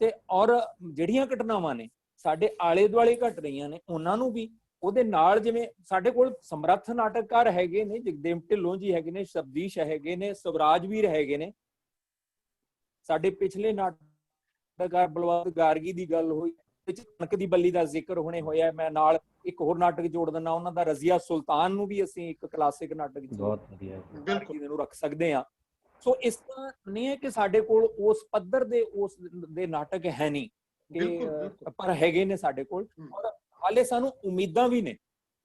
ਤੇ ਔਰ ਜਿਹੜੀਆਂ ਘਟਨਾਵਾਂ ਨੇ ਸਾਡੇ ਆਲੇ ਦੁਆਲੇ ਘਟ ਰਹੀਆਂ ਨੇ ਉਹਨਾਂ ਨੂੰ ਵੀ ਉਹਦੇ ਨਾਲ, ਜਿਵੇਂ ਸਾਡੇ ਕੋਲ ਸਮਰੱਥ ਨਾਟਕਕਾਰ ਹੈਗੇ ਨੇ, ਜਗਦੇਵ ਢਿੱਲੋਂ ਜੀ ਹੈਗੇ ਨੇ, ਸ਼ਬਦੀਸ਼ ਹੈਗੇ ਨੇ, ਸਵਰਾਜ ਵੀਰ ਹੈਗੇ ਨੇ। ਸਾਡੇ ਪਿਛਲੇ ਨਾਟਕਕਾਰ ਬਲਵੰਤ ਗਾਰਗੀ ਦੀ ਗੱਲ ਹੋਈ, ਕਣਕ ਦੀ ਬੱਲੀ ਦਾ ਜ਼ਿਕਰ ਹੁਣੇ ਹੋਇਆ। ਮੈਂ ਨਾਲ ਇੱਕ ਹੋਰ ਨਾਟਕ ਜੋੜ ਦਿੰਦਾ ਉਹਨਾਂ ਦਾ, ਰਜ਼ੀਆ ਸੁਲਤਾਨ ਨੂੰ ਵੀ ਅਸੀਂ ਇੱਕ ਕਲਾਸਿਕ ਨਾਟਕ ਨੂੰ ਰੱਖ ਸਕਦੇ ਹਾਂ। ਸੋ ਇਸ ਤਰ੍ਹਾਂ ਨਹੀਂ ਹੈ ਕਿ ਸਾਡੇ ਕੋਲ ਉਸ ਪੱਧਰ ਦੇ ਨਾਟਕ ਹੈ ਨਹੀਂ, ਪਰ ਹੈਗੇ ਨੇ ਸਾਡੇ ਕੋਲ। ਔਰ ਹਾਲੇ ਸਾਨੂੰ ਉਮੀਦਾਂ ਵੀ ਨੇ।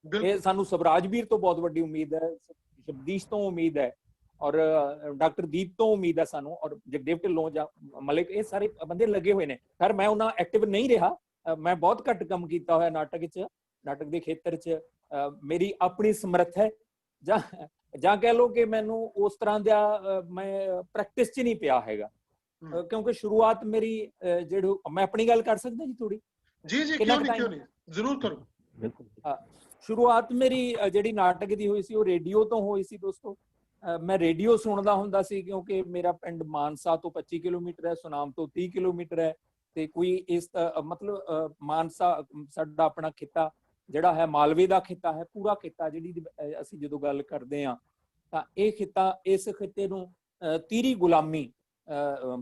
ਇਹ ਸਾਨੂੰ ਸਵਰਾਜ ਵੀਰ ਤੋਂ ਬਹੁਤ ਵੱਡੀ ਉਮੀਦ ਹੈ, ਸ਼ਬਦੀਸ਼ ਤੋਂ ਉਮੀਦ ਹੈ, ਔਰ ਡਾਕਟਰ ਦੀਪ ਤੋਂ ਉਮੀਦ ਹੈ ਸਾਨੂੰ, ਔਰ ਜਗਦੇਵ ਢਿੱਲੋਂ ਜਾਂ ਮਲਿਕ, ਇਹ ਸਾਰੇ ਬੰਦੇ ਲੱਗੇ ਹੋਏ ਨੇ। ਪਰ ਮੈਂ ਉਹਨਾਂ ਐਕਟਿਵ ਨਹੀਂ ਰਿਹਾ, ਮੈਂ ਬਹੁਤ ਘੱਟ ਕੰਮ ਕੀਤਾ ਹੋਇਆ ਨਾਟਕ ਦੇ ਖੇਤਰ 'ਚ। ਮੇਰੀ ਆਪਣੀ ਸਮਰੱਥ ਹੈ, ਜਾਂ ਕਹਿ ਲਓ ਕਿ ਮੈਨੂੰ ਉਸ ਤਰ੍ਹਾਂ ਦਾ ਮੈਂ ਪ੍ਰੈਕਟਿਸ 'ਚ ਨਹੀਂ ਪਿਆ ਹੈਗਾ, ਕਿਉਂਕਿ ਸ਼ੁਰੂਆਤ ਮੇਰੀ ਜਿਹੜੀ, ਮੈਂ ਆਪਣੀ ਗੱਲ ਕਰ ਸਕਦਾ ਜੀ ਥੋੜੀ? ਜੀ ਕਿਉਂ ਨਹੀਂ, ਜ਼ਰੂਰ ਕਰੋ। ਬਿਲਕੁਲ। ਸ਼ੁਰੂਆਤ ਮੇਰੀ ਜਿਹੜੀ ਨਾਟਕ ਦੀ ਹੋਈ ਸੀ ਉਹ ਰੇਡੀਓ ਤੋਂ ਹੋਈ ਸੀ ਦੋਸਤੋ। ਮੈਂ ਰੇਡੀਓ ਸੁਣਦਾ ਹੁੰਦਾ ਸੀ, ਕਿਉਂਕਿ ਮੇਰਾ ਪਿੰਡ ਮਾਨਸਾ ਤੋਂ 25 ਕਿਲੋਮੀਟਰ ਹੈ, ਸੁਨਾਮ ਤੋਂ 30 ਕਿਲੋਮੀਟਰ ਹੈ, ਤੇ ਕੋਈ ਇਸ ਮਤਲਬ ਮਾਨਸਾ ਸਾਡਾ ਆਪਣਾ ਖਿੱਤਾ ਜਿਹੜਾ ਹੈ ਮਾਲਵੇ ਦਾ ਖਿੱਤਾ ਹੈ, ਪੂਰਾ ਖਿੱਤਾ ਜਿਹੜੀ ਅਸੀਂ ਜਦੋਂ ਗੱਲ ਕਰਦੇ ਹਾਂ ਤਾਂ ਇਹ ਖਿੱਤਾ, ਇਸ ਖਿੱਤੇ ਨੂੰ ਤੀਰੀ ਗੁਲਾਮੀ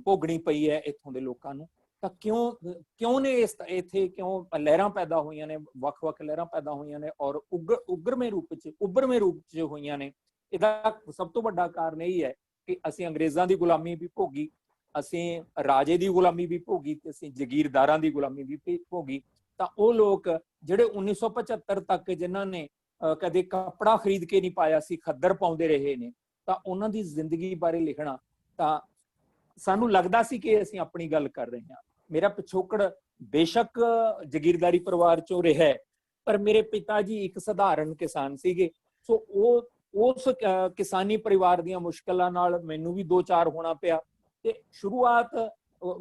ਭੋਗਣੀ ਪਈ ਹੈ ਇੱਥੋਂ ਦੇ ਲੋਕਾਂ ਨੂੰ। ਤਾਂ ਕਿਉਂ ਨੇ ਇੱਥੇ ਕਿਉਂ ਲਹਿਰਾਂ ਪੈਦਾ ਹੋਈਆਂ ਨੇ, ਵੱਖ-ਵੱਖ ਲਹਿਰਾਂ ਪੈਦਾ ਹੋਈਆਂ ਨੇ, ਔਰ ਉੱਭਰਵੇਂ ਰੂਪ 'ਚ ਹੋਈਆਂ ਨੇ। ਇਹਦਾ ਸਭ ਤੋਂ ਵੱਡਾ ਕਾਰਨ ਇਹ ਹੈ ਕਿ ਅਸੀਂ ਅੰਗਰੇਜ਼ਾਂ ਦੀ ਗੁਲਾਮੀ ਵੀ ਭੋਗੀ, ਅਸੀਂ ਰਾਜੇ ਦੀ ਗੁਲਾਮੀ ਵੀ ਭੋਗੀ, ਤੇ ਅਸੀਂ ਜ਼ਗੀਰਦਾਰਾਂ ਦੀ ਗੁਲਾਮੀ ਵੀ ਭੋਗੀ। ਤਾਂ ਉਹ ਲੋਕ ਜਿਹੜੇ 1975 ਤੱਕ ਜਿਨ੍ਹਾਂ ਨੇ ਕਦੇ ਕੱਪੜਾ ਖਰੀਦ ਕੇ ਨਹੀਂ ਪਾਇਆ ਸੀ, ਖੱਦਰ ਪਾਉਂਦੇ ਰਹੇ ਨੇ, ਤਾਂ ਉਹਨਾਂ ਦੀ ਜ਼ਿੰਦਗੀ ਬਾਰੇ ਲਿਖਣਾ, ਤਾਂ ਸਾਨੂੰ ਲੱਗਦਾ ਸੀ ਕਿ ਅਸੀਂ ਆਪਣੀ ਗੱਲ ਕਰ ਰਹੇ ਹਾਂ। ਮੇਰਾ ਪਿਛੋਕੜ ਬੇਸ਼ੱਕ ਜ਼ਗੀਰਦਾਰੀ ਪਰਿਵਾਰ ਚੋਂ ਰਿਹਾ, ਪਰ ਮੇਰੇ ਪਿਤਾ ਜੀ ਇੱਕ ਸਧਾਰਨ ਕਿਸਾਨ ਸੀਗੇ। ਸੋ ਉਸ ਕਿਸਾਨੀ ਪਰਿਵਾਰ ਦੀਆਂ ਮੁਸ਼ਕਲਾਂ ਨਾਲ ਮੈਨੂੰ ਵੀ 2-4 ਹੋਣਾ ਪਿਆ। ਤੇ ਸ਼ੁਰੂਆਤ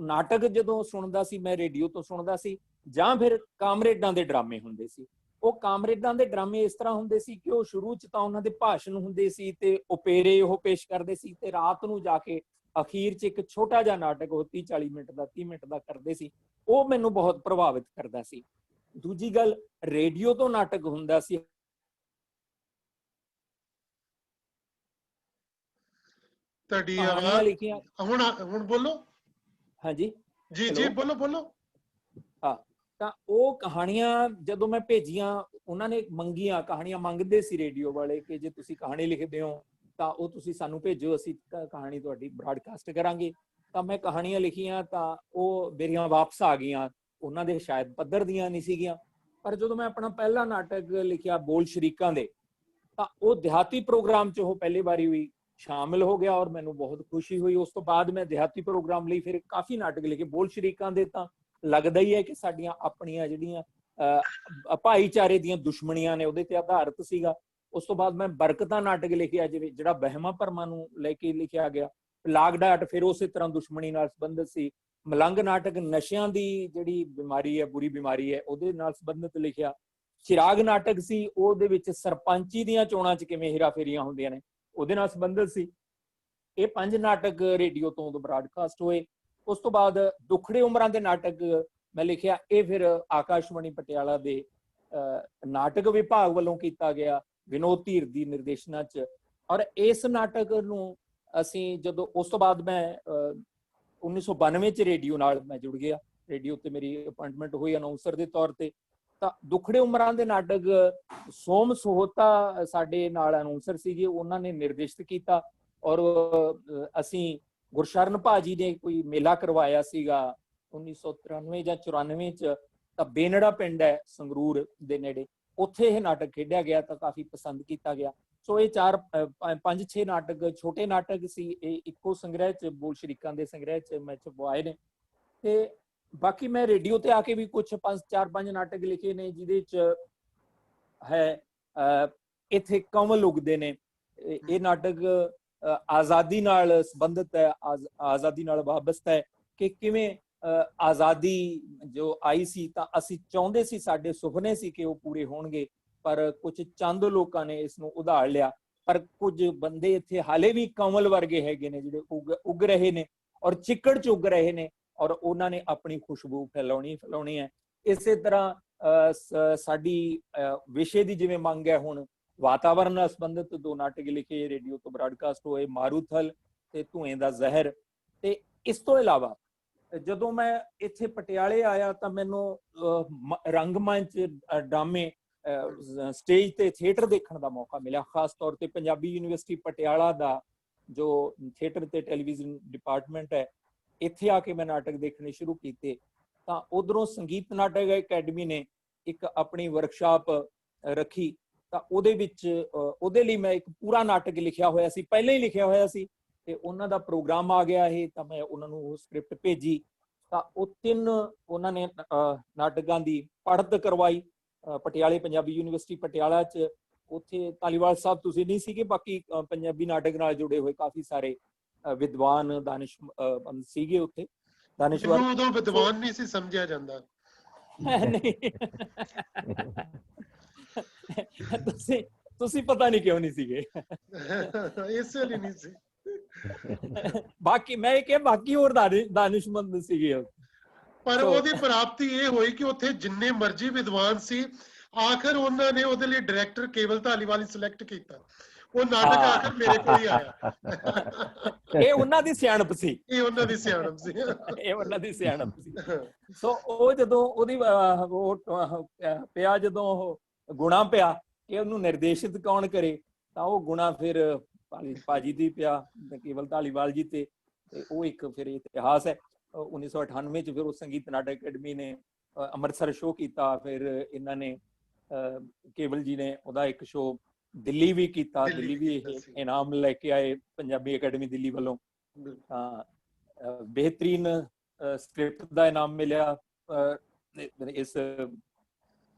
ਨਾਟਕ ਜਦੋਂ ਸੁਣਦਾ ਸੀ, ਮੈਂ ਰੇਡੀਓ ਤੋਂ ਸੁਣਦਾ ਸੀ, ਜਾਂ ਫਿਰ ਕਾਮਰੇਡਾਂ ਦੇ ਡਰਾਮੇ ਹੁੰਦੇ ਸੀ। ਉਹ ਕਾਮਰੇਡਾਂ ਦੇ ਡਰਾਮੇ ਇਸ ਤਰ੍ਹਾਂ ਹੁੰਦੇ ਸੀ ਕਿ ਉਹ ਸ਼ੁਰੂ 'ਚ ਤਾਂ ਉਹਨਾਂ ਦੇ ਭਾਸ਼ਣ ਹੁੰਦੇ ਸੀ ਤੇ ਓਪੇਰੇ ਉਹ ਪੇਸ਼ ਕਰਦੇ ਸੀ, ਤੇ ਰਾਤ ਨੂੰ ਜਾ ਕੇ ਅਖੀਰ 'ਚ ਇੱਕ ਛੋਟਾ ਜਿਹਾ ਨਾਟਕ ਉਹ 30-40 ਮਿੰਟ ਦਾ 30 ਮਿੰਟ ਦਾ ਕਰਦੇ ਸੀ। ਉਹ ਮੈਨੂੰ ਬਹੁਤ ਪ੍ਰਭਾਵਿਤ ਕਰਦਾ ਸੀ। ਦੂਜੀ ਗੱਲ, ਰੇਡੀਓ ਤੋਂ ਨਾਟਕ ਹੁੰਦਾ ਸੀ। ਤੁਹਾਡੀ ਆਵਾਜ਼ ਲਿਖੀਆਂ ਹੁਣ ਬੋਲੋ। ਹਾਂਜੀ ਜੀ ਬੋਲੋ। ਹਾਂ, ਤਾਂ ਉਹ ਕਹਾਣੀਆਂ ਜਦੋਂ ਮੈਂ ਭੇਜੀਆਂ, ਉਹਨਾਂ ਨੇ ਮੰਗੀਆਂ, ਕਹਾਣੀਆਂ ਮੰਗਦੇ ਸੀ ਰੇਡੀਓ ਵਾਲੇ ਕਿ ਜੇ ਤੁਸੀਂ ਕਹਾਣੀ ਲਿਖਦੇ ਹੋ ਤਾਂ ਉਹ ਤੁਸੀਂ ਸਾਨੂੰ ਭੇਜੋ, ਅਸੀਂ ਕਹਾਣੀ ਤੁਹਾਡੀ ਬ੍ਰਾਡਕਾਸਟ ਕਰਾਂਗੇ। ਤਾਂ ਮੈਂ ਕਹਾਣੀਆਂ ਲਿਖੀਆਂ, ਤਾਂ ਉਹ ਮੇਰੀਆਂ ਵਾਪਸ ਆ ਗਈਆਂ। ਉਹਨਾਂ ਦੇ ਸ਼ਾਇਦ ਪੱਧਰ ਦੀਆਂ ਨਹੀਂ ਸੀਗੀਆਂ, ਪਰ ਜਦੋਂ ਮੈਂ ਆਪਣਾ ਪਹਿਲਾ ਨਾਟਕ ਲਿਖਿਆ ਬੋਲ ਸ਼ਰੀਕਾਂ ਦੇ, ਤਾਂ ਉਹ ਦਿਹਾਤੀ ਪ੍ਰੋਗਰਾਮ 'ਚ ਉਹ ਪਹਿਲੀ ਵਾਰੀ ਵੀ ਸ਼ਾਮਿਲ ਹੋ ਗਿਆ, ਔਰ ਮੈਨੂੰ ਬਹੁਤ ਖੁਸ਼ੀ ਹੋਈ। ਉਸ ਤੋਂ ਬਾਅਦ ਮੈਂ ਦਿਹਾਤੀ ਪ੍ਰੋਗਰਾਮ ਲਈ ਫਿਰ ਕਾਫੀ ਨਾਟਕ ਲਿਖੇ। ਬੋਲ ਸ਼ਰੀਕਾਂ ਦੇ ਤਾਂ ਲੱਗਦਾ ਹੀ ਹੈ ਕਿ ਸਾਡੀਆਂ ਆਪਣੀਆਂ ਜਿਹੜੀਆਂ ਭਾਈਚਾਰੇ ਦੀਆਂ ਦੁਸ਼ਮਣੀਆਂ ਨੇ ਉਹਦੇ ਤੇ ਆਧਾਰਿਤ ਸੀਗਾ। ਉਸ ਤੋਂ ਬਾਅਦ ਮੈਂ ਬਰਕਤਾਂ ਨਾਟਕ ਲਿਖਿਆ, ਜਿਹੜਾ ਵਹਿਮਾਂ ਭਰਮਾਂ ਨੂੰ ਲੈ ਕੇ ਲਿਖਿਆ ਗਿਆ। ਲਾਗਡਾਟ ਫਿਰ ਉਸੇ ਤਰ੍ਹਾਂ ਦੁਸ਼ਮਣੀ ਨਾਲ ਸੰਬੰਧਿਤ ਸੀ। ਮਲੰਗ ਨਾਟਕ ਨਸ਼ਿਆਂ ਦੀ ਜਿਹੜੀ ਬਿਮਾਰੀ ਹੈ, ਬੁਰੀ ਬਿਮਾਰੀ ਹੈ, ਉਹਦੇ ਨਾਲ ਸੰਬੰਧਿਤ ਲਿਖਿਆ। ਚਿਰਾਗ ਨਾਟਕ ਸੀ, ਉਹਦੇ ਵਿੱਚ ਸਰਪੰਚੀ ਦੀਆਂ ਚੋਣਾਂ 'ਚ ਕਿਵੇਂ ਹੇਰਾਫੇਰੀਆਂ ਹੁੰਦੀਆਂ ਨੇ, ਉਹਦੇ ਨਾਲ ਸੰਬੰਧਿਤ ਸੀ। ਇਹ 5 ਨਾਟਕ ਰੇਡੀਓ ਤੋਂ ਬ੍ਰਾਡਕਾਸਟ ਹੋਏ। ਉਸ ਤੋਂ ਬਾਅਦ ਦੁਖੜੇ ਉਮਰਾਂ ਦੇ ਨਾਟਕ ਮੈਂ ਲਿਖਿਆ। ਇਹ ਫਿਰ ਆਕਾਸ਼ਵਾਣੀ ਪਟਿਆਲਾ ਦੇ ਨਾਟਕ ਵਿਭਾਗ ਵੱਲੋਂ ਕੀਤਾ ਗਿਆ, ਵਿਨੋਦ ਧੀਰ ਦੀ ਨਿਰਦੇਸ਼ਨਾ 'ਚ। ਔਰ ਇਸ ਨਾਟਕ ਨੂੰ ਅਸੀਂ ਜਦੋਂ, ਉਸ ਤੋਂ ਬਾਅਦ ਮੈਂ 1992 'ਚ ਰੇਡੀਓ ਨਾਲ ਮੈਂ ਜੁੜ ਗਿਆ। ਰੇਡੀਓ ਤੇ ਮੇਰੀ ਅਪਾਇੰਟਮੈਂਟ ਹੋਈ ਅਨਾਉਂਸਰ ਦੇ ਤੌਰ ਤੇ। ਤਾਂ ਦੁਖੜੇ ਉਮਰਾਂ ਦੇ ਨਾਟਕ ਸੋਮ ਸੋਹਤਾ ਸਾਡੇ ਨਾਲ ਅਨਾਉਂਸਰ ਸੀਗੇ, ਉਹਨਾਂ ਨੇ ਨਿਰਦੇਸ਼ਿਤ ਕੀਤਾ। ਔਰ ਅਸੀਂ ਗੁਰਸ਼ਰਨ ਭਾਜੀ ਨੇ ਕੋਈ ਮੇਲਾ ਕਰਵਾਇਆ ਸੀਗਾ 1993 ਜਾਂ 94 'ਚ, ਤਾਂ ਬੇਨੜਾ ਪਿੰਡ ਹੈ ਸੰਗਰੂਰ ਦੇ ਨੇੜੇ, ਉੱਥੇ ਇਹ ਨਾਟਕ ਖੇਡਿਆ ਗਿਆ, ਤਾਂ ਕਾਫੀ ਪਸੰਦ ਕੀਤਾ ਗਿਆ। ਸੋ ਇਹ 5-6 ਨਾਟਕ ਛੋਟੇ ਨਾਟਕ ਸੀ, ਇਹ ਇੱਕੋ ਸੰਗ੍ਰਹਿ 'ਚ, ਬੋਲ ਸ਼ਰੀਕਾਂ ਦੇ ਸੰਗ੍ਰਹਿ 'ਚ ਮੈਂ ਛਪਵਾਏ ਨੇ। ਤੇ ਬਾਕੀ ਮੈਂ ਰੇਡੀਓ ਤੇ ਆ ਕੇ ਵੀ ਕੁਝ 4-5 ਨਾਟਕ ਲਿਖੇ ਨੇ, ਜਿਹਦੇ 'ਚ ਹੈ, ਇੱਥੇ ਕਮਲ ਉਗਦੇ ਨੇ। ਇਹ ਨਾਟਕ ਆਜ਼ਾਦੀ ਨਾਲ ਸੰਬੰਧਿਤ ਹੈ, ਆਜ਼ਾਦੀ ਨਾਲ ਵਾਬਸਤਾ ਹੈ ਕਿ ਕਿਵੇਂ ਆਜ਼ਾਦੀ ਜੋ ਆਈ ਸੀ ਤਾਂ ਅਸੀਂ ਚਾਹੁੰਦੇ ਸੀ, ਸਾਡੇ ਸੁਪਨੇ ਸੀ ਕਿ ਉਹ ਪੂਰੇ ਹੋਣਗੇ, ਪਰ ਕੁਝ ਚੰਦ ਲੋਕਾਂ ਨੇ ਇਸ ਨੂੰ ਉਧਾੜ ਲਿਆ। ਪਰ ਕੁਝ ਬੰਦੇ ਇੱਥੇ ਹਾਲੇ ਵੀ ਕਮਲ ਵਰਗੇ ਹੈਗੇ ਨੇ ਜਿਹੜੇ ਉੱਗ ਰਹੇ ਨੇ ਔਰ ਚਿੱਕੜ ਚ ਉੱਗ ਰਹੇ ਨੇ, ਔਰ ਉਹਨਾਂ ਨੇ ਆਪਣੀ ਖੁਸ਼ਬੂ ਫੈਲਾਉਣੀ ਹੈ। ਇਸੇ ਤਰ੍ਹਾਂ ਸਾਡੀ ਵਿਸ਼ੇ ਦੀ ਜਿਵੇਂ ਮੰਗ ਹੈ, ਹੁਣ ਵਾਤਾਵਰਨ ਨਾਲ ਸੰਬੰਧਿਤ 2 ਨਾਟਕ ਲਿਖੇ, ਰੇਡੀਓ ਤੋਂ ਬ੍ਰਾਡਕਾਸਟ ਹੋਏ, ਮਾਰੂਥਲ ਤੇ ਧੂਏ ਦਾ ਜ਼ਹਿਰ। ਤੇ ਇਸ ਤੋਂ ਇਲਾਵਾ ਜਦੋਂ ਮੈਂ ਇੱਥੇ ਪਟਿਆਲੇ ਆਇਆ ਤਾਂ ਮੈਨੂੰ ਰੰਗਮੰਚ ਡਰਾਮੇ ਸਟੇਜ ਤੇ ਥੀਏਟਰ ਦੇਖਣ ਦਾ ਮੌਕਾ ਮਿਲਿਆ। ਖਾਸ ਤੌਰ ਤੇ ਪੰਜਾਬੀ ਯੂਨੀਵਰਸਿਟੀ ਪਟਿਆਲਾ ਦਾ ਜੋ ਥੀਏਟਰ ਤੇ ਟੈਲੀਵਿਜ਼ਨ ਡਿਪਾਰਟਮੈਂਟ ਹੈ, ਇੱਥੇ ਆ ਕੇ ਮੈਂ ਨਾਟਕ ਦੇਖਣੇ ਸ਼ੁਰੂ ਕੀਤੇ। ਤਾਂ ਉਧਰੋਂ ਸੰਗੀਤ ਨਾਟਕ ਅਕੈਡਮੀ ਨੇ ਇੱਕ ਆਪਣੀ ਵਰਕਸ਼ਾਪ ਰੱਖੀ, ਤਾਂ ਉਹਦੇ ਵਿੱਚ ਉਹਦੇ ਲਈ ਮੈਂ ਇੱਕ ਪੂਰਾ ਨਾਟਕ ਲਿਖਿਆ ਹੋਇਆ ਸੀ, ਪਹਿਲਾਂ ਹੀ ਲਿਖਿਆ ਹੋਇਆ ਸੀ, ਤੇ ਉਹਨਾਂ ਦਾ ਪ੍ਰੋਗਰਾਮ ਆ ਗਿਆ ਇਹ, ਤਾਂ ਮੈਂ ਉਹਨਾਂ ਨੂੰ ਉਹ ਸਕ੍ਰਿਪਟ ਭੇਜੀ। ਤਾਂ ਉਹ 3 ਉਹਨਾਂ ਨੇ ਨਾਟਕਾਂ ਦੀ ਪੜ੍ਹਤ ਕਰਵਾਈ ਪਟਿਆਲੇ ਪੰਜਾਬੀ ਯੂਨੀਵਰਸਿਟੀ ਪਟਿਆਲਾ 'ਚ। ਉੱਥੇ ਧਾਲੀਵਾਲ ਸਾਹਿਬ ਤੁਸੀਂ ਨਹੀਂ ਸੀਗੇ, ਬਾਕੀ ਪੰਜਾਬੀ ਨਾਟਕ ਨਾਲ ਜੁੜੇ ਹੋਏ ਕਾਫੀ ਸਾਰੇ ਵਿਦਵਾਨ ਦਾਨਿਸ਼ਮੰਦ ਸੀਗੇ ਉੱਥੇ। ਦਾਨਿਸ਼ਵਰ ਉਦੋਂ ਵਿਦਵਾਨ ਨਹੀਂ ਸੀ ਸਮਝਿਆ ਜਾਂਦਾ। ਨਹੀਂ ਤੁਸੀਂ ਪਤਾ ਨਹੀਂ ਕਿਉਂ ਨਹੀਂ ਸੀਗੇ, ਇਸੇ ਲਈ ਨਹੀਂ ਸੀ। ਬਾਕੀ ਮੈਂ ਇਹ ਕਿਹਾ ਬਾਕੀ ਹੋਰ ਦਾਨਿਸ਼ਮੰਦ ਸੀਗੇ। ਪਰ ਉਹਦੀ ਪ੍ਰਾਪਤੀ ਇਹ ਹੋਈ ਕਿ ਉੱਥੇ ਜਿੰਨੇ ਮਰਜ਼ੀ ਵਿਦਵਾਨ ਸੀ, ਆਖਰ ਉਹਨਾਂ ਨੇ ਉਹਦੇ ਲਈ ਡਾਇਰੈਕਟਰ ਕੇਵਲ ਧਾਲੀਵਾਲ ਸਿਲੈਕਟ ਕੀਤਾ। ਉਹ ਨਾਟਕ ਆਖਰ ਮੇਰੇ ਕੋਲ ਹੀ ਆਇਆ। ਇਹ ਉਹਨਾਂ ਦੀ ਸਿਆਣਪ ਸੀ, ਇਹ ਉਹਨਾਂ ਦੀ ਸਿਆਣਪ ਸੀ, ਇਹ ਉਹਨਾਂ ਦੀ ਸਿਆਣਪ ਸੀ। ਸੋ ਉਹ ਜਦੋਂ ਉਹਦੀ ਉਹ ਪਿਆ, ਜਦੋਂ ਉਹ ਗੁਣਾ ਪਿਆ ਕਿ ਉਹਨੂੰ ਨਿਰਦੇਸ਼ਿਤ ਕੌਣ ਕਰੇ, ਤਾਂ ਉਹ ਗੁਣਾ ਫਿਰ ਭਾਜੀ ਦੀ ਪਿਆ, ਕੇਵਲ ਧਾਲੀਵਾਲ ਜੀ ਤੇ ਉਹ ਇੱਕ ਫਿਰ ਇਤਿਹਾਸ ਹੈ। 1998 ਚ ਫਿਰ ਉਹ ਸੰਗੀਤ ਨਾਟਕ ਅਕੈਡਮੀ ਨੇ ਅੰਮ੍ਰਿਤਸਰ ਸ਼ੋਅ ਕੀਤਾ, ਫਿਰ ਇਹਨਾਂ ਨੇ ਕੇਵਲ ਜੀ ਨੇ ਉਹਦਾ ਇੱਕ ਸ਼ੋਅ ਦਿੱਲੀ ਵੀ ਕੀਤਾ, ਦਿੱਲੀ ਵੀ ਇਨਾਮ ਲੈ ਕੇ ਆਏ ਪੰਜਾਬੀ ਅਕੈਡਮੀ ਦਿੱਲੀ ਵੱਲੋਂ। ਤਾਂ ਬਿਹਤਰੀਨ ਸਕ੍ਰਿਪਟ ਦਾ ਇਨਾਮ ਮਿਲਿਆ ਇਸ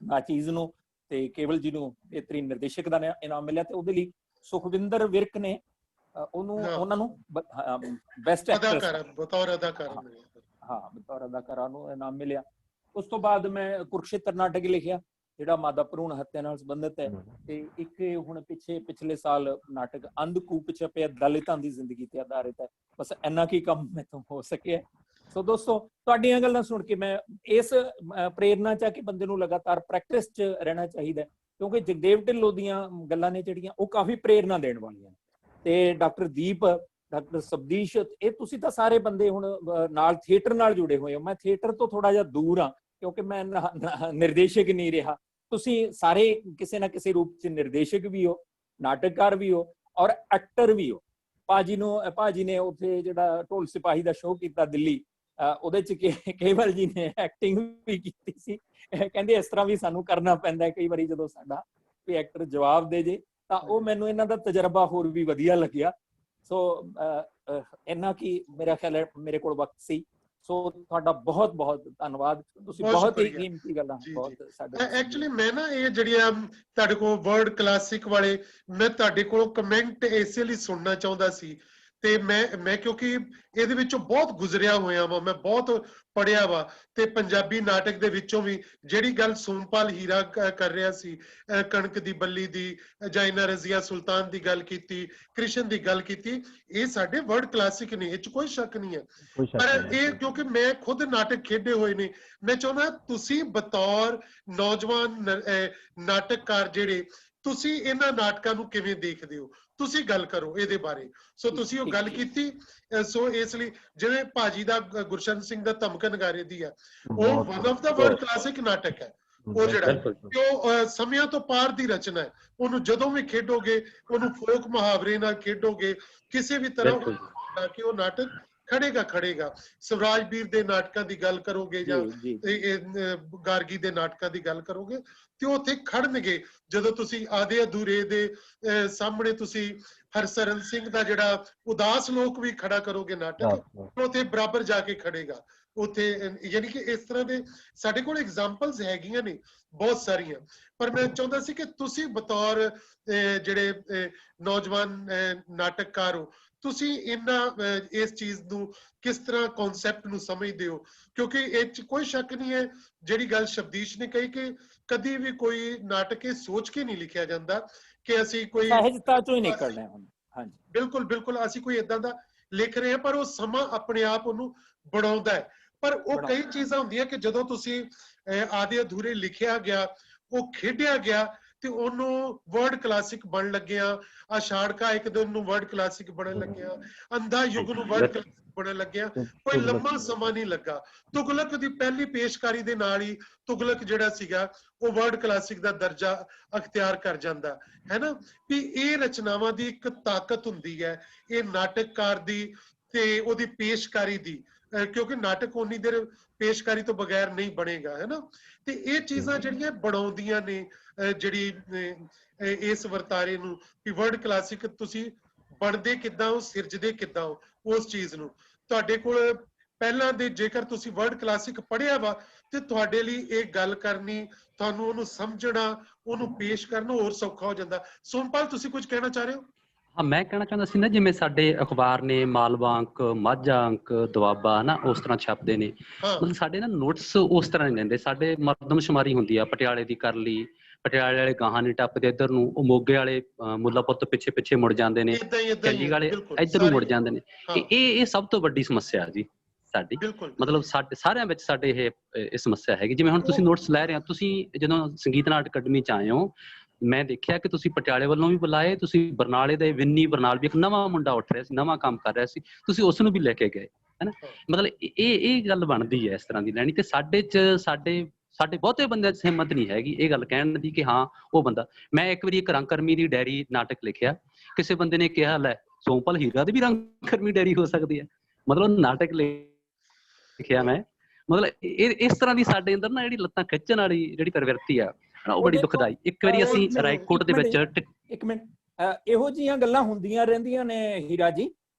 ਨਾਚੀਜ਼ ਨੂੰ, ਤੇ ਕੇਵਲ ਜੀ ਨੂੰ ਬਿਹਤਰੀਨ ਨਿਰਦੇਸ਼ਕ ਦਾ ਇਨਾਮ ਮਿਲਿਆ। ਤੇ ਉਹਦੇ ਲਈ ਸੁਖਵਿੰਦਰ ਵਿਰਕ ਨੇ ਉਹਨਾਂ ਨੂੰ ਬੈਸਟ ਐਕਟਰਸ ਬਤੌਰ ਅਦਾਕਾਰਾ ਬਤੌਰ ਅਦਾਕਾਰਾ ਨੂੰ ਇਨਾਮ ਮਿਲਿਆ। ਉਸ ਤੋਂ ਬਾਅਦ ਮੈਂ ਕੁਰੂਕਸ਼ੇਤਰ ਨਾਟਕ ਲਿਖਿਆ ਜਿਹੜਾ ਮਾਦਾ ਭਰੂਣ ਹੱਤਿਆ ਨਾਲ ਸੰਬੰਧਿਤ ਹੈ। ਤੇ ਇੱਕ ਹੁਣ ਪਿਛਲੇ ਸਾਲ ਨਾਟਕ ਅੰਧਕੂਪ ਛਪਿਆ, ਦਲਿਤਾਂ ਦੀ ਜ਼ਿੰਦਗੀ ਤੇ ਆਧਾਰਿਤ ਹੈ। ਬਸ ਇੰਨਾ ਕੀ ਕੰਮ ਮੈਥੋਂ ਹੋ ਸਕਿਆ। ਸੋ ਦੋਸਤੋ, ਤੁਹਾਡੀਆਂ ਗੱਲਾਂ ਸੁਣ ਕੇ ਮੈਂ ਇਸ ਪ੍ਰੇਰਨਾ ਚ ਆ ਕਿ ਬੰਦੇ ਨੂੰ ਲਗਾਤਾਰ ਪ੍ਰੈਕਟਿਸ ਚ ਰਹਿਣਾ ਚਾਹੀਦਾ, ਕਿਉਂਕਿ ਜਗਦੇਵ ਢਿੱਲੋਂ ਦੀਆਂ ਗੱਲਾਂ ਨੇ ਜਿਹੜੀਆਂ ਉਹ ਕਾਫੀ ਪ੍ਰੇਰਨਾ ਦੇਣ ਵਾਲੀਆਂ ਨੇ। ਤੇ ਡਾਕਟਰ ਦੀਪ, ਡਾਕਟਰ ਸਬਦੀਸ਼, ਇਹ ਤੁਸੀਂ ਤਾਂ ਸਾਰੇ ਬੰਦੇ ਹੁਣ ਨਾਲ ਥੀਏਟਰ ਨਾਲ ਜੁੜੇ ਹੋਏ ਹੋ। ਮੈਂ ਥੀਏਟਰ ਤੋਂ ਥੋੜਾ ਜਿਹਾ ਦੂਰ ਹਾਂ ਕਿਉਂਕਿ ਮੈਂ ਨਿਰਦੇਸ਼ਕ ਨਹੀਂ ਰਿਹਾ। ਤੁਸੀਂ ਸਾਰੇ ਕਿਸੇ ਨਾ ਕਿਸੇ ਰੂਪ ਚ ਨਿਰਦੇਸ਼ਕ ਵੀ ਹੋ, ਨਾਟਕਕਾਰ ਵੀ ਹੋ ਔਰ ਐਕਟਰ ਵੀ ਹੋ। ਭਾਜੀ ਨੇ ਉੱਥੇ ਜਿਹੜਾ ਢੋਲ ਸਿਪਾਹੀ ਦਾ ਸ਼ੋਅ ਕੀਤਾ ਦਿੱਲੀ, ਉਹਦੇ ਚ ਕੇਵਲ ਜੀ ਨੇ ਐਕਟਿੰਗ ਵੀ ਕੀਤੀ ਸੀ। ਕਹਿੰਦੇ ਇਸ ਤਰ੍ਹਾਂ ਵੀ ਸਾਨੂੰ ਕਰਨਾ ਪੈਂਦਾ ਕਈ ਵਾਰੀ ਜਦੋਂ ਸਾਡਾ ਕੋਈ ਐਕਟਰ ਜਵਾਬ ਦੇ ਜੇ, ਤਾਂ ਉਹ ਮੈਨੂੰ ਇਹਨਾਂ ਦਾ ਤਜਰਬਾ ਹੋਰ ਵੀ ਵਧੀਆ ਲੱਗਿਆ। ਸੋ ਇੰਨਾ ਕੀ ਮੇਰਾ ਖਿਆਲ ਹੈ ਮੇਰੇ ਕੋਲ ਵਕਤ ਸੀ। ਸੋ ਤੁਹਾਡਾ ਬਹੁਤ ਬਹੁਤ ਧੰਨਵਾਦ, ਤੁਸੀਂ ਬਹੁਤ ਹੀ ਕੀਮਤੀ ਗੱਲਾਂ ਬਹੁਤ ਸਾਡੇ। ਐਕਚੁਅਲੀ ਮੈਂ ਨਾ ਇਹ ਜਿਹੜੀਆਂ ਤੁਹਾਡੇ ਕੋਲ ਵਰਡ ਕਲਾਸਿਕ ਵਾਲੇ, ਮੈਂ ਤੁਹਾਡੇ ਕੋਲੋਂ ਕਮੈਂਟ ਇਸੇ ਲਈ ਸੁਣਨਾ ਚਾਹੁੰਦਾ ਸੀ। ਤੇ ਮੈਂ ਕਿਉਂਕਿ ਇਹਦੇ ਵਿੱਚੋਂ ਬਹੁਤ ਗੁਜ਼ਰਿਆ ਹੋਇਆ ਵਾ, ਮੈਂ ਬਹੁਤ ਪੜ੍ਹਿਆ ਵਾ। ਤੇ ਪੰਜਾਬੀ ਨਾਟਕ ਦੇ ਵਿੱਚੋਂ ਵੀ ਜਿਹੜੀ ਗੱਲ ਸੋਮਪਾਲ ਹੀਰਾ ਕਰ ਰਿਹਾ ਸੀ, ਕਣਕ ਦੀ ਬੱਲੀ ਦੀ, ਜਾਂ ਇਹਨਾਂ ਰਜ਼ੀਆ ਸੁਲਤਾਨ ਦੀ ਗੱਲ ਕੀਤੀ, ਕ੍ਰਿਸ਼ਨ ਦੀ ਗੱਲ ਕੀਤੀ, ਇਹ ਸਾਡੇ ਵਰਡ ਕਲਾਸਿਕ ਨੇ, ਇਹ 'ਚ ਕੋਈ ਸ਼ੱਕ ਨਹੀਂ ਹੈ। ਪਰ ਇਹ ਕਿਉਂਕਿ ਮੈਂ ਖੁਦ ਨਾਟਕ ਖੇਡੇ ਹੋਏ ਨੇ, ਮੈਂ ਚਾਹੁੰਦਾ ਤੁਸੀਂ ਬਤੌਰ ਨੌਜਵਾਨ ਨਾਟਕਕਾਰ ਜਿਹੜੇ, ਤੁਸੀਂ ਇਹਨਾਂ ਨਾਟਕਾਂ ਨੂੰ ਕਿਵੇਂ ਦੇਖਦੇ ਹੋ? ਤੁਸੀਂ ਗੱਲ ਕਰੋ ਇਹਦੇ ਬਾਰੇ। ਸੋ ਤੁਸੀਂ ਉਹ ਗੱਲ ਕੀਤੀ। ਸੋ ਇਸ ਲਈ ਜਿਵੇਂ ਭਾਜੀ ਦਾ ਗੁਰਸ਼ਨ ਸਿੰਘ ਦਾ ਧਮਕ ਨਗਾਰੇ ਦੀ ਆ, ਉਹ one of the world classic ਨਾਟਕ ਹੈ। ਉਹ ਜਿਹੜਾ ਉਹ ਸਮਿਆਂ ਤੋਂ ਪਾਰ ਦੀ ਰਚਨਾ ਹੈ। ਉਹਨੂੰ ਜਦੋਂ ਵੀ ਖੇਡੋਗੇ, ਉਹਨੂੰ ਫੋਕ ਮੁਹਾਵਰੇ ਨਾਲ ਖੇਡੋਗੇ, ਕਿਸੇ ਵੀ ਤਰ੍ਹਾਂ ਕਿ ਉਹ ਨਾਟਕ ਖੜੇਗਾ। ਸਵਰਾਜ ਵੀਰ ਦੇ ਨਾਟਕਾਂ ਦੀ ਗੱਲ ਕਰੋਗੇ ਜਾਂ ਗਾਰਗੀ ਦੇ ਨਾਟਕਾਂ ਦੀ ਗੱਲ ਕਰੋਗੇ, ਤੇ ਉਹ ਉੱਥੇ ਖੜਨਗੇ। ਜਦੋਂ ਤੁਸੀਂ ਆਦੇ ਅਧੂਰੇ ਦੇ ਸਾਹਮਣੇ ਤੁਸੀਂ ਹਰਸਰਨ ਸਿੰਘ ਦਾ ਜਿਹੜਾ ਉਦਾਸ ਲੋਕ ਵੀ ਖੜਾ ਕਰੋਗੇ ਨਾਟਕ, ਉੱਥੇ ਬਰਾਬਰ ਜਾ ਕੇ ਖੜੇਗਾ। ਉੱਥੇ ਯਾਨੀ ਕਿ ਇਸ ਤਰ੍ਹਾਂ ਦੇ ਸਾਡੇ ਕੋਲ ਐਗਜ਼ਾਮਪਲਸ ਹੈਗੀਆਂ ਨੇ ਬਹੁਤ ਸਾਰੀਆਂ। ਪਰ ਮੈਂ ਚਾਹੁੰਦਾ ਸੀ ਕਿ ਤੁਸੀਂ ਬਤੌਰ ਜਿਹੜੇ ਨੌਜਵਾਨ ਨਾਟਕਕਾਰ ਹੋ, ਤੁਸੀਂ ਇਹਨਾਂ ਇਸ ਚੀਜ਼ ਨੂੰ ਕਿਸ ਤਰ੍ਹਾਂ ਕਨਸੈਪਟ ਨੂੰ ਸਮਝਦੇ ਹੋ? ਕਿਉਂਕਿ ਇਹ 'ਚ ਕੋਈ ਸ਼ੱਕ ਨਹੀਂ ਹੈ, ਜਿਹੜੀ ਗੱਲ ਸ਼ਬਦੀਸ਼ ਨੇ ਕਹੀ ਕਿ ਕਦੀ ਵੀ ਕੋਈ ਨਾਟਕ ਇਹ ਸੋਚ ਕੇ ਨਹੀਂ ਲਿਖਿਆ ਜਾਂਦਾ ਕਿ ਅਸੀਂ ਕੋਈ ਸਹਿਜਤਾ ਚੋਂ ਹੀ ਨਿਕਲਣਾ ਹੈ। ਹਾਂਜੀ, ਬਿਲਕੁਲ ਬਿਲਕੁਲ, ਅਸੀਂ ਕੋਈ ਏਦਾਂ ਦਾ ਲਿਖ ਰਹੇ ਹਾਂ, ਪਰ ਉਹ ਸਮਾਂ ਆਪਣੇ ਆਪ ਉਹਨੂੰ ਬਣਾਉਂਦਾ ਹੈ। ਪਰ ਉਹ ਕਈ ਚੀਜ਼ਾਂ ਹੁੰਦੀਆਂ ਕਿ ਜਦੋਂ ਤੁਸੀਂ ਆਦੇ ਅਧੂਰੇ ਲਿਖਿਆ ਗਿਆ, ਉਹ ਖੇਡਿਆ ਗਿਆ ਤੇ ਉਹਨੂੰ ਵਰਡ ਕਲਾਸਿਕ ਬਣਨ ਲੱਗਿਆ। ਆਸ਼ਾੜਕਾ ਇੱਕ ਦਿਨ ਨੂੰ ਵਰਡ ਕਲਾਸਿਕ ਬਣਨ ਲੱਗਿਆ, ਅੰਧਾ ਯੁੱਗ ਨੂੰ ਵਰਡ ਕਲਾਸਿਕ ਬਣਨ ਲੱਗਿਆ। ਕੋਈ ਲੰਮਾ ਸਮਾਂ ਨਹੀਂ ਲੱਗਾ। ਤੁਗਲਕ ਦੀ ਪਹਿਲੀ ਪੇਸ਼ਕਾਰੀ ਦੇ ਨਾਲ ਹੀ ਤੁਗਲਕ ਜਿਹੜਾ ਸੀਗਾ ਉਹ ਵਰਡ ਕਲਾਸਿਕ ਦਾ ਦਰਜਾ ਅਖਤਿਆਰ ਕਰ ਜਾਂਦਾ ਹੈ ਨਾ। ਵੀ ਇਹ ਰਚਨਾਵਾਂ ਦੀ ਇੱਕ ਤਾਕਤ ਹੁੰਦੀ ਹੈ, ਇਹ ਨਾਟਕਕਾਰ ਦੀ ਤੇ ਉਹਦੀ ਪੇਸ਼ਕਾਰੀ ਦੀ, ਕਿਉਂਕਿ ਨਾਟਕ ਉਨੀ ਦੇਰ ਪੇਸ਼ਕਾਰੀ ਤੋਂ ਬਗੈਰ ਨਹੀਂ ਬਣੇਗਾ, ਹੈ ਨਾ। ਤੇ ਇਹ ਚੀਜ਼ਾਂ ਜਿਹੜੀਆਂ ਬਣਾਉਂਦੀਆਂ ਨੇ ਜਿਹੜੀ ਇਸ ਵਰਤਾਰੇ ਨੂੰ, ਵੀ ਵਰਡ ਕਲਾਸਿਕ ਤੁਸੀਂ ਬਣਦੇ ਕਿੱਦਾਂ ਹੋ, ਸਿਰਜਦੇ ਕਿੱਦਾਂ ਹੋ ਉਸ ਚੀਜ਼ ਨੂੰ। ਤੁਹਾਡੇ ਕੋਲ ਪਹਿਲਾਂ ਦੇ ਜੇਕਰ ਤੁਸੀਂ ਵਰਡ ਕਲਾਸਿਕ ਪੜ੍ਹਿਆ ਵਾ ਤੇ ਤੁਹਾਡੇ ਲਈ ਇਹ ਗੱਲ ਕਰਨੀ, ਤੁਹਾਨੂੰ ਉਹਨੂੰ ਸਮਝਣਾ, ਉਹਨੂੰ ਪੇਸ਼ ਕਰਨਾ ਹੋਰ ਸੌਖਾ ਹੋ ਜਾਂਦਾ। ਸੋਮਪਾਲ, ਤੁਸੀਂ ਕੁਝ ਕਹਿਣਾ ਚਾਹ ਰਹੇ ਹੋ? ਹਾਂ, ਮੈਂ ਕਹਿਣਾ ਚਾਹੁੰਦਾ ਸੀ ਨਾ, ਜਿਵੇਂ ਸਾਡੇ ਅਖਬਾਰ ਨੇ ਮਾਲਵਾ ਅੰਕ, ਮਾਝਾ ਅੰਕ, ਦੁਆਬਾ ਨਾ ਉਸ ਤਰ੍ਹਾਂ ਛਾਪਦੇ ਨੇ, ਮਤਲਬ ਸਾਡੇ ਨਾ ਨੋਟਿਸ ਉਸ ਤਰ੍ਹਾਂ ਨਹੀਂ ਲੈਂਦੇ। ਸਾਡੇ ਮਰਦਮਸ਼ੁਮਾਰੀ ਹੁੰਦੀ ਆ, ਪਟਿਆਲੇ ਦੀ ਕਰ ਲਈ, ਪਟਿਆਲੇ ਵਾਲੇ ਗਾਹਾਂ ਨਹੀਂ ਟੱਪਦੇ ਇੱਧਰ ਨੂੰ, ਉਹ ਮੋਗੇ ਵਾਲੇ ਮੁੱਲਾਪੁਰ ਤੋਂ ਪਿੱਛੇ ਪਿੱਛੇ ਮੁੜ ਜਾਂਦੇ ਨੇ, ਚੰਡੀਗੜ੍ਹ ਵਾਲੇ ਇੱਧਰ ਨੂੰ ਮੁੜ ਜਾਂਦੇ ਨੇ। ਇਹ ਸਭ ਤੋਂ ਵੱਡੀ ਸਮੱਸਿਆ ਜੀ ਸਾਡੀ, ਮਤਲਬ ਸਾਡੇ ਸਾਰਿਆਂ ਵਿੱਚ ਸਾਡੇ ਇਹ ਸਮੱਸਿਆ ਹੈਗੀ। ਜਿਵੇਂ ਹੁਣ ਤੁਸੀਂ ਨੋਟਿਸ ਲੈ ਰਹੇ ਹੋ, ਤੁਸੀਂ ਜਦੋਂ ਸੰਗੀਤ ਨਾਟਕ ਅਕੈਡਮੀ 'ਚ ਆਏ ਹੋ, ਮੈਂ ਦੇਖਿਆ ਕਿ ਤੁਸੀਂ ਪਟਿਆਲੇ ਵੱਲੋਂ ਵੀ ਬੁਲਾਏ, ਤੁਸੀਂ ਬਰਨਾਲੇ ਦੇ ਵਿੰਨੀ ਬਰਨਾਲ ਵੀ ਇੱਕ ਨਵਾਂ ਮੁੰਡਾ ਉੱਠ ਰਿਹਾ ਸੀ, ਨਵਾਂ ਕੰਮ ਕਰ ਰਿਹਾ ਸੀ, ਤੁਸੀਂ ਉਸ ਨੂੰ ਵੀ ਲੈ ਕੇ ਗਏ, ਹੈ ਨਾ। ਮਤਲਬ ਇਹ ਗੱਲ ਬਣਦੀ ਹੈ ਇਸ ਤਰ੍ਹਾਂ ਦੀ ਲੈਣੀ। ਤੇ ਸਾਡੇ ਬਹੁਤੇ ਬੰਦਿਆਂ 'ਚ ਹਿੰਮਤ ਨਹੀਂ ਹੈਗੀ ਇਹ ਗੱਲ ਕਹਿਣ ਦੀ ਕਿ ਹਾਂ ਉਹ ਬੰਦਾ। ਮੈਂ ਇੱਕ ਵਾਰੀ ਇੱਕ ਰੰਗਕਰਮੀ ਦੀ ਡਾਇਰੀ ਨਾਟਕ ਲਿਖਿਆ, ਕਿਸੇ ਬੰਦੇ ਨੇ ਕਿਹਾ ਲੈ ਸੋਮਪਾਲ ਹੀਰਾ ਦੀ ਵੀ ਰੰਗਕਰਮੀ ਡਾਇਰੀ ਹੋ ਸਕਦੀ ਹੈ। ਮਤਲਬ ਨਾਟਕ ਲਿਖਿਆ ਮੈਂ, ਮਤਲਬ ਇਸ ਤਰ੍ਹਾਂ ਦੀ ਸਾਡੇ ਅੰਦਰ ਨਾ ਜਿਹੜੀ ਲੱਤਾਂ ਖਿੱਚਣ ਵਾਲੀ ਜਿਹੜੀ ਪ੍ਰਵਿਰਤੀ ਆ, ਉਹ ਬੜੀ ਦੁਖਦਾਈ। ਇੱਕ ਵਾਰੀ ਅਸੀਂ ਰਾਏਕੋਟ ਦੇ ਵਿੱਚ ਇੱਕ ਮਿੰਟ, ਇਹੋ ਜਿਹੀਆਂ ਗੱਲਾਂ ਹੁੰਦੀਆਂ ਰਹਿੰਦੀਆਂ ਨੇ ਹੀਰਾ ਜੀ।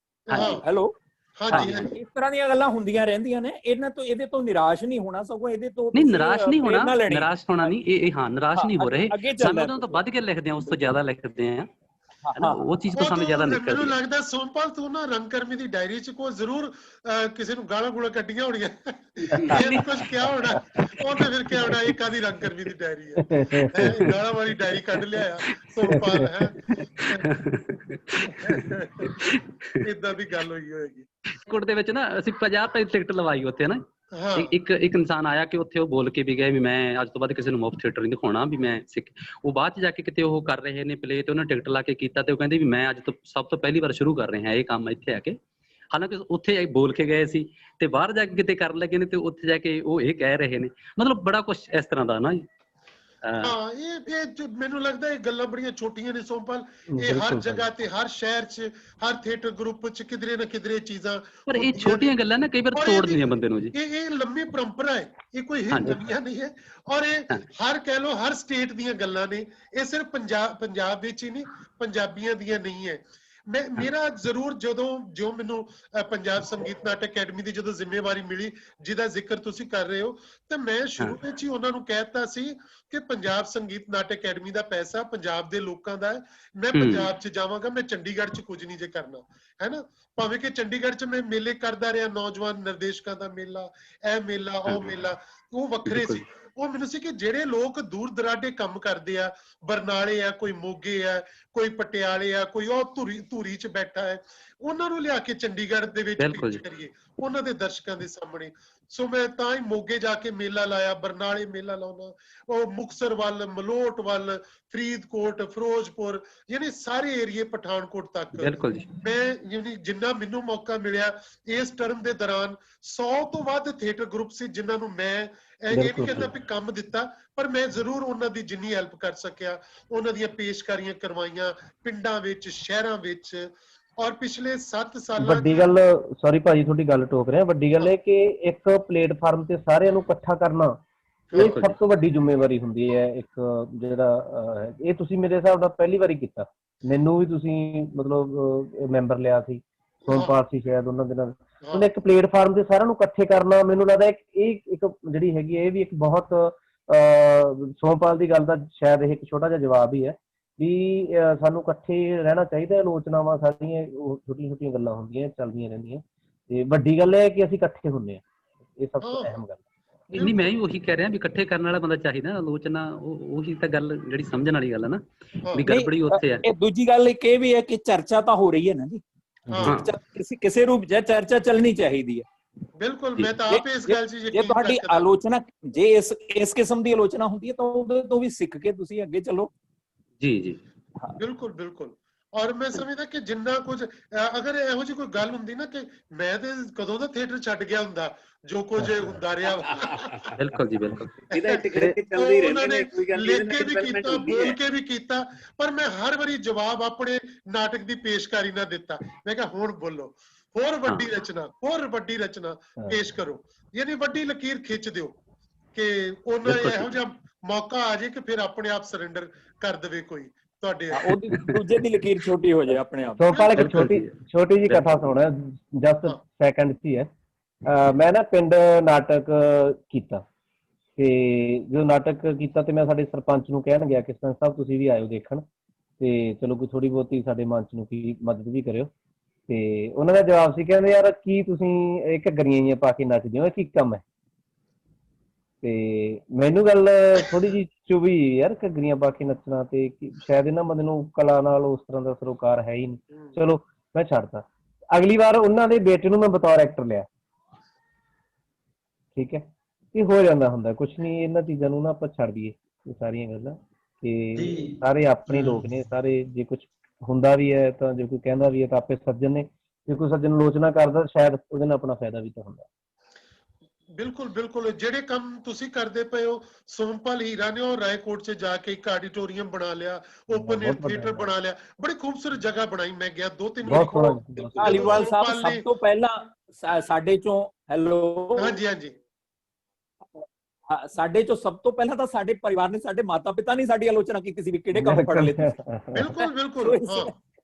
ਹੈਲੋ, ਇਸ ਤਰ੍ਹਾਂ ਦੀਆਂ ਗੱਲਾਂ ਹੁੰਦੀਆਂ ਰਹਿੰਦੀਆਂ ਨੇ। ਇਹਦੇ ਤੋਂ ਨਿਰਾਸ਼ ਨਹੀਂ ਹੋਣਾ, ਸਗੋਂ ਇਹਦੇ ਤੋਂ ਨਹੀਂ ਨਿਰਾਸ਼ ਨਹੀਂ ਹੋਣਾ, ਨਿਰਾਸ਼ ਹੋਣਾ ਨਹੀਂ, ਇਹ ਹਾਂ ਨਿਰਾਸ਼ ਨਹੀਂ ਹੋ ਰਹੇ। ਸਾਨੂੰ ਉਹਨਾਂ ਤੋਂ ਵੱਧ ਕੇ ਲਿਖਦੇ ਆ, ਉਸ ਤੋਂ ਜ਼ਿਆਦਾ ਲਿਖਦੇ ਆ, ਉਹ ਚੀਜ਼ ਤੋਂ ਸਾਨੂੰ ਜ਼ਿਆਦਾ ਨਿਕਲਦੀ। ਮੈਨੂੰ ਲੱਗਦਾ ਸੋਮਪਾਲ ਤੂੰ ਨਾ ਰੰਗਕਰਮੀ ਦੀ ਡਾਇਰੀ 'ਚ ਕੋਈ ਜ਼ਰੂਰ ਕਿਸੇ ਨੂੰ ਗਾਲਾਂ ਗੂਲਾਂ ਕੱਢੀਆਂ ਹੋਣੀਆਂ, ਇਹ ਕੁਝ ਕਿਹਾ ਹੋਣਾ, ਉਹਨੇ ਫਿਰ ਕਿਹਾ ਹੋਣਾ ਇਹ ਕਾਹਦੀ ਰੰਗਕਰਮੀ ਦੀ ਡਾਇਰੀ ਹੈ, ਗਾਲਾਂ ਵਾਲੀ ਡਾਇਰੀ ਕੱਢ ਲਿਆ ਸੋਮਪਾਲ, ਹੈ ਏਦਾਂ ਦੀ ਗੱਲ ਹੋਈ ਹੋਏਗੀ। ਕੋਟ ਦੇ ਵਿੱਚ ਨਾ ਅਸੀਂ 50 ਰੁਪਏ ਦੀ ਟਿਕਟ ਲਵਾਈ ਉੱਥੇ ਨਾ। ਇੱਕ ਇਨਸਾਨ ਆਇਆ ਕਿ ਉੱਥੇ ਉਹ ਬੋਲ ਕੇ ਵੀ ਗਏ ਵੀ ਮੈਂ ਅੱਜ ਤੋਂ ਬਾਅਦ ਕਿਸੇ ਨੂੰ ਮੁਫਤ ਥੀਏਟਰ ਨਹੀਂ ਦਿਖਾਉਣਾ, ਵੀ ਮੈਂ ਸਿੱਖ। ਉਹ ਬਾਅਦ 'ਚ ਜਾ ਕੇ ਕਿਤੇ ਉਹ ਕਰ ਰਹੇ ਨੇ ਪਲੇ, ਤੇ ਉਹਨਾਂ ਟਿਕਟ ਲਾ ਕੇ ਕੀਤਾ, ਤੇ ਉਹ ਕਹਿੰਦੇ ਵੀ ਮੈਂ ਅੱਜ ਤੋਂ ਸਭ ਤੋਂ ਪਹਿਲੀ ਵਾਰ ਸ਼ੁਰੂ ਕਰ ਰਹੇ ਹਾਂ ਇਹ ਕੰਮ ਇੱਥੇ ਆ ਕੇ। ਹਾਲਾਂਕਿ ਉੱਥੇ ਬੋਲ ਕੇ ਗਏ ਸੀ ਤੇ ਬਾਹਰ ਜਾ ਕੇ ਕਿਤੇ ਕਰਨ ਲੱਗੇ ਨੇ, ਤੇ ਉੱਥੇ ਜਾ ਕੇ ਉਹ ਇਹ ਕਹਿ ਰਹੇ ਨੇ। ਮਤਲਬ ਬੜਾ ਕੁਛ ਇਸ ਤਰ੍ਹਾਂ ਦਾ ਨਾ ਜੀ। ਹਾਂ, ਇਹ ਮੈਨੂੰ ਲੱਗਦਾ ਇਹ ਗੱਲਾਂ ਬੜੀਆਂ ਛੋਟੀਆਂ ਨੇ ਸੋਮਪਾਲ। ਇਹ ਹਰ ਜਗ੍ਹਾ ਤੇ, ਹਰ ਸ਼ਹਿਰ 'ਚ, ਹਰ ਥੀਏਟਰ ਗਰੁੱਪ 'ਚ ਕਿਧਰੇ ਨਾ ਕਿਧਰੇ ਚੀਜ਼ਾਂ। ਪਰ ਇਹ ਛੋਟੀਆਂ ਗੱਲਾਂ ਨਾ ਕਈ ਵਾਰ ਤੋੜਦੀਆਂ ਬੰਦੇ ਨੂੰ ਜੀ। ਇਹ ਲੰਮੀ ਪਰੰਪਰਾ ਹੈ, ਇਹ ਕੋਈ ਨਵੀਆਂ ਨਹੀਂ ਹੈ। ਔਰ ਇਹ ਹਰ ਕਹਿ ਲਓ ਹਰ ਸਟੇਟ ਦੀਆਂ ਗੱਲਾਂ ਨੇ। ਇਹ ਸਿਰਫ ਪੰਜਾਬ ਵਿੱਚ ਹੀ ਨਹੀਂ, ਪੰਜਾਬੀਆਂ ਦੀਆਂ ਨਹੀਂ ਹੈ। ਮੇਰਾ ਜ਼ਰੂਰ ਜੋ ਮੈਨੂੰ ਪੰਜਾਬ ਸੰਗੀਤ ਨਾਟਕ ਅਕੈਡਮੀ ਦੀ ਜਦੋਂ ਜ਼ਿੰਮੇਵਾਰੀ ਮਿਲੀ, ਜਿਹਦਾ ਜ਼ਿਕਰ ਤੁਸੀਂ ਕਰ ਰਹੇ ਹੋ, ਤਾਂ ਮੈਂ ਸ਼ੁਰੂ ਵਿੱਚ ਹੀ ਉਹਨਾਂ ਨੂੰ ਕਹਿ ਦਿੱਤਾ ਸੀ ਕਿ ਪੰਜਾਬ ਸੰਗੀਤ ਨਾਟਕ ਅਕੈਡਮੀ ਦਾ ਪੈਸਾ ਪੰਜਾਬ ਦੇ ਲੋਕਾਂ ਦਾ ਹੈ। ਮੈਂ ਪੰਜਾਬ 'ਚ ਜਾਵਾਂਗਾ, ਮੈਂ ਚੰਡੀਗੜ੍ਹ 'ਚ ਕੁਝ ਨਹੀਂ ਜੇ ਕਰਨਾ, ਹੈ ਨਾ। ਭਾਵੇਂ ਕਿ ਚੰਡੀਗੜ੍ਹ 'ਚ ਮੈਂ ਮੇਲੇ ਕਰਦਾ ਰਿਹਾ, ਨੌਜਵਾਨ ਨਿਰਦੇਸ਼ਕਾਂ ਦਾ ਮੇਲਾ, ਇਹ ਮੇਲਾ, ਉਹ ਮੇਲਾ, ਉਹ ਵੱਖਰੇ ਸੀ। ਉਹ ਮੈਨੂੰ ਸੀ ਕਿ ਜਿਹੜੇ ਲੋਕ ਦੂਰ ਦਰਾਡੇ ਕੰਮ ਕਰਦੇ ਆ, ਬਰਨਾਲੇ ਆ, ਕੋਈ ਮੋਗੇ ਆ, ਕੋਈ ਪਟਿਆਲੇ ਆ, ਕੋਈ ਉਹ ਧੂਰੀ 'ਚ ਬੈਠਾ ਹੈ, ਉਹਨਾਂ ਨੂੰ ਲਿਆ ਕੇ ਚੰਡੀਗੜ੍ਹ ਦੇ ਵਿੱਚ ਪੇਸ਼ ਕਰੀਏ ਉਹਨਾਂ ਦੇ ਦਰਸ਼ਕਾਂ ਦੇ ਸਾਹਮਣੇ। ਸੋ ਮੈਂ ਤਾਂ ਹੀ ਮੋਗੇ ਜਾ ਕੇ ਮੇਲਾ ਲਾਇਆ, ਬਰਨਾਲੇ ਮੇਲਾ ਲਾਉਣਾ, ਉਹ ਮੁਕਤਸਰ ਵੱਲ, ਮਲੋਟ ਵੱਲ, ਫਰੀਦਕੋਟ, ਫਿਰੋਜ਼ਪੁਰ, ਯਾਨੀ ਸਾਰੇ ਏਰੀਏ, ਪਠਾਨਕੋਟ ਤੱਕ। ਮੈਂ ਜਿੰਨਾ ਮੈਨੂੰ ਮੌਕਾ ਮਿਲਿਆ ਇਸ ਟਰਮ ਦੇ ਦੌਰਾਨ 100 ਤੋਂ ਵੱਧ ਥੀਏਟਰ ਗਰੁੱਪ ਸੀ ਜਿਨ੍ਹਾਂ ਨੂੰ ਮੈਂ ਇਹ ਨਹੀਂ ਕਹਿੰਦਾ ਵੀ ਕੰਮ ਦਿੱਤਾ, ਪਰ ਮੈਂ ਜ਼ਰੂਰ ਉਹਨਾਂ ਦੀ ਜਿੰਨੀ ਹੈਲਪ ਕਰ ਸਕਿਆ ਉਹਨਾਂ ਦੀਆਂ ਪੇਸ਼ਕਾਰੀਆਂ ਕਰਵਾਈਆਂ ਪਿੰਡਾਂ ਵਿੱਚ, ਸ਼ਹਿਰਾਂ ਵਿੱਚ। ਔਰ ਪਿਛਲੇ 7 ਸਾਲਾਂ ਵੱਡੀ ਗੱਲ, ਸੌਰੀ ਭਾਜੀ ਤੁਹਾਡੀ ਗੱਲ ਟੋਕ ਰਿਹਾ, ਵੱਡੀ ਗੱਲ ਇਹ ਕਿ ਇੱਕ ਪਲੇਟਫਾਰਮ ਤੇ ਸਾਰਿਆਂ ਨੂੰ ਇਕੱਠਾ ਕਰਨਾ, ਇਹ ਸਭ ਤੋਂ ਵੱਡੀ ਜ਼ਿੰਮੇਵਾਰੀ ਹੁੰਦੀ ਹੈ। ਇੱਕ ਜਿਹੜਾ ਇਹ ਤੁਸੀਂ ਮੇਰੇ ਹਿਸਾਬ ਨਾਲ ਪਹਿਲੀ ਵਾਰੀ ਕੀਤਾ, ਮੈਨੂੰ ਵੀ ਤੁਸੀਂ ਮਤਲਬ ਮੈਂਬਰ ਲਿਆ ਸੀ, ਸੋਮਪਾਲ ਸੀ ਸ਼ਾਇਦ ਉਹਨਾਂ ਦੇ ਨਾਲ, ਹੁਣ ਇੱਕ ਪਲੇਟਫਾਰਮ ਤੇ ਸਾਰਿਆਂ ਨੂੰ ਇਕੱਠੇ ਕਰਨਾ, ਮੈਨੂੰ ਲੱਗਦਾ ਇਹ ਇੱਕ ਜਿਹੜੀ ਹੈਗੀ ਇਹ ਵੀ ਇੱਕ ਬਹੁਤ ਸੋਮਪਾਲ ਦੀ ਗੱਲ ਦਾ ਸ਼ਾਇਦ ਇਹ ਇੱਕ ਛੋਟਾ ਜਿਹਾ ਜਵਾਬ ਹੀ ਹੈ ਵੀ ਸਾਨੂੰ ਇਕੱਠੇ ਰਹਿਣਾ ਚਾਹੀਦਾ। ਆਲੋਚਨਾਵਾਂ ਸਾਡੀਆਂ ਛੋਟੀਆਂ ਛੋਟੀਆਂ ਗੱਲਾਂ ਹੁੰਦੀਆਂ, ਚੱਲਦੀਆਂ ਰਹਿੰਦੀਆਂ, ਤੇ ਵੱਡੀ ਗੱਲ ਇਹ ਹੈ ਕਿ ਅਸੀਂ ਇਕੱਠੇ ਹੁੰਦੇ ਹਾਂ, ਇਹ ਸਭ ਤੋਂ ਅਹਿਮ ਗੱਲ। ਨਹੀਂ, ਮੈਂ ਵੀ ਉਹੀ ਕਹਿ ਰਿਹਾ ਵੀ ਇਕੱਠੇ ਕਰਨ ਵਾਲਾ ਬੰਦਾ ਚਾਹੀਦਾ। ਆਲੋਚਨਾ ਉਹੀ ਤਾਂ ਗੱਲ ਜਿਹੜੀ ਸਮਝਣ ਵਾਲੀ ਗੱਲ ਹੈ ਨਾ, ਵੀ ਗੜਬੜੀ ਉੱਥੇ ਹੈ। ਇਹ ਦੂਜੀ ਗੱਲ ਇੱਕ ਇਹ ਵੀ ਹੈ ਕਿ ਚਰਚਾ ਤਾਂ ਹੋ ਰਹੀ ਹੈ ਨਾ ਜੀ, ਕਿਸੇ ਰੂਪ ਚ ਚਰਚਾ ਚੱਲਣੀ ਚਾਹੀਦੀ ਹੈ। ਬਿਲਕੁਲ, ਮੈਂ ਤਾਂ ਆਪ ਇਸ ਗੱਲ 'ਚ ਯਕੀਨ ਜੇ ਤੁਹਾਡੀ ਆਲੋਚਨਾ ਜੇ ਇਸ ਕਿਸਮ ਦੀ ਆਲੋਚਨਾ ਹੁੰਦੀ ਹੈ ਤਾਂ ਉਹਦੇ ਤੋਂ ਵੀ ਸਿੱਖ ਕੇ ਤੁਸੀਂ ਅੱਗੇ ਚੱਲੋ। ਜੀ ਜੀ, ਬਿਲਕੁਲ ਬਿਲकुल। ਔਰ ਮੈਂ ਸਮਝਦਾ ਕਿ ਜਿੰਨਾ ਕੁਝ ਅਗਰ ਇਹੋ ਜਿਹੀ ਕੋਈ ਗੱਲ ਹੁੰਦੀ ਨਾ ਕਿ ਮੈਂ ਤੇ ਕਦੋਂ ਦਾ ਥੀਏਟਰ ਛੱਡ ਗਿਆ ਹੁੰਦਾ, ਜੋ ਕੁਝ ਹੁੰਦਾ ਰਿਹਾ। ਬਿਲਕੁਲ ਜੀ, ਬਿਲਕੁਲ। ਉਹਨਾਂ ਨੇ ਲਿਖ ਕੇ ਵੀ ਕੀਤਾ, ਬੋਲ ਕੇ ਵੀ ਕੀਤਾ, ਪਰ ਮੈਂ ਹਰ ਵਾਰੀ ਜਵਾਬ ਆਪਣੇ ਨਾਟਕ ਦੀ ਪੇਸ਼ਕਾਰੀ ਨਾਲ ਦਿੱਤਾ। ਮੈਂ ਕਿਹਾ ਹੁਣ ਬੋਲੋ, ਹੋਰ ਵੱਡੀ ਰਚਨਾ, ਹੋਰ ਵੱਡੀ ਰਚਨਾ ਪੇਸ਼ ਕਰੋ, ਯਾਨੀ ਵੱਡੀ ਲਕੀਰ ਖਿੱਚ ਦਿਓ ਕਿ ਉਹਨਾਂ ਇਹੋ ਜਿਹਾ ਮੌਕਾ ਆ ਜਾਏ ਕਿ ਫਿਰ ਆਪਣੇ ਆਪ ਸਰੈਂਡਰ ਕਰ ਦੇਵੇ ਕੋਈ ਤੁਹਾਡੇ, ਉਹਦੀ ਦੂਜੇ ਦੀ ਲਕੀਰ ਛੋਟੀ ਹੋ ਜਾਏ ਆਪਣੇ ਆਪ। ਸੋਮਪਾਲ ਇੱਕ ਛੋਟੀ ਜੀ ਕਥਾ ਸੁਣ, ਜਸਟ ਸੈਕਿੰਡ ਹੀ ਹੈ। ਮੈਂ ਨਾ ਪਿੰਡ ਨਾਟਕ ਕੀਤਾ, ਤੇ ਜਦੋਂ ਨਾਟਕ ਕੀਤਾ ਤੇ ਮੈਂ ਸਾਡੇ ਸਰਪੰਚ ਨੂੰ ਕਹਿਣ ਗਿਆ ਕਿ ਸਰਪੰਚ ਸਾਹਿਬ ਤੁਸੀਂ ਵੀ ਆਇਓ ਦੇਖਣ, ਤੇ ਚਲੋ ਕੋਈ ਥੋੜੀ ਬਹੁਤੀ ਸਾਡੇ ਮੰਚ ਨੂੰ ਕੀ ਮਦਦ ਵੀ ਕਰਿਓ। ਤੇ ਉਹਨਾਂ ਦਾ ਜਵਾਬ ਸੀ, ਕਹਿੰਦੇ ਯਾਰ ਕੀ ਤੁਸੀਂ ਇਹ ਘੱਗਰੀਆਂ ਜਿਹੀਆਂ ਪਾ ਕੇ ਨੱਚਦੇ ਹੋ, ਕੀ ਕੰਮ ਹੈ? ਤੇ ਮੈਨੂੰ ਗੱਲ ਥੋੜੀ ਜਿਹੀ ਚੁਭੀ, ਯਾਰ ਘੱਗਰੀਆਂ ਪਾ ਕੇ ਨੱਚਣਾ, ਤੇ ਸ਼ਾਇਦ ਇਹਨਾਂ ਬੰਦੇ ਨੂੰ ਕਲਾ ਨਾਲ ਉਸ ਤਰ੍ਹਾਂ ਦਾ ਸਰੋਕਾਰ ਹੈ ਹੀ ਨਹੀਂ। ਚਲੋ ਮੈਂ ਛੱਡਤਾ। ਅਗਲੀ ਵਾਰ ਉਹਨਾਂ ਦੇ ਬੇਟੇ ਨੂੰ ਮੈਂ ਬਤੌਰ ਐਕਟਰ ਲਿਆ, ਠੀਕ ਹੈ, ਇਹ ਹੋ ਜਾਂਦਾ ਹੁੰਦਾ, ਕੁਛ ਨਹੀਂ, ਇਹਨਾਂ ਚੀਜ਼ਾਂ ਨੂੰ ਨਾ ਆਪਾਂ ਛੱਡ ਦਈਏ ਇਹ ਸਾਰੀਆਂ ਗੱਲਾਂ, ਕਿ ਸਾਰੇ ਆਪਣੇ ਲੋਕ ਨੇ ਸਾਰੇ। ਜੇ ਕੁਛ ਹੁੰਦਾ ਵੀ ਹੈ ਤਾਂ ਜੇ ਕੋਈ ਕਹਿੰਦਾ ਵੀ ਹੈ ਤਾਂ ਆਪੇ ਸੱਜਣ ਨੇ, ਜੇ ਕੋਈ ਸੱਜਣ ਆਲੋਚਨਾ ਕਰਦਾ ਸ਼ਾਇਦ ਉਹਦੇ ਨਾਲ ਆਪਣਾ ਫਾਇਦਾ ਵੀ ਤਾਂ ਹੁੰਦਾ। ਬਿਲਕੁਲ ਬਿਲकुल। ਜਿਹੜੇ ਕੰਮ ਤੁਸੀਂ ਕਰਦੇ ਪਏ ਹੋ, ਸੋਮਪਾਲ ਹੀਰਾ ਨੇ ਉਹ ਰਾਏਕੋਟ 'ਚ ਜਾ ਕੇ ਇੱਕ ਆਡੀਟੋਰੀਅਮ ਬਣਾ ਲਿਆ, ਓਪਨ ਏਅਰ ਥੀਏਟਰ ਬਣਾ ਲਿਆ, ਬੜੀ ਖੂਬਸੂਰਤ ਜਗ੍ਹਾ ਬਣਾਈ। ਮੈਂ ਗਿਆ 2-3 ਵਾਰੀ। ਧਾਲੀਵਾਲ ਸਾਹਿਬ ਸਭ ਤੋਂ ਪਹਿਲਾਂ ਸਾਡੇ ਚੋਂ, ਹੈਲੋ, ਹਾਂਜੀ ਹਾਂਜੀ, ਸਾਡੇ ਚੋਂ ਸਭ ਤੋਂ ਪਹਿਲਾਂ ਤਾਂ ਸਾਡੇ ਪਰਿਵਾਰ ਨੇ, ਸਾਡੇ ਮਾਤਾ ਪਿਤਾ ਨੇ ਸਾਡੀ ਆਲੋਚਨਾ ਕੀਤੀ ਸੀ ਵੀ ਕਿਹੜੇ ਕੰਮ ਫੜ ਲਏ ਤੁਸੀਂ। ਬਿਲਕੁਲ ਬਿਲकुल।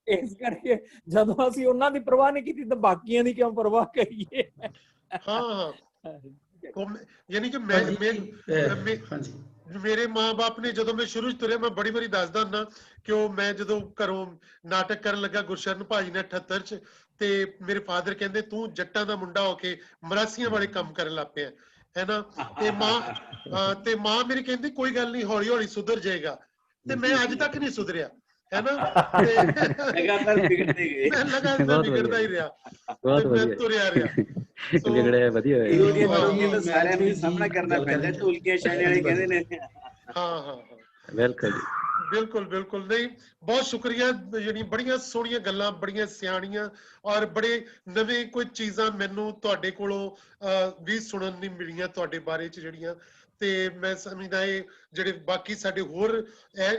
ਇਸ ਕਰਕੇ ਜਦੋਂ ਅਸੀਂ ਉਹਨਾਂ ਦੀ ਪਰਵਾਹ ਨਹੀਂ ਕੀਤੀ ਤਾਂ ਬਾਕੀਆਂ ਦੀ ਕਿਉਂ ਪਰਵਾਹ ਕਰੀਏ? ਹਾਂ, ਯਾਨੀ ਕਿ ਮੇਰੇ ਮਾਂ-ਬਾਪ ਨੇ, ਜਦੋਂ ਮੈਂ ਸ਼ੁਰੂ 'ਚ ਤੁਰਿਆ, ਮੈਂ ਬੜੀ ਵਾਰੀ ਦੱਸਦਾ ਹੁੰਦਾ ਕਿ ਉਹ ਮੈਂ ਜਦੋਂ ਘਰੋਂ ਨਾਟਕ ਕਰਨ ਲੱਗਾ ਗੁਰਸ਼ਰਨ ਭਾਜੀ ਨੇ 78 'ਚ, ਤੇ ਮੇਰੇ ਫਾਦਰ ਕਹਿੰਦੇ ਤੂੰ ਜੱਟਾਂ ਦਾ ਮੁੰਡਾ ਹੋ ਕੇ ਮਰਾਸੀਆਂ ਵਾਲੇ ਕੰਮ ਕਰਨ ਲੱਗ ਪਿਆ ਹੈ ਨਾ। ਤੇ ਮਾਂ ਮੇਰੀ ਕਹਿੰਦੀ ਕੋਈ ਗੱਲ ਨਹੀਂ, ਹੌਲੀ ਹੌਲੀ ਸੁਧਰ ਜਾਏਗਾ, ਤੇ ਮੈਂ ਅੱਜ ਤੱਕ ਨਹੀਂ ਸੁਧਰਿਆ, ਹੈ ਨਾ। ਲਗਾਤਾਰ ਵਿਗੜਦਾ ਹੀ ਰਿਹਾ, ਮੈਂ ਤੁਰਿਆ ਰਿਹਾ। ਸਾਰਿਆਂ ਨੂੰ ਸਾਹਮਣਾ ਕਰਨਾ ਪੈਂਦਾ, ਢੋਲਕੀਆਂ ਛਾਣੇ ਵਾਲੇ ਕਹਿੰਦੇ ਨੇ। ਹਾਂ, ਬਿਲਕੁਲ ਬਿਲकुल। ਨਹੀਂ, ਬਹੁਤ ਸ਼ੁਕਰੀਆ, ਯਾਨੀ ਬੜੀਆਂ ਸੋਹਣੀਆਂ ਗੱਲਾਂ, ਬੜੀਆਂ ਸਿਆਣੀਆਂ, ਔਰ ਬੜੇ ਨਵੇਂ ਕੋਈ ਚੀਜ਼ਾਂ ਮੈਨੂੰ ਤੁਹਾਡੇ ਕੋਲੋਂ ਵੀ ਸੁਣਨ ਨੂੰ ਮਿਲੀਆਂ ਤੁਹਾਡੇ ਬਾਰੇ 'ਚ ਜਿਹੜੀਆਂ। ਤੇ ਮੈਂ ਸਮਝਦਾ ਇਹ ਜਿਹੜੇ ਬਾਕੀ ਸਾਡੇ ਹੋਰ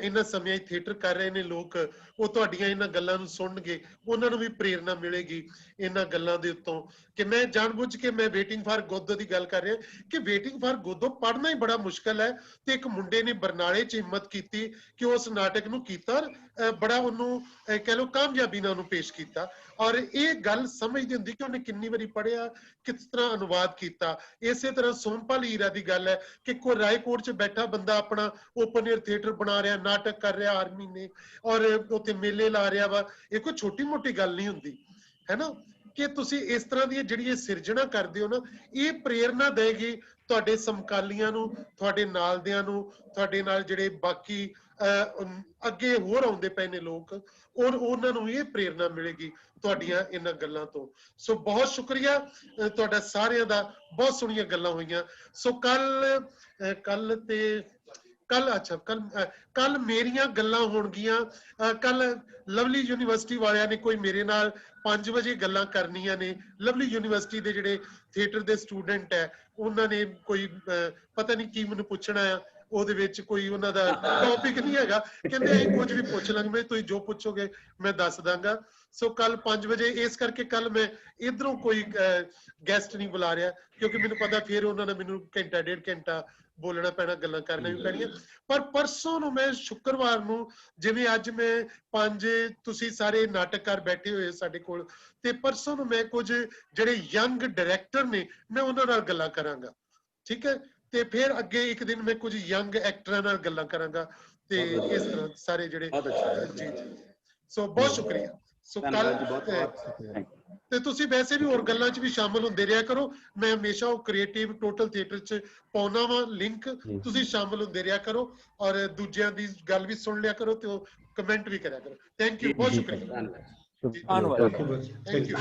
ਇਹਨਾਂ ਸਮਿਆਂ 'ਚ ਥੀਏਟਰ ਕਰ ਰਹੇ ਨੇ ਲੋਕ, ਉਹ ਤੁਹਾਡੀਆਂ ਇਹਨਾਂ ਗੱਲਾਂ ਨੂੰ ਸੁਣਨਗੇ, ਉਹਨਾਂ ਨੂੰ ਵੀ ਪ੍ਰੇਰਨਾ ਮਿਲੇਗੀ ਇਹਨਾਂ ਗੱਲਾਂ ਦੇ ਉੱਤੋਂ। ਕਿ ਮੈਂ ਜਾਣਬੁੱਝ ਕੇ ਮੈਂ ਵੇਟਿੰਗ ਫਾਰ ਗੋਦੋ ਦੀ ਗੱਲ ਕਰ ਰਿਹਾ ਕਿ ਵੇਟਿੰਗ ਫਾਰ ਗੋਦੋ ਪੜ੍ਹਨਾ ਹੀ ਬੜਾ ਮੁਸ਼ਕਲ ਹੈ, ਤੇ ਇੱਕ ਮੁੰਡੇ ਨੇ ਬਰਨਾਲੇ 'ਚ ਹਿੰਮਤ ਕੀਤੀ ਕਿ ਉਸ ਨਾਟਕ ਨੂੰ ਕੀਤਾ, ਬੜਾ ਉਹਨੂੰ ਕਹਿ ਲਓ ਕਾਮਯਾਬੀ ਨਾਲ ਉਹਨੂੰ ਪੇਸ਼ ਕੀਤਾ। ਔਰ ਇਹ ਗੱਲ ਸਮਝਦੀ ਹੁੰਦੀ ਕਿ ਉਹਨੇ ਕਿੰਨੀ ਵਾਰੀ ਪੜ੍ਹਿਆ, ਕਿਸ ਤਰ੍ਹਾਂ ਅਨੁਵਾਦ ਕੀਤਾ। ਇਸੇ ਤਰ੍ਹਾਂ ਸੋਮਪਾਲ ਹੀਰਾ ਦੀ ਗੱਲ ਹੈ ਕਿ ਕੋਈ ਰਾਏਕੋਟ 'ਚ ਬੈਠਾ ਬੰਦਾ ਆਪਣਾ ਓਪਨ ਏਅਰ ਥੀਏਟਰ ਬਣਾ ਰਿਹਾ, ਨਾਟਕ ਕਰ ਰਿਹਾ ਹਰ ਮਹੀਨੇ, ਔਰ ਉੱਥੇ ਮੇਲੇ ਲਾ ਰਿਹਾ ਵਾ। ਇਹ ਕੋਈ ਛੋਟੀ ਮੋਟੀ ਗੱਲ ਨਹੀਂ ਹੁੰਦੀ, ਹੈ ਨਾ। ਕਿ ਤੁਸੀਂ ਇਸ ਤਰ੍ਹਾਂ ਦੀ ਜਿਹੜੀ ਸਿਰਜਣਾ ਕਰਦੇ ਹੋ ਨਾ, ਇਹ ਪ੍ਰੇਰਨਾ ਦੇਗੀ ਤੁਹਾਡੇ ਸਮਕਾਲੀਆਂ ਨੂੰ, ਤੁਹਾਡੇ ਨਾਲ ਦਿਆਂ ਨੂੰ, ਤੁਹਾਡੇ ਨਾਲ ਜਿਹੜੇ ਬਾਕੀ ਅੱਗੇ ਹੋਰ ਆਉਂਦੇ ਪਏ ਨੇ ਲੋਕ, ਔਰ ਉਹਨਾਂ ਨੂੰ ਇਹ ਪ੍ਰੇਰਨਾ ਮਿਲੇਗੀ ਤੁਹਾਡੀਆਂ ਇਹਨਾਂ ਗੱਲਾਂ ਤੋਂ। ਸੋ ਬਹੁਤ ਸ਼ੁਕਰੀਆ ਤੁਹਾਡਾ ਸਾਰਿਆਂ ਦਾ, ਬਹੁਤ ਸੋਹਣੀਆਂ ਗੱਲਾਂ ਹੋਈਆਂ। ਸੋ ਕੱਲ ਮੇਰੀਆਂ ਗੱਲਾਂ ਹੋਣਗੀਆਂ। ਕੱਲ ਲਵਲੀ ਯੂਨੀਵਰਸਿਟੀ ਵਾਲਿਆਂ ਨੇ ਕੋਈ ਮੇਰੇ ਨਾਲ 5 ਵਜੇ ਗੱਲਾਂ ਕਰਨੀਆਂ ਨੇ। ਲਵਲੀ ਯੂਨੀਵਰਸਿਟੀ ਦੇ ਜਿਹੜੇ ਥੀਏਟਰ ਦੇ ਸਟੂਡੈਂਟ ਹੈ, ਉਹਨਾਂ ਨੇ ਕੋਈ ਪਤਾ ਨਹੀਂ ਕੀ ਮੈਨੂੰ ਪੁੱਛਣਾ ਆ, ਉਹਦੇ ਵਿੱਚ ਕੋਈ ਉਹਨਾਂ ਦਾ ਟੌਪਿਕ ਨਹੀਂ ਹੈਗਾ, ਕਹਿੰਦੇ ਅਸੀਂ ਕੁਝ ਵੀ ਪੁੱਛ ਲਾਂਗੇ, ਤੁਸੀਂ ਜੋ ਪੁੱਛੋਗੇ ਮੈਂ ਦੱਸ ਦਾਂਗਾ। ਸੋ ਕੱਲ 5 ਵਜੇ, ਇਸ ਕਰਕੇ ਕੱਲ ਮੈਂ ਇਧਰੋਂ ਕੋਈ ਗੈਸਟ ਨਹੀਂ ਬੁਲਾ ਰਿਹਾ, ਕਿਉਂਕਿ ਮੈਨੂੰ ਪਤਾ ਫਿਰ ਉਹਨਾਂ ਨੇ ਮੈਨੂੰ ਘੰਟਾ 1.5 ਘੰਟਾ ਬੋਲਣਾ ਪੈਣਾ, ਗੱਲਾਂ ਕਰਨੀਆਂ ਵੀ ਪੈਣੀਆਂ। ਪਰ ਪਰਸੋਂ ਨੂੰ ਮੈਂ ਸ਼ੁੱਕਰਵਾਰ ਨੂੰ, ਜਿਵੇਂ ਅੱਜ ਮੈਂ 5 ਤੁਸੀਂ ਸਾਰੇ ਨਾਟਕਕਾਰ ਬੈਠੇ ਹੋਏ ਸਾਡੇ ਕੋਲ, ਤੇ ਪਰਸੋਂ ਨੂੰ ਮੈਂ ਕੁਝ ਜਿਹੜੇ ਯੰਗ ਡਾਇਰੈਕਟਰ ਨੇ ਮੈਂ ਉਹਨਾਂ ਨਾਲ ਗੱਲਾਂ ਕਰਾਂਗਾ, ਠੀਕ ਹੈ। ਤੇ ਫਿਰ ਅੱਗੇ ਇੱਕ ਦਿਨ ਮੈਂ ਕੁਝ ਯੰਗ ਐਕਟਰਾਂ ਨਾਲ ਗੱਲਾਂ ਕਰਾਂਗਾ, ਤੇ ਇਸ ਤਰ੍ਹਾਂ ਸਾਰੇ ਜਿਹੜੇ ਜੀ ਜੀ। ਸੋ ਬਹੁਤ ਸ਼ੁਕਰੀਆ। ਸੋ ਕੱਲ ਤੇ ਤੁਸੀਂ ਵੈਸੇ ਵੀ ਹੋਰ ਗੱਲਾਂ 'ਚ ਵੀ ਸ਼ਾਮਲ ਹੁੰਦੇ ਰਿਹਾ ਕਰੋ। ਮੈਂ ਹਮੇਸ਼ਾ ਉਹ ਕ੍ਰੀਏਟਿਵ ਟੋਟਲ ਥੀਏਟਰ 'ਚ ਪਾਉਣਾ ਵਾ ਲਿੰਕ, ਤੁਸੀਂ ਸ਼ਾਮਲ ਹੁੰਦੇ ਰਿਹਾ ਕਰੋ ਔਰ ਦੂਜਿਆਂ ਦੀ ਗੱਲ ਵੀ ਸੁਣ ਲਿਆ ਕਰੋ ਤੇ ਉਹ ਕਮੈਂਟ ਵੀ ਕਰਿਆ ਕਰੋ। ਥੈਂਕ ਯੂ, ਬਹੁਤ ਸ਼ੁਕਰੀਆ। ਧੰਨਵਾਦ। Thank you.